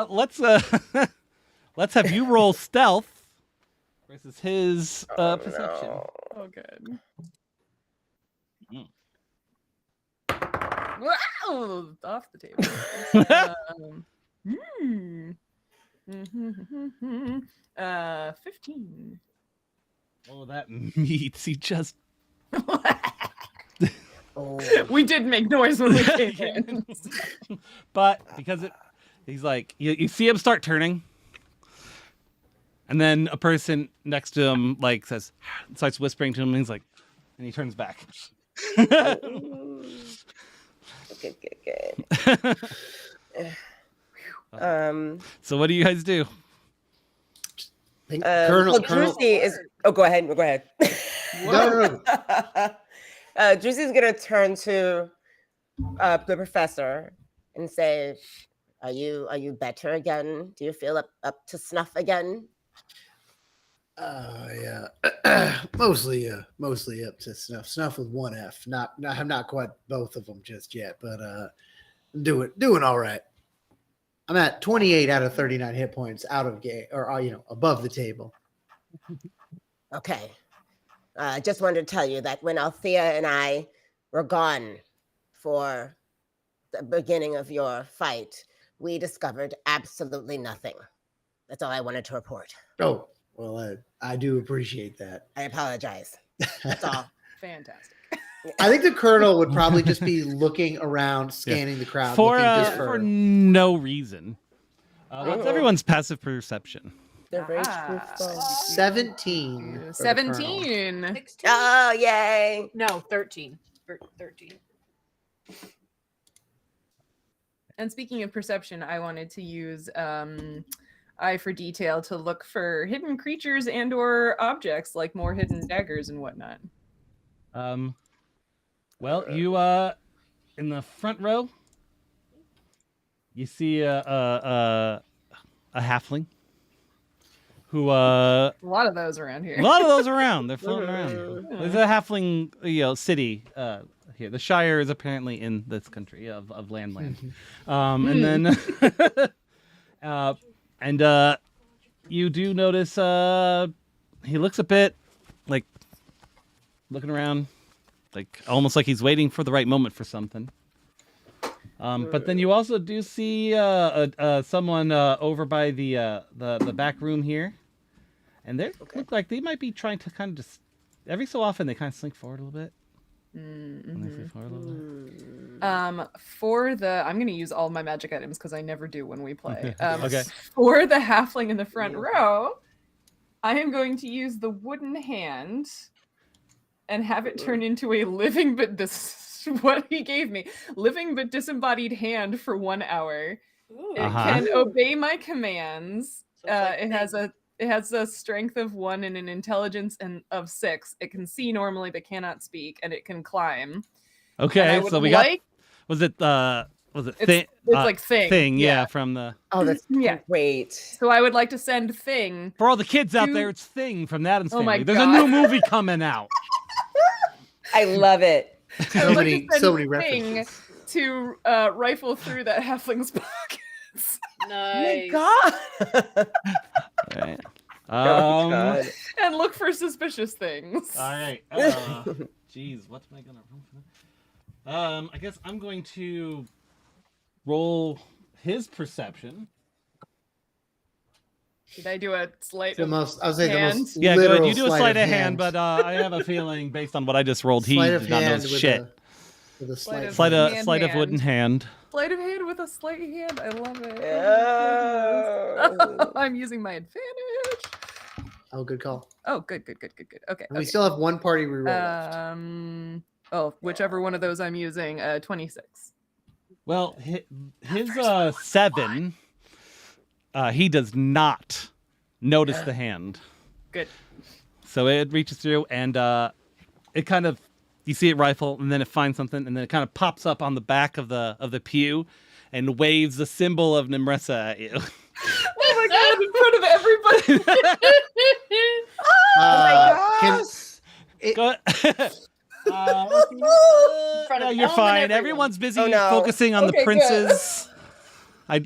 [SPEAKER 3] Let's let's have you roll stealth versus his perception.
[SPEAKER 1] No.
[SPEAKER 4] oh, good.
[SPEAKER 3] Mm.
[SPEAKER 4] Wow, off the table. 15.
[SPEAKER 3] Oh, that meats. He just
[SPEAKER 1] Oh.
[SPEAKER 4] We did make noise when we came in.
[SPEAKER 3] but because he's like you see him start turning. And then a person next to him like starts whispering to him and he's like and he turns back.
[SPEAKER 1] Good.
[SPEAKER 3] So what do you guys do?
[SPEAKER 5] Colonel.
[SPEAKER 1] Juicy is. Oh, go ahead. Go ahead.
[SPEAKER 5] No.
[SPEAKER 1] Juicy's gonna turn to the professor and say, "Are you better again? Do you feel up to snuff again?"
[SPEAKER 5] Yeah. mostly up to snuff. Snuff with one F. I'm not quite both of them just yet, but doing all right. I'm at 28 out of 39 hit points out of game, or above the table.
[SPEAKER 1] Okay. I just wanted to tell you that when Althea and I were gone for the beginning of your fight, we discovered absolutely nothing. That's all I wanted to report.
[SPEAKER 5] Oh, well, I do appreciate that.
[SPEAKER 1] I apologize. That's all.
[SPEAKER 4] Fantastic.
[SPEAKER 5] I think the colonel would probably just be looking around, scanning the crowd,
[SPEAKER 3] For
[SPEAKER 5] looking just
[SPEAKER 3] for no reason. What's everyone's passive perception?
[SPEAKER 1] They're very
[SPEAKER 4] Ah.
[SPEAKER 1] truthful.
[SPEAKER 5] 17. for the colonel.
[SPEAKER 4] 17.
[SPEAKER 2] 16?
[SPEAKER 1] Oh, yay.
[SPEAKER 2] No, 13. 13.
[SPEAKER 4] And speaking of perception, I wanted to use eye for detail to look for hidden creatures and or objects, like more hidden daggers and whatnot.
[SPEAKER 3] Well, you in the front row, you see a halfling who
[SPEAKER 4] A lot of those around here.
[SPEAKER 3] a lot of those around. They're floating around. There's a halfling, city here. The Shire is apparently in this country of Landland. And then and you do notice he looks a bit like looking around, like almost like he's waiting for the right moment for something. But then you also do see someone over by the back room here, and they look like they might be trying to kind of just every so often they kind of slink forward a little bit. And they slink forward a little bit.
[SPEAKER 4] I'm going to use all my magic items because I never do when we play.
[SPEAKER 3] Okay.
[SPEAKER 4] For the halfling in the front row, I am going to use the wooden hand and have it turn into a living but what he gave me, living but disembodied hand for 1 hour.
[SPEAKER 2] Ooh.
[SPEAKER 4] It
[SPEAKER 3] Uh-huh.
[SPEAKER 4] can obey my commands.
[SPEAKER 2] So it's like
[SPEAKER 4] It has a strength of 1 and an intelligence of 6. It can see normally but cannot speak, and it can climb. And I
[SPEAKER 3] Okay,
[SPEAKER 4] would
[SPEAKER 3] so we got
[SPEAKER 4] like-
[SPEAKER 3] was it
[SPEAKER 4] It's
[SPEAKER 3] Thing?
[SPEAKER 4] like Thing.
[SPEAKER 3] Thing, yeah, from the
[SPEAKER 1] Oh, that's
[SPEAKER 4] Yeah.
[SPEAKER 1] great.
[SPEAKER 4] So I would like to send Thing.
[SPEAKER 3] for all the kids out
[SPEAKER 4] You-
[SPEAKER 3] there. It's Thing from the Addams
[SPEAKER 4] Oh
[SPEAKER 3] Family.
[SPEAKER 4] my
[SPEAKER 3] There's a
[SPEAKER 4] God.
[SPEAKER 3] new movie coming out.
[SPEAKER 1] I love it.
[SPEAKER 4] I would like
[SPEAKER 5] many-
[SPEAKER 4] to send
[SPEAKER 5] so many
[SPEAKER 4] Thing
[SPEAKER 5] references.
[SPEAKER 4] to rifle through that halfling's pockets
[SPEAKER 2] Nice.
[SPEAKER 1] Oh my God.
[SPEAKER 3] All right.
[SPEAKER 1] Oh, God.
[SPEAKER 4] and look for suspicious things.
[SPEAKER 3] All right. Jeez, what am I gonna roll for that? I guess I'm going to roll his perception.
[SPEAKER 4] Did I do a sleight
[SPEAKER 5] The
[SPEAKER 4] of
[SPEAKER 5] most, I was saying the
[SPEAKER 4] hand?
[SPEAKER 5] most
[SPEAKER 3] Yeah,
[SPEAKER 5] literal
[SPEAKER 3] good. You do a sleight of hand,
[SPEAKER 5] hand,
[SPEAKER 3] but I have a feeling based on what I just rolled, he
[SPEAKER 5] sleight
[SPEAKER 3] did
[SPEAKER 5] of
[SPEAKER 3] not know
[SPEAKER 5] hand with
[SPEAKER 3] shit.
[SPEAKER 5] with a
[SPEAKER 4] Sleight of
[SPEAKER 5] sleight
[SPEAKER 4] hand.
[SPEAKER 3] Sleight of wooden hand.
[SPEAKER 4] Sleight of hand with a sleight hand. I love it.
[SPEAKER 1] Oh.
[SPEAKER 4] I'm using my advantage.
[SPEAKER 5] Oh, good call.
[SPEAKER 4] Oh, good. Okay.
[SPEAKER 5] And we still have one party reroll left.
[SPEAKER 4] Whichever one of those I'm using, 26.
[SPEAKER 3] Well, his 7, he does not notice the hand.
[SPEAKER 4] Good.
[SPEAKER 3] So it reaches through and it kind of, you see it rifle and then it finds something and then it kind of pops up on the back of the pew and waves the symbol of Nimressa at you.
[SPEAKER 4] Oh my god, in front of everybody.
[SPEAKER 5] Can,
[SPEAKER 3] Go
[SPEAKER 2] front
[SPEAKER 3] no,
[SPEAKER 2] of
[SPEAKER 3] you're
[SPEAKER 2] Elm and
[SPEAKER 3] fine.
[SPEAKER 2] everyone.
[SPEAKER 3] Everyone's busy
[SPEAKER 1] Oh, no.
[SPEAKER 3] focusing on
[SPEAKER 4] Okay,
[SPEAKER 3] the
[SPEAKER 4] good.
[SPEAKER 3] princes.
[SPEAKER 4] Does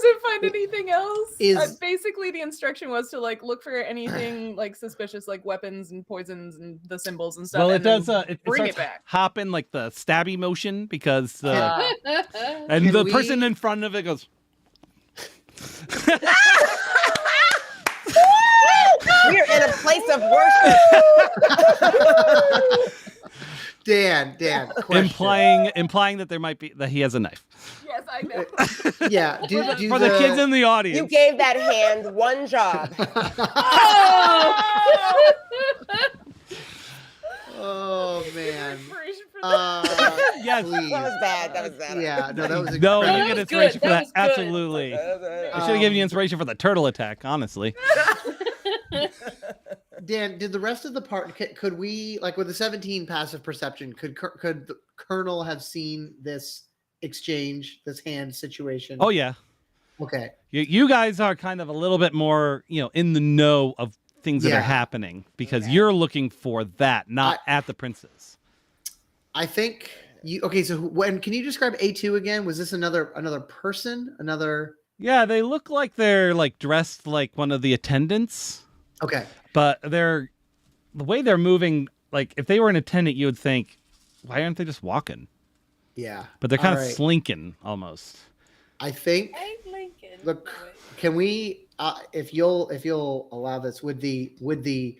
[SPEAKER 4] it find anything else?
[SPEAKER 5] Is-
[SPEAKER 4] Basically, the instruction was to look for anything suspicious, like weapons and poisons and the symbols and stuff.
[SPEAKER 3] Well, it
[SPEAKER 4] and then
[SPEAKER 3] does. It
[SPEAKER 4] bring
[SPEAKER 3] starts
[SPEAKER 4] it back.
[SPEAKER 3] hopping like the stabby motion because
[SPEAKER 4] Ah.
[SPEAKER 3] and
[SPEAKER 5] Can
[SPEAKER 3] the
[SPEAKER 5] we-
[SPEAKER 3] person in front of it goes.
[SPEAKER 1] We're in a place of worship.
[SPEAKER 5] Dan, question.
[SPEAKER 3] implying that there might be that he has a knife.
[SPEAKER 4] Yes, I know.
[SPEAKER 5] Yeah,
[SPEAKER 3] For the kids in the audience.
[SPEAKER 1] You gave that hand one job.
[SPEAKER 5] Oh man.
[SPEAKER 4] For for that.
[SPEAKER 3] Yes.
[SPEAKER 5] please.
[SPEAKER 1] That was bad. That was bad.
[SPEAKER 5] Yeah, no, that was
[SPEAKER 3] No,
[SPEAKER 5] incredible.
[SPEAKER 3] you
[SPEAKER 2] that
[SPEAKER 3] get
[SPEAKER 2] was
[SPEAKER 3] inspiration
[SPEAKER 2] good.
[SPEAKER 3] for
[SPEAKER 2] That
[SPEAKER 3] that.
[SPEAKER 2] was good.
[SPEAKER 3] Absolutely. I should have given you
[SPEAKER 5] Um,
[SPEAKER 3] inspiration for the turtle attack, honestly.
[SPEAKER 5] Dan, did the rest of the part could we like with the 17 passive perception? Could the Colonel have seen this exchange, this hand situation?
[SPEAKER 3] Oh yeah.
[SPEAKER 5] Okay.
[SPEAKER 3] You guys are kind of a little bit more, in the know of things that are
[SPEAKER 5] Yeah.
[SPEAKER 3] happening because you're looking for that, not at the princess.
[SPEAKER 5] I think you. Okay, so when can you describe A2 again? Was this another person? Another?
[SPEAKER 3] Yeah, they look like they're like dressed like one of the attendants,
[SPEAKER 5] Okay.
[SPEAKER 3] but the way they're moving, like if they were an attendant, you would think, why aren't they just walking?
[SPEAKER 5] Yeah.
[SPEAKER 3] But they're kind
[SPEAKER 5] All
[SPEAKER 3] of
[SPEAKER 5] right.
[SPEAKER 3] slinking almost.
[SPEAKER 5] I think.
[SPEAKER 2] Hey, Lincoln.
[SPEAKER 5] Look, can we? If you'll allow this, would the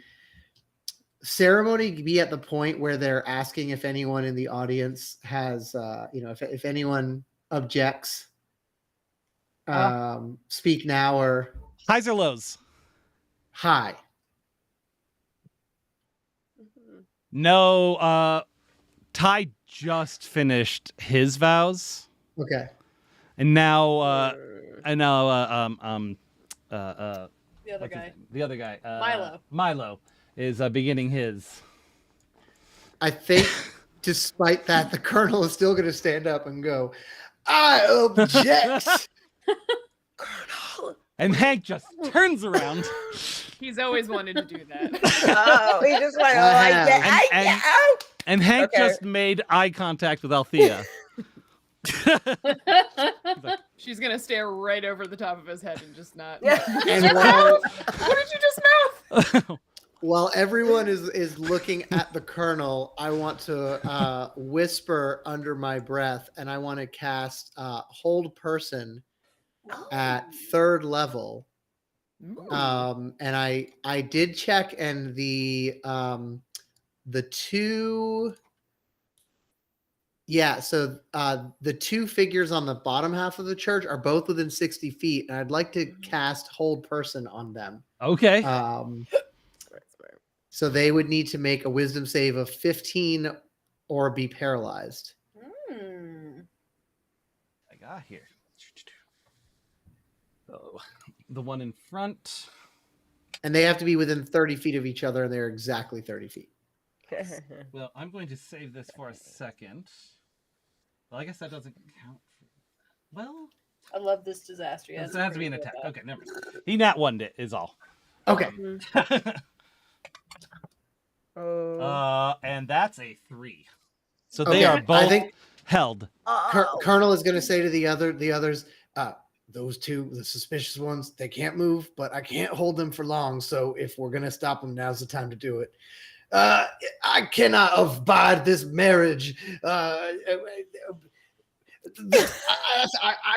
[SPEAKER 5] ceremony be at the point where they're asking if anyone in the audience has, if anyone objects, speak now or
[SPEAKER 3] Highs or lows?
[SPEAKER 5] hi.
[SPEAKER 3] No, Ty just finished his vows,
[SPEAKER 5] Okay.
[SPEAKER 3] and now,
[SPEAKER 2] The other
[SPEAKER 3] what's his
[SPEAKER 2] guy.
[SPEAKER 3] name? The other guy,
[SPEAKER 2] Milo.
[SPEAKER 3] Milo is beginning his.
[SPEAKER 5] I think, despite that, the Colonel is still going to stand up and go, "I object."
[SPEAKER 3] And Hank just turns around.
[SPEAKER 4] He's always wanted to do that.
[SPEAKER 1] Oh, he just went,
[SPEAKER 3] And- And Hank
[SPEAKER 1] Okay.
[SPEAKER 3] just made eye contact with Althea.
[SPEAKER 4] She's gonna stare right over the top of his head and just not.
[SPEAKER 5] And while,
[SPEAKER 4] What did you just mouth?
[SPEAKER 5] while everyone is looking at the Colonel, I want to whisper under my breath, and I want to cast Hold Person at 3rd level. And I did check, and the two. Yeah, so the two figures on the bottom half of the church are both within 60 feet, and I'd like to cast Hold Person on them.
[SPEAKER 3] Okay.
[SPEAKER 5] So they would need to make a Wisdom save of 15 or be paralyzed.
[SPEAKER 2] Hmm.
[SPEAKER 3] I got here. So, the one in front.
[SPEAKER 5] And they have to be within 30 feet of each other, and they're exactly 30 feet.
[SPEAKER 3] Well, I'm going to save this for a second. Well, I guess that doesn't count. Well,
[SPEAKER 2] I love this disaster.
[SPEAKER 3] it has to be an attack. Okay, never mind. He nat one it is all.
[SPEAKER 5] Okay.
[SPEAKER 3] And that's a 3. So they are
[SPEAKER 5] I
[SPEAKER 3] both
[SPEAKER 5] think
[SPEAKER 3] held.
[SPEAKER 5] Colonel is going to say to the others, those two, the suspicious ones, they can't move, but I can't hold them for long. So if we're going to stop them, now's the time to do it. I cannot abide this marriage. I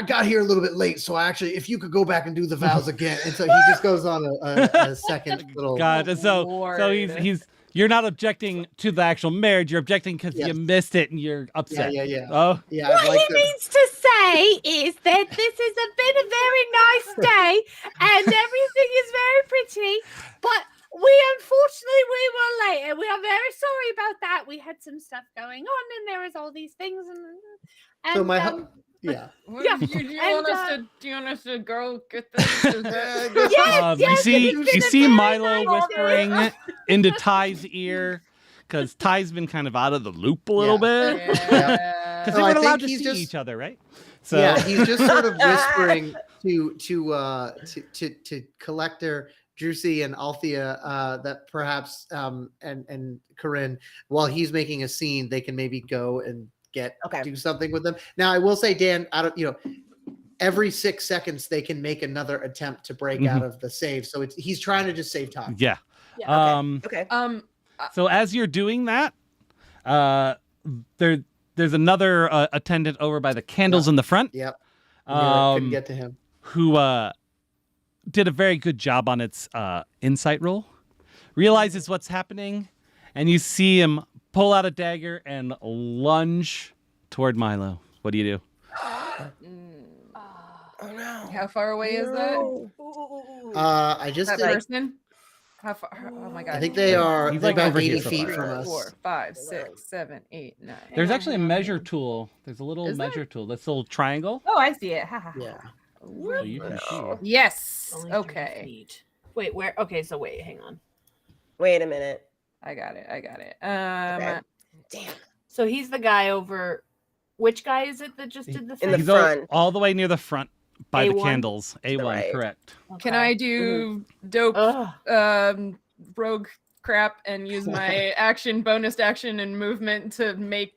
[SPEAKER 5] got here a little bit late, so if you could go back and do the vows again. And so he just goes on a second little.
[SPEAKER 3] God, and so
[SPEAKER 4] Lord.
[SPEAKER 3] he's you're not objecting to the actual marriage. You're objecting because
[SPEAKER 5] Yes.
[SPEAKER 3] you missed it and you're upset.
[SPEAKER 5] Yeah.
[SPEAKER 3] Oh,
[SPEAKER 5] Yeah,
[SPEAKER 7] What
[SPEAKER 5] I'd like
[SPEAKER 7] he
[SPEAKER 5] to-
[SPEAKER 7] means to say is that this has been a very nice day and everything is very pretty, but unfortunately we were late and we are very sorry about that. We had some stuff going on and there was all these things and
[SPEAKER 5] So yeah.
[SPEAKER 4] Yeah. Do you want us to go get this?
[SPEAKER 3] you see Milo whispering into Ty's ear because Ty's been kind of out of the loop a little bit because
[SPEAKER 4] Yeah.
[SPEAKER 3] they
[SPEAKER 5] No, I
[SPEAKER 3] weren't allowed to
[SPEAKER 5] think
[SPEAKER 3] see
[SPEAKER 5] he's just-
[SPEAKER 3] each other, right? So
[SPEAKER 5] Yeah, he's just sort of whispering to Collector Drusy and Althea that perhaps and Corinne, while he's making a scene, they can maybe go and do something with them. Now, I will say, Dan, every 6 seconds they can make another attempt to break out of the save. So he's trying to just save time.
[SPEAKER 3] yeah.
[SPEAKER 1] Okay.
[SPEAKER 3] So as you're doing that, there's another attendant over by the candles in the front.
[SPEAKER 5] Yep. Couldn't get to him.
[SPEAKER 3] Who did a very good job on its insight roll. Realizes what's happening, and you see him pull out a dagger and lunge toward Milo. What do you do?
[SPEAKER 1] Oh no.
[SPEAKER 4] How far away is that?
[SPEAKER 5] I just
[SPEAKER 4] That
[SPEAKER 5] did,
[SPEAKER 4] person? How far? Oh my god.
[SPEAKER 5] I think they are
[SPEAKER 3] He's
[SPEAKER 5] they're
[SPEAKER 3] like
[SPEAKER 5] about
[SPEAKER 3] over here
[SPEAKER 5] 80
[SPEAKER 3] so
[SPEAKER 5] feet
[SPEAKER 3] far.
[SPEAKER 5] from us.
[SPEAKER 4] 4, 5, 6, 7, 8, 9.
[SPEAKER 3] There's
[SPEAKER 4] Hang
[SPEAKER 3] actually a
[SPEAKER 4] on, hang on,
[SPEAKER 3] measure
[SPEAKER 4] hang on.
[SPEAKER 3] tool. There's a little
[SPEAKER 4] Is there?
[SPEAKER 3] measure tool. This little triangle.
[SPEAKER 4] Oh, I see it. Ha, ha, ha.
[SPEAKER 5] Yeah.
[SPEAKER 3] So you can see.
[SPEAKER 4] Yes.
[SPEAKER 2] Only 30
[SPEAKER 4] Okay.
[SPEAKER 2] feet. Wait, where? Okay, so wait, hang on.
[SPEAKER 1] Wait a minute.
[SPEAKER 4] I got it.
[SPEAKER 1] Okay. Damn.
[SPEAKER 2] So he's the guy over. Which guy is it that just did the thing?
[SPEAKER 1] In the
[SPEAKER 3] He's
[SPEAKER 1] front.
[SPEAKER 3] all the way near the front by the
[SPEAKER 2] A1?
[SPEAKER 3] candles. A1,
[SPEAKER 1] right.
[SPEAKER 3] correct.
[SPEAKER 4] Can
[SPEAKER 2] Okay.
[SPEAKER 4] I do dope
[SPEAKER 2] Ugh.
[SPEAKER 4] rogue crap and use my action, bonus action, and movement to make,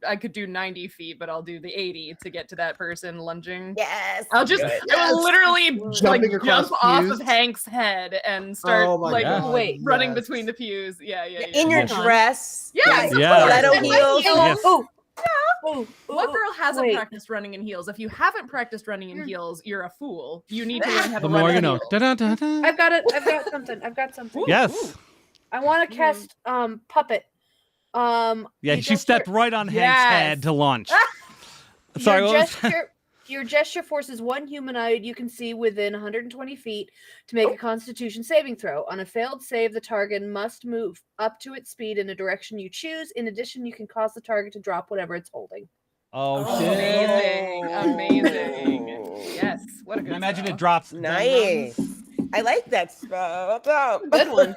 [SPEAKER 4] I could do 90 feet, but I'll do the 80 to get to that person lunging.
[SPEAKER 1] Yes.
[SPEAKER 4] I'll just,
[SPEAKER 1] Good.
[SPEAKER 4] I will literally
[SPEAKER 5] Jumping across
[SPEAKER 4] jump off
[SPEAKER 5] pews.
[SPEAKER 4] of Hank's head and start
[SPEAKER 5] Oh my God,
[SPEAKER 2] wait,
[SPEAKER 4] running
[SPEAKER 5] yes.
[SPEAKER 4] between the pews. Yeah.
[SPEAKER 1] In your
[SPEAKER 2] Hang on.
[SPEAKER 1] dress.
[SPEAKER 4] Yes,
[SPEAKER 1] like
[SPEAKER 3] Yeah.
[SPEAKER 1] stiletto
[SPEAKER 4] And my
[SPEAKER 1] heels.
[SPEAKER 4] heels.
[SPEAKER 3] Yes.
[SPEAKER 4] What girl hasn't
[SPEAKER 2] wait.
[SPEAKER 4] practiced running in heels? If you haven't practiced running in heels, you're a fool. You need to learn how to
[SPEAKER 3] The
[SPEAKER 4] run
[SPEAKER 3] more
[SPEAKER 4] in
[SPEAKER 3] you know.
[SPEAKER 4] heels.
[SPEAKER 3] Da-da-da-da.
[SPEAKER 2] I've got it. I've got something.
[SPEAKER 3] Yes.
[SPEAKER 2] I want to cast puppet.
[SPEAKER 3] Yeah,
[SPEAKER 2] you
[SPEAKER 3] she
[SPEAKER 2] just
[SPEAKER 3] stepped
[SPEAKER 2] hear-
[SPEAKER 3] right on Hank's
[SPEAKER 4] Yes.
[SPEAKER 3] head to launch. Sorry,
[SPEAKER 2] your
[SPEAKER 3] what was
[SPEAKER 2] gesture. Your gesture forces one humanoid you can see within 120 feet to make a Constitution saving throw. On a failed save, the target must move up to its speed in a direction you choose. In addition, you can cause the target to drop whatever it's holding.
[SPEAKER 3] Oh, shit.
[SPEAKER 4] Amazing. Yes. What a good
[SPEAKER 3] Imagine
[SPEAKER 4] spell.
[SPEAKER 3] it drops.
[SPEAKER 1] Nice. I like that spell. Dope.
[SPEAKER 2] Good one.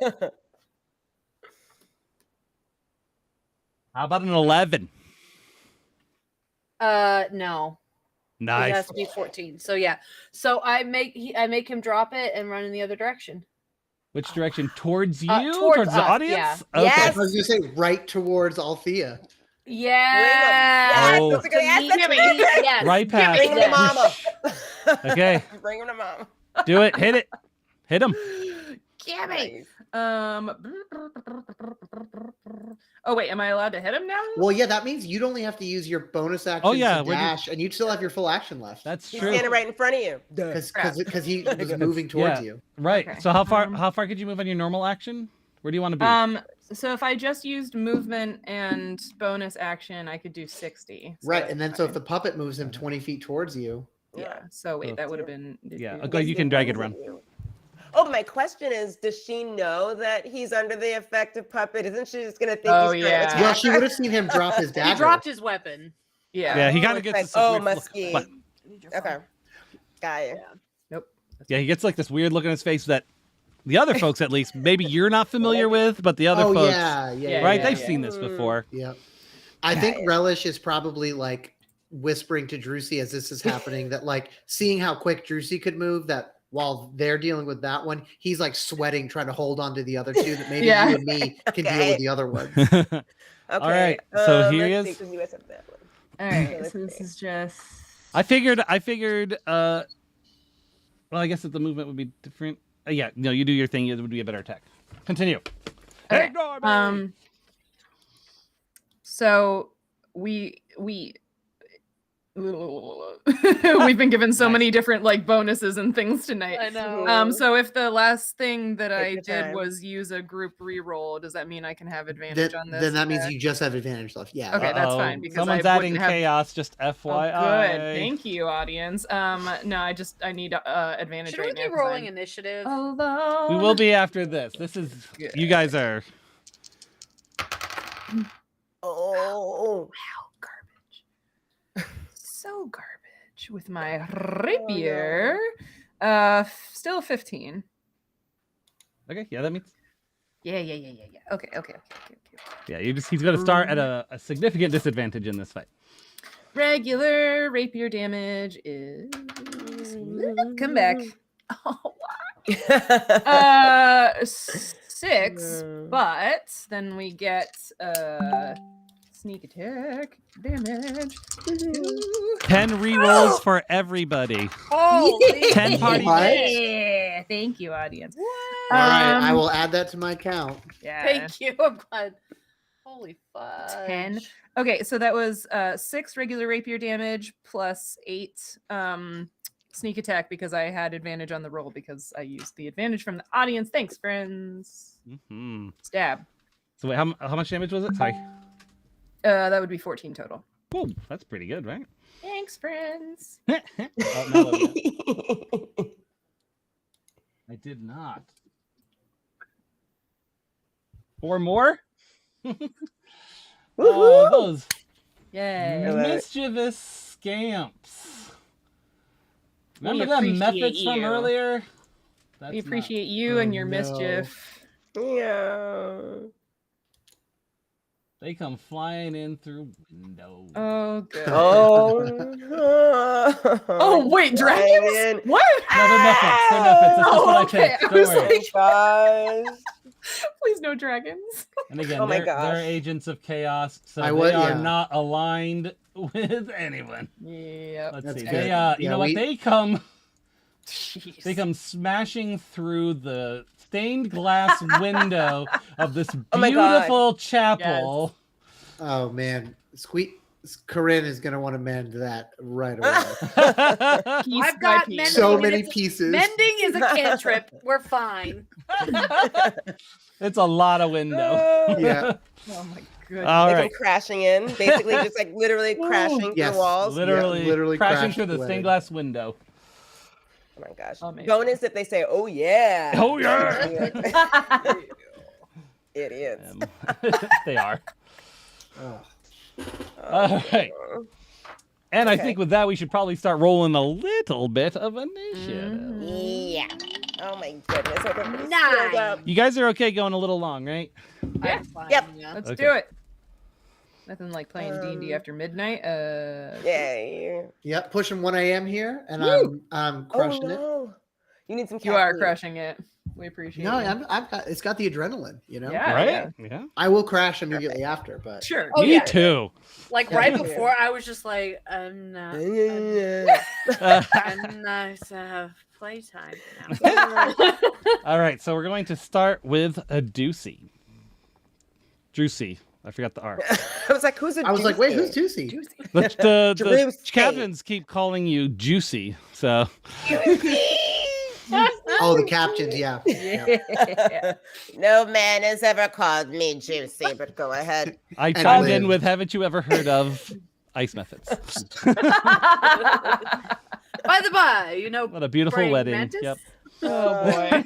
[SPEAKER 3] How about an 11?
[SPEAKER 2] No. It has
[SPEAKER 3] Nice.
[SPEAKER 2] to be 14. So yeah. So I make him drop it and run in the other direction.
[SPEAKER 3] Which direction? Towards you?
[SPEAKER 2] Towards
[SPEAKER 3] the
[SPEAKER 2] us,
[SPEAKER 3] audience?
[SPEAKER 2] yeah.
[SPEAKER 3] Okay.
[SPEAKER 1] Yes.
[SPEAKER 5] I was gonna say right towards Althea.
[SPEAKER 2] Yeah.
[SPEAKER 3] Oh.
[SPEAKER 1] That's a good answer.
[SPEAKER 2] Yes.
[SPEAKER 3] Right past.
[SPEAKER 1] Bring him to mama.
[SPEAKER 3] Okay.
[SPEAKER 1] Bring him to mama.
[SPEAKER 3] Do it. Hit it. Hit him.
[SPEAKER 2] Gimme.
[SPEAKER 1] Nice.
[SPEAKER 4] Oh wait, am I allowed to hit him now?
[SPEAKER 5] Well, yeah, that means you'd only have to use your bonus action
[SPEAKER 3] yeah,
[SPEAKER 5] to
[SPEAKER 3] we're just-
[SPEAKER 5] dash, and you'd still have your full action left.
[SPEAKER 3] That's
[SPEAKER 1] He's
[SPEAKER 3] true.
[SPEAKER 1] standing right in front of you.
[SPEAKER 5] Because he was moving towards you.
[SPEAKER 3] Right.
[SPEAKER 4] Okay.
[SPEAKER 3] So how far
[SPEAKER 4] Um,
[SPEAKER 3] could you move on your normal action? Where do you want to be?
[SPEAKER 4] So if I just used movement and bonus action, I could do 60. So
[SPEAKER 5] Right,
[SPEAKER 4] that's
[SPEAKER 5] and then so if
[SPEAKER 4] fine.
[SPEAKER 5] the puppet moves him 20 feet towards you,
[SPEAKER 4] Yeah. So wait, that would have been.
[SPEAKER 3] Yeah, okay, you can drag it around.
[SPEAKER 1] Oh, my question is, does she know that he's under the effect of puppet? Isn't she just gonna think
[SPEAKER 4] Oh,
[SPEAKER 1] he's trying
[SPEAKER 4] yeah.
[SPEAKER 1] to attack
[SPEAKER 5] well, she
[SPEAKER 1] her?
[SPEAKER 5] would have seen him drop his dagger.
[SPEAKER 2] He dropped his weapon.
[SPEAKER 4] Yeah.
[SPEAKER 3] Yeah, he kind of
[SPEAKER 1] it's
[SPEAKER 3] gets
[SPEAKER 1] like,
[SPEAKER 3] this
[SPEAKER 1] oh,
[SPEAKER 3] weird look.
[SPEAKER 1] musky.
[SPEAKER 3] What?
[SPEAKER 1] Okay. Got you.
[SPEAKER 4] Nope.
[SPEAKER 3] Yeah, he gets like this weird look on his face that the other folks, at least, maybe you're not familiar with, but the other
[SPEAKER 5] Oh
[SPEAKER 3] folks,
[SPEAKER 5] yeah,
[SPEAKER 3] right?
[SPEAKER 4] yeah,
[SPEAKER 3] They've
[SPEAKER 4] yeah.
[SPEAKER 3] seen this before.
[SPEAKER 5] Yep. I think Relish is probably like whispering to Drusy as this is happening that like seeing how quick Drusy could move, that while they're dealing with that one, he's like sweating trying to hold on to the other two, that maybe
[SPEAKER 4] Yeah.
[SPEAKER 5] you and me can deal
[SPEAKER 1] Okay.
[SPEAKER 5] with the other ones.
[SPEAKER 1] Okay.
[SPEAKER 3] right, so here he
[SPEAKER 1] let's see,
[SPEAKER 3] is.
[SPEAKER 1] 'cause you guys have that one.
[SPEAKER 4] All right.
[SPEAKER 1] let's
[SPEAKER 4] So this
[SPEAKER 1] see.
[SPEAKER 4] is just.
[SPEAKER 3] I figured well, I guess that the movement would be different. Yeah, no, you do your thing, it would be a better attack. Continue.
[SPEAKER 4] Okay.
[SPEAKER 3] Ignore me!
[SPEAKER 4] So we've been given so
[SPEAKER 3] Nice.
[SPEAKER 4] many different like bonuses and things tonight.
[SPEAKER 2] I know.
[SPEAKER 4] So if the last thing that I
[SPEAKER 1] your
[SPEAKER 4] did
[SPEAKER 1] time.
[SPEAKER 4] was use a group reroll, does that mean I can have advantage on this?
[SPEAKER 5] Then that means
[SPEAKER 4] attack?
[SPEAKER 5] you just have advantage left. Yeah.
[SPEAKER 4] Okay, that's
[SPEAKER 3] Uh-oh.
[SPEAKER 4] fine, because
[SPEAKER 3] Someone's
[SPEAKER 4] I
[SPEAKER 3] adding
[SPEAKER 4] wouldn't have-
[SPEAKER 3] chaos, just
[SPEAKER 4] Oh,
[SPEAKER 3] FYI.
[SPEAKER 4] good. Thank you, audience. No, I need advantage
[SPEAKER 2] Should
[SPEAKER 4] right
[SPEAKER 2] we
[SPEAKER 4] now.
[SPEAKER 2] be
[SPEAKER 4] 'cause
[SPEAKER 2] rolling
[SPEAKER 4] I'm
[SPEAKER 2] initiative?
[SPEAKER 4] alone.
[SPEAKER 3] We will be after this. This is, you guys are,
[SPEAKER 1] Oh.
[SPEAKER 4] So garbage with my rapier. Still 15.
[SPEAKER 3] okay, yeah, that means,
[SPEAKER 4] Yeah. Okay.
[SPEAKER 3] yeah, he's going to start at a significant disadvantage in this fight.
[SPEAKER 4] Regular rapier damage is come back. Oh, wow. 6, but then we get sneak attack damage.
[SPEAKER 3] 10 rerolls for everybody.
[SPEAKER 2] Holy
[SPEAKER 3] 10 party
[SPEAKER 5] What?
[SPEAKER 4] Yeah, thank you, audience.
[SPEAKER 5] All right, I
[SPEAKER 4] Um,
[SPEAKER 5] will add that to my count.
[SPEAKER 4] Yeah.
[SPEAKER 2] Thank you. I'm glad. Holy fudge.
[SPEAKER 4] 10. Okay, so that was 6 regular rapier damage plus 8 sneak attack because I had advantage on the roll because I used the advantage from the audience. Thanks, friends.
[SPEAKER 3] Hmm.
[SPEAKER 4] Stab.
[SPEAKER 3] So wait, how much damage was it? Sorry.
[SPEAKER 4] That would be 14 total.
[SPEAKER 3] Whoa, that's pretty good, right?
[SPEAKER 4] Thanks, friends.
[SPEAKER 3] Oh, no, let me- I did not. 4 more.
[SPEAKER 1] Woohoo!
[SPEAKER 3] Those
[SPEAKER 4] Yay.
[SPEAKER 1] love it.
[SPEAKER 3] mischievous scamps.
[SPEAKER 4] We
[SPEAKER 3] Remember them
[SPEAKER 4] appreciate
[SPEAKER 3] methods from
[SPEAKER 4] you.
[SPEAKER 3] earlier?
[SPEAKER 4] We
[SPEAKER 3] That's
[SPEAKER 4] appreciate you
[SPEAKER 5] Oh,
[SPEAKER 4] and your
[SPEAKER 5] no.
[SPEAKER 4] mischief.
[SPEAKER 1] Yeah.
[SPEAKER 3] They come flying in through windows.
[SPEAKER 4] Oh, good.
[SPEAKER 1] Oh,
[SPEAKER 4] wait, dragons?
[SPEAKER 1] Dragon.
[SPEAKER 4] What?
[SPEAKER 3] No, they're methods. They're methods. That's just what I
[SPEAKER 4] okay.
[SPEAKER 3] picked.
[SPEAKER 4] I
[SPEAKER 3] Don't
[SPEAKER 4] was
[SPEAKER 3] worry.
[SPEAKER 1] Oh, gosh.
[SPEAKER 4] Please, no dragons.
[SPEAKER 3] And again,
[SPEAKER 1] Oh my
[SPEAKER 3] they're
[SPEAKER 1] gosh.
[SPEAKER 3] agents of chaos, so
[SPEAKER 5] I
[SPEAKER 3] they
[SPEAKER 5] would-
[SPEAKER 3] are
[SPEAKER 5] yeah.
[SPEAKER 3] not aligned with anyone.
[SPEAKER 4] Yep.
[SPEAKER 3] Let's
[SPEAKER 5] That's
[SPEAKER 3] see.
[SPEAKER 5] good.
[SPEAKER 3] They, you
[SPEAKER 5] Yeah,
[SPEAKER 3] know what?
[SPEAKER 5] we-
[SPEAKER 3] They come
[SPEAKER 4] Jeez.
[SPEAKER 3] smashing through the stained glass window of this
[SPEAKER 1] Oh my God.
[SPEAKER 3] beautiful chapel.
[SPEAKER 5] Oh man, Corinne is gonna want to mend that right away.
[SPEAKER 4] Piece
[SPEAKER 2] I've
[SPEAKER 4] by
[SPEAKER 2] got
[SPEAKER 4] piece.
[SPEAKER 2] mending
[SPEAKER 5] So
[SPEAKER 2] and
[SPEAKER 5] many
[SPEAKER 2] it's-
[SPEAKER 5] pieces.
[SPEAKER 2] Mending is a cantrip. We're fine.
[SPEAKER 3] It's a lot of window.
[SPEAKER 5] Yeah.
[SPEAKER 4] Oh my goodness.
[SPEAKER 3] All
[SPEAKER 1] They
[SPEAKER 3] right.
[SPEAKER 1] come crashing in, basically just like literally crashing through
[SPEAKER 5] Yes.
[SPEAKER 1] walls.
[SPEAKER 3] Literally
[SPEAKER 5] crashed
[SPEAKER 3] crashing through the
[SPEAKER 5] through
[SPEAKER 3] stained
[SPEAKER 5] it.
[SPEAKER 3] glass window.
[SPEAKER 1] Oh my gosh.
[SPEAKER 4] Amazing.
[SPEAKER 1] Bonus if they say, oh yeah.
[SPEAKER 3] Oh, yeah.
[SPEAKER 1] Idiots.
[SPEAKER 3] They are.
[SPEAKER 5] Oh.
[SPEAKER 3] All right. And I
[SPEAKER 1] Okay.
[SPEAKER 3] think with that, we should probably start rolling a little bit of initiative.
[SPEAKER 1] Yeah. Oh my goodness. I got this
[SPEAKER 2] Nine.
[SPEAKER 1] filled up.
[SPEAKER 3] You guys are okay going a little long, right?
[SPEAKER 4] Yeah.
[SPEAKER 2] I'm fine,
[SPEAKER 1] Yep.
[SPEAKER 2] yeah.
[SPEAKER 4] Let's
[SPEAKER 3] Okay.
[SPEAKER 4] do it. Nothing like playing D&D
[SPEAKER 1] Um,
[SPEAKER 4] after midnight.
[SPEAKER 1] Yay.
[SPEAKER 5] Yep, pushing 1 a.m. here, and
[SPEAKER 1] Woo!
[SPEAKER 5] I'm
[SPEAKER 1] Oh
[SPEAKER 5] crushing it.
[SPEAKER 1] no. You need some
[SPEAKER 4] You are
[SPEAKER 1] caffeine.
[SPEAKER 4] crushing it. We appreciate
[SPEAKER 5] No,
[SPEAKER 4] it.
[SPEAKER 5] I've got it's got the adrenaline, you know.
[SPEAKER 4] Yeah.
[SPEAKER 3] Right? Yeah.
[SPEAKER 5] I will crash immediately after, but
[SPEAKER 4] Sure.
[SPEAKER 2] Oh,
[SPEAKER 3] Me
[SPEAKER 2] yeah.
[SPEAKER 3] too.
[SPEAKER 2] Like
[SPEAKER 5] Yeah.
[SPEAKER 2] right before, I was just like, I'm not.
[SPEAKER 1] Yeah.
[SPEAKER 2] I'm nice to have playtime now.
[SPEAKER 3] All right, so we're going to start with a Deucey. Juicy. I forgot the R.
[SPEAKER 1] I was like, who's a
[SPEAKER 5] I was like, wait, who's
[SPEAKER 1] juicy?
[SPEAKER 5] Juicy?
[SPEAKER 3] The
[SPEAKER 1] Juicy.
[SPEAKER 3] captains keep calling you Juicy, so
[SPEAKER 5] Oh, the captions, yeah.
[SPEAKER 4] Yeah.
[SPEAKER 1] No man has ever called me juicy, but go ahead.
[SPEAKER 3] I
[SPEAKER 5] And
[SPEAKER 3] chimed in
[SPEAKER 5] live.
[SPEAKER 3] with, haven't you ever heard of ice methods?
[SPEAKER 2] By the by, you know,
[SPEAKER 3] What a beautiful
[SPEAKER 2] praying
[SPEAKER 3] wedding.
[SPEAKER 2] mantis?
[SPEAKER 3] Yep.
[SPEAKER 4] Oh boy.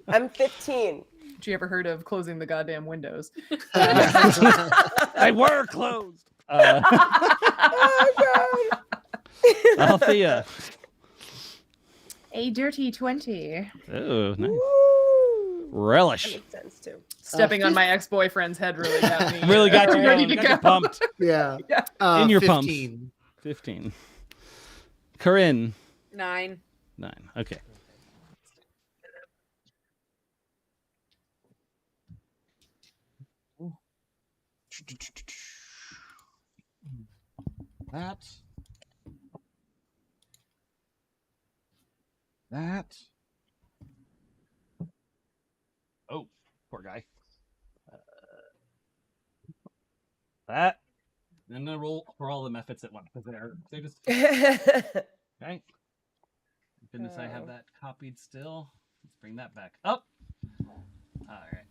[SPEAKER 1] I'm 15.
[SPEAKER 4] Did you ever heard of closing the goddamn windows?
[SPEAKER 3] They were closed.
[SPEAKER 1] Oh god.
[SPEAKER 3] Althea.
[SPEAKER 4] A dirty 20.
[SPEAKER 3] Oh, nice.
[SPEAKER 1] Woo. That
[SPEAKER 3] Relish.
[SPEAKER 1] makes sense too.
[SPEAKER 4] Stepping on my ex-boyfriend's head really got me.
[SPEAKER 3] Really got you
[SPEAKER 4] ready
[SPEAKER 3] going.
[SPEAKER 4] to
[SPEAKER 3] Got you
[SPEAKER 4] go.
[SPEAKER 3] pumped.
[SPEAKER 5] Yeah.
[SPEAKER 4] Yeah.
[SPEAKER 3] In your pumps.
[SPEAKER 5] 15.
[SPEAKER 3] 15. Corinne.
[SPEAKER 2] 9.
[SPEAKER 3] 9. Okay. That. That. Oh, poor guy. That. And then roll for all the methods at once because they're just okay. Goodness, I have that copied still. Let's bring that back up. All right.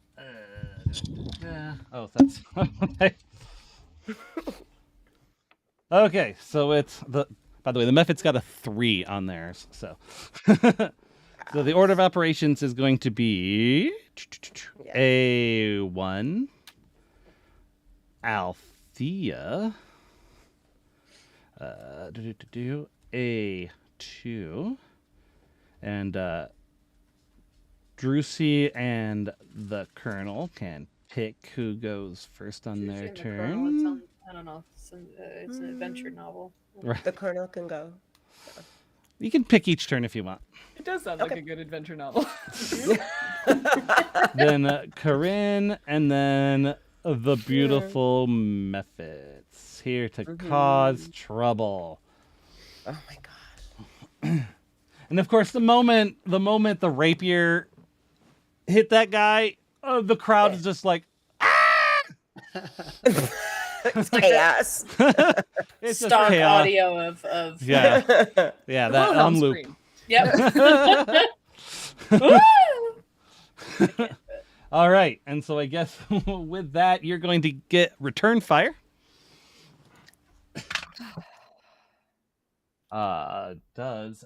[SPEAKER 3] Oh, that's okay. Okay, so it's the. By the way, the method's got a 3 on theirs, so. So the order of operations is going to be A1, Althea, A2, and Drusy and the Colonel can pick who goes first on
[SPEAKER 2] Juicy
[SPEAKER 3] their
[SPEAKER 2] and the Colonel,
[SPEAKER 3] turn.
[SPEAKER 2] I don't know. It's an adventure novel.
[SPEAKER 3] Right.
[SPEAKER 1] The colonel can go.
[SPEAKER 3] You can pick each turn if you want.
[SPEAKER 4] It does sound like
[SPEAKER 1] Okay.
[SPEAKER 4] a good adventure novel.
[SPEAKER 3] Then Corinne, and then the beautiful methods here to cause trouble.
[SPEAKER 1] Oh my gosh.
[SPEAKER 3] And of course, the moment the rapier hit that guy, the crowd is just like,
[SPEAKER 1] It's chaos.
[SPEAKER 3] it's just
[SPEAKER 2] Stock
[SPEAKER 3] chaos.
[SPEAKER 2] audio of
[SPEAKER 3] Yeah, yeah, that
[SPEAKER 4] Wilhelm
[SPEAKER 3] on loop.
[SPEAKER 4] scream.
[SPEAKER 2] Yep.
[SPEAKER 3] All right, and so I guess with that, you're going to get return fire. Does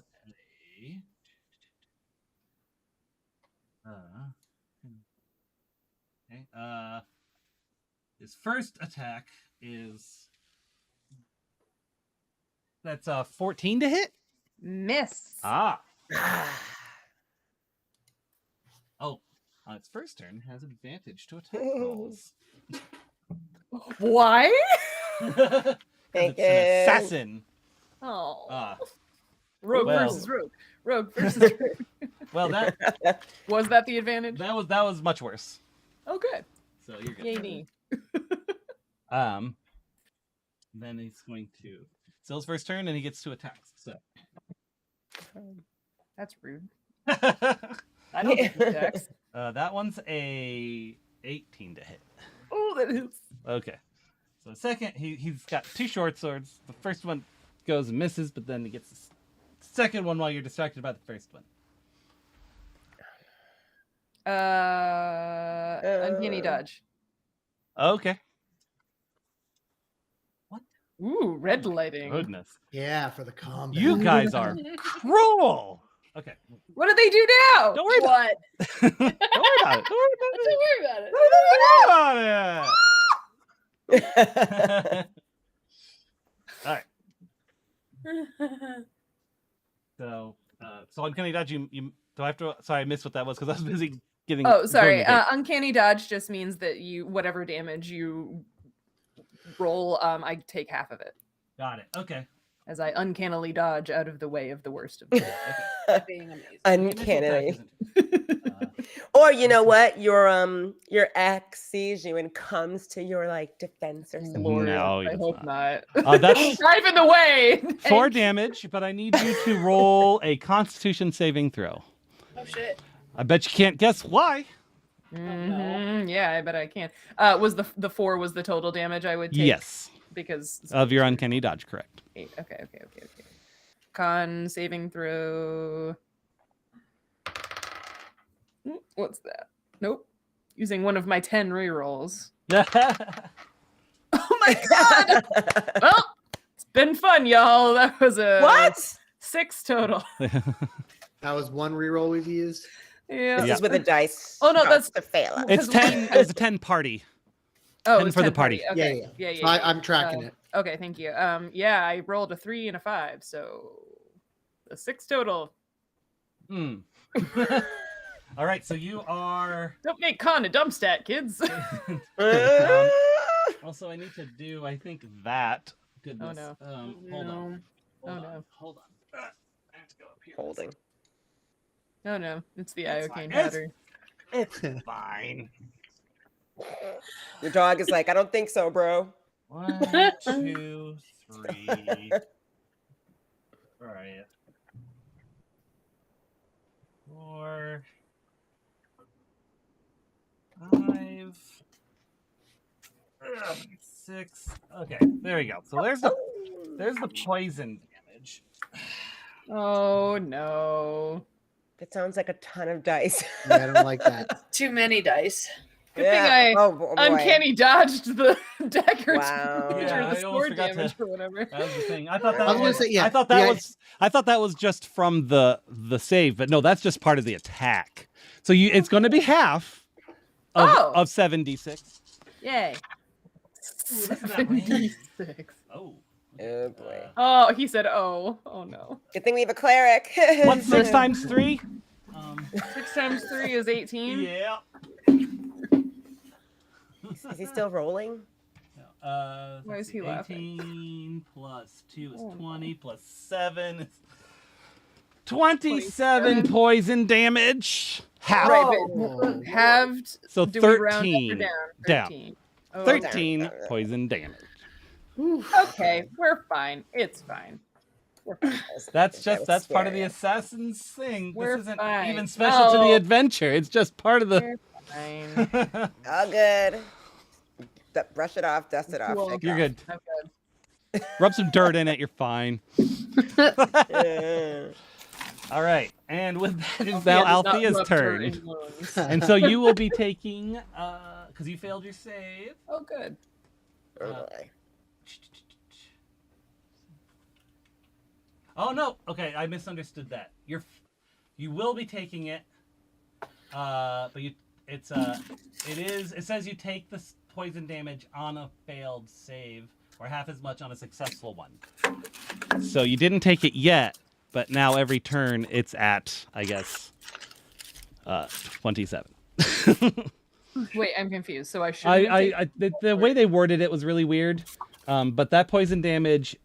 [SPEAKER 3] Okay. His first attack is that's 14 to hit.
[SPEAKER 4] Miss.
[SPEAKER 3] Ah. Oh, on its first turn has advantage to attack rolls.
[SPEAKER 4] Why?
[SPEAKER 3] Because
[SPEAKER 1] Thank
[SPEAKER 3] it's an
[SPEAKER 1] you.
[SPEAKER 3] assassin.
[SPEAKER 4] Oh.
[SPEAKER 3] Ah.
[SPEAKER 4] Rogue
[SPEAKER 3] well.
[SPEAKER 4] versus rogue. Rogue versus rogue.
[SPEAKER 3] Well, that
[SPEAKER 4] Was that the advantage?
[SPEAKER 3] that was much worse.
[SPEAKER 4] Oh, good.
[SPEAKER 3] So you're good.
[SPEAKER 4] Yay me.
[SPEAKER 3] Then he's going to still his first turn, and he gets 2 attacks. So
[SPEAKER 4] That's rude. I don't get attacks.
[SPEAKER 3] that one's a 18 to hit.
[SPEAKER 4] Oh, that is.
[SPEAKER 3] Okay. So second, he's got 2 short swords. The first one goes and misses, but then he gets the second one while you're distracted by the first one.
[SPEAKER 4] Uncanny dodge.
[SPEAKER 3] Okay.
[SPEAKER 4] Ooh, red lighting.
[SPEAKER 3] Goodness.
[SPEAKER 5] Yeah, for the combat.
[SPEAKER 3] You guys are cruel. Okay.
[SPEAKER 4] What did they do now?
[SPEAKER 3] Don't worry about it.
[SPEAKER 2] What?
[SPEAKER 3] Don't worry about it. Don't worry about
[SPEAKER 2] Don't worry about it.
[SPEAKER 3] it. Don't worry about it. All right. So uncanny dodge. You do I have to? Sorry, I missed what that was because I was busy getting.
[SPEAKER 4] Oh, sorry.
[SPEAKER 3] going to get-
[SPEAKER 4] Uncanny dodge just means that you whatever damage you roll, I take half of it
[SPEAKER 3] Got it. Okay.
[SPEAKER 4] as I uncannily dodge out of the way of the worst of them.
[SPEAKER 2] Being amazing.
[SPEAKER 1] Uncannily.
[SPEAKER 3] Uh,
[SPEAKER 1] Or you know what? Your ex sees you and comes to your like defense or something.
[SPEAKER 4] Lord,
[SPEAKER 3] No, he
[SPEAKER 4] I
[SPEAKER 3] does
[SPEAKER 4] hope not.
[SPEAKER 3] that's
[SPEAKER 4] Drive in the way.
[SPEAKER 3] 4 damage, but I need you to roll a Constitution saving throw.
[SPEAKER 2] Oh shit.
[SPEAKER 3] I bet you can't guess why.
[SPEAKER 4] Mhm, yeah, I bet I can. Was the 4 was the total damage I would take?
[SPEAKER 3] Yes,
[SPEAKER 4] Because
[SPEAKER 3] of your uncanny dodge, correct.
[SPEAKER 4] 8. Okay. Con saving throw. What's that? Nope. Using one of my 10 rerolls. Oh my god! Well, it's been fun, y'all. That was a
[SPEAKER 1] What?
[SPEAKER 4] 6 total.
[SPEAKER 5] That was one reroll we've used.
[SPEAKER 4] Yeah.
[SPEAKER 1] This is with a dice.
[SPEAKER 4] Oh, no,
[SPEAKER 1] starts
[SPEAKER 4] that's-
[SPEAKER 1] to fail.
[SPEAKER 3] It's 10. It was a 10 party.
[SPEAKER 4] Oh,
[SPEAKER 3] 10
[SPEAKER 4] it was
[SPEAKER 3] for the
[SPEAKER 4] 10
[SPEAKER 3] party.
[SPEAKER 4] Okay.
[SPEAKER 5] Yeah.
[SPEAKER 4] Yeah.
[SPEAKER 5] So I'm tracking it.
[SPEAKER 4] Okay, thank you. Yeah, I rolled a 3 and a 5, so a 6 total.
[SPEAKER 3] Hmm. All right, so you are.
[SPEAKER 4] Don't make con a dump stat, kids.
[SPEAKER 3] Also, I need to do. I think that. Goodness.
[SPEAKER 4] no.
[SPEAKER 3] Hold on.
[SPEAKER 4] Oh,
[SPEAKER 3] Hold on.
[SPEAKER 4] no.
[SPEAKER 3] Hold on. I have to go up here.
[SPEAKER 1] Holding.
[SPEAKER 4] Oh no, it's the
[SPEAKER 3] It's
[SPEAKER 4] iocane
[SPEAKER 3] fine.
[SPEAKER 4] powder.
[SPEAKER 1] It's
[SPEAKER 3] Fine.
[SPEAKER 1] your dog is like, I don't think so, bro.
[SPEAKER 3] 1, 2, 3. Where are you? 4, 5, 6. Okay, there we go. So there's the poison damage.
[SPEAKER 4] Oh no.
[SPEAKER 1] It sounds like a ton of dice.
[SPEAKER 5] Yeah, I don't like that.
[SPEAKER 2] Too many dice.
[SPEAKER 4] Good thing I
[SPEAKER 1] oh, boy.
[SPEAKER 4] uncanny dodged the dagger
[SPEAKER 1] Wow.
[SPEAKER 4] damage
[SPEAKER 3] Yeah,
[SPEAKER 4] or
[SPEAKER 3] I
[SPEAKER 4] the
[SPEAKER 3] almost
[SPEAKER 4] sword
[SPEAKER 3] forgot to-
[SPEAKER 4] damage or whatever.
[SPEAKER 3] That was the thing. I thought that
[SPEAKER 1] I was gonna
[SPEAKER 3] was.
[SPEAKER 5] say, yeah,
[SPEAKER 3] I thought that
[SPEAKER 5] yeah.
[SPEAKER 3] was. I thought that was just from the save, but no, that's just part of the attack. So it's going to be half of 7d6.
[SPEAKER 4] Yay.
[SPEAKER 3] Ooh, listen to that rain.
[SPEAKER 4] 76.
[SPEAKER 3] Oh.
[SPEAKER 1] Oh boy.
[SPEAKER 4] Oh, he said oh. Oh no.
[SPEAKER 1] Good thing we have a cleric.
[SPEAKER 3] What's 6 times 3?
[SPEAKER 4] 6 times 3 is 18.
[SPEAKER 3] Yeah.
[SPEAKER 1] Is he still rolling?
[SPEAKER 4] Why is he laughing?
[SPEAKER 3] 18 plus 2 is
[SPEAKER 4] Oh,
[SPEAKER 3] 20 plus 7 is 27 poison damage. Half.
[SPEAKER 4] Right,
[SPEAKER 1] Oh.
[SPEAKER 4] but halved.
[SPEAKER 3] So
[SPEAKER 4] Do we round up or
[SPEAKER 3] 13.
[SPEAKER 4] down?
[SPEAKER 3] Down.
[SPEAKER 4] 13. Oh,
[SPEAKER 3] 13 poison damage.
[SPEAKER 4] Okay, we're fine. It's fine. We're fine.
[SPEAKER 3] That's
[SPEAKER 1] That was
[SPEAKER 3] that's part of the
[SPEAKER 1] scary.
[SPEAKER 3] assassin's thing.
[SPEAKER 4] We're
[SPEAKER 3] This isn't
[SPEAKER 4] fine.
[SPEAKER 3] even special to the
[SPEAKER 4] Oh.
[SPEAKER 3] adventure. It's just part of the.
[SPEAKER 4] We're fine.
[SPEAKER 1] All good. Brush it off, dust it off.
[SPEAKER 4] Cool.
[SPEAKER 1] shake it
[SPEAKER 3] You're
[SPEAKER 1] off.
[SPEAKER 3] good.
[SPEAKER 4] I'm good.
[SPEAKER 3] Rub some dirt in it. You're fine.
[SPEAKER 1] Yeah.
[SPEAKER 3] All right, and with that is
[SPEAKER 4] Yeah,
[SPEAKER 3] now
[SPEAKER 4] does not
[SPEAKER 3] Althea's
[SPEAKER 4] rub dirt
[SPEAKER 3] turn,
[SPEAKER 4] in wounds.
[SPEAKER 3] and so you will be taking because you failed your save.
[SPEAKER 4] Oh, good.
[SPEAKER 1] Oh, boy.
[SPEAKER 3] Oh no! Okay, I misunderstood that. You will be taking it, but It says you take the poison damage on a failed save, or half as much on a successful one. So you didn't take it yet, but now every turn it's at, I guess, 27.
[SPEAKER 4] Wait, I'm confused. So I should.
[SPEAKER 3] The way they worded it was really weird, but that poison damage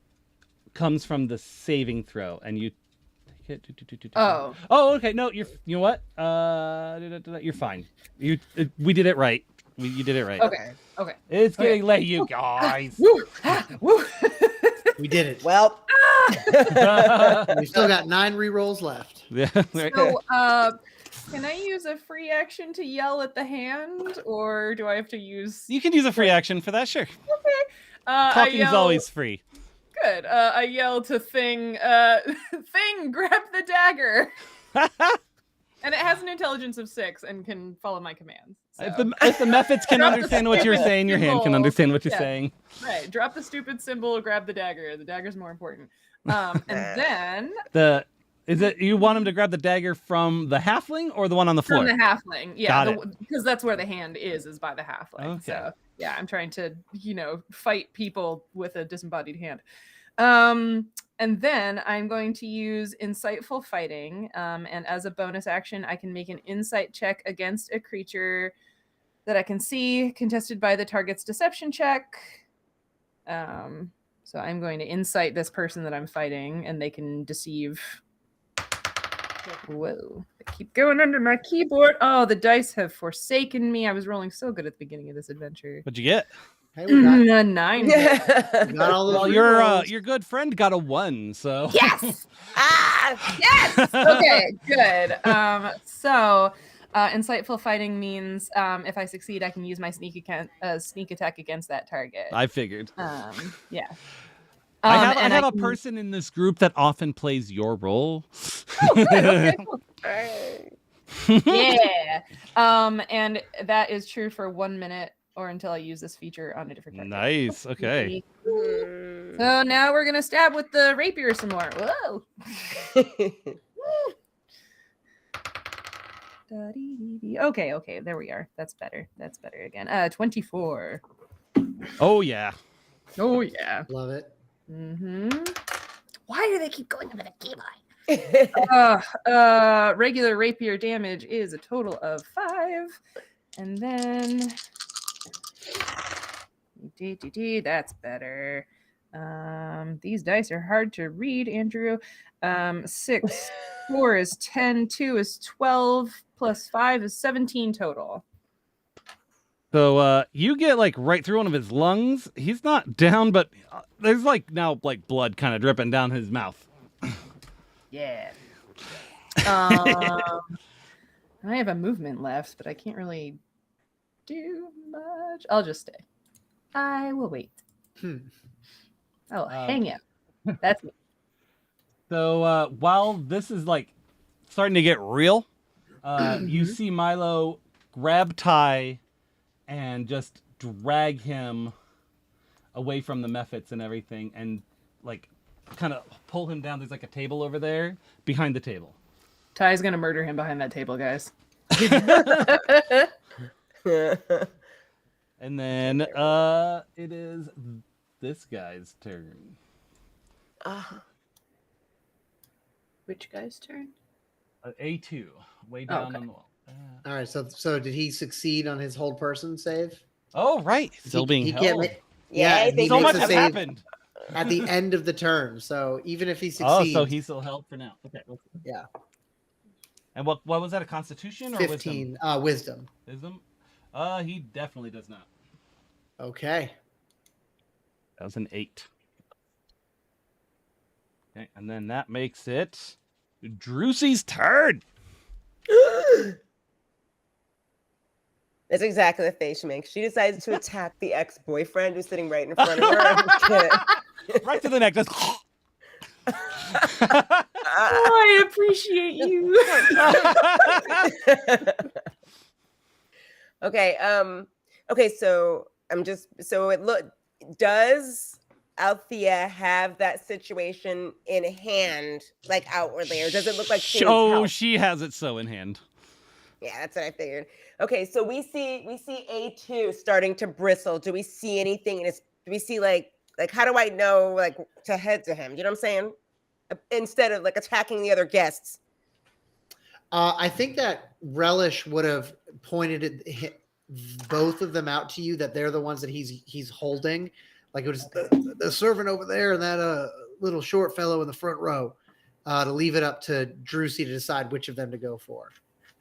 [SPEAKER 3] comes from the saving throw, and you take it.
[SPEAKER 4] Oh.
[SPEAKER 3] Oh, okay. No, you know what? You're fine. We did it right. You did it right.
[SPEAKER 4] Okay.
[SPEAKER 3] It's getting late, you guys.
[SPEAKER 4] Woo! Woo!
[SPEAKER 5] We did it.
[SPEAKER 1] Well,
[SPEAKER 5] We've still got 9 rerolls left.
[SPEAKER 3] Yeah. Right.
[SPEAKER 4] So, can I use a free action to yell at the hand, or do I have to use?
[SPEAKER 3] You can use a free action for that, sure.
[SPEAKER 4] I
[SPEAKER 3] Talking's
[SPEAKER 4] yell-
[SPEAKER 3] always free.
[SPEAKER 4] Good. I yell to Thing, Thing, grab the dagger. And it has an intelligence of 6 and can follow my commands. So.
[SPEAKER 3] If the methods can
[SPEAKER 4] Drop the
[SPEAKER 3] understand what you're
[SPEAKER 4] stupid
[SPEAKER 3] saying, your hand can
[SPEAKER 4] symbol.
[SPEAKER 3] understand what you're
[SPEAKER 4] Yeah.
[SPEAKER 3] saying.
[SPEAKER 4] Right. Drop the stupid symbol, grab the dagger. The dagger's more important. And then
[SPEAKER 3] Is it you want him to grab the dagger from the halfling or the one on the floor?
[SPEAKER 4] from the halfling. Yeah.
[SPEAKER 3] Got
[SPEAKER 4] Because that's where the hand is by the halfling.
[SPEAKER 3] Okay.
[SPEAKER 4] So yeah, I'm trying to, fight people with a disembodied hand. And then I'm going to use insightful fighting. And as a bonus action, I can make an insight check against a creature that I can see, contested by the target's deception check. So I'm going to insight this person that I'm fighting, and they can deceive. Whoa. I keep going under my keyboard. Oh, the dice have forsaken me. I was rolling so good at the beginning of this adventure.
[SPEAKER 3] What'd you get?
[SPEAKER 5] Hey, we got,
[SPEAKER 4] A 9.
[SPEAKER 5] we got all those
[SPEAKER 3] Well,
[SPEAKER 5] rerolls.
[SPEAKER 3] your good friend got a 1, so
[SPEAKER 4] Yes.
[SPEAKER 1] yes.
[SPEAKER 4] Okay, good. So insightful fighting means if I succeed, I can use my sneak attack against that target.
[SPEAKER 3] I figured.
[SPEAKER 4] Yeah.
[SPEAKER 3] I
[SPEAKER 4] and
[SPEAKER 3] have a
[SPEAKER 4] can-
[SPEAKER 3] person in this group that often plays your role.
[SPEAKER 4] Oh, good. Okay, cool. Yeah. And that is true for 1 minute or until I use this feature on a different target.
[SPEAKER 3] Nice. Okay.
[SPEAKER 4] So now we're gonna stab with the rapier some more. Whoa. Okay, there we are. That's better. That's better again. 24.
[SPEAKER 3] Oh yeah.
[SPEAKER 4] Oh yeah.
[SPEAKER 5] Love it.
[SPEAKER 4] Mm-hmm.
[SPEAKER 7] Why do they keep going over the keyboard?
[SPEAKER 4] Regular rapier damage is a total of 5. And then that's better. These dice are hard to read, Andrew. 6, 4 is 10, 2 is 12, plus 5 is 17 total.
[SPEAKER 3] So you get like right through one of his lungs. He's not down, but there's now blood kind of dripping down his mouth.
[SPEAKER 4] Yeah. I have a movement left, but I can't really do much. I'll just stay. I will wait. I'll hang out. That's me.
[SPEAKER 3] So while this is starting to get real, you see Milo grab Ty and just drag him away from the Mephits and everything, and kind of pull him down. There's a table over there behind the table.
[SPEAKER 4] Ty's gonna murder him behind that table, guys.
[SPEAKER 3] And then it is this guy's turn.
[SPEAKER 2] Which guy's turn?
[SPEAKER 3] A2, way down on the wall.
[SPEAKER 5] All right. So did he succeed on his hold person save?
[SPEAKER 3] Oh, right. Still being
[SPEAKER 5] he
[SPEAKER 3] held.
[SPEAKER 5] can't make,
[SPEAKER 1] Yeah, I
[SPEAKER 5] and
[SPEAKER 1] think
[SPEAKER 3] So
[SPEAKER 5] makes
[SPEAKER 3] much
[SPEAKER 5] a
[SPEAKER 3] has
[SPEAKER 5] save
[SPEAKER 3] happened.
[SPEAKER 5] at the end of the turn. So even if he
[SPEAKER 3] Oh,
[SPEAKER 5] succeeds,
[SPEAKER 3] so he's still held for now. Okay.
[SPEAKER 5] yeah,
[SPEAKER 3] And what was that, a constitution or
[SPEAKER 5] 15 wisdom.
[SPEAKER 3] wisdom? He definitely does not.
[SPEAKER 5] Okay.
[SPEAKER 3] That was an 8. Okay, and then that makes it Drusey's turn.
[SPEAKER 1] That's exactly the face she makes. She decides to attack the ex-boyfriend who's sitting right in front of her.
[SPEAKER 3] Right to the neck. Just...
[SPEAKER 4] I appreciate you.
[SPEAKER 1] Okay, so does Althea have that situation in hand, outwardly, or does it look like she needs help?
[SPEAKER 3] She has it so in hand.
[SPEAKER 1] Yeah, that's what I figured. Okay, so we see A2 starting to bristle. Do we see anything? Do we see like how do I know like to head to him? You know what I'm saying? Instead of like attacking the other guests.
[SPEAKER 5] I think that Relish would have pointed both of them out to you, that they're the ones that he's holding. Like it was the servant over there and that little short fellow in the front row, to leave it up to Drusy to decide which of them to go for.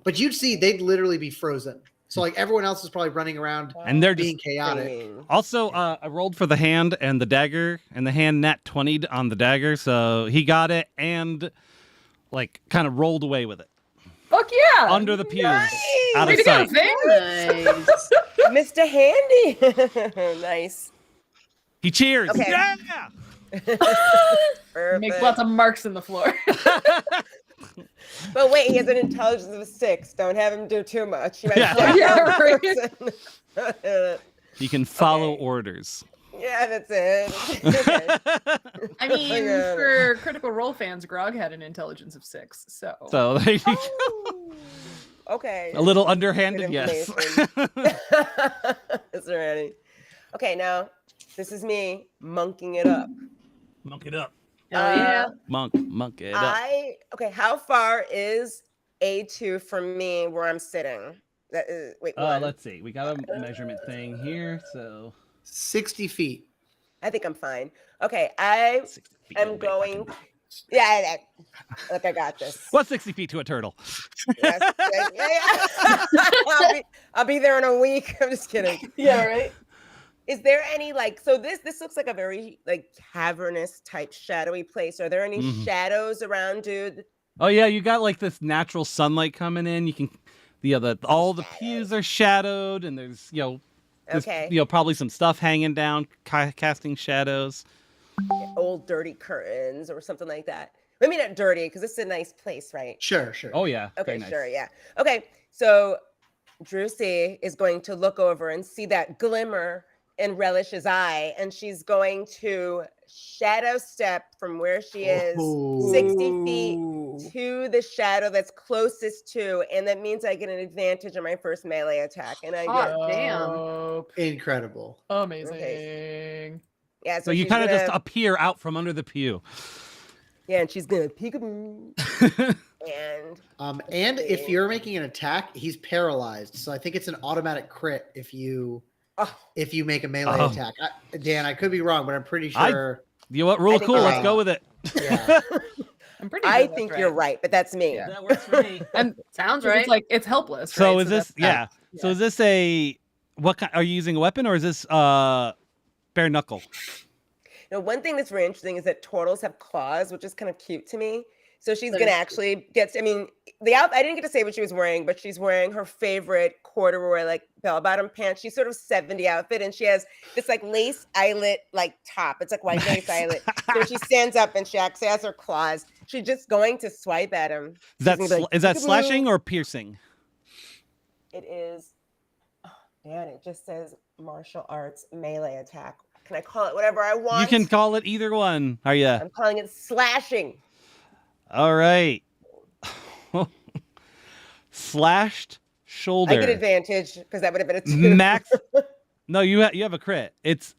[SPEAKER 5] But you'd see they'd literally be frozen. So like everyone else is probably running around
[SPEAKER 3] And they're
[SPEAKER 5] being
[SPEAKER 3] just
[SPEAKER 5] chaotic.
[SPEAKER 3] Also, I rolled for the hand and the dagger, and the hand nat 20'd on the dagger, so he got it and like kind of rolled away with it.
[SPEAKER 4] Fuck yeah!
[SPEAKER 3] Under the pews, out
[SPEAKER 4] Way
[SPEAKER 3] of
[SPEAKER 4] to go,
[SPEAKER 3] sight.
[SPEAKER 4] Ving!
[SPEAKER 2] Nice.
[SPEAKER 1] Mr. Handy. Nice.
[SPEAKER 3] He cheers.
[SPEAKER 1] Okay.
[SPEAKER 3] Yeah!
[SPEAKER 4] Make
[SPEAKER 1] Perfect.
[SPEAKER 4] lots of marks in the floor.
[SPEAKER 1] But wait, he has an intelligence of 6. Don't have him do too much. He might
[SPEAKER 3] Yeah.
[SPEAKER 1] stab
[SPEAKER 4] Yeah,
[SPEAKER 1] one
[SPEAKER 4] right.
[SPEAKER 1] person.
[SPEAKER 3] He can follow
[SPEAKER 1] Okay.
[SPEAKER 3] orders.
[SPEAKER 1] Yeah, that's it. Okay.
[SPEAKER 4] I mean,
[SPEAKER 1] Yeah.
[SPEAKER 4] for Critical Role fans, Grog had an intelligence of 6, so.
[SPEAKER 3] So there you go.
[SPEAKER 1] Oh, okay.
[SPEAKER 3] A little
[SPEAKER 1] Good
[SPEAKER 3] underhanded, yes.
[SPEAKER 1] information. That's already. Okay, now this is me monking it up.
[SPEAKER 3] Monk it up.
[SPEAKER 2] Hell yeah.
[SPEAKER 3] Monk it up.
[SPEAKER 1] Okay, how far is A2 from me where I'm sitting? That is wait, one.
[SPEAKER 3] Let's see. We got a measurement thing here, so
[SPEAKER 5] 60 feet.
[SPEAKER 1] I think I'm fine. Okay, I
[SPEAKER 3] 60 feet.
[SPEAKER 1] am going. Yeah, look, I got this.
[SPEAKER 3] What's 60 feet to a turtle?
[SPEAKER 1] Yes, yeah. I'll be there in a week. I'm just kidding.
[SPEAKER 4] Yeah, right?
[SPEAKER 1] Is there any like so this looks like a very like cavernous type shadowy place. Are there any
[SPEAKER 3] Mhm.
[SPEAKER 1] shadows around, dude?
[SPEAKER 3] Oh yeah, you got like this natural sunlight coming in. You can, all the pews are shadowed, and there's there's,
[SPEAKER 1] Okay.
[SPEAKER 3] probably some stuff hanging down, casting shadows.
[SPEAKER 1] Old dirty curtains or something like that. Maybe not dirty because it's a nice place, right?
[SPEAKER 5] Sure.
[SPEAKER 3] Oh yeah.
[SPEAKER 1] Okay,
[SPEAKER 3] very nice.
[SPEAKER 1] sure, yeah. Okay, so Drusy is going to look over and see that glimmer in Relish's eye, and she's going to shadow step from where she is
[SPEAKER 5] Ooh.
[SPEAKER 1] 60 feet to the shadow that's closest to, and that means I get an advantage on my first melee attack. And I get,
[SPEAKER 2] Oh, damn.
[SPEAKER 4] Dope.
[SPEAKER 5] Incredible.
[SPEAKER 4] Amazing.
[SPEAKER 1] yeah,
[SPEAKER 3] So you
[SPEAKER 1] she's
[SPEAKER 3] kind of just
[SPEAKER 1] gonna-
[SPEAKER 3] appear out from under the pew.
[SPEAKER 1] yeah, and she's gonna peekaboo. And
[SPEAKER 5] And if you're making an attack, he's paralyzed. So I think it's an automatic crit if you make a melee
[SPEAKER 3] Oh.
[SPEAKER 5] attack. Dan, I could be wrong, but I'm pretty
[SPEAKER 3] I-
[SPEAKER 5] sure.
[SPEAKER 3] You know what? Rule
[SPEAKER 1] I
[SPEAKER 3] of
[SPEAKER 1] think
[SPEAKER 3] cool.
[SPEAKER 1] you're
[SPEAKER 3] Let's
[SPEAKER 1] right.
[SPEAKER 3] go with it.
[SPEAKER 5] Yeah.
[SPEAKER 4] I'm pretty
[SPEAKER 1] I
[SPEAKER 4] sure that's
[SPEAKER 1] think you're right, but that's me.
[SPEAKER 4] Yeah.
[SPEAKER 3] That works for me.
[SPEAKER 4] And
[SPEAKER 2] Sounds
[SPEAKER 4] 'cause
[SPEAKER 2] right.
[SPEAKER 4] it's like, it's helpless,
[SPEAKER 3] So
[SPEAKER 4] right?
[SPEAKER 3] is this?
[SPEAKER 4] that's-
[SPEAKER 3] Yeah. So is this a what kind? Are you using a weapon or is this bare knuckle?
[SPEAKER 1] Now, one thing that's very interesting is that turtles have claws, which is kind of cute to me. So she's
[SPEAKER 2] That
[SPEAKER 1] gonna
[SPEAKER 2] is
[SPEAKER 1] actually get. I mean, I didn't get to say what she was wearing, but she's wearing her favorite corduroy like bell-bottom pants. She's sort of 70 outfit, and she has this like lace eyelet like top. It's like white lace eyelet. So she stands up and she actually has her claws. She's just going to swipe at him.
[SPEAKER 3] Is that
[SPEAKER 1] She's gonna be like,
[SPEAKER 3] is that
[SPEAKER 1] "Peekaboo."
[SPEAKER 3] slashing or piercing?
[SPEAKER 1] It is. Oh, man, it just says martial arts melee attack. Can I call it whatever I want?
[SPEAKER 3] You can call it either one. Are you?
[SPEAKER 1] I'm calling it slashing.
[SPEAKER 3] All right. Slashed shoulder.
[SPEAKER 1] I get advantage because that would have been a 2.
[SPEAKER 3] Max. No, you have a crit.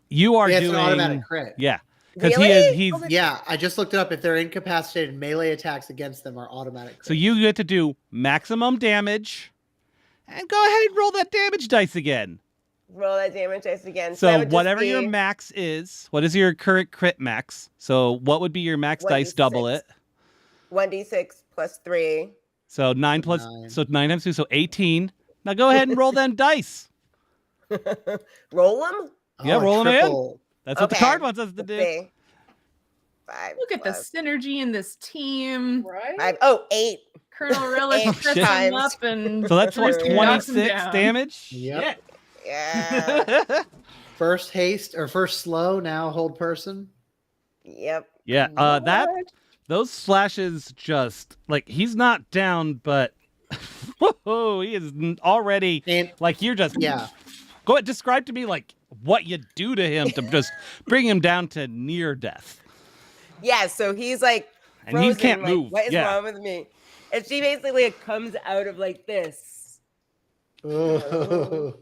[SPEAKER 3] You are
[SPEAKER 5] Yeah, it's
[SPEAKER 3] doing
[SPEAKER 5] an automatic crit.
[SPEAKER 3] Yeah, because
[SPEAKER 1] Really?
[SPEAKER 3] he's
[SPEAKER 1] Oh, that's-
[SPEAKER 5] Yeah, I just looked it up. If they're incapacitated, melee attacks against them are automatic.
[SPEAKER 3] so
[SPEAKER 5] crits.
[SPEAKER 3] you get to do maximum damage, and go ahead and roll that damage dice again.
[SPEAKER 1] Roll that damage dice again. that
[SPEAKER 3] So
[SPEAKER 1] would just
[SPEAKER 3] whatever your
[SPEAKER 1] be
[SPEAKER 3] max is, what is your current crit max? So what would be your max dice? Double
[SPEAKER 1] 1d6.
[SPEAKER 3] it.
[SPEAKER 1] 1d6 plus 3.
[SPEAKER 3] So 9 plus,
[SPEAKER 5] Nine.
[SPEAKER 3] so 9 times 2, so 18. Now go ahead and roll them dice.
[SPEAKER 1] Roll them?
[SPEAKER 3] Yeah, roll 'em in.
[SPEAKER 5] triple.
[SPEAKER 3] That's what the
[SPEAKER 1] Okay.
[SPEAKER 3] card wants us to
[SPEAKER 1] Let's
[SPEAKER 3] do.
[SPEAKER 1] see. 5.
[SPEAKER 4] Look at the
[SPEAKER 1] plus
[SPEAKER 4] synergy in this team.
[SPEAKER 2] Right?
[SPEAKER 1] 5. Oh, 8.
[SPEAKER 4] Colonel Relish
[SPEAKER 1] Oh,
[SPEAKER 4] sets
[SPEAKER 3] shit.
[SPEAKER 4] him up and
[SPEAKER 3] So that's
[SPEAKER 1] Knocks
[SPEAKER 3] like
[SPEAKER 1] him
[SPEAKER 3] 26
[SPEAKER 4] down.
[SPEAKER 3] damage.
[SPEAKER 5] Yep.
[SPEAKER 1] Yeah.
[SPEAKER 3] Yeah.
[SPEAKER 5] First haste or first slow, now hold person.
[SPEAKER 1] Yep.
[SPEAKER 3] Yeah, those slashes just like he's not down, but whoa, he is already
[SPEAKER 5] And
[SPEAKER 3] like you're just
[SPEAKER 5] yeah,
[SPEAKER 3] Go ahead, describe to me like what you do to him to just bring him down to near death,
[SPEAKER 1] Yeah, so he's like
[SPEAKER 3] and he
[SPEAKER 1] frozen,
[SPEAKER 3] can't
[SPEAKER 1] like,
[SPEAKER 3] move.
[SPEAKER 1] What is
[SPEAKER 3] Yeah,
[SPEAKER 1] wrong with me? And she basically like, comes out of like this.
[SPEAKER 5] Oh.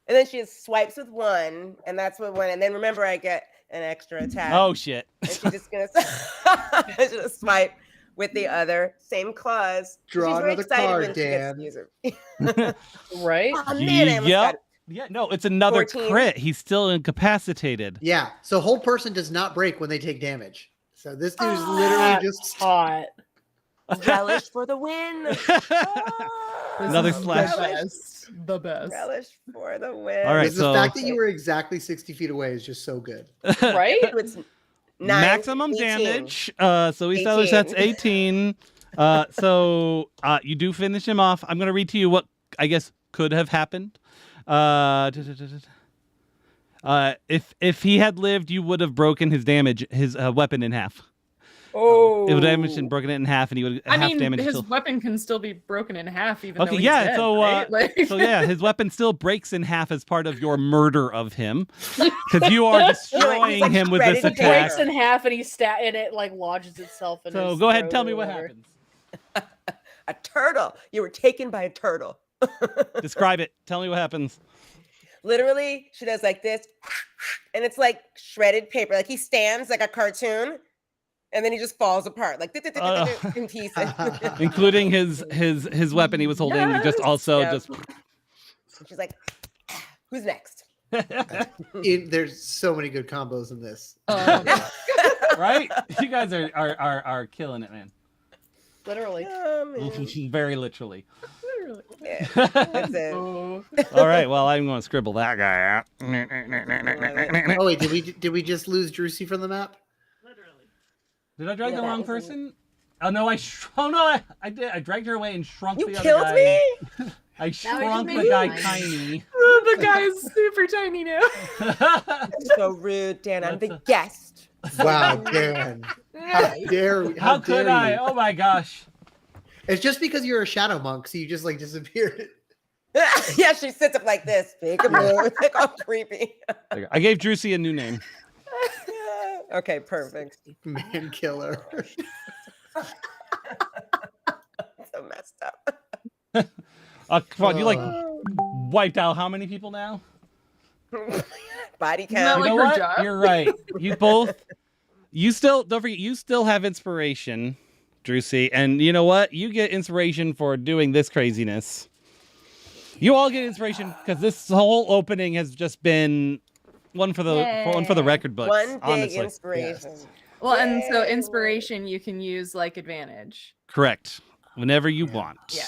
[SPEAKER 1] And then she just swipes with one, and that's what one. And then remember, I get an extra attack.
[SPEAKER 3] Oh shit!
[SPEAKER 1] And she's just gonna she's gonna swipe with the other, same claws.
[SPEAKER 5] Draw
[SPEAKER 1] She's very
[SPEAKER 5] another
[SPEAKER 1] excited
[SPEAKER 5] card,
[SPEAKER 1] when she gets to
[SPEAKER 5] Dan.
[SPEAKER 1] use it.
[SPEAKER 2] Right?
[SPEAKER 1] Oh man, I almost got it.
[SPEAKER 3] Yeah, no, it's another
[SPEAKER 1] 14.
[SPEAKER 3] crit. He's still incapacitated.
[SPEAKER 5] Yeah. So whole person does not break when they take damage. So this dude's literally just
[SPEAKER 2] hot.
[SPEAKER 1] Relish for the win.
[SPEAKER 3] Another
[SPEAKER 4] This is
[SPEAKER 3] slash.
[SPEAKER 4] The best. The best.
[SPEAKER 1] Relish for the win.
[SPEAKER 3] All right,
[SPEAKER 5] the
[SPEAKER 3] so-
[SPEAKER 5] fact that you were exactly 60 feet away is just so good.
[SPEAKER 2] Right?
[SPEAKER 1] It's 9,
[SPEAKER 3] Maximum
[SPEAKER 1] 18.
[SPEAKER 3] damage. So we established that's 18. So you do finish him off. I'm gonna read to you what I guess could have happened. If he had lived, you would have broken his weapon in half.
[SPEAKER 2] Oh.
[SPEAKER 3] It would have damaged and broken it in half, and he would
[SPEAKER 4] I
[SPEAKER 3] half
[SPEAKER 4] mean,
[SPEAKER 3] damage.
[SPEAKER 4] his
[SPEAKER 3] Still.
[SPEAKER 4] weapon can still be broken in half, even
[SPEAKER 3] Okay,
[SPEAKER 4] though he's
[SPEAKER 3] yeah,
[SPEAKER 4] dead,
[SPEAKER 3] so,
[SPEAKER 4] right? Like-
[SPEAKER 3] So yeah, his weapon still breaks in half as part of your murder of him, because you are destroying
[SPEAKER 1] like
[SPEAKER 3] him with this
[SPEAKER 1] shredded
[SPEAKER 3] attack.
[SPEAKER 2] Breaks in half and and it like lodges itself in
[SPEAKER 3] So
[SPEAKER 2] his
[SPEAKER 3] go ahead,
[SPEAKER 2] throat
[SPEAKER 3] tell
[SPEAKER 2] or
[SPEAKER 3] me what
[SPEAKER 2] whatever.
[SPEAKER 3] happens.
[SPEAKER 1] A turtle. You were taken by a turtle.
[SPEAKER 3] Describe it. Tell me what happens.
[SPEAKER 1] Literally, she does like this, and it's like shredded paper. Like he stands like a cartoon, and then he just falls apart, like in pieces.
[SPEAKER 3] Including his weapon he was holding. He just
[SPEAKER 4] Yes.
[SPEAKER 3] also
[SPEAKER 1] Yep.
[SPEAKER 3] just.
[SPEAKER 1] She's like, "Who's next?"
[SPEAKER 5] There's so many good combos in this.
[SPEAKER 3] Right? You guys are killing it, man.
[SPEAKER 2] Literally.
[SPEAKER 1] Oh, man.
[SPEAKER 3] Very literally.
[SPEAKER 4] Literally.
[SPEAKER 1] Yeah, that's it.
[SPEAKER 4] Oh.
[SPEAKER 3] All right. Well, I'm going to scribble that guy out.
[SPEAKER 5] Oh wait, did we just lose Drusy from the map?
[SPEAKER 3] Did I drag
[SPEAKER 1] Yeah,
[SPEAKER 3] the
[SPEAKER 1] that
[SPEAKER 3] wrong
[SPEAKER 1] was
[SPEAKER 3] person? Oh no, I did. I dragged her away and shrunk
[SPEAKER 1] You
[SPEAKER 3] the other
[SPEAKER 1] killed
[SPEAKER 3] guy.
[SPEAKER 1] me.
[SPEAKER 3] I
[SPEAKER 7] just
[SPEAKER 3] shrunk
[SPEAKER 7] made
[SPEAKER 3] the
[SPEAKER 7] me
[SPEAKER 3] guy
[SPEAKER 7] mine.
[SPEAKER 3] tiny.
[SPEAKER 4] The guy is super tiny now.
[SPEAKER 1] So rude, Dan. I'm the guest.
[SPEAKER 5] Wow, Dan. How dare we?
[SPEAKER 3] How could
[SPEAKER 5] dare
[SPEAKER 3] I?
[SPEAKER 5] you?
[SPEAKER 3] Oh my gosh.
[SPEAKER 5] It's just because you're a shadow monk, so you just like disappeared.
[SPEAKER 1] Yeah, she sits up like this. Peekaboo. It's like all creepy.
[SPEAKER 3] I gave Drusy a new name.
[SPEAKER 1] Okay, perfect.
[SPEAKER 5] Man killer.
[SPEAKER 1] So messed up.
[SPEAKER 3] Come on, you like
[SPEAKER 5] Oh.
[SPEAKER 3] wiped out how many people now?
[SPEAKER 1] Body
[SPEAKER 4] Isn't that
[SPEAKER 1] count.
[SPEAKER 4] like
[SPEAKER 3] You know
[SPEAKER 4] her
[SPEAKER 3] what?
[SPEAKER 4] job?
[SPEAKER 3] You're right. You both. You still don't forget. You still have inspiration, Drusy, and you know what? You get inspiration for doing this craziness. You all get inspiration because this whole opening has just been one for the record books.
[SPEAKER 1] One big
[SPEAKER 3] honestly.
[SPEAKER 1] inspiration.
[SPEAKER 4] Well, and so
[SPEAKER 1] Yay.
[SPEAKER 4] inspiration you can use like advantage.
[SPEAKER 3] Correct. Whenever you want.
[SPEAKER 4] Yeah.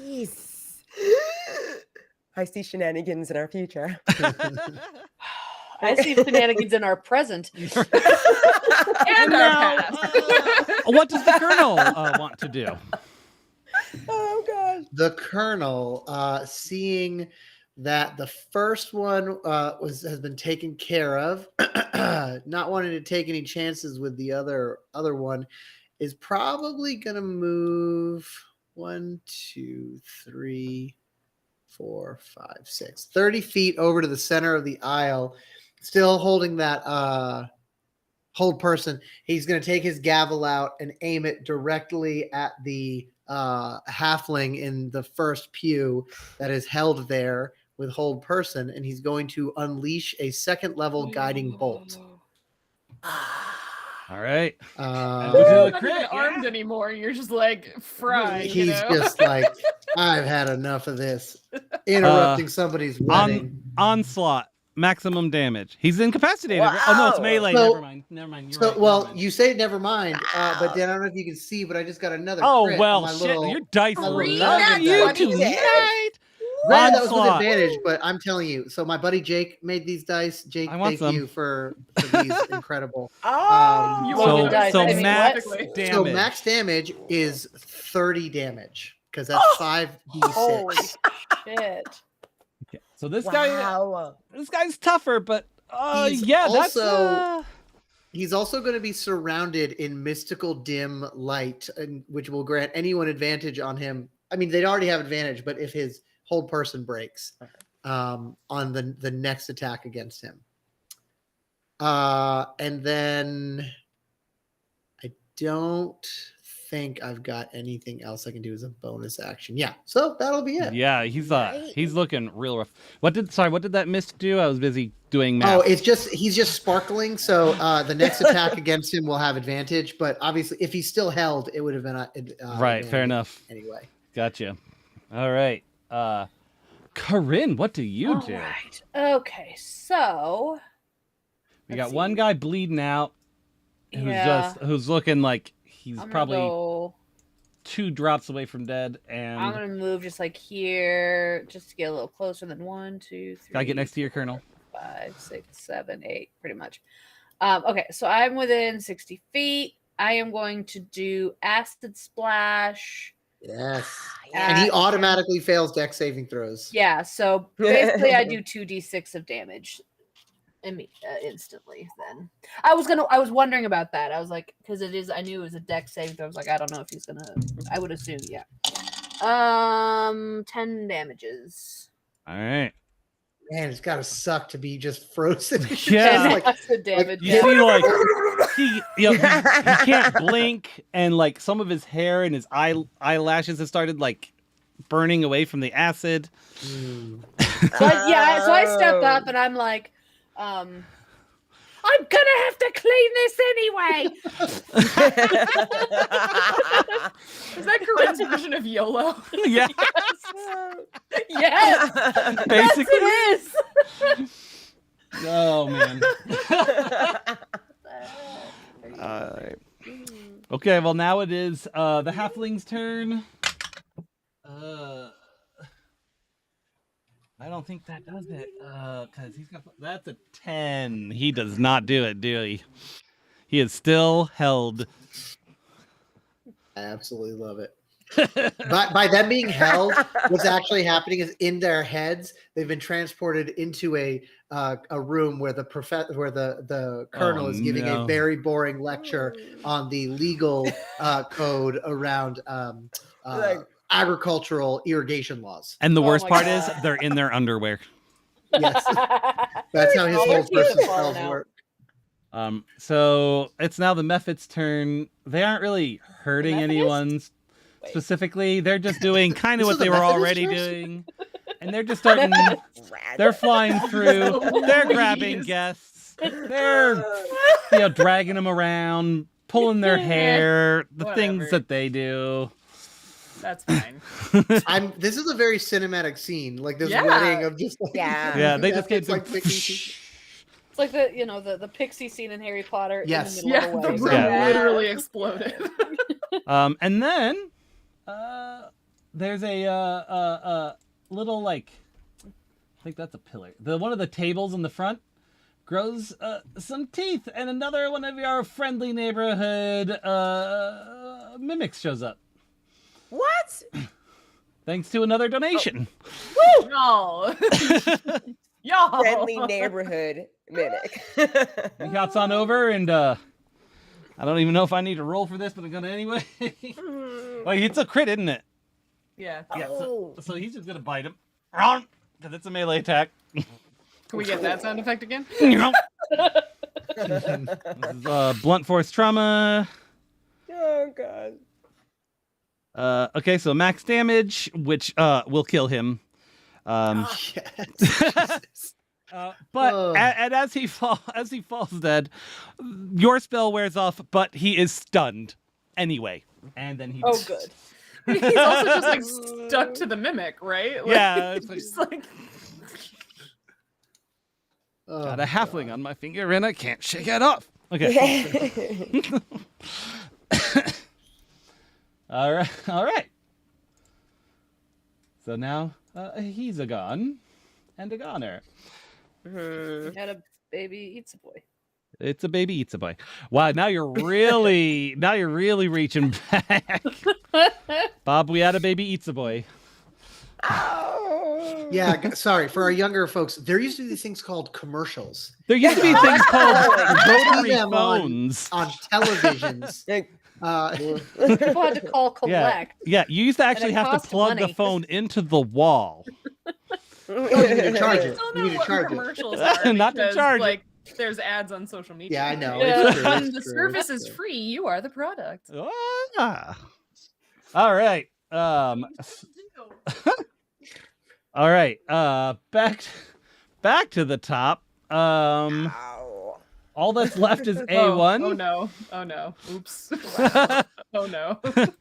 [SPEAKER 1] Nice. I see shenanigans in our future.
[SPEAKER 2] I see shenanigans in our present.
[SPEAKER 4] And our past.
[SPEAKER 3] What does the Colonel want to do?
[SPEAKER 1] Oh gosh.
[SPEAKER 5] The Colonel, seeing that the first one has been taken care of, not wanting to take any chances with the other one, is probably gonna move 1, 2, 3, 4, 5, 6, 30 feet over to the center of the aisle, still holding that hold person. He's gonna take his gavel out and aim it directly at the halfling in the first pew that is held there with hold person, and he's going to unleash a second level guiding bolt.
[SPEAKER 3] All right.
[SPEAKER 4] You're
[SPEAKER 3] With
[SPEAKER 4] not
[SPEAKER 3] a crit,
[SPEAKER 4] even armed anymore. You're just like fried.
[SPEAKER 5] He's
[SPEAKER 4] you know?
[SPEAKER 5] just like, I've had enough of this. Interrupting somebody's wedding.
[SPEAKER 3] Onslaught. Maximum damage. He's incapacitated. Right? Oh no, it's
[SPEAKER 1] Wow.
[SPEAKER 3] melee.
[SPEAKER 5] So-
[SPEAKER 3] Never mind. You're right.
[SPEAKER 5] Well,
[SPEAKER 3] Never mind.
[SPEAKER 5] you say never mind, but
[SPEAKER 1] Wow.
[SPEAKER 5] then I don't know if you can see, but I just got another
[SPEAKER 3] Oh
[SPEAKER 5] crit on
[SPEAKER 3] well,
[SPEAKER 5] my
[SPEAKER 3] shit.
[SPEAKER 5] little.
[SPEAKER 3] Your dice
[SPEAKER 5] my
[SPEAKER 3] love
[SPEAKER 5] little
[SPEAKER 1] nat
[SPEAKER 3] you
[SPEAKER 1] 20
[SPEAKER 3] tonight.
[SPEAKER 5] Yeah, that was with
[SPEAKER 3] Onslaught.
[SPEAKER 5] advantage, but I'm telling you. So my buddy Jake made these dice. Jake,
[SPEAKER 3] I want
[SPEAKER 5] thank
[SPEAKER 3] some.
[SPEAKER 5] you for these incredible.
[SPEAKER 1] Oh,
[SPEAKER 4] You
[SPEAKER 2] So-
[SPEAKER 4] want to
[SPEAKER 2] so
[SPEAKER 3] max
[SPEAKER 4] specifically.
[SPEAKER 3] damage.
[SPEAKER 5] So max damage is 30 damage because that's 5d6.
[SPEAKER 2] Holy shit.
[SPEAKER 3] Okay, so this
[SPEAKER 1] wow.
[SPEAKER 3] guy's tougher, but
[SPEAKER 5] He's
[SPEAKER 3] yeah, that's
[SPEAKER 5] also- He's also going to be surrounded in mystical dim light, which will grant anyone advantage on him. I mean, they'd already have advantage, but if his whole person breaks on the next attack against him. And then I don't think I've got anything else I can do as a bonus action. Yeah, so that'll be it.
[SPEAKER 3] Yeah, he's looking real rough. What did that mist do? I was busy doing math.
[SPEAKER 5] Oh, he's just sparkling. So the next attack against him will have advantage. But obviously, if he's still held, it would have been
[SPEAKER 3] right. Fair enough.
[SPEAKER 5] Anyway,
[SPEAKER 3] gotcha. All right, Corinne, what do you do?
[SPEAKER 2] All right. Okay, so
[SPEAKER 3] We
[SPEAKER 2] let's
[SPEAKER 3] got one
[SPEAKER 2] see.
[SPEAKER 3] guy bleeding out who's looking like he's
[SPEAKER 2] I'm
[SPEAKER 3] probably
[SPEAKER 2] gonna
[SPEAKER 3] 2 drops away from dead, and
[SPEAKER 2] I'm gonna move just like here, just to get a little closer than 1, 2, 3.
[SPEAKER 3] gotta get next to your colonel.
[SPEAKER 2] 5, 6, 7, 8, pretty much. Okay, so I'm within 60 feet. I am going to do acid splash.
[SPEAKER 5] yes, and he automatically fails dex saving throws.
[SPEAKER 2] Yeah, so basically I do 2d6 of damage instantly. Then I was wondering about that. I was like, because I knew it was a dex saving throw. I was like, I don't know if he's gonna. I would assume, yeah. 10 damages.
[SPEAKER 3] All right.
[SPEAKER 5] Man, it's gotta suck to be just frozen.
[SPEAKER 3] Yeah.
[SPEAKER 5] Like,
[SPEAKER 2] Acid damage.
[SPEAKER 3] You see, like he can't blink, and like some of his hair and his eyelashes have started like burning away from the acid.
[SPEAKER 2] So I step up and I'm like, I'm gonna have to clean this anyway.
[SPEAKER 4] Is that Corinne's version of YOLO?
[SPEAKER 3] Yeah,
[SPEAKER 2] Yes,
[SPEAKER 3] basically.
[SPEAKER 2] yes, it is.
[SPEAKER 3] Oh man. Okay, well now it is the halfling's turn. I don't think that does it. Because that's a 10. He does not do it, do he? He is still held.
[SPEAKER 5] I absolutely love it. By them being held, what's actually happening is in their heads, they've been transported into a room where the colonel is giving a very boring lecture on the legal code around agricultural irrigation laws.
[SPEAKER 3] And the worst
[SPEAKER 2] my
[SPEAKER 3] part
[SPEAKER 2] God.
[SPEAKER 3] is they're in their underwear.
[SPEAKER 5] Yes, that's how his
[SPEAKER 2] Oh,
[SPEAKER 5] whole
[SPEAKER 2] their teeth are
[SPEAKER 5] person
[SPEAKER 2] falling
[SPEAKER 5] spells
[SPEAKER 2] out.
[SPEAKER 5] work.
[SPEAKER 3] So it's now the Mephit's turn. They aren't really hurting
[SPEAKER 2] Methodist?
[SPEAKER 3] anyone specifically. They're just doing kind of
[SPEAKER 5] This
[SPEAKER 3] what
[SPEAKER 5] is
[SPEAKER 3] they
[SPEAKER 5] the
[SPEAKER 3] were
[SPEAKER 5] Methodist
[SPEAKER 3] already
[SPEAKER 5] church?
[SPEAKER 3] doing. And they're just starting, they're flying through, they're grabbing
[SPEAKER 4] Please.
[SPEAKER 3] guests, they're dragging them around, pulling their hair, the things
[SPEAKER 4] Whatever.
[SPEAKER 3] that they do.
[SPEAKER 4] That's fine.
[SPEAKER 5] This is a very cinematic scene, like this
[SPEAKER 4] Yeah.
[SPEAKER 5] wedding of just like,
[SPEAKER 3] Yeah, they just get
[SPEAKER 5] like
[SPEAKER 3] some.
[SPEAKER 5] picking sheep.
[SPEAKER 2] It's like the pixie scene in Harry Potter.
[SPEAKER 5] Yes.
[SPEAKER 2] In the middle
[SPEAKER 4] Yeah,
[SPEAKER 2] of
[SPEAKER 4] the
[SPEAKER 2] the
[SPEAKER 4] room
[SPEAKER 2] way.
[SPEAKER 3] Yeah.
[SPEAKER 4] literally exploded.
[SPEAKER 3] And then there's a little like, I think that's a pillar. One of the tables in the front grows some teeth, and another one of your friendly neighborhood mimics shows up.
[SPEAKER 1] What?
[SPEAKER 3] Thanks to another donation.
[SPEAKER 4] Y'all. Y'all.
[SPEAKER 1] Friendly neighborhood mimic.
[SPEAKER 3] He hops on over, and I don't even know if I need to roll for this, but I'm gonna anyway. Well, it's a crit, isn't it?
[SPEAKER 4] Yeah.
[SPEAKER 3] Yeah.
[SPEAKER 1] Oh.
[SPEAKER 3] So he's just gonna bite him, because it's a melee attack.
[SPEAKER 4] Can we get that sound effect again?
[SPEAKER 3] This is blunt force trauma.
[SPEAKER 1] Oh god.
[SPEAKER 3] Okay, so max damage, which will kill him.
[SPEAKER 5] Yes.
[SPEAKER 3] But
[SPEAKER 5] Oh.
[SPEAKER 3] and as he falls dead, your spell wears off, but he is stunned anyway. And then he.
[SPEAKER 2] Oh, good.
[SPEAKER 4] He's also just like stuck to the mimic, right? Like,
[SPEAKER 3] Yeah, it's like-
[SPEAKER 4] just like
[SPEAKER 5] Oh,
[SPEAKER 3] Got a halfling on my finger, and I can't shake it off. Okay. All right. So now he's a gone and a goner.
[SPEAKER 2] Had a baby eats a boy.
[SPEAKER 3] It's a baby eats a boy. Wow, now you're really reaching back. Bob, we had a baby eats a boy.
[SPEAKER 1] Oh.
[SPEAKER 5] Sorry for our younger folks. There used to be these things called commercials
[SPEAKER 3] There used to be things called rotary
[SPEAKER 5] them on-
[SPEAKER 3] phones.
[SPEAKER 5] on televisions.
[SPEAKER 2] People had to call collect.
[SPEAKER 3] Yeah, you used to actually
[SPEAKER 2] it
[SPEAKER 3] have to
[SPEAKER 2] cost
[SPEAKER 3] plug the
[SPEAKER 2] money.
[SPEAKER 3] phone into the wall.
[SPEAKER 5] You need to charge
[SPEAKER 4] I
[SPEAKER 5] it.
[SPEAKER 4] don't
[SPEAKER 5] You
[SPEAKER 4] know
[SPEAKER 5] need to
[SPEAKER 4] what
[SPEAKER 5] charge it.
[SPEAKER 4] commercials are.
[SPEAKER 3] Not to
[SPEAKER 4] because,
[SPEAKER 3] charge it.
[SPEAKER 4] like, There's ads on social media.
[SPEAKER 5] Yeah, I know.
[SPEAKER 2] Yeah.
[SPEAKER 5] It's true.
[SPEAKER 4] When
[SPEAKER 5] It's
[SPEAKER 4] the
[SPEAKER 5] true,
[SPEAKER 4] service
[SPEAKER 5] it's
[SPEAKER 4] is
[SPEAKER 5] true.
[SPEAKER 4] free, you are the product.
[SPEAKER 3] Ah. All right. All right. Back to the top.
[SPEAKER 1] Ow.
[SPEAKER 3] All that's left is
[SPEAKER 4] Oh
[SPEAKER 3] A1.
[SPEAKER 4] no. Oh no. Oops.
[SPEAKER 1] Wow.
[SPEAKER 4] Oh no. I'm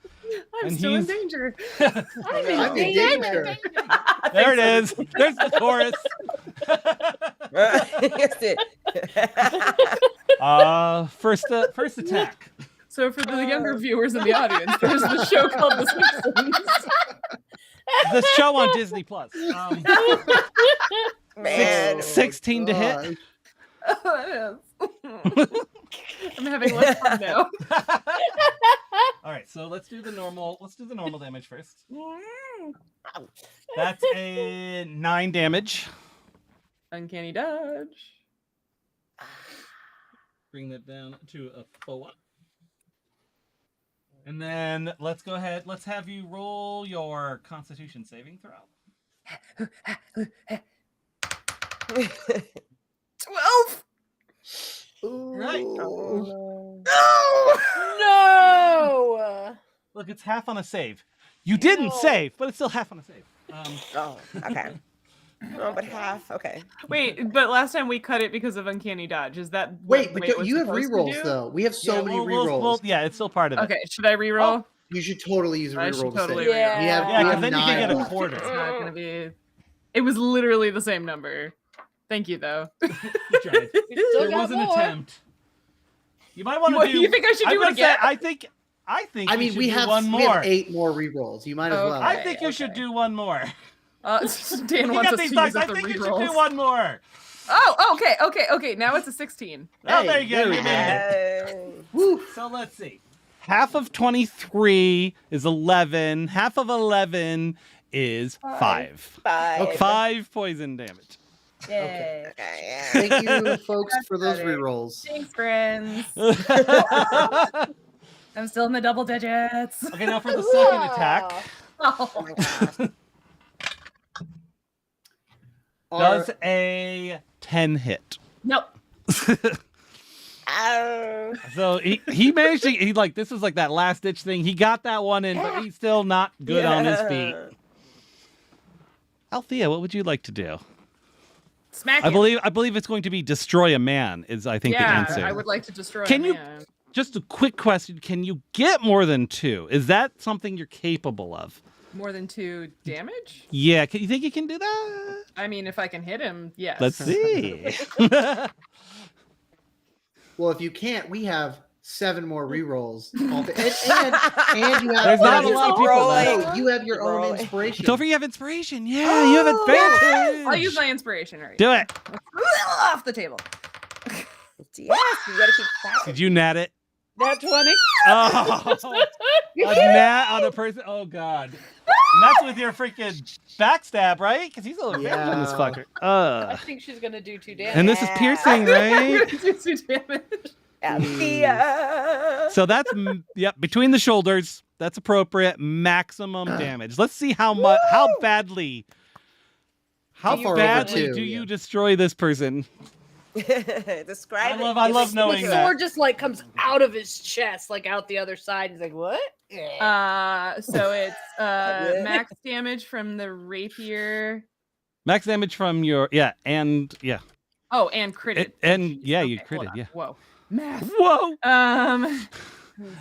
[SPEAKER 3] And
[SPEAKER 4] still in
[SPEAKER 3] he's-
[SPEAKER 4] danger.
[SPEAKER 5] I'm in danger.
[SPEAKER 3] There it is. There's the chorus.
[SPEAKER 1] Yes, it.
[SPEAKER 3] First attack.
[SPEAKER 4] So for the younger viewers in the audience, there's the show called The Simpsons.
[SPEAKER 3] The show on Disney Plus.
[SPEAKER 1] Man.
[SPEAKER 3] 16 to hit.
[SPEAKER 4] Oh, it is. I'm having less fun now.
[SPEAKER 3] All right, so let's do the normal. Let's do the normal damage first. That's a 9 damage.
[SPEAKER 4] Uncanny dodge.
[SPEAKER 3] Bring that down to a 4. And then let's go ahead. Let's have you roll your Constitution saving throw.
[SPEAKER 4] 12.
[SPEAKER 3] Right.
[SPEAKER 1] Oh,
[SPEAKER 2] No.
[SPEAKER 3] Look, it's half on a save. You didn't
[SPEAKER 2] No.
[SPEAKER 3] save, but it's still half on a save.
[SPEAKER 1] oh, okay. Oh, but half. Okay.
[SPEAKER 4] Wait, but last time we cut it because of uncanny dodge. Is that
[SPEAKER 5] Wait,
[SPEAKER 4] what
[SPEAKER 5] but
[SPEAKER 4] it was
[SPEAKER 5] you have
[SPEAKER 4] supposed to
[SPEAKER 5] rerolls
[SPEAKER 4] do?
[SPEAKER 5] though. We have so many rerolls.
[SPEAKER 3] yeah, it's still part of it.
[SPEAKER 4] Okay, should I reroll?
[SPEAKER 5] You should totally use a
[SPEAKER 4] I should
[SPEAKER 5] reroll to
[SPEAKER 4] totally
[SPEAKER 5] save.
[SPEAKER 2] Yeah.
[SPEAKER 5] We have,
[SPEAKER 3] Yeah,
[SPEAKER 5] we
[SPEAKER 3] because
[SPEAKER 5] have
[SPEAKER 3] then you
[SPEAKER 5] 9
[SPEAKER 3] can get a
[SPEAKER 5] left.
[SPEAKER 3] quarter.
[SPEAKER 4] It's not gonna be. It was literally the same number. Thank you, though.
[SPEAKER 3] You tried.
[SPEAKER 2] You still
[SPEAKER 3] There
[SPEAKER 2] got
[SPEAKER 3] was an
[SPEAKER 2] more.
[SPEAKER 3] attempt. You might want
[SPEAKER 4] What,
[SPEAKER 3] to do.
[SPEAKER 4] you think I should
[SPEAKER 3] I'm
[SPEAKER 4] do it
[SPEAKER 3] gonna say,
[SPEAKER 4] again?
[SPEAKER 3] I think.
[SPEAKER 5] I
[SPEAKER 3] you
[SPEAKER 5] mean,
[SPEAKER 3] should
[SPEAKER 5] we
[SPEAKER 3] do
[SPEAKER 5] have
[SPEAKER 3] one
[SPEAKER 5] we
[SPEAKER 3] more.
[SPEAKER 5] have 8 more rerolls. You might as well.
[SPEAKER 3] I think you
[SPEAKER 4] Okay,
[SPEAKER 3] should
[SPEAKER 4] okay.
[SPEAKER 3] do one more.
[SPEAKER 4] Dan
[SPEAKER 3] Look
[SPEAKER 4] wants
[SPEAKER 3] at
[SPEAKER 4] us to
[SPEAKER 3] these
[SPEAKER 4] use
[SPEAKER 3] dice.
[SPEAKER 4] up
[SPEAKER 3] I
[SPEAKER 4] the
[SPEAKER 3] think you should
[SPEAKER 4] rerolls.
[SPEAKER 3] do one more.
[SPEAKER 4] Oh, okay. Now it's a 16.
[SPEAKER 3] Oh, there you go.
[SPEAKER 5] there we
[SPEAKER 3] You
[SPEAKER 5] go.
[SPEAKER 3] made it.
[SPEAKER 1] Woo.
[SPEAKER 3] So let's see. Half of 23 is 11. Half of 11 is 5.
[SPEAKER 1] 5.
[SPEAKER 3] 5 poison damage.
[SPEAKER 4] Yay.
[SPEAKER 1] Okay, yeah.
[SPEAKER 5] Thank you, folks, for those
[SPEAKER 4] Better.
[SPEAKER 5] rerolls.
[SPEAKER 4] Thanks, friends.
[SPEAKER 3] Okay,
[SPEAKER 4] I'm still in the double digits.
[SPEAKER 3] now for the second attack.
[SPEAKER 1] Oh
[SPEAKER 4] Oh.
[SPEAKER 1] my gosh.
[SPEAKER 3] Does a 10 hit.
[SPEAKER 4] Nope.
[SPEAKER 1] Ow.
[SPEAKER 3] So he managed to, this was like that last ditch thing. He got that one in, but he's still not good on his feet. Althea, what would you like to do?
[SPEAKER 4] Smack
[SPEAKER 3] I
[SPEAKER 4] it.
[SPEAKER 3] believe it's going to be destroy a man is I think the
[SPEAKER 4] Yeah,
[SPEAKER 3] answer.
[SPEAKER 4] I would like to destroy
[SPEAKER 3] Can
[SPEAKER 4] a
[SPEAKER 3] you-
[SPEAKER 4] man.
[SPEAKER 3] Just a quick question, can you get more than 2? Is that something you're capable of?
[SPEAKER 4] More than 2 damage?
[SPEAKER 3] Yeah, you think you can do that?
[SPEAKER 4] I mean, if I can hit him, yes.
[SPEAKER 3] Let's see.
[SPEAKER 5] Well, if you can't, we have 7 more rerolls. And you have
[SPEAKER 3] There's not a lot of people
[SPEAKER 1] rolling.
[SPEAKER 3] left.
[SPEAKER 5] No, you have your own
[SPEAKER 1] Rolling.
[SPEAKER 5] inspiration.
[SPEAKER 3] Don't forget you have inspiration. Yeah, you have advantage.
[SPEAKER 4] I'll use my inspiration right
[SPEAKER 3] Do it.
[SPEAKER 4] off the table.
[SPEAKER 1] Yes, you gotta keep track.
[SPEAKER 3] Did you nat it?
[SPEAKER 2] Nat 20.
[SPEAKER 3] Oh, a nat on a person. Oh god. And that's with your freaking backstab, right? Because he's a little advantage on this
[SPEAKER 5] Yeah.
[SPEAKER 3] fucker.
[SPEAKER 2] I think she's gonna do 2 damage.
[SPEAKER 3] And this is piercing, right?
[SPEAKER 4] Do 2 damage.
[SPEAKER 1] Althea.
[SPEAKER 3] So that's between the shoulders. That's appropriate. Maximum damage. Let's see how much, how badly
[SPEAKER 5] How far over
[SPEAKER 3] badly
[SPEAKER 5] two,
[SPEAKER 3] do
[SPEAKER 5] yeah.
[SPEAKER 3] you destroy this person?
[SPEAKER 1] Describe it.
[SPEAKER 3] I
[SPEAKER 1] Give
[SPEAKER 3] love
[SPEAKER 1] us
[SPEAKER 3] knowing
[SPEAKER 2] The
[SPEAKER 1] details.
[SPEAKER 3] that.
[SPEAKER 2] sword just like comes out of his chest, like out the other side. He's like, "What?"
[SPEAKER 4] So it's max damage from the rapier.
[SPEAKER 3] Max damage from your and
[SPEAKER 4] Oh, and critted.
[SPEAKER 3] and yeah, you
[SPEAKER 4] Okay, hold
[SPEAKER 3] critted.
[SPEAKER 4] on.
[SPEAKER 3] Yeah.
[SPEAKER 4] Whoa. Math.
[SPEAKER 3] Whoa.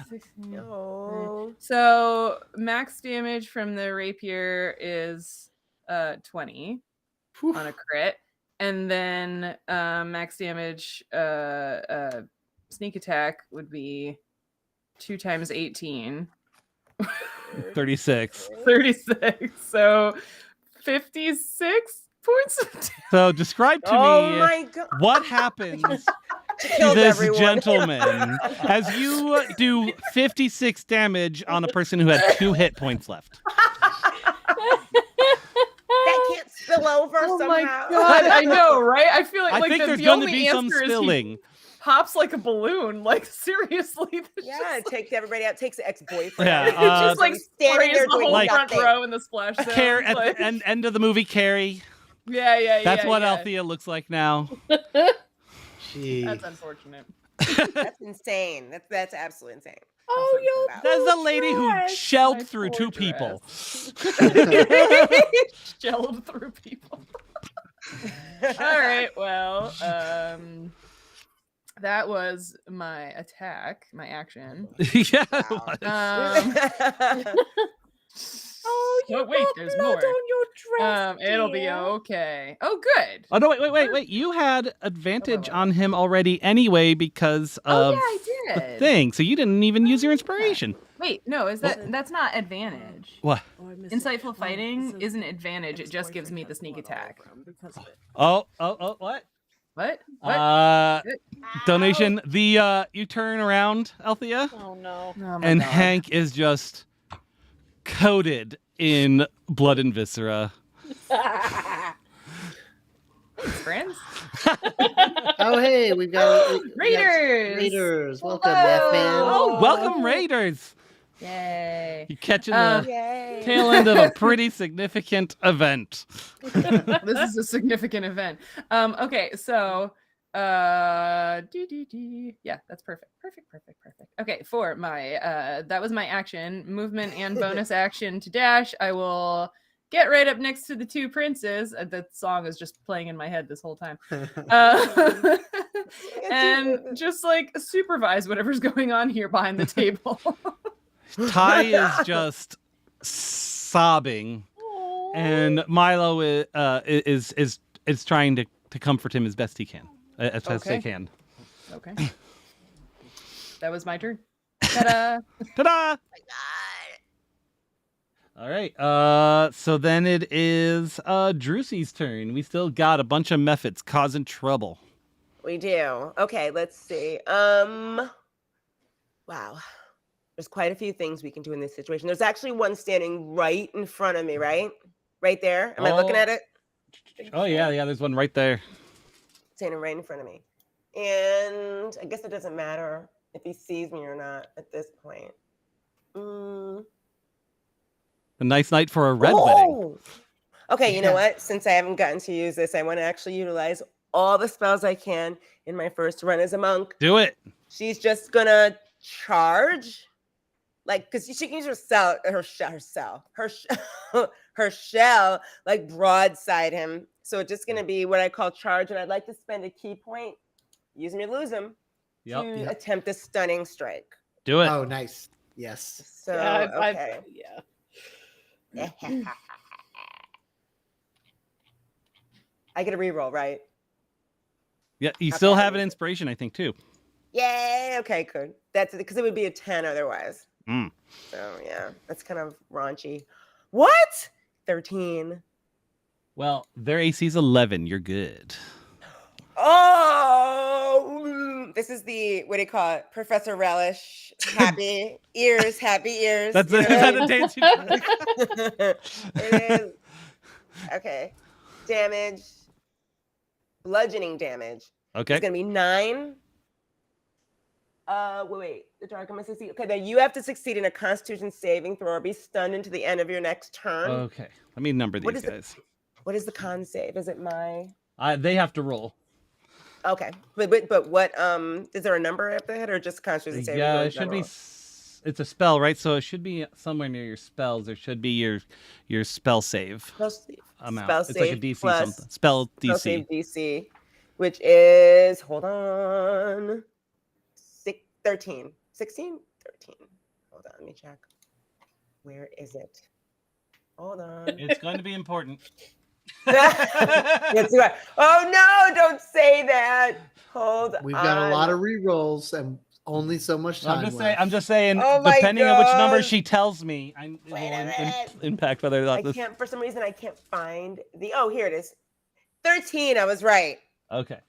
[SPEAKER 4] 16.
[SPEAKER 1] No.
[SPEAKER 4] So max damage from the rapier is 20
[SPEAKER 5] Whew.
[SPEAKER 4] on a crit, and then max damage sneak attack would be 2 times 18,
[SPEAKER 3] 36.
[SPEAKER 4] 36. So 56 points of damage.
[SPEAKER 3] So describe to
[SPEAKER 1] Oh
[SPEAKER 3] me
[SPEAKER 1] my god.
[SPEAKER 3] what happens to
[SPEAKER 1] Killed
[SPEAKER 3] this
[SPEAKER 1] everyone.
[SPEAKER 3] gentleman as you do 56 damage on a person who had 2 hit points left.
[SPEAKER 1] That can't spill over
[SPEAKER 4] Oh
[SPEAKER 1] somehow.
[SPEAKER 4] my god, I know, right? I feel like,
[SPEAKER 3] I
[SPEAKER 4] like
[SPEAKER 3] think there's
[SPEAKER 4] the
[SPEAKER 3] going to
[SPEAKER 4] only
[SPEAKER 3] be some
[SPEAKER 4] answer is he
[SPEAKER 3] spilling.
[SPEAKER 4] pops like a balloon. Like seriously, there's
[SPEAKER 1] Yeah,
[SPEAKER 4] just,
[SPEAKER 1] it takes everybody out. Takes the ex-boyfriend.
[SPEAKER 3] Yeah,
[SPEAKER 1] out.
[SPEAKER 4] it just like
[SPEAKER 1] standing
[SPEAKER 4] sprays
[SPEAKER 1] there
[SPEAKER 4] the
[SPEAKER 1] doing
[SPEAKER 4] whole front
[SPEAKER 1] nothing.
[SPEAKER 4] row in the splash zone.
[SPEAKER 3] Care at
[SPEAKER 4] like,
[SPEAKER 3] the end of the movie, Carrie.
[SPEAKER 4] yeah.
[SPEAKER 3] That's what
[SPEAKER 4] yeah.
[SPEAKER 3] Althea looks like now.
[SPEAKER 5] Jeez.
[SPEAKER 4] That's unfortunate.
[SPEAKER 1] That's insane. That's absolutely insane.
[SPEAKER 7] Oh, you're
[SPEAKER 3] That's the lady who
[SPEAKER 4] My
[SPEAKER 3] shelled through
[SPEAKER 4] poor
[SPEAKER 3] two people.
[SPEAKER 4] Shelled through people. All right. Well, that was my attack, my action.
[SPEAKER 3] Yeah. it
[SPEAKER 1] Wow.
[SPEAKER 3] was.
[SPEAKER 7] Oh, you
[SPEAKER 4] Oh, wait,
[SPEAKER 7] got
[SPEAKER 4] there's
[SPEAKER 7] blood
[SPEAKER 4] more.
[SPEAKER 7] on your dress.
[SPEAKER 4] It'll be
[SPEAKER 7] dear.
[SPEAKER 4] okay. Oh, good.
[SPEAKER 3] Oh no! Wait! You had advantage on him already anyway because
[SPEAKER 4] Oh
[SPEAKER 3] of
[SPEAKER 4] yeah, I
[SPEAKER 3] the
[SPEAKER 4] did.
[SPEAKER 3] thing. So you didn't even use your inspiration.
[SPEAKER 4] Wait, no, that's not advantage.
[SPEAKER 3] What?
[SPEAKER 6] Oh, I missed
[SPEAKER 4] Insightful
[SPEAKER 6] it.
[SPEAKER 4] fighting
[SPEAKER 6] it says
[SPEAKER 4] isn't advantage. It just gives
[SPEAKER 6] ex-boyfriend
[SPEAKER 4] me the
[SPEAKER 6] has
[SPEAKER 4] sneak
[SPEAKER 6] blood all
[SPEAKER 4] attack.
[SPEAKER 6] over him because of it.
[SPEAKER 3] What?
[SPEAKER 4] What?
[SPEAKER 3] Donation. You turn around, Althea,
[SPEAKER 2] Oh no.
[SPEAKER 4] Oh my
[SPEAKER 3] and
[SPEAKER 4] God.
[SPEAKER 3] Hank is just coated in blood and viscera.
[SPEAKER 4] Thanks, friends.
[SPEAKER 5] Oh, hey, we got
[SPEAKER 4] Raiders!
[SPEAKER 5] Raiders. Welcome,
[SPEAKER 4] Hello!
[SPEAKER 5] F-Man.
[SPEAKER 3] Oh, welcome, Raiders!
[SPEAKER 4] Yay.
[SPEAKER 3] You're catching
[SPEAKER 4] Uh,
[SPEAKER 3] the
[SPEAKER 1] Yay.
[SPEAKER 3] tail end of a pretty significant event.
[SPEAKER 4] This is a significant event. Okay, so yeah, that's perfect. Okay, for my that was my action, movement and bonus action to dash. I will get right up next to the two princes. That song is just playing in my head this whole time. And just like supervise whatever's going on here behind the table.
[SPEAKER 3] Ty is just sobbing, and Milo is trying to comfort him as best he can, as best they
[SPEAKER 4] Okay.
[SPEAKER 3] can.
[SPEAKER 4] Okay. That was my turn. Ta-da!
[SPEAKER 3] Ta-da! All right. So then it is Drusie's turn. We still got a bunch of methods causing trouble.
[SPEAKER 1] We do. Okay, let's see. Wow. There's quite a few things we can do in this situation. There's actually one standing right in front of me, right? Right there. Am I looking at it?
[SPEAKER 3] Oh yeah, there's one right there.
[SPEAKER 1] Standing right in front of me. And I guess it doesn't matter if he sees me or not at this point.
[SPEAKER 3] A nice night for a red wedding.
[SPEAKER 1] Okay, you know what? Since I haven't gotten to use this, I want to actually utilize all the spells I can in my first run as a monk.
[SPEAKER 3] Do it.
[SPEAKER 1] She's just gonna charge, like, because she can use her shell, like broadside him. So it's just gonna be what I call charge, and I'd like to spend a key point, use him or lose him, to attempt a stunning strike.
[SPEAKER 3] Do it.
[SPEAKER 5] Oh, nice. Yes.
[SPEAKER 1] So
[SPEAKER 2] Yeah,
[SPEAKER 1] I get a reroll, right?
[SPEAKER 3] Yeah, you
[SPEAKER 1] Okay,
[SPEAKER 3] still
[SPEAKER 1] I
[SPEAKER 3] have an
[SPEAKER 1] need it.
[SPEAKER 3] inspiration, I think, too.
[SPEAKER 1] Yay! Okay, good. That's because it would be a 10 otherwise.
[SPEAKER 3] Mm.
[SPEAKER 1] So yeah, that's kind of raunchy. What? 13.
[SPEAKER 3] Well, their AC's 11. You're good.
[SPEAKER 1] Oh, this is the, what do you call it? Professor Relish. Happy ears, happy ears.
[SPEAKER 3] That's
[SPEAKER 1] you
[SPEAKER 3] the,
[SPEAKER 1] know
[SPEAKER 3] is that
[SPEAKER 1] what
[SPEAKER 3] the dance you
[SPEAKER 1] It is. Okay. Damage. Bludgeoning damage.
[SPEAKER 3] Okay.
[SPEAKER 1] It's going to be 9. Wait. The dark am I succeed. Okay, then you have to succeed in a Constitution saving throw or be stunned into the end of your next turn.
[SPEAKER 3] Okay. Let me number
[SPEAKER 1] What
[SPEAKER 3] these
[SPEAKER 1] is it?
[SPEAKER 3] guys.
[SPEAKER 1] What is the con save? Is it my?
[SPEAKER 3] They have to roll.
[SPEAKER 1] Okay, but what? Is there a number at the head or just Constitution saving?
[SPEAKER 3] Yeah,
[SPEAKER 1] throw in
[SPEAKER 3] it should be.
[SPEAKER 1] general?
[SPEAKER 3] It's a spell, right? So it should be somewhere near your spells. There should be your spell save amount.
[SPEAKER 1] Spell
[SPEAKER 3] It's like a
[SPEAKER 1] save
[SPEAKER 3] DC
[SPEAKER 1] plus
[SPEAKER 3] something. Spell
[SPEAKER 1] spell
[SPEAKER 3] DC.
[SPEAKER 1] save DC, which is hold on, 13, 16, 13. Hold on, let me check. Where is it? Hold on.
[SPEAKER 3] It's going to be important.
[SPEAKER 1] Let's do it. Oh no! Don't say that. Hold on.
[SPEAKER 5] We've got a lot of rerolls and only so much time.
[SPEAKER 3] I'm just saying.
[SPEAKER 1] Oh my
[SPEAKER 3] Depending on which number
[SPEAKER 1] God.
[SPEAKER 3] she tells me, it will
[SPEAKER 1] Wait a minute.
[SPEAKER 3] impact whether or not
[SPEAKER 1] I
[SPEAKER 3] this.
[SPEAKER 1] can't. For some reason, I can't find the. Oh, here it is. 13. I was right.
[SPEAKER 3] Okay.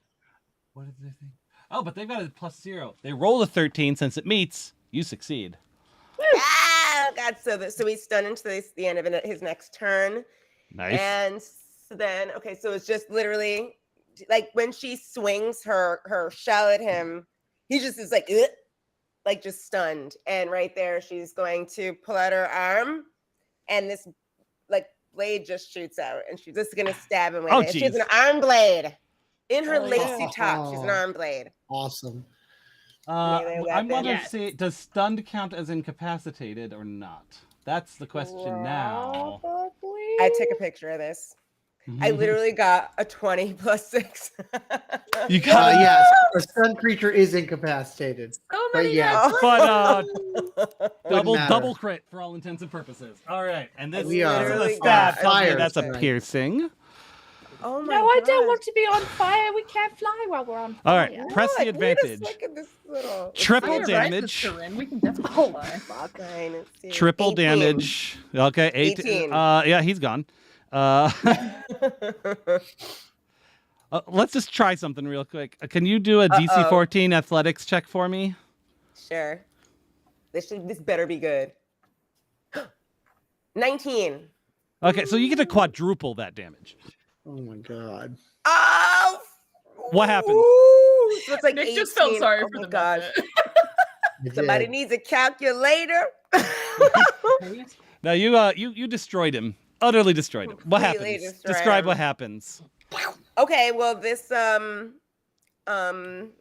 [SPEAKER 3] What is their thing? Oh, but they've got a +0. They roll a 13. Since it meets, you succeed.
[SPEAKER 1] Ah, God. So he's stunned into the end of his next turn.
[SPEAKER 3] Nice.
[SPEAKER 1] And so then, okay, so it's just literally like when she swings her shell at him, he just is like just stunned. And right there, she's going to pull out her arm, and this like blade just shoots out, and she's just gonna stab him with
[SPEAKER 3] Oh,
[SPEAKER 1] it. She has
[SPEAKER 3] geez.
[SPEAKER 1] an arm blade. In her
[SPEAKER 2] Oh,
[SPEAKER 1] lacy
[SPEAKER 2] yeah.
[SPEAKER 1] top, she's an arm blade.
[SPEAKER 5] Awesome.
[SPEAKER 1] Melee
[SPEAKER 3] I'm
[SPEAKER 1] weapon.
[SPEAKER 3] wondering,
[SPEAKER 2] Yes.
[SPEAKER 3] does stunned count as incapacitated or not? That's the question now.
[SPEAKER 2] Probably.
[SPEAKER 1] I took a picture of this. I literally got a 20 plus 6.
[SPEAKER 3] You got
[SPEAKER 5] Yes, a stun creature is incapacitated.
[SPEAKER 4] So
[SPEAKER 5] But
[SPEAKER 4] many
[SPEAKER 5] yeah,
[SPEAKER 4] nat
[SPEAKER 3] but
[SPEAKER 5] Wouldn't matter.
[SPEAKER 3] double crit for all intents and purposes. All right, and this
[SPEAKER 5] We
[SPEAKER 3] is
[SPEAKER 5] are
[SPEAKER 3] a
[SPEAKER 1] literally
[SPEAKER 3] stab.
[SPEAKER 1] got
[SPEAKER 3] Tells me
[SPEAKER 5] fire
[SPEAKER 3] that's a
[SPEAKER 5] tonight.
[SPEAKER 3] piercing.
[SPEAKER 1] Oh my
[SPEAKER 7] No, I don't
[SPEAKER 1] gosh.
[SPEAKER 7] want to be on fire. We can't fly while we're on
[SPEAKER 3] All
[SPEAKER 7] fire.
[SPEAKER 3] right, press the
[SPEAKER 1] Look, wait a
[SPEAKER 3] advantage.
[SPEAKER 1] second, this little. let's
[SPEAKER 3] Triple
[SPEAKER 1] see.
[SPEAKER 4] Fire rises,
[SPEAKER 3] damage.
[SPEAKER 4] Corinne. We can definitely
[SPEAKER 7] Oh,
[SPEAKER 4] fly.
[SPEAKER 7] fuck.
[SPEAKER 1] Fine, let's see.
[SPEAKER 3] Triple
[SPEAKER 1] 18.
[SPEAKER 3] damage. Okay,
[SPEAKER 1] 18.
[SPEAKER 3] Yeah, he's gone. Let's just try something real quick. Can you do a DC 14 athletics check for me?
[SPEAKER 1] Sure. This better be good. 19.
[SPEAKER 3] Okay, so you get to quadruple that damage.
[SPEAKER 5] Oh my god.
[SPEAKER 1] Oh!
[SPEAKER 3] What happens?
[SPEAKER 1] Ooh, so it's like
[SPEAKER 4] Nick
[SPEAKER 1] 18.
[SPEAKER 4] just felt sorry
[SPEAKER 1] Oh
[SPEAKER 4] for
[SPEAKER 1] my
[SPEAKER 4] the
[SPEAKER 1] gosh.
[SPEAKER 5] I
[SPEAKER 1] Somebody
[SPEAKER 5] did.
[SPEAKER 1] needs a calculator.
[SPEAKER 4] method.
[SPEAKER 3] Now you destroyed him. Utterly destroyed him. What
[SPEAKER 1] Completely
[SPEAKER 3] happens?
[SPEAKER 1] destroyed
[SPEAKER 3] Describe
[SPEAKER 1] him.
[SPEAKER 3] what happens.
[SPEAKER 1] Okay, well this let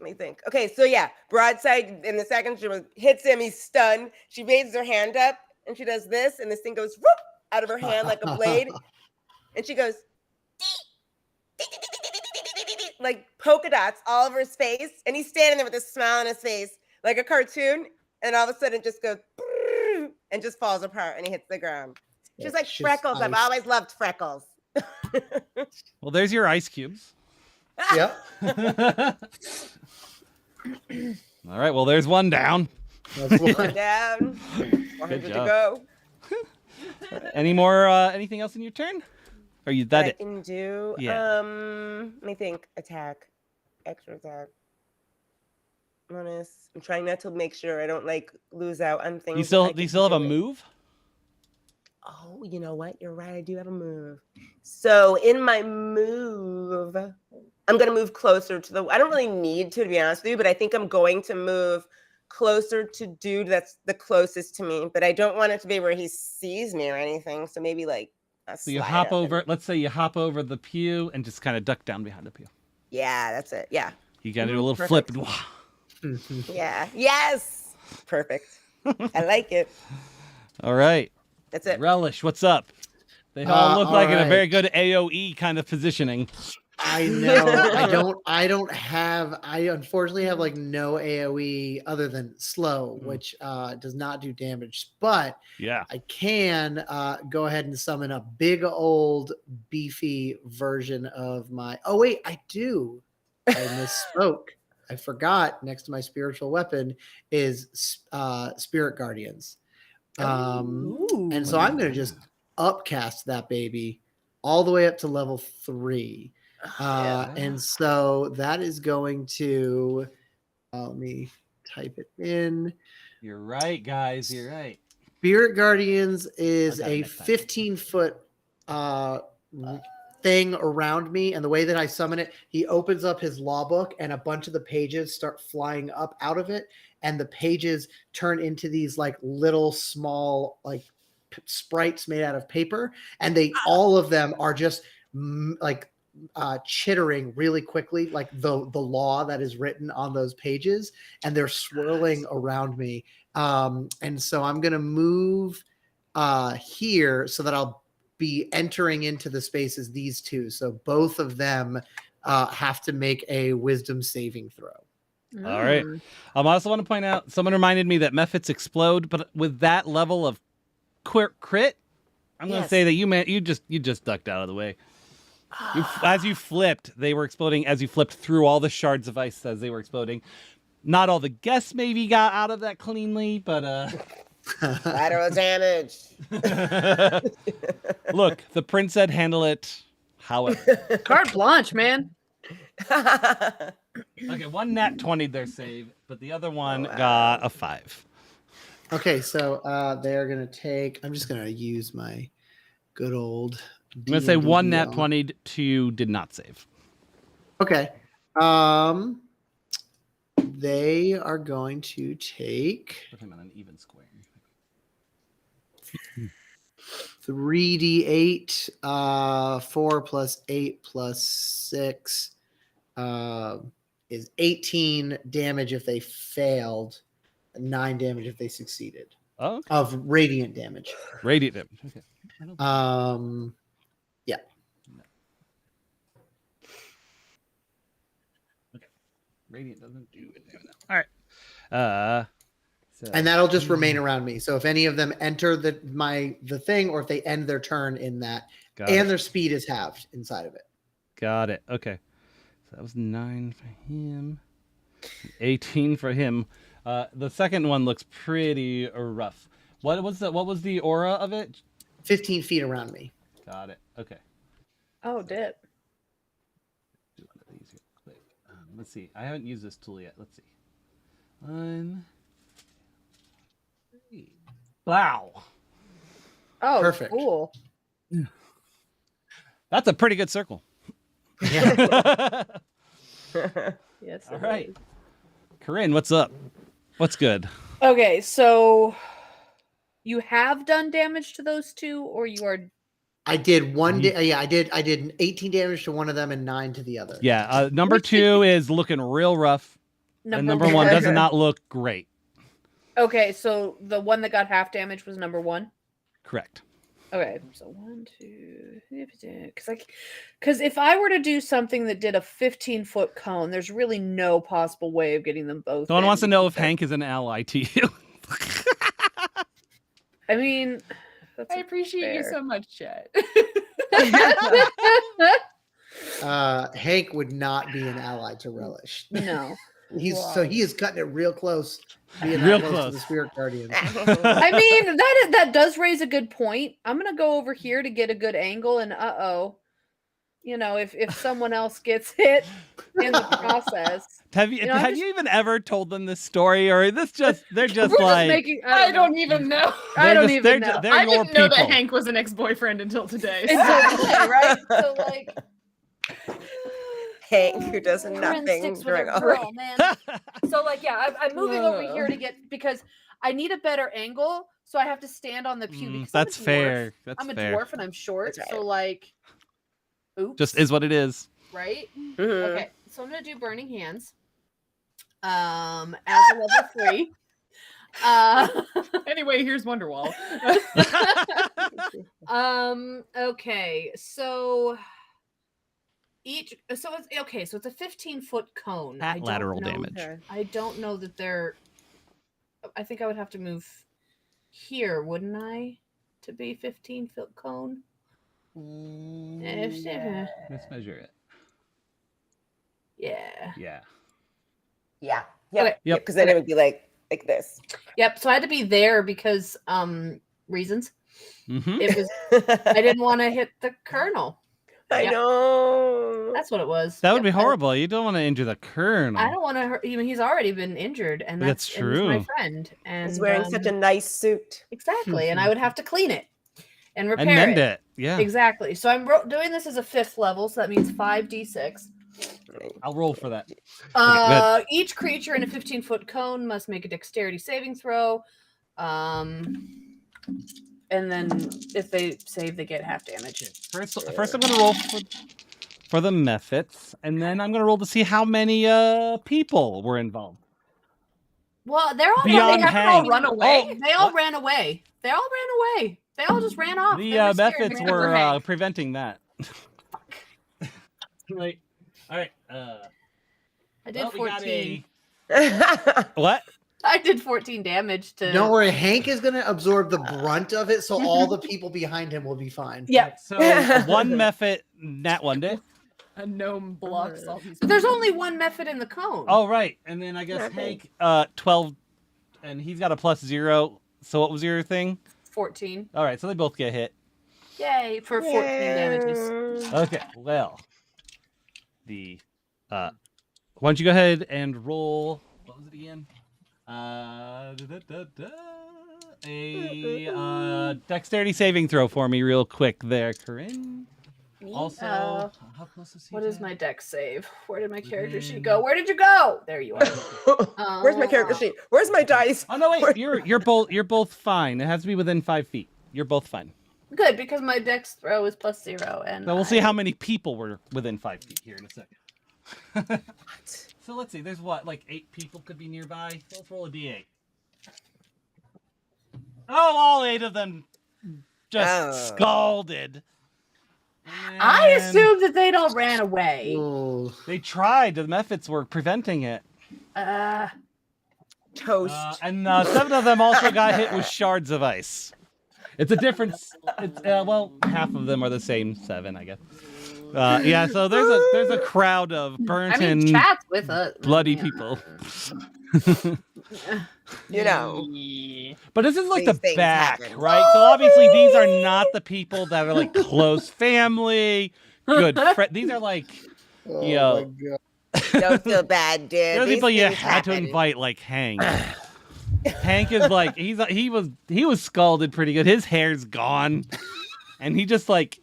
[SPEAKER 1] me think. Okay, so yeah, broadside in the second she hits him, he's stunned. She raises her hand up and she does this, and this thing goes whoop, out of her hand like a blade, and she goes like polka dots all over his face, and he's standing there with a smile on his face like a cartoon, and all of a sudden it just goes and just falls apart and he hits the ground. She's like,
[SPEAKER 5] She's
[SPEAKER 1] Freckles. I've
[SPEAKER 5] ice.
[SPEAKER 1] always loved Freckles.
[SPEAKER 3] Well, there's your ice cubes.
[SPEAKER 5] Yep.
[SPEAKER 3] All right. Well, there's one down.
[SPEAKER 5] That's
[SPEAKER 1] One
[SPEAKER 5] one.
[SPEAKER 1] down. 100 to
[SPEAKER 3] job.
[SPEAKER 1] go.
[SPEAKER 3] Any more? Anything else in your turn? Are you that?
[SPEAKER 1] I can do.
[SPEAKER 3] Yeah.
[SPEAKER 1] Let me think. Attack. Extra attack. Bonus. I'm trying not to make sure I don't like lose out on things.
[SPEAKER 3] You
[SPEAKER 1] that
[SPEAKER 3] still
[SPEAKER 1] I
[SPEAKER 3] do
[SPEAKER 1] can
[SPEAKER 3] you still have a
[SPEAKER 1] do it.
[SPEAKER 3] move?
[SPEAKER 1] Oh, you know what? You're right. I do have a move. So in my move, I'm going to move closer to the. I don't really need to be honest with you, but I think I'm going to move closer to dude that's the closest to me. But I don't want it to be where he sees me or anything. So maybe like.
[SPEAKER 3] So you
[SPEAKER 1] slide
[SPEAKER 3] hop
[SPEAKER 1] up and-
[SPEAKER 3] over. Let's say you hop over the pew and just kind of duck down behind the pew.
[SPEAKER 1] Yeah, that's it. Yeah.
[SPEAKER 3] You got to do a little
[SPEAKER 1] Perfect.
[SPEAKER 3] flip.
[SPEAKER 1] Yeah. Yes. Perfect. I like it.
[SPEAKER 3] All right.
[SPEAKER 1] That's it.
[SPEAKER 3] Relish, what's up? They all look
[SPEAKER 5] all
[SPEAKER 3] like in a
[SPEAKER 5] right.
[SPEAKER 3] very good AOE kind of positioning.
[SPEAKER 5] I know. I unfortunately have like no AoE other than slow, which does not do damage. But
[SPEAKER 3] Yeah.
[SPEAKER 5] I can go ahead and summon a big old beefy version of my. Oh wait, I do. I misspoke. I forgot. Next to my spiritual weapon is Spirit Guardians. And so I'm gonna just upcast that baby all the way up to level 3. And so that is going to let me type it in.
[SPEAKER 3] You're right, guys. You're right.
[SPEAKER 5] Spirit Guardians is
[SPEAKER 3] I got it
[SPEAKER 5] a
[SPEAKER 3] next time.
[SPEAKER 5] 15-foot thing around me, and the way that I summon it, he opens up his law book and a bunch of the pages start flying up out of it, and the pages turn into these like little small like sprites made out of paper, and they all of them are just chittering really quickly, like the law that is written on those pages, and they're swirling around me. And so I'm gonna move here so that I'll be entering into the spaces these two. So both of them have to make a wisdom saving throw.
[SPEAKER 3] All right. I also want to point out, someone reminded me that Mephits explode, but with that level of crit, I'm going to
[SPEAKER 1] Yes.
[SPEAKER 3] say that you just ducked out of the way. As you flipped, they were exploding. As you flipped through all the shards of ice as they were exploding. Not all the guests maybe got out of that cleanly, but
[SPEAKER 1] Lateral damage.
[SPEAKER 3] look, the prince said handle it. However,
[SPEAKER 2] Carte blanche, man.
[SPEAKER 3] okay, one nat 20 their save, but the other one got a 5.
[SPEAKER 5] Okay, so they're gonna take. I'm just gonna use my good old.
[SPEAKER 3] I'm gonna say one nat
[SPEAKER 5] D&D.
[SPEAKER 3] 20, 2 did not save.
[SPEAKER 5] Okay. They are going to take
[SPEAKER 3] Put him on an even square.
[SPEAKER 5] 3d8, 4 plus 8 plus 6, is 18 damage if they failed, and 9 damage if they succeeded
[SPEAKER 3] Oh, okay.
[SPEAKER 5] of radiant damage.
[SPEAKER 3] Radiant damage. Okay.
[SPEAKER 5] Yeah.
[SPEAKER 3] Okay. Radiant doesn't do it. All right. So,
[SPEAKER 5] And that'll just remain around me. So if any of them enter the thing, or if they end their turn in that, and their speed is halved inside of it.
[SPEAKER 3] Got it. Okay. So that was 9 for him. 18 for him. The second one looks pretty rough. What was the aura of it?
[SPEAKER 5] 15 feet around me.
[SPEAKER 3] Got it. Okay.
[SPEAKER 2] Oh, dip.
[SPEAKER 3] Do one of these here quick. Let's see. I haven't used this tool yet. Let's see. 1, 3. Wow.
[SPEAKER 2] Oh,
[SPEAKER 5] Perfect.
[SPEAKER 2] cool.
[SPEAKER 3] That's a pretty good circle.
[SPEAKER 5] Yeah.
[SPEAKER 2] Yes.
[SPEAKER 3] All
[SPEAKER 2] it
[SPEAKER 3] right.
[SPEAKER 2] is.
[SPEAKER 3] Corinne, what's up? What's good?
[SPEAKER 2] Okay, so you have done damage to those two, or you are?
[SPEAKER 5] I did I did 18 damage to one of them and 9 to the other.
[SPEAKER 3] Yeah. Number 2 is looking real rough. And number 1 does not look great.
[SPEAKER 2] Okay, so the one that got half damage was number 1.
[SPEAKER 3] Correct.
[SPEAKER 2] Okay, so 1, 2, because if I were to do something that did a 15-foot cone, there's really no possible way of getting them both.
[SPEAKER 3] Someone
[SPEAKER 2] in
[SPEAKER 3] wants to know if
[SPEAKER 2] because
[SPEAKER 3] Hank is an ally to you.
[SPEAKER 2] I mean, that's
[SPEAKER 4] I appreciate you
[SPEAKER 2] fair.
[SPEAKER 4] so much, Chet.
[SPEAKER 5] Hank would not be an ally to Relish.
[SPEAKER 2] No.
[SPEAKER 5] He is cutting it real close. Being
[SPEAKER 3] Real
[SPEAKER 5] that close to
[SPEAKER 3] close.
[SPEAKER 5] the Spirit Guardian.
[SPEAKER 2] I mean, that does raise a good point. I'm gonna go over here to get a good angle, and if someone else gets hit in the process,
[SPEAKER 3] Have you
[SPEAKER 2] You know, I'm
[SPEAKER 3] have you even ever told them this story, or they're just
[SPEAKER 2] we're
[SPEAKER 3] like
[SPEAKER 2] making.
[SPEAKER 4] I don't even know.
[SPEAKER 2] I don't
[SPEAKER 3] just-
[SPEAKER 2] even
[SPEAKER 3] they're
[SPEAKER 2] know.
[SPEAKER 3] just- they're
[SPEAKER 4] I
[SPEAKER 3] your
[SPEAKER 4] didn't know
[SPEAKER 3] people.
[SPEAKER 4] that Hank was an ex-boyfriend until today.
[SPEAKER 2] Until today, right? So like,
[SPEAKER 1] Hank, who does
[SPEAKER 2] Corinne
[SPEAKER 1] nothing
[SPEAKER 2] sticks with
[SPEAKER 1] during
[SPEAKER 2] her
[SPEAKER 1] all
[SPEAKER 2] girl, man. So like, yeah, I'm moving over here to get because I need a better angle, so I have to stand on the pew. Because
[SPEAKER 3] that's
[SPEAKER 2] I'm a dwarf.
[SPEAKER 3] fair. That's
[SPEAKER 2] I'm a
[SPEAKER 3] fair.
[SPEAKER 2] dwarf and I'm short,
[SPEAKER 1] That's
[SPEAKER 2] so
[SPEAKER 1] right.
[SPEAKER 2] like, oops,
[SPEAKER 3] Just is what it is.
[SPEAKER 2] right.
[SPEAKER 1] Mhm.
[SPEAKER 2] Okay, so I'm gonna do Burning Hands. As a level 3.
[SPEAKER 4] Anyway, here's Wonderwall.
[SPEAKER 2] Okay, so it's a 15-foot cone.
[SPEAKER 3] At
[SPEAKER 2] I don't
[SPEAKER 3] lateral
[SPEAKER 2] know-
[SPEAKER 3] damage.
[SPEAKER 1] Okay.
[SPEAKER 2] I don't know that they're. I think I would have to move here, wouldn't I, to be 15-foot cone?
[SPEAKER 3] Let's measure it.
[SPEAKER 2] Yeah.
[SPEAKER 3] Yeah.
[SPEAKER 1] Yeah.
[SPEAKER 2] Okay.
[SPEAKER 1] Yeah.
[SPEAKER 3] Yep.
[SPEAKER 1] Because then it would be like this.
[SPEAKER 2] Yep. So I had to be there because reasons.
[SPEAKER 3] Mm-hmm.
[SPEAKER 2] It was I didn't want to hit the colonel.
[SPEAKER 1] I
[SPEAKER 2] Yep.
[SPEAKER 1] know.
[SPEAKER 2] That's what it was.
[SPEAKER 3] That would
[SPEAKER 2] Yep,
[SPEAKER 3] be horrible. You don't want to injure the colonel.
[SPEAKER 2] I don't want to hurt. He's already been injured, and
[SPEAKER 3] That's
[SPEAKER 2] and he's my
[SPEAKER 3] true.
[SPEAKER 2] friend. And
[SPEAKER 1] He's wearing such a nice suit.
[SPEAKER 2] exactly, and I would have to clean it and repair
[SPEAKER 3] and mend it. Yeah.
[SPEAKER 2] Exactly. So I'm doing this as a 5th level, so that means 5d6.
[SPEAKER 3] I'll roll for that.
[SPEAKER 2] Each creature in a 15-foot cone must make a dexterity saving throw. And then if they save, they get half damage.
[SPEAKER 3] First I'm going to roll for the methods, and then I'm going to roll to see how many people were involved.
[SPEAKER 2] Well, they're all
[SPEAKER 3] Beyond
[SPEAKER 2] they haven't
[SPEAKER 3] Hank.
[SPEAKER 2] all run away.
[SPEAKER 3] Oh,
[SPEAKER 2] They all
[SPEAKER 3] what?
[SPEAKER 2] ran away. They all ran away. They all just ran off. They
[SPEAKER 3] The
[SPEAKER 2] were scared
[SPEAKER 3] methods
[SPEAKER 2] except for
[SPEAKER 3] were
[SPEAKER 2] Hank.
[SPEAKER 3] preventing that. Right. All right.
[SPEAKER 2] I did
[SPEAKER 3] we got
[SPEAKER 2] 14.
[SPEAKER 3] What?
[SPEAKER 2] I did 14 damage to.
[SPEAKER 5] Don't worry, Hank is going to absorb the brunt of it, so all the people behind him will be fine.
[SPEAKER 2] Yeah.
[SPEAKER 3] So one method, nat one day.
[SPEAKER 4] A gnome blocks all these.
[SPEAKER 2] But there's only one method in the cone.
[SPEAKER 3] Oh, right. And then I guess
[SPEAKER 1] Okay.
[SPEAKER 3] Hank, 12, and he's got a +0. So what was your thing?
[SPEAKER 2] 14.
[SPEAKER 3] All right. So they both get hit.
[SPEAKER 2] Yay for 14 damages.
[SPEAKER 3] Okay. Well, why don't you go ahead and roll? What was it again? A dexterity saving throw for me, real quick, there, Corinne. Also, how close is he?
[SPEAKER 2] What
[SPEAKER 3] to-
[SPEAKER 2] is my dex save? Where did my character sheet go? Where did you go? There you are.
[SPEAKER 1] Where's my character sheet? Where's my dice?
[SPEAKER 3] Oh no, wait! You're both fine. It has to be within 5 feet. You're both fine.
[SPEAKER 2] Good, because my dex throw is +0, and
[SPEAKER 3] So we'll see how many people were within 5 feet here in a second. So let's see. There's what, like 8 people could be nearby. Let's roll a d8. Oh, all 8 of them just scalded.
[SPEAKER 2] I
[SPEAKER 3] And
[SPEAKER 2] assume that they don't ran away.
[SPEAKER 5] Oh.
[SPEAKER 3] they tried. The methods were preventing it.
[SPEAKER 1] Toast.
[SPEAKER 3] And 7 of them also got hit with shards of ice. It's a difference. It's well, half of them are the same 7, I guess. Yeah, so there's a crowd of burnt and
[SPEAKER 2] chat's with us.
[SPEAKER 3] bloody people.
[SPEAKER 1] You know.
[SPEAKER 3] But this is like
[SPEAKER 1] These
[SPEAKER 3] the
[SPEAKER 1] things
[SPEAKER 3] back,
[SPEAKER 1] happen.
[SPEAKER 3] right? So obviously these are not the people that are like close family, good friend. These are like,
[SPEAKER 5] Oh
[SPEAKER 3] you
[SPEAKER 5] my
[SPEAKER 3] know,
[SPEAKER 5] god.
[SPEAKER 1] Don't feel bad, dude.
[SPEAKER 3] they're the
[SPEAKER 1] These
[SPEAKER 3] people you
[SPEAKER 1] things
[SPEAKER 3] had to
[SPEAKER 1] happen.
[SPEAKER 3] invite, like Hank. Hank is like he was scalded pretty good. His hair's gone, and he's like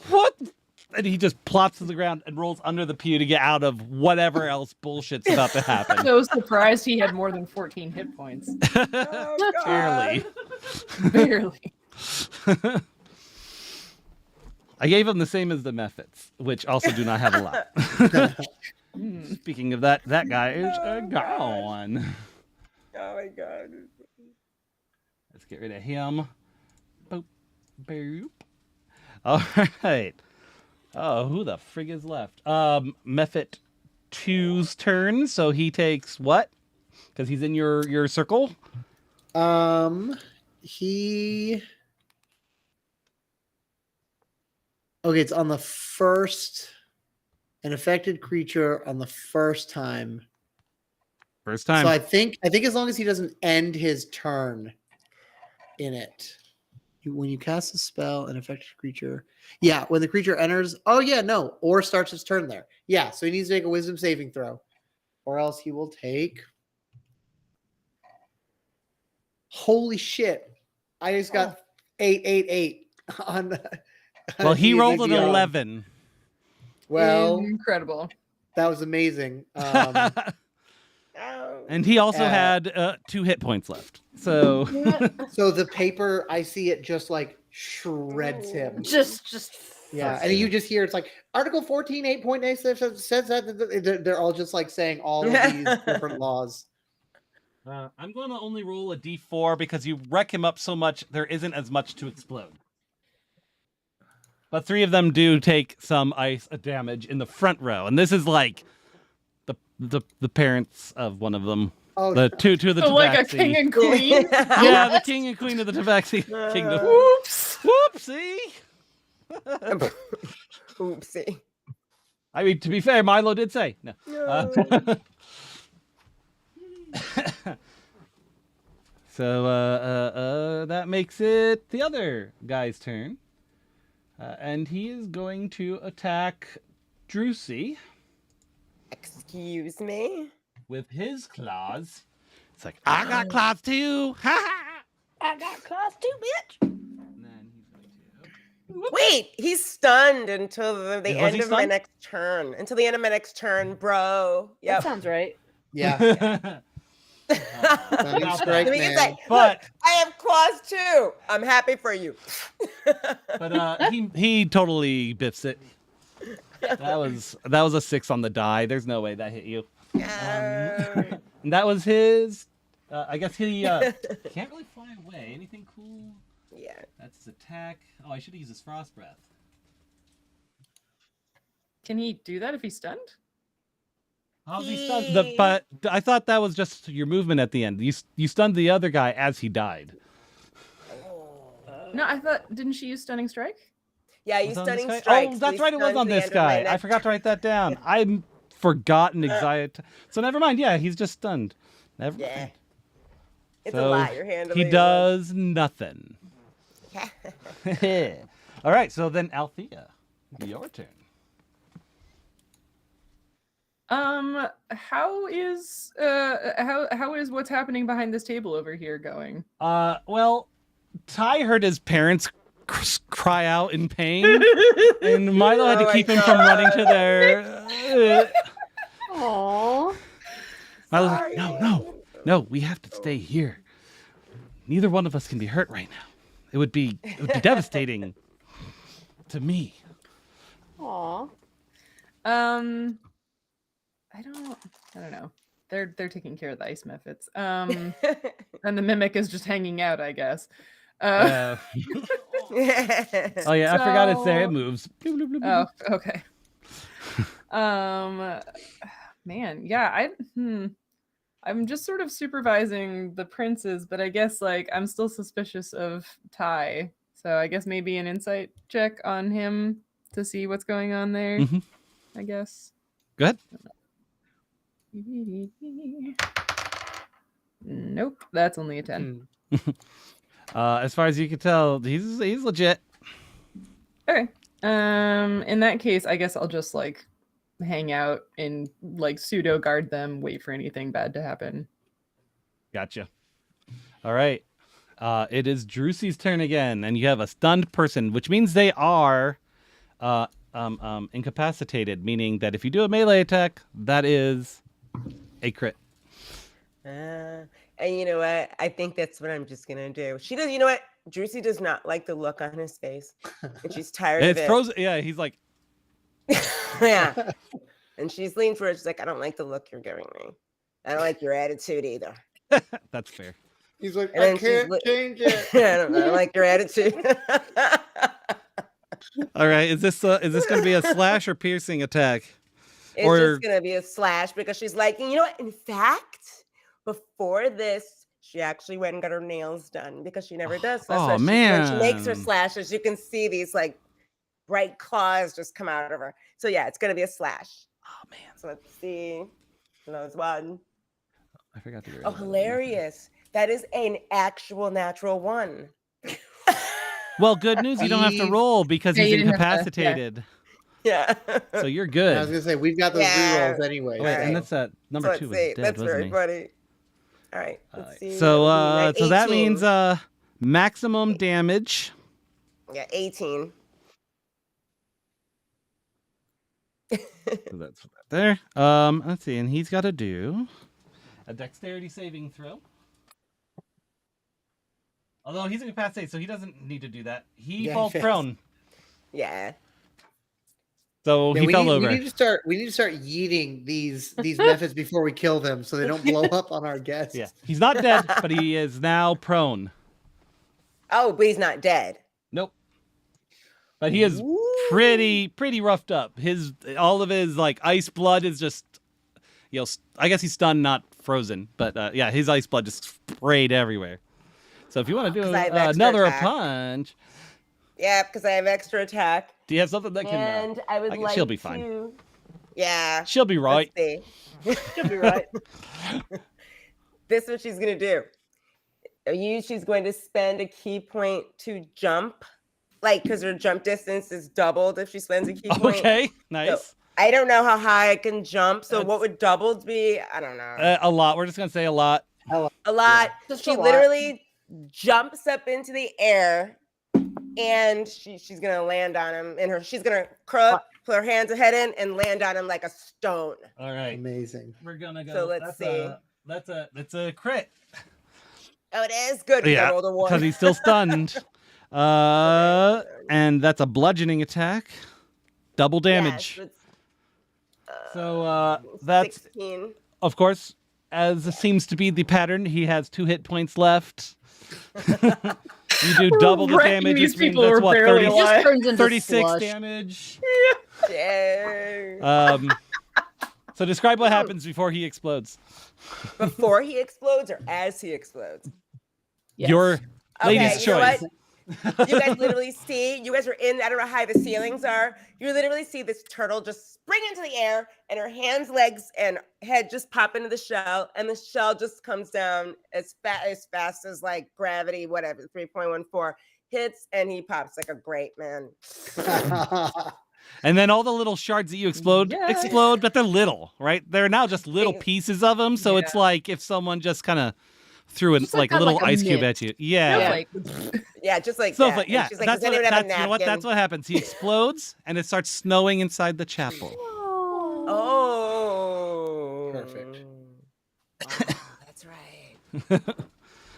[SPEAKER 3] what? And he just plops to the ground and rolls under the pew to get out of whatever else bullshit's about to happen.
[SPEAKER 4] So surprised he had more than 14 hit points.
[SPEAKER 1] Oh, God.
[SPEAKER 3] Barely.
[SPEAKER 4] Barely.
[SPEAKER 3] I gave him the same as the methods, which also do not have a lot. Speaking of that guy is gone.
[SPEAKER 1] Oh my God.
[SPEAKER 3] Let's get rid of him. Boop, boop. All right. Oh, who the frig is left? Mephit 2's turn, so he takes what? Because he's in your circle.
[SPEAKER 5] He. Okay, it's on the first. An affected creature on the first time.
[SPEAKER 3] First time.
[SPEAKER 5] So I think as long as he doesn't end his turn in it. When you cast a spell, an affected creature. Yeah, when the creature enters. Oh yeah, no. Or starts his turn there. Yeah, so he needs to make a wisdom saving throw. Or else he will take. Holy shit. I just got 888 on
[SPEAKER 3] well, he
[SPEAKER 5] the
[SPEAKER 3] rolled an
[SPEAKER 5] NGR.
[SPEAKER 3] 11.
[SPEAKER 5] Well,
[SPEAKER 4] Incredible.
[SPEAKER 5] that was amazing.
[SPEAKER 1] Oh.
[SPEAKER 3] And he also had 2 hit points left. So
[SPEAKER 5] So the paper, I see it just like shreds him.
[SPEAKER 2] Just
[SPEAKER 5] Yeah, and you just hear it's like Article 14, 8.8 says that they're all just like saying all of these different laws.
[SPEAKER 3] I'm going to only roll a d4 because you wreck him up so much, there isn't as much to explode. But 3 of them do take some ice damage in the front row, and this is like the parents of one of them.
[SPEAKER 5] Oh,
[SPEAKER 3] The two of the
[SPEAKER 4] So like a
[SPEAKER 3] Tabaxi.
[SPEAKER 4] king and queen.
[SPEAKER 3] Yeah, the king and queen of the Tabaxi kingdom.
[SPEAKER 4] Oops.
[SPEAKER 3] Whoopsie.
[SPEAKER 1] Oopsie.
[SPEAKER 3] I mean, to be fair, Milo did say no. So that makes it the other guy's turn, and he is going to attack Drusy
[SPEAKER 1] Excuse me.
[SPEAKER 3] with his claws. It's like, I got claws too. Ha ha.
[SPEAKER 2] I got claws too, bitch.
[SPEAKER 3] And then he's going to.
[SPEAKER 1] Wait, he's stunned until the
[SPEAKER 3] Was
[SPEAKER 1] end
[SPEAKER 3] he
[SPEAKER 1] of my
[SPEAKER 3] stunned?
[SPEAKER 1] next turn. Until the end of my next turn, bro.
[SPEAKER 2] That
[SPEAKER 1] Yep.
[SPEAKER 2] sounds right.
[SPEAKER 5] yeah. Stunning strike,
[SPEAKER 1] Let me just
[SPEAKER 5] man.
[SPEAKER 1] say,
[SPEAKER 3] But-
[SPEAKER 1] look, I have claws too. I'm happy for you.
[SPEAKER 3] But he totally biffs it. That was a 6 on the die. There's no way that hit you.
[SPEAKER 1] Yeah.
[SPEAKER 3] And that was his. I guess he can't really fly away. Anything cool?
[SPEAKER 1] Yeah.
[SPEAKER 3] That's his attack. Oh, I should have used his frost breath.
[SPEAKER 4] Can he do that if he's stunned?
[SPEAKER 3] How's he stunned? But I thought that was just your movement at the end. You stunned the other guy as he died.
[SPEAKER 4] No, I thought, didn't she use stunning strike?
[SPEAKER 1] Yeah, you
[SPEAKER 3] Was it on this
[SPEAKER 1] stunning
[SPEAKER 3] guy?
[SPEAKER 1] strikes.
[SPEAKER 3] Oh, that's
[SPEAKER 1] We
[SPEAKER 3] right. It was
[SPEAKER 1] stunned
[SPEAKER 3] on
[SPEAKER 1] to the
[SPEAKER 3] this
[SPEAKER 1] end of my
[SPEAKER 3] guy. I
[SPEAKER 1] next
[SPEAKER 3] forgot to write that down. I'm forgotten exactly. So never mind. Yeah, he's just stunned. Never
[SPEAKER 1] Yeah.
[SPEAKER 3] mind.
[SPEAKER 1] It's
[SPEAKER 3] So
[SPEAKER 1] a lot. You're handling.
[SPEAKER 3] He does nothing. All right. So then, Althea, your turn.
[SPEAKER 4] How is what's happening behind this table over here going?
[SPEAKER 3] Well, Ty heard his parents cry out in pain, and Milo had
[SPEAKER 1] Oh
[SPEAKER 3] to
[SPEAKER 1] my
[SPEAKER 3] keep him from running to their.
[SPEAKER 2] Aww.
[SPEAKER 3] Milo's like, no, we have to stay here. Neither one of us can be hurt right now. It would be devastating to me.
[SPEAKER 2] Aww.
[SPEAKER 4] I don't know. They're taking care of the ice methods. And the mimic is just hanging out, I guess.
[SPEAKER 3] Oh yeah, I forgot it's there. It moves.
[SPEAKER 4] Oh, okay. Man, yeah, I'm just sort of supervising the princes, but I guess like I'm still suspicious of Ty. So I guess maybe an insight check on him to see what's going on there.
[SPEAKER 3] Mhm.
[SPEAKER 4] I guess.
[SPEAKER 3] Go ahead.
[SPEAKER 4] Nope, that's only a 10.
[SPEAKER 3] As far as you can tell, he's legit.
[SPEAKER 4] Okay. In that case, I guess I'll just like hang out and like pseudo guard them, wait for anything bad to happen.
[SPEAKER 3] Gotcha. All right. It is Drusey's turn again, and you have a stunned person, which means they are incapacitated, meaning that if you do a melee attack, that is a crit.
[SPEAKER 1] And you know what? I think that's what I'm just gonna do. She does. You know what? Drusey does not like the look on his face, and she's tired of
[SPEAKER 3] It's
[SPEAKER 1] it.
[SPEAKER 3] frozen. Yeah, he's like,
[SPEAKER 1] Yeah, and she's leaning for it. She's like, I don't like the look you're giving me. I don't like your attitude either.
[SPEAKER 3] that's fair.
[SPEAKER 5] He's like,
[SPEAKER 1] And
[SPEAKER 5] I
[SPEAKER 1] then she's
[SPEAKER 5] can't
[SPEAKER 1] li-
[SPEAKER 5] change it.
[SPEAKER 1] I don't like your attitude.
[SPEAKER 3] All right, is this going to be a slash or piercing attack?
[SPEAKER 1] It's
[SPEAKER 3] Or-
[SPEAKER 1] just gonna be a slash because she's like, you know what? In fact, before this, she actually went and got her nails done because she never does. So that's
[SPEAKER 3] Oh,
[SPEAKER 1] why when she makes her
[SPEAKER 3] man.
[SPEAKER 1] slashes, you can see these like bright claws just come out of her. So yeah, it's gonna be a slash.
[SPEAKER 3] Oh man,
[SPEAKER 1] So let's see. Those one.
[SPEAKER 3] I forgot to get rid
[SPEAKER 1] Oh,
[SPEAKER 3] of that.
[SPEAKER 1] hilarious! That is an actual natural one.
[SPEAKER 3] Well, good news, you don't have to
[SPEAKER 5] He's-
[SPEAKER 3] roll because
[SPEAKER 4] Yeah,
[SPEAKER 3] he's
[SPEAKER 4] you didn't have to, yeah.
[SPEAKER 3] incapacitated.
[SPEAKER 1] Yeah.
[SPEAKER 3] So you're
[SPEAKER 5] I was
[SPEAKER 3] good.
[SPEAKER 5] gonna say we've got those
[SPEAKER 1] Yeah.
[SPEAKER 5] rerolls anyway.
[SPEAKER 3] Oh, wait,
[SPEAKER 1] Alright.
[SPEAKER 3] and that's number
[SPEAKER 1] So
[SPEAKER 3] 2
[SPEAKER 1] let's
[SPEAKER 3] was
[SPEAKER 1] see.
[SPEAKER 3] dead,
[SPEAKER 1] That's
[SPEAKER 3] wasn't
[SPEAKER 1] very
[SPEAKER 3] he?
[SPEAKER 1] funny. All right. Let's see.
[SPEAKER 3] So
[SPEAKER 1] That would be
[SPEAKER 3] so that
[SPEAKER 1] 18.
[SPEAKER 3] means maximum damage.
[SPEAKER 1] Yeah, 18.
[SPEAKER 3] So that's there. Let's see, and he's got to do a dexterity saving throw. Although he's incapacitated, so he doesn't need to do that. He
[SPEAKER 5] Yeah, he
[SPEAKER 3] falls
[SPEAKER 5] fails.
[SPEAKER 3] prone,
[SPEAKER 1] Yeah.
[SPEAKER 3] so
[SPEAKER 5] Yeah,
[SPEAKER 3] he fell over.
[SPEAKER 5] We need to start yeeting these methods before we kill them, so they don't blow up on our guests.
[SPEAKER 3] Yeah, he's not dead, but he is now prone.
[SPEAKER 1] Oh, but he's not dead.
[SPEAKER 3] Nope. But he is pretty roughed up. All of his like ice blood is just, I guess he's stunned, not frozen. But yeah, his ice blood just sprayed everywhere. So if you want to do
[SPEAKER 1] 'Cause I have extra
[SPEAKER 3] another
[SPEAKER 1] attack.
[SPEAKER 3] punch,
[SPEAKER 1] Yeah, because I have extra attack.
[SPEAKER 3] do you have something that can?
[SPEAKER 1] And I would like
[SPEAKER 3] she'll be
[SPEAKER 1] to...
[SPEAKER 3] fine.
[SPEAKER 1] Yeah.
[SPEAKER 3] She'll be right.
[SPEAKER 1] Let's see. She'll be right. This is what she's going to do. She's going to spend a key point to jump. Like, because her jump distance is doubled if she spends a key point.
[SPEAKER 3] Okay, nice.
[SPEAKER 1] I don't know how high I can jump. So what
[SPEAKER 3] That's-
[SPEAKER 1] would doubled be? I don't know.
[SPEAKER 3] A lot. We're just gonna say a lot.
[SPEAKER 1] A lot.
[SPEAKER 7] Just
[SPEAKER 1] She
[SPEAKER 7] a lot.
[SPEAKER 1] literally jumps up into the air and she's gonna land on him and she's gonna curl up, put her hands ahead in and land on him like a stone.
[SPEAKER 3] All right,
[SPEAKER 5] Amazing.
[SPEAKER 3] we're gonna go.
[SPEAKER 1] So let's see.
[SPEAKER 3] That's a crit.
[SPEAKER 1] Oh, it is good. 'Cause I
[SPEAKER 3] Yeah,
[SPEAKER 1] rolled a one.
[SPEAKER 3] because he's still stunned. And that's a bludgeoning attack. Double damage.
[SPEAKER 1] Yes,
[SPEAKER 3] So that's
[SPEAKER 1] 16.
[SPEAKER 3] of course, as seems to be the pattern. He has 2 hit points left. You do double the
[SPEAKER 4] wrecking
[SPEAKER 3] damage.
[SPEAKER 4] these
[SPEAKER 3] Which means
[SPEAKER 4] people
[SPEAKER 3] that's
[SPEAKER 4] who are
[SPEAKER 3] what
[SPEAKER 4] barely
[SPEAKER 3] 30,
[SPEAKER 4] alive.
[SPEAKER 7] Just turns into
[SPEAKER 3] 36
[SPEAKER 7] slush.
[SPEAKER 3] damage.
[SPEAKER 1] Dang.
[SPEAKER 3] So describe what happens before he explodes.
[SPEAKER 1] Before he explodes or as he explodes?
[SPEAKER 4] Yes.
[SPEAKER 3] Your lady's
[SPEAKER 1] you know
[SPEAKER 3] choice.
[SPEAKER 1] what? You guys literally see, you guys are in, I don't know how high the ceilings are. You literally see this turtle just spring into the air and her hands, legs, and head just pop into the shell. And the shell just comes down as fast as like gravity, whatever, 3.14 hits, and he pops like a great man.
[SPEAKER 3] And then all the little shards that you explode,
[SPEAKER 4] Yes.
[SPEAKER 3] but they're little, right? They're now just little
[SPEAKER 1] Things.
[SPEAKER 3] pieces of them. So it's like if someone just kind of threw in
[SPEAKER 7] Just
[SPEAKER 3] like
[SPEAKER 7] like
[SPEAKER 3] a
[SPEAKER 7] that,
[SPEAKER 3] little
[SPEAKER 7] like a
[SPEAKER 3] ice cube
[SPEAKER 7] mint.
[SPEAKER 3] at you. Yeah.
[SPEAKER 4] Like,
[SPEAKER 1] Yeah, just like
[SPEAKER 3] So
[SPEAKER 1] that. And
[SPEAKER 3] yeah,
[SPEAKER 1] she's like,
[SPEAKER 3] that's
[SPEAKER 1] "Does
[SPEAKER 3] what
[SPEAKER 1] anyone have a
[SPEAKER 3] that's, you know what
[SPEAKER 1] napkin?"
[SPEAKER 3] that's what happens. He explodes and it starts snowing inside the chapel.
[SPEAKER 1] Oh.
[SPEAKER 5] Perfect.
[SPEAKER 1] Wow, that's right.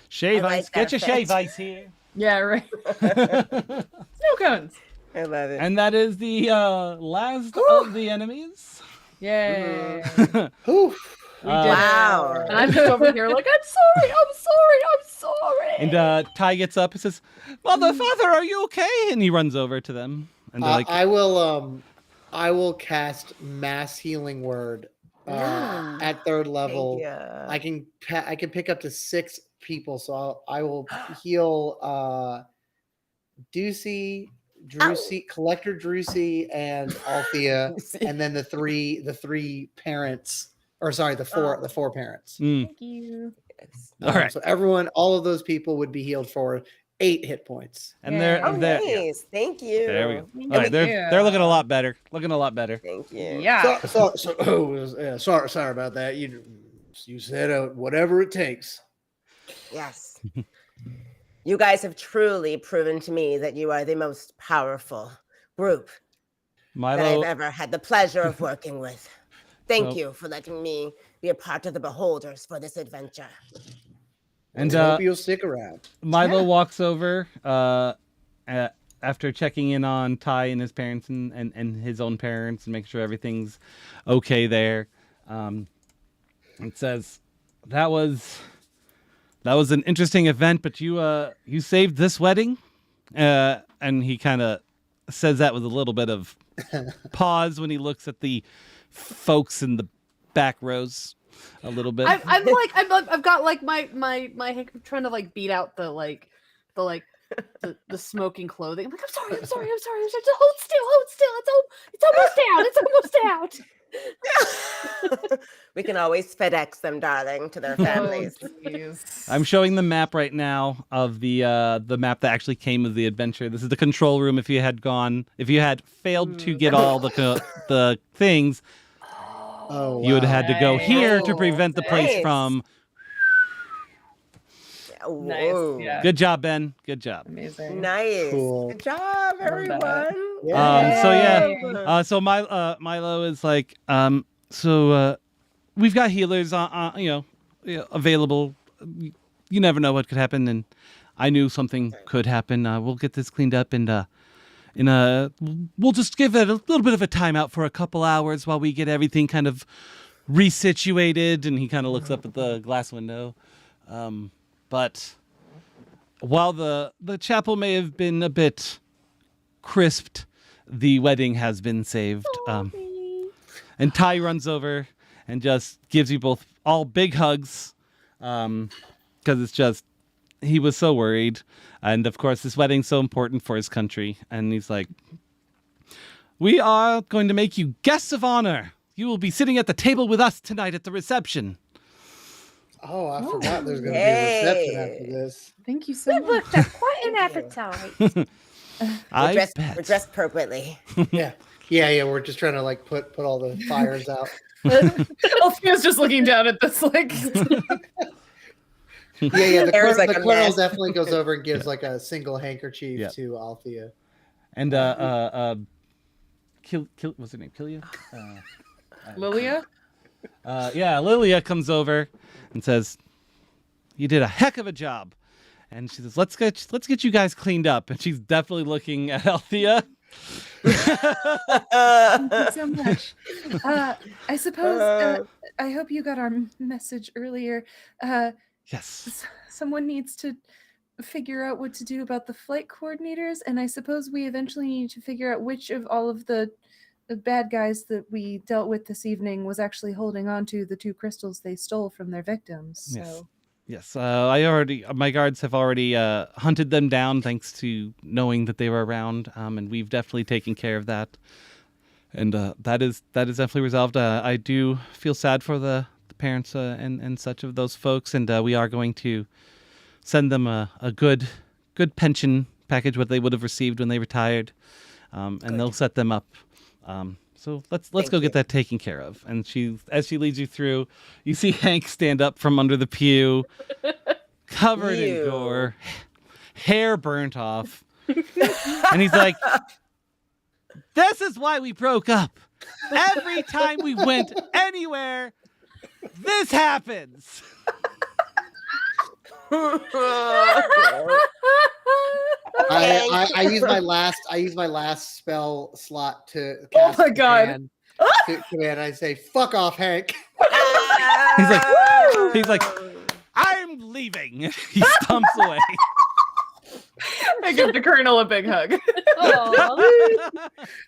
[SPEAKER 3] Shave
[SPEAKER 1] I like
[SPEAKER 3] ice. Get
[SPEAKER 1] that
[SPEAKER 3] your shave
[SPEAKER 1] effect.
[SPEAKER 3] ice here.
[SPEAKER 4] yeah, right. Snow cones.
[SPEAKER 1] I love it.
[SPEAKER 3] And that is the last of the enemies.
[SPEAKER 4] Yay.
[SPEAKER 2] over here like, I'm sorry, I'm sorry, I'm sorry.
[SPEAKER 3] And Ty gets up and says, "Mother, father, are you okay?" And he runs over to them. And they're like,
[SPEAKER 5] I will cast Mass Healing Word at 3rd level. I can pick up to 6 people, so I will heal Ducey, Drusy, Collector Drusy, and Althea, and then the three parents, or sorry, the four parents.
[SPEAKER 4] Thank you.
[SPEAKER 3] All right.
[SPEAKER 5] So all of those people would be healed for 8 hit points.
[SPEAKER 3] And they're
[SPEAKER 1] nice. Thank you.
[SPEAKER 3] There we go.
[SPEAKER 4] Thank
[SPEAKER 3] All right,
[SPEAKER 4] you.
[SPEAKER 3] they're looking a lot better. Looking a lot better.
[SPEAKER 1] Thank you.
[SPEAKER 4] Yeah.
[SPEAKER 5] Sorry about that. You said whatever it takes.
[SPEAKER 1] Yes. You guys have truly proven to me that you are the most powerful group that I've ever had the pleasure of working with. Thank you for letting me be a part of the Beholders for this adventure.
[SPEAKER 3] And
[SPEAKER 5] I hope you'll stick around.
[SPEAKER 3] Milo walks over after checking in on Ty and his parents and his own parents and make sure everything's okay there. It says, that was an interesting event, but you saved this wedding. And he kind of says that with a little bit of pause when he looks at the folks in the back rows a little bit.
[SPEAKER 2] I've got like my I'm trying to like beat out the smoking clothing. I'm like, I'm sorry. Just hold still. It's almost out.
[SPEAKER 1] We can always FedEx them, darling, to their families.
[SPEAKER 3] I'm showing the map right now of the map that actually came of the adventure. This is the control room. If you had failed to get all the things, you would have had to go here to prevent the place from.
[SPEAKER 1] Nice.
[SPEAKER 4] Yeah.
[SPEAKER 3] Good job, Ben. Good job.
[SPEAKER 4] Amazing.
[SPEAKER 1] Nice.
[SPEAKER 5] Cool.
[SPEAKER 1] Good job, everyone.
[SPEAKER 3] So Milo is like, we've got healers available. You never know what could happen, and I knew something could happen. We'll get this cleaned up, and we'll just give it a little bit of a timeout for a couple hours while we get everything kind of resituated. And he kind of looks up at the glass window. But while the chapel may have been a bit crisped, the wedding has been saved. And Ty runs over and just gives you both all big hugs, because it's just, he was so worried. And of course, this wedding's so important for his country. And he's like, we are going to make you guests of honor. You will be sitting at the table with us tonight at the reception.
[SPEAKER 5] Oh, I forgot there's going to be a reception after this.
[SPEAKER 4] Thank you so much.
[SPEAKER 7] We've worked up quite an appetite.
[SPEAKER 1] We're dressed appropriately.
[SPEAKER 5] Yeah. We're just trying to like put all the fires out.
[SPEAKER 4] Althea's just looking down at this like.
[SPEAKER 5] The colonel definitely goes over and gives like a single handkerchief to Althea.
[SPEAKER 3] And what's her name? Kilia?
[SPEAKER 4] Lilia?
[SPEAKER 3] Lilia comes over and says, "You did a heck of a job." And she says, "Let's get you guys cleaned up." And she's definitely looking at Althea.
[SPEAKER 4] Thank you so much. I suppose I hope you got our message earlier.
[SPEAKER 3] Yes.
[SPEAKER 4] Someone needs to figure out what to do about the flight coordinators, and I suppose we eventually need to figure out which of all of the bad guys that we dealt with this evening was actually holding on to the 2 crystals they stole from their victims. So.
[SPEAKER 3] Yes. My guards have already hunted them down, thanks to knowing that they were around, and we've definitely taken care of that. And that is definitely resolved. I do feel sad for the parents and such of those folks, and we are going to send them a good pension package, what they would have received when they retired, and they'll set them up. So let's go get that taken care of. And as she leads you through, you see Hank stand up from under the pew, covered in gore, hair burnt off, and he's like, "This is why we broke up. Every time we went anywhere, this happens."
[SPEAKER 5] I use my last spell slot to
[SPEAKER 4] Oh
[SPEAKER 5] cast
[SPEAKER 4] my God.
[SPEAKER 5] Command. to me, and I say, "Fuck off, Hank."
[SPEAKER 3] He's like, I'm leaving. He stomps away.
[SPEAKER 4] I give the Colonel a big hug.
[SPEAKER 5] That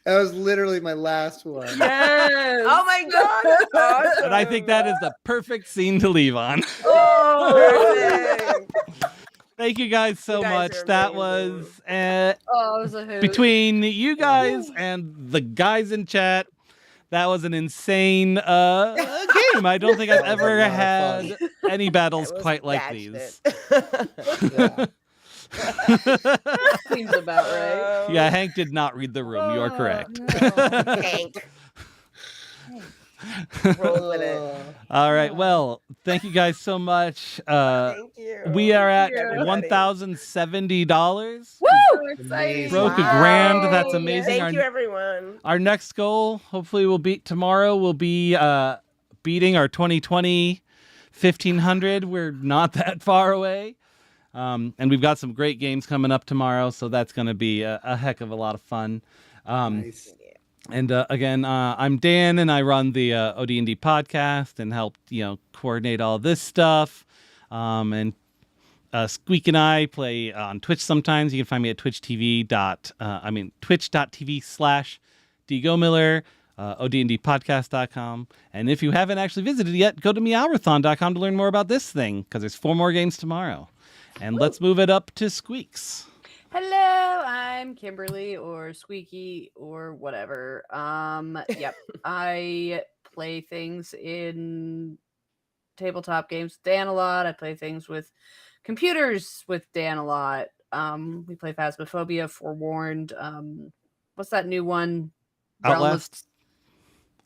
[SPEAKER 5] was literally my last one.
[SPEAKER 4] Yes.
[SPEAKER 1] Oh my God. That's awesome.
[SPEAKER 3] And I think that is the perfect scene to leave on.
[SPEAKER 1] Perfect.
[SPEAKER 3] Thank you guys so
[SPEAKER 1] You guys
[SPEAKER 3] much.
[SPEAKER 1] are
[SPEAKER 3] That
[SPEAKER 1] amazing.
[SPEAKER 3] was
[SPEAKER 2] Oh, it was a hoot.
[SPEAKER 3] between you guys and the guys in chat. That was an insane game. I don't think I've
[SPEAKER 5] That was a
[SPEAKER 3] ever
[SPEAKER 5] lot of
[SPEAKER 3] had any battles
[SPEAKER 1] It was
[SPEAKER 3] quite like
[SPEAKER 1] batched
[SPEAKER 3] these.
[SPEAKER 1] it.
[SPEAKER 5] Yeah.
[SPEAKER 2] Seems about right.
[SPEAKER 3] Yeah, Hank did not read the room. You are correct.
[SPEAKER 1] Hank. Roll with it.
[SPEAKER 3] All right. Well, thank you guys so much.
[SPEAKER 1] Thank you.
[SPEAKER 3] We are at
[SPEAKER 1] Everybody.
[SPEAKER 3] $1,070.
[SPEAKER 4] Woo! Exciting.
[SPEAKER 3] Broke a
[SPEAKER 1] Wow.
[SPEAKER 3] grand. That's amazing.
[SPEAKER 1] Thank you, everyone.
[SPEAKER 3] Our next goal, hopefully, will be tomorrow. Will be beating our 2020 1500. We're not that far away, and we've got some great games coming up tomorrow. So that's going to be a heck of a lot of fun.
[SPEAKER 5] Nice.
[SPEAKER 3] And again, I'm Dan, and I run the OD&D podcast and help coordinate all this stuff. And Squeak and I play on Twitch sometimes. You can find me at twitch.tv/dgomiller, odndpodcast.com. And if you haven't actually visited yet, go to Meowrathon.com to learn more about this thing, because there's 4 more games tomorrow. And let's move it up to Squeaks.
[SPEAKER 2] Hello, I'm Kimberly or Squeaky or whatever. Yep. I play things in tabletop games with Dan a lot. I play things with computers with Dan a lot. We play Phasmophobia, Forewarned. What's that new one? Realm of-
[SPEAKER 3] Outlast?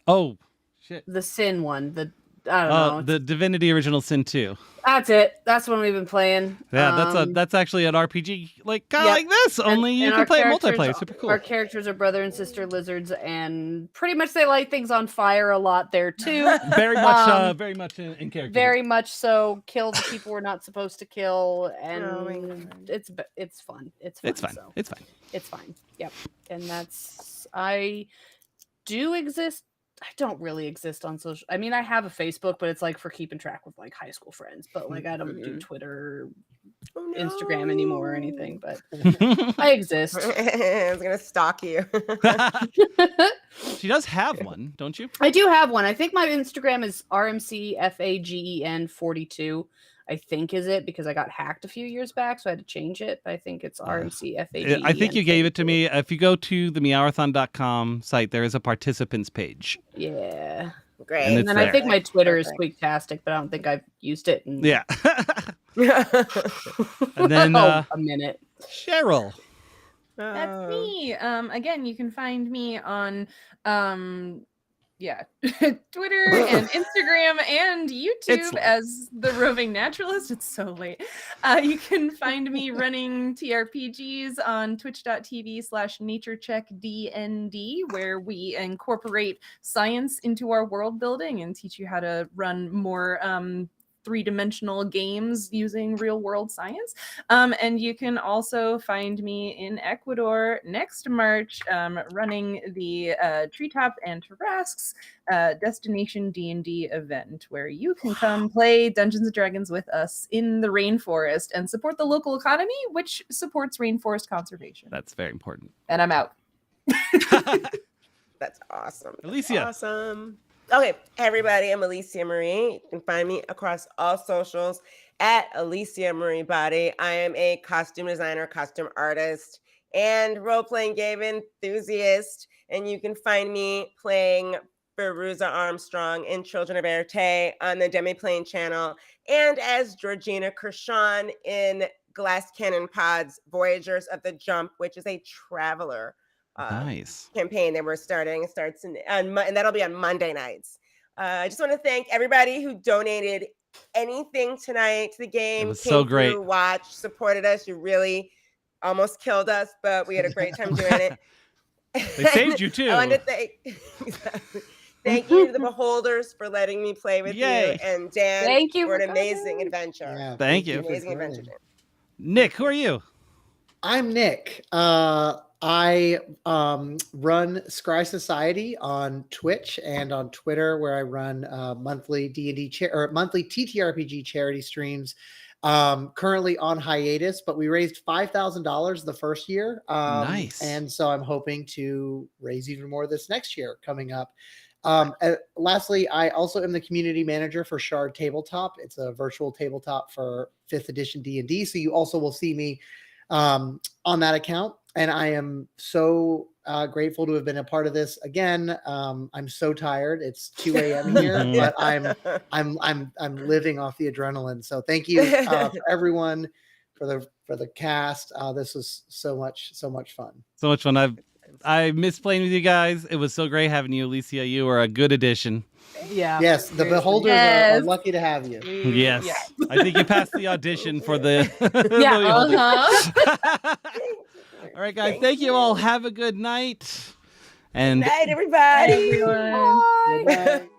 [SPEAKER 3] Oh, shit.
[SPEAKER 2] The Sin one. I don't know.
[SPEAKER 3] The Divinity Original Sin 2.
[SPEAKER 2] That's it. That's the one we've been playing.
[SPEAKER 3] Yeah, that's actually an RPG like kind of
[SPEAKER 2] Yep.
[SPEAKER 3] like this. Only you can
[SPEAKER 2] our
[SPEAKER 3] play it
[SPEAKER 2] characters-
[SPEAKER 3] multiplayer. Super cool.
[SPEAKER 2] Our characters are brother and sister lizards, and pretty much they light things on fire a lot there too.
[SPEAKER 3] Very much in character.
[SPEAKER 2] Very much so. Kill the people we're not supposed to kill, and
[SPEAKER 1] Oh my God.
[SPEAKER 2] it's fun. It's fun.
[SPEAKER 3] It's fine.
[SPEAKER 2] So
[SPEAKER 3] It's fine.
[SPEAKER 2] it's fine. Yep. And I do exist. I don't really exist on social. I mean, I have a Facebook, but it's like for keeping track with like high school friends. But like, I don't do Twitter,
[SPEAKER 1] Oh, no.
[SPEAKER 2] Instagram anymore or anything. But I exist.
[SPEAKER 1] I was gonna stalk you.
[SPEAKER 3] She does have one, don't you?
[SPEAKER 2] I do have one. I think my Instagram is RMCFAGEN42. I think is it because I got hacked a few years back, so I had to change it. But I think it's RMCFAGEN.
[SPEAKER 3] I think you gave it to me. If you go to the Meowrathon.com site, there is a participants page.
[SPEAKER 2] Yeah.
[SPEAKER 1] Great.
[SPEAKER 3] And
[SPEAKER 2] And
[SPEAKER 3] it's
[SPEAKER 2] then I
[SPEAKER 3] there.
[SPEAKER 2] think my Twitter is
[SPEAKER 1] Perfect.
[SPEAKER 2] Squeaktastic, but I don't think I've used it in
[SPEAKER 3] Yeah. And then
[SPEAKER 2] a minute.
[SPEAKER 3] Cheryl.
[SPEAKER 4] That's
[SPEAKER 1] Oh.
[SPEAKER 4] me. Again, you can find me on Twitter and Instagram and YouTube
[SPEAKER 3] It's late.
[SPEAKER 4] as the Roving Naturalist. It's so late. You can find me running TRPGs on twitch.tv/naturecheckdnd, where we incorporate science into our world building and teach you how to run more three-dimensional games using real-world science. And you can also find me in Ecuador next March, running the Treetop and Tarasques Destination D&D event, where you can come play Dungeons and Dragons with us in the rainforest and support the local economy, which supports rainforest conservation.
[SPEAKER 3] That's very important.
[SPEAKER 4] And I'm out.
[SPEAKER 1] That's awesome. That's
[SPEAKER 3] Alicia.
[SPEAKER 1] Awesome. Okay, hey everybody, I'm Alicia Marie. You can find me across all socials at Alicia Marie Body. I am a costume designer, costume artist, and role-playing game enthusiast. And you can find me playing Veruza Armstrong in Children of Erte on the Demiplane channel, and as Georgina Kershawn in Glass Cannon Pod's Voyagers of the Jump, which is a traveler
[SPEAKER 3] Nice.
[SPEAKER 1] campaign that we're starting. It starts and that'll be on Monday nights. I just want to thank everybody who donated anything tonight to the game.
[SPEAKER 3] It was so great.
[SPEAKER 1] Through, watched, supported us. You really almost killed us, but we had a great time doing it.
[SPEAKER 3] They saved you too.
[SPEAKER 1] I want to thank thank you to the Beholders for letting me play with
[SPEAKER 3] Yay.
[SPEAKER 1] you, and Dan
[SPEAKER 2] Thank you
[SPEAKER 1] for an
[SPEAKER 2] for
[SPEAKER 1] amazing
[SPEAKER 2] coming.
[SPEAKER 1] adventure.
[SPEAKER 5] Yeah,
[SPEAKER 3] Thank you.
[SPEAKER 5] for
[SPEAKER 1] Amazing
[SPEAKER 5] joining.
[SPEAKER 1] adventure, Dan.
[SPEAKER 3] Nick, who are you?
[SPEAKER 5] I'm Nick. I run Scry Society on Twitch and on Twitter, where I run monthly D&D or monthly TTRPG charity streams. Currently on hiatus, but we raised $5,000 the first year.
[SPEAKER 3] Nice.
[SPEAKER 5] And so I'm hoping to raise even more this next year coming up. Lastly, I also am the community manager for Shard Tabletop. It's a virtual tabletop for 5th edition D&D. So you also will see me on that account. And I am so grateful to have been a part of this again. I'm so tired. It's 2 a.m. here, but I'm living off the adrenaline. So thank you for everyone, for the cast. This was so much fun.
[SPEAKER 3] So much fun. I miss playing with you guys. It was so great having you, Alicia. You were a good addition.
[SPEAKER 2] Yeah.
[SPEAKER 5] Yes, the beholders are lucky to have you.
[SPEAKER 3] Yes. I think you passed the audition for the.
[SPEAKER 4] Yeah.
[SPEAKER 3] the all right, guys. Thank you all. Have a good night. And
[SPEAKER 1] Good night, everybody.
[SPEAKER 4] Everyone.
[SPEAKER 5] Good night.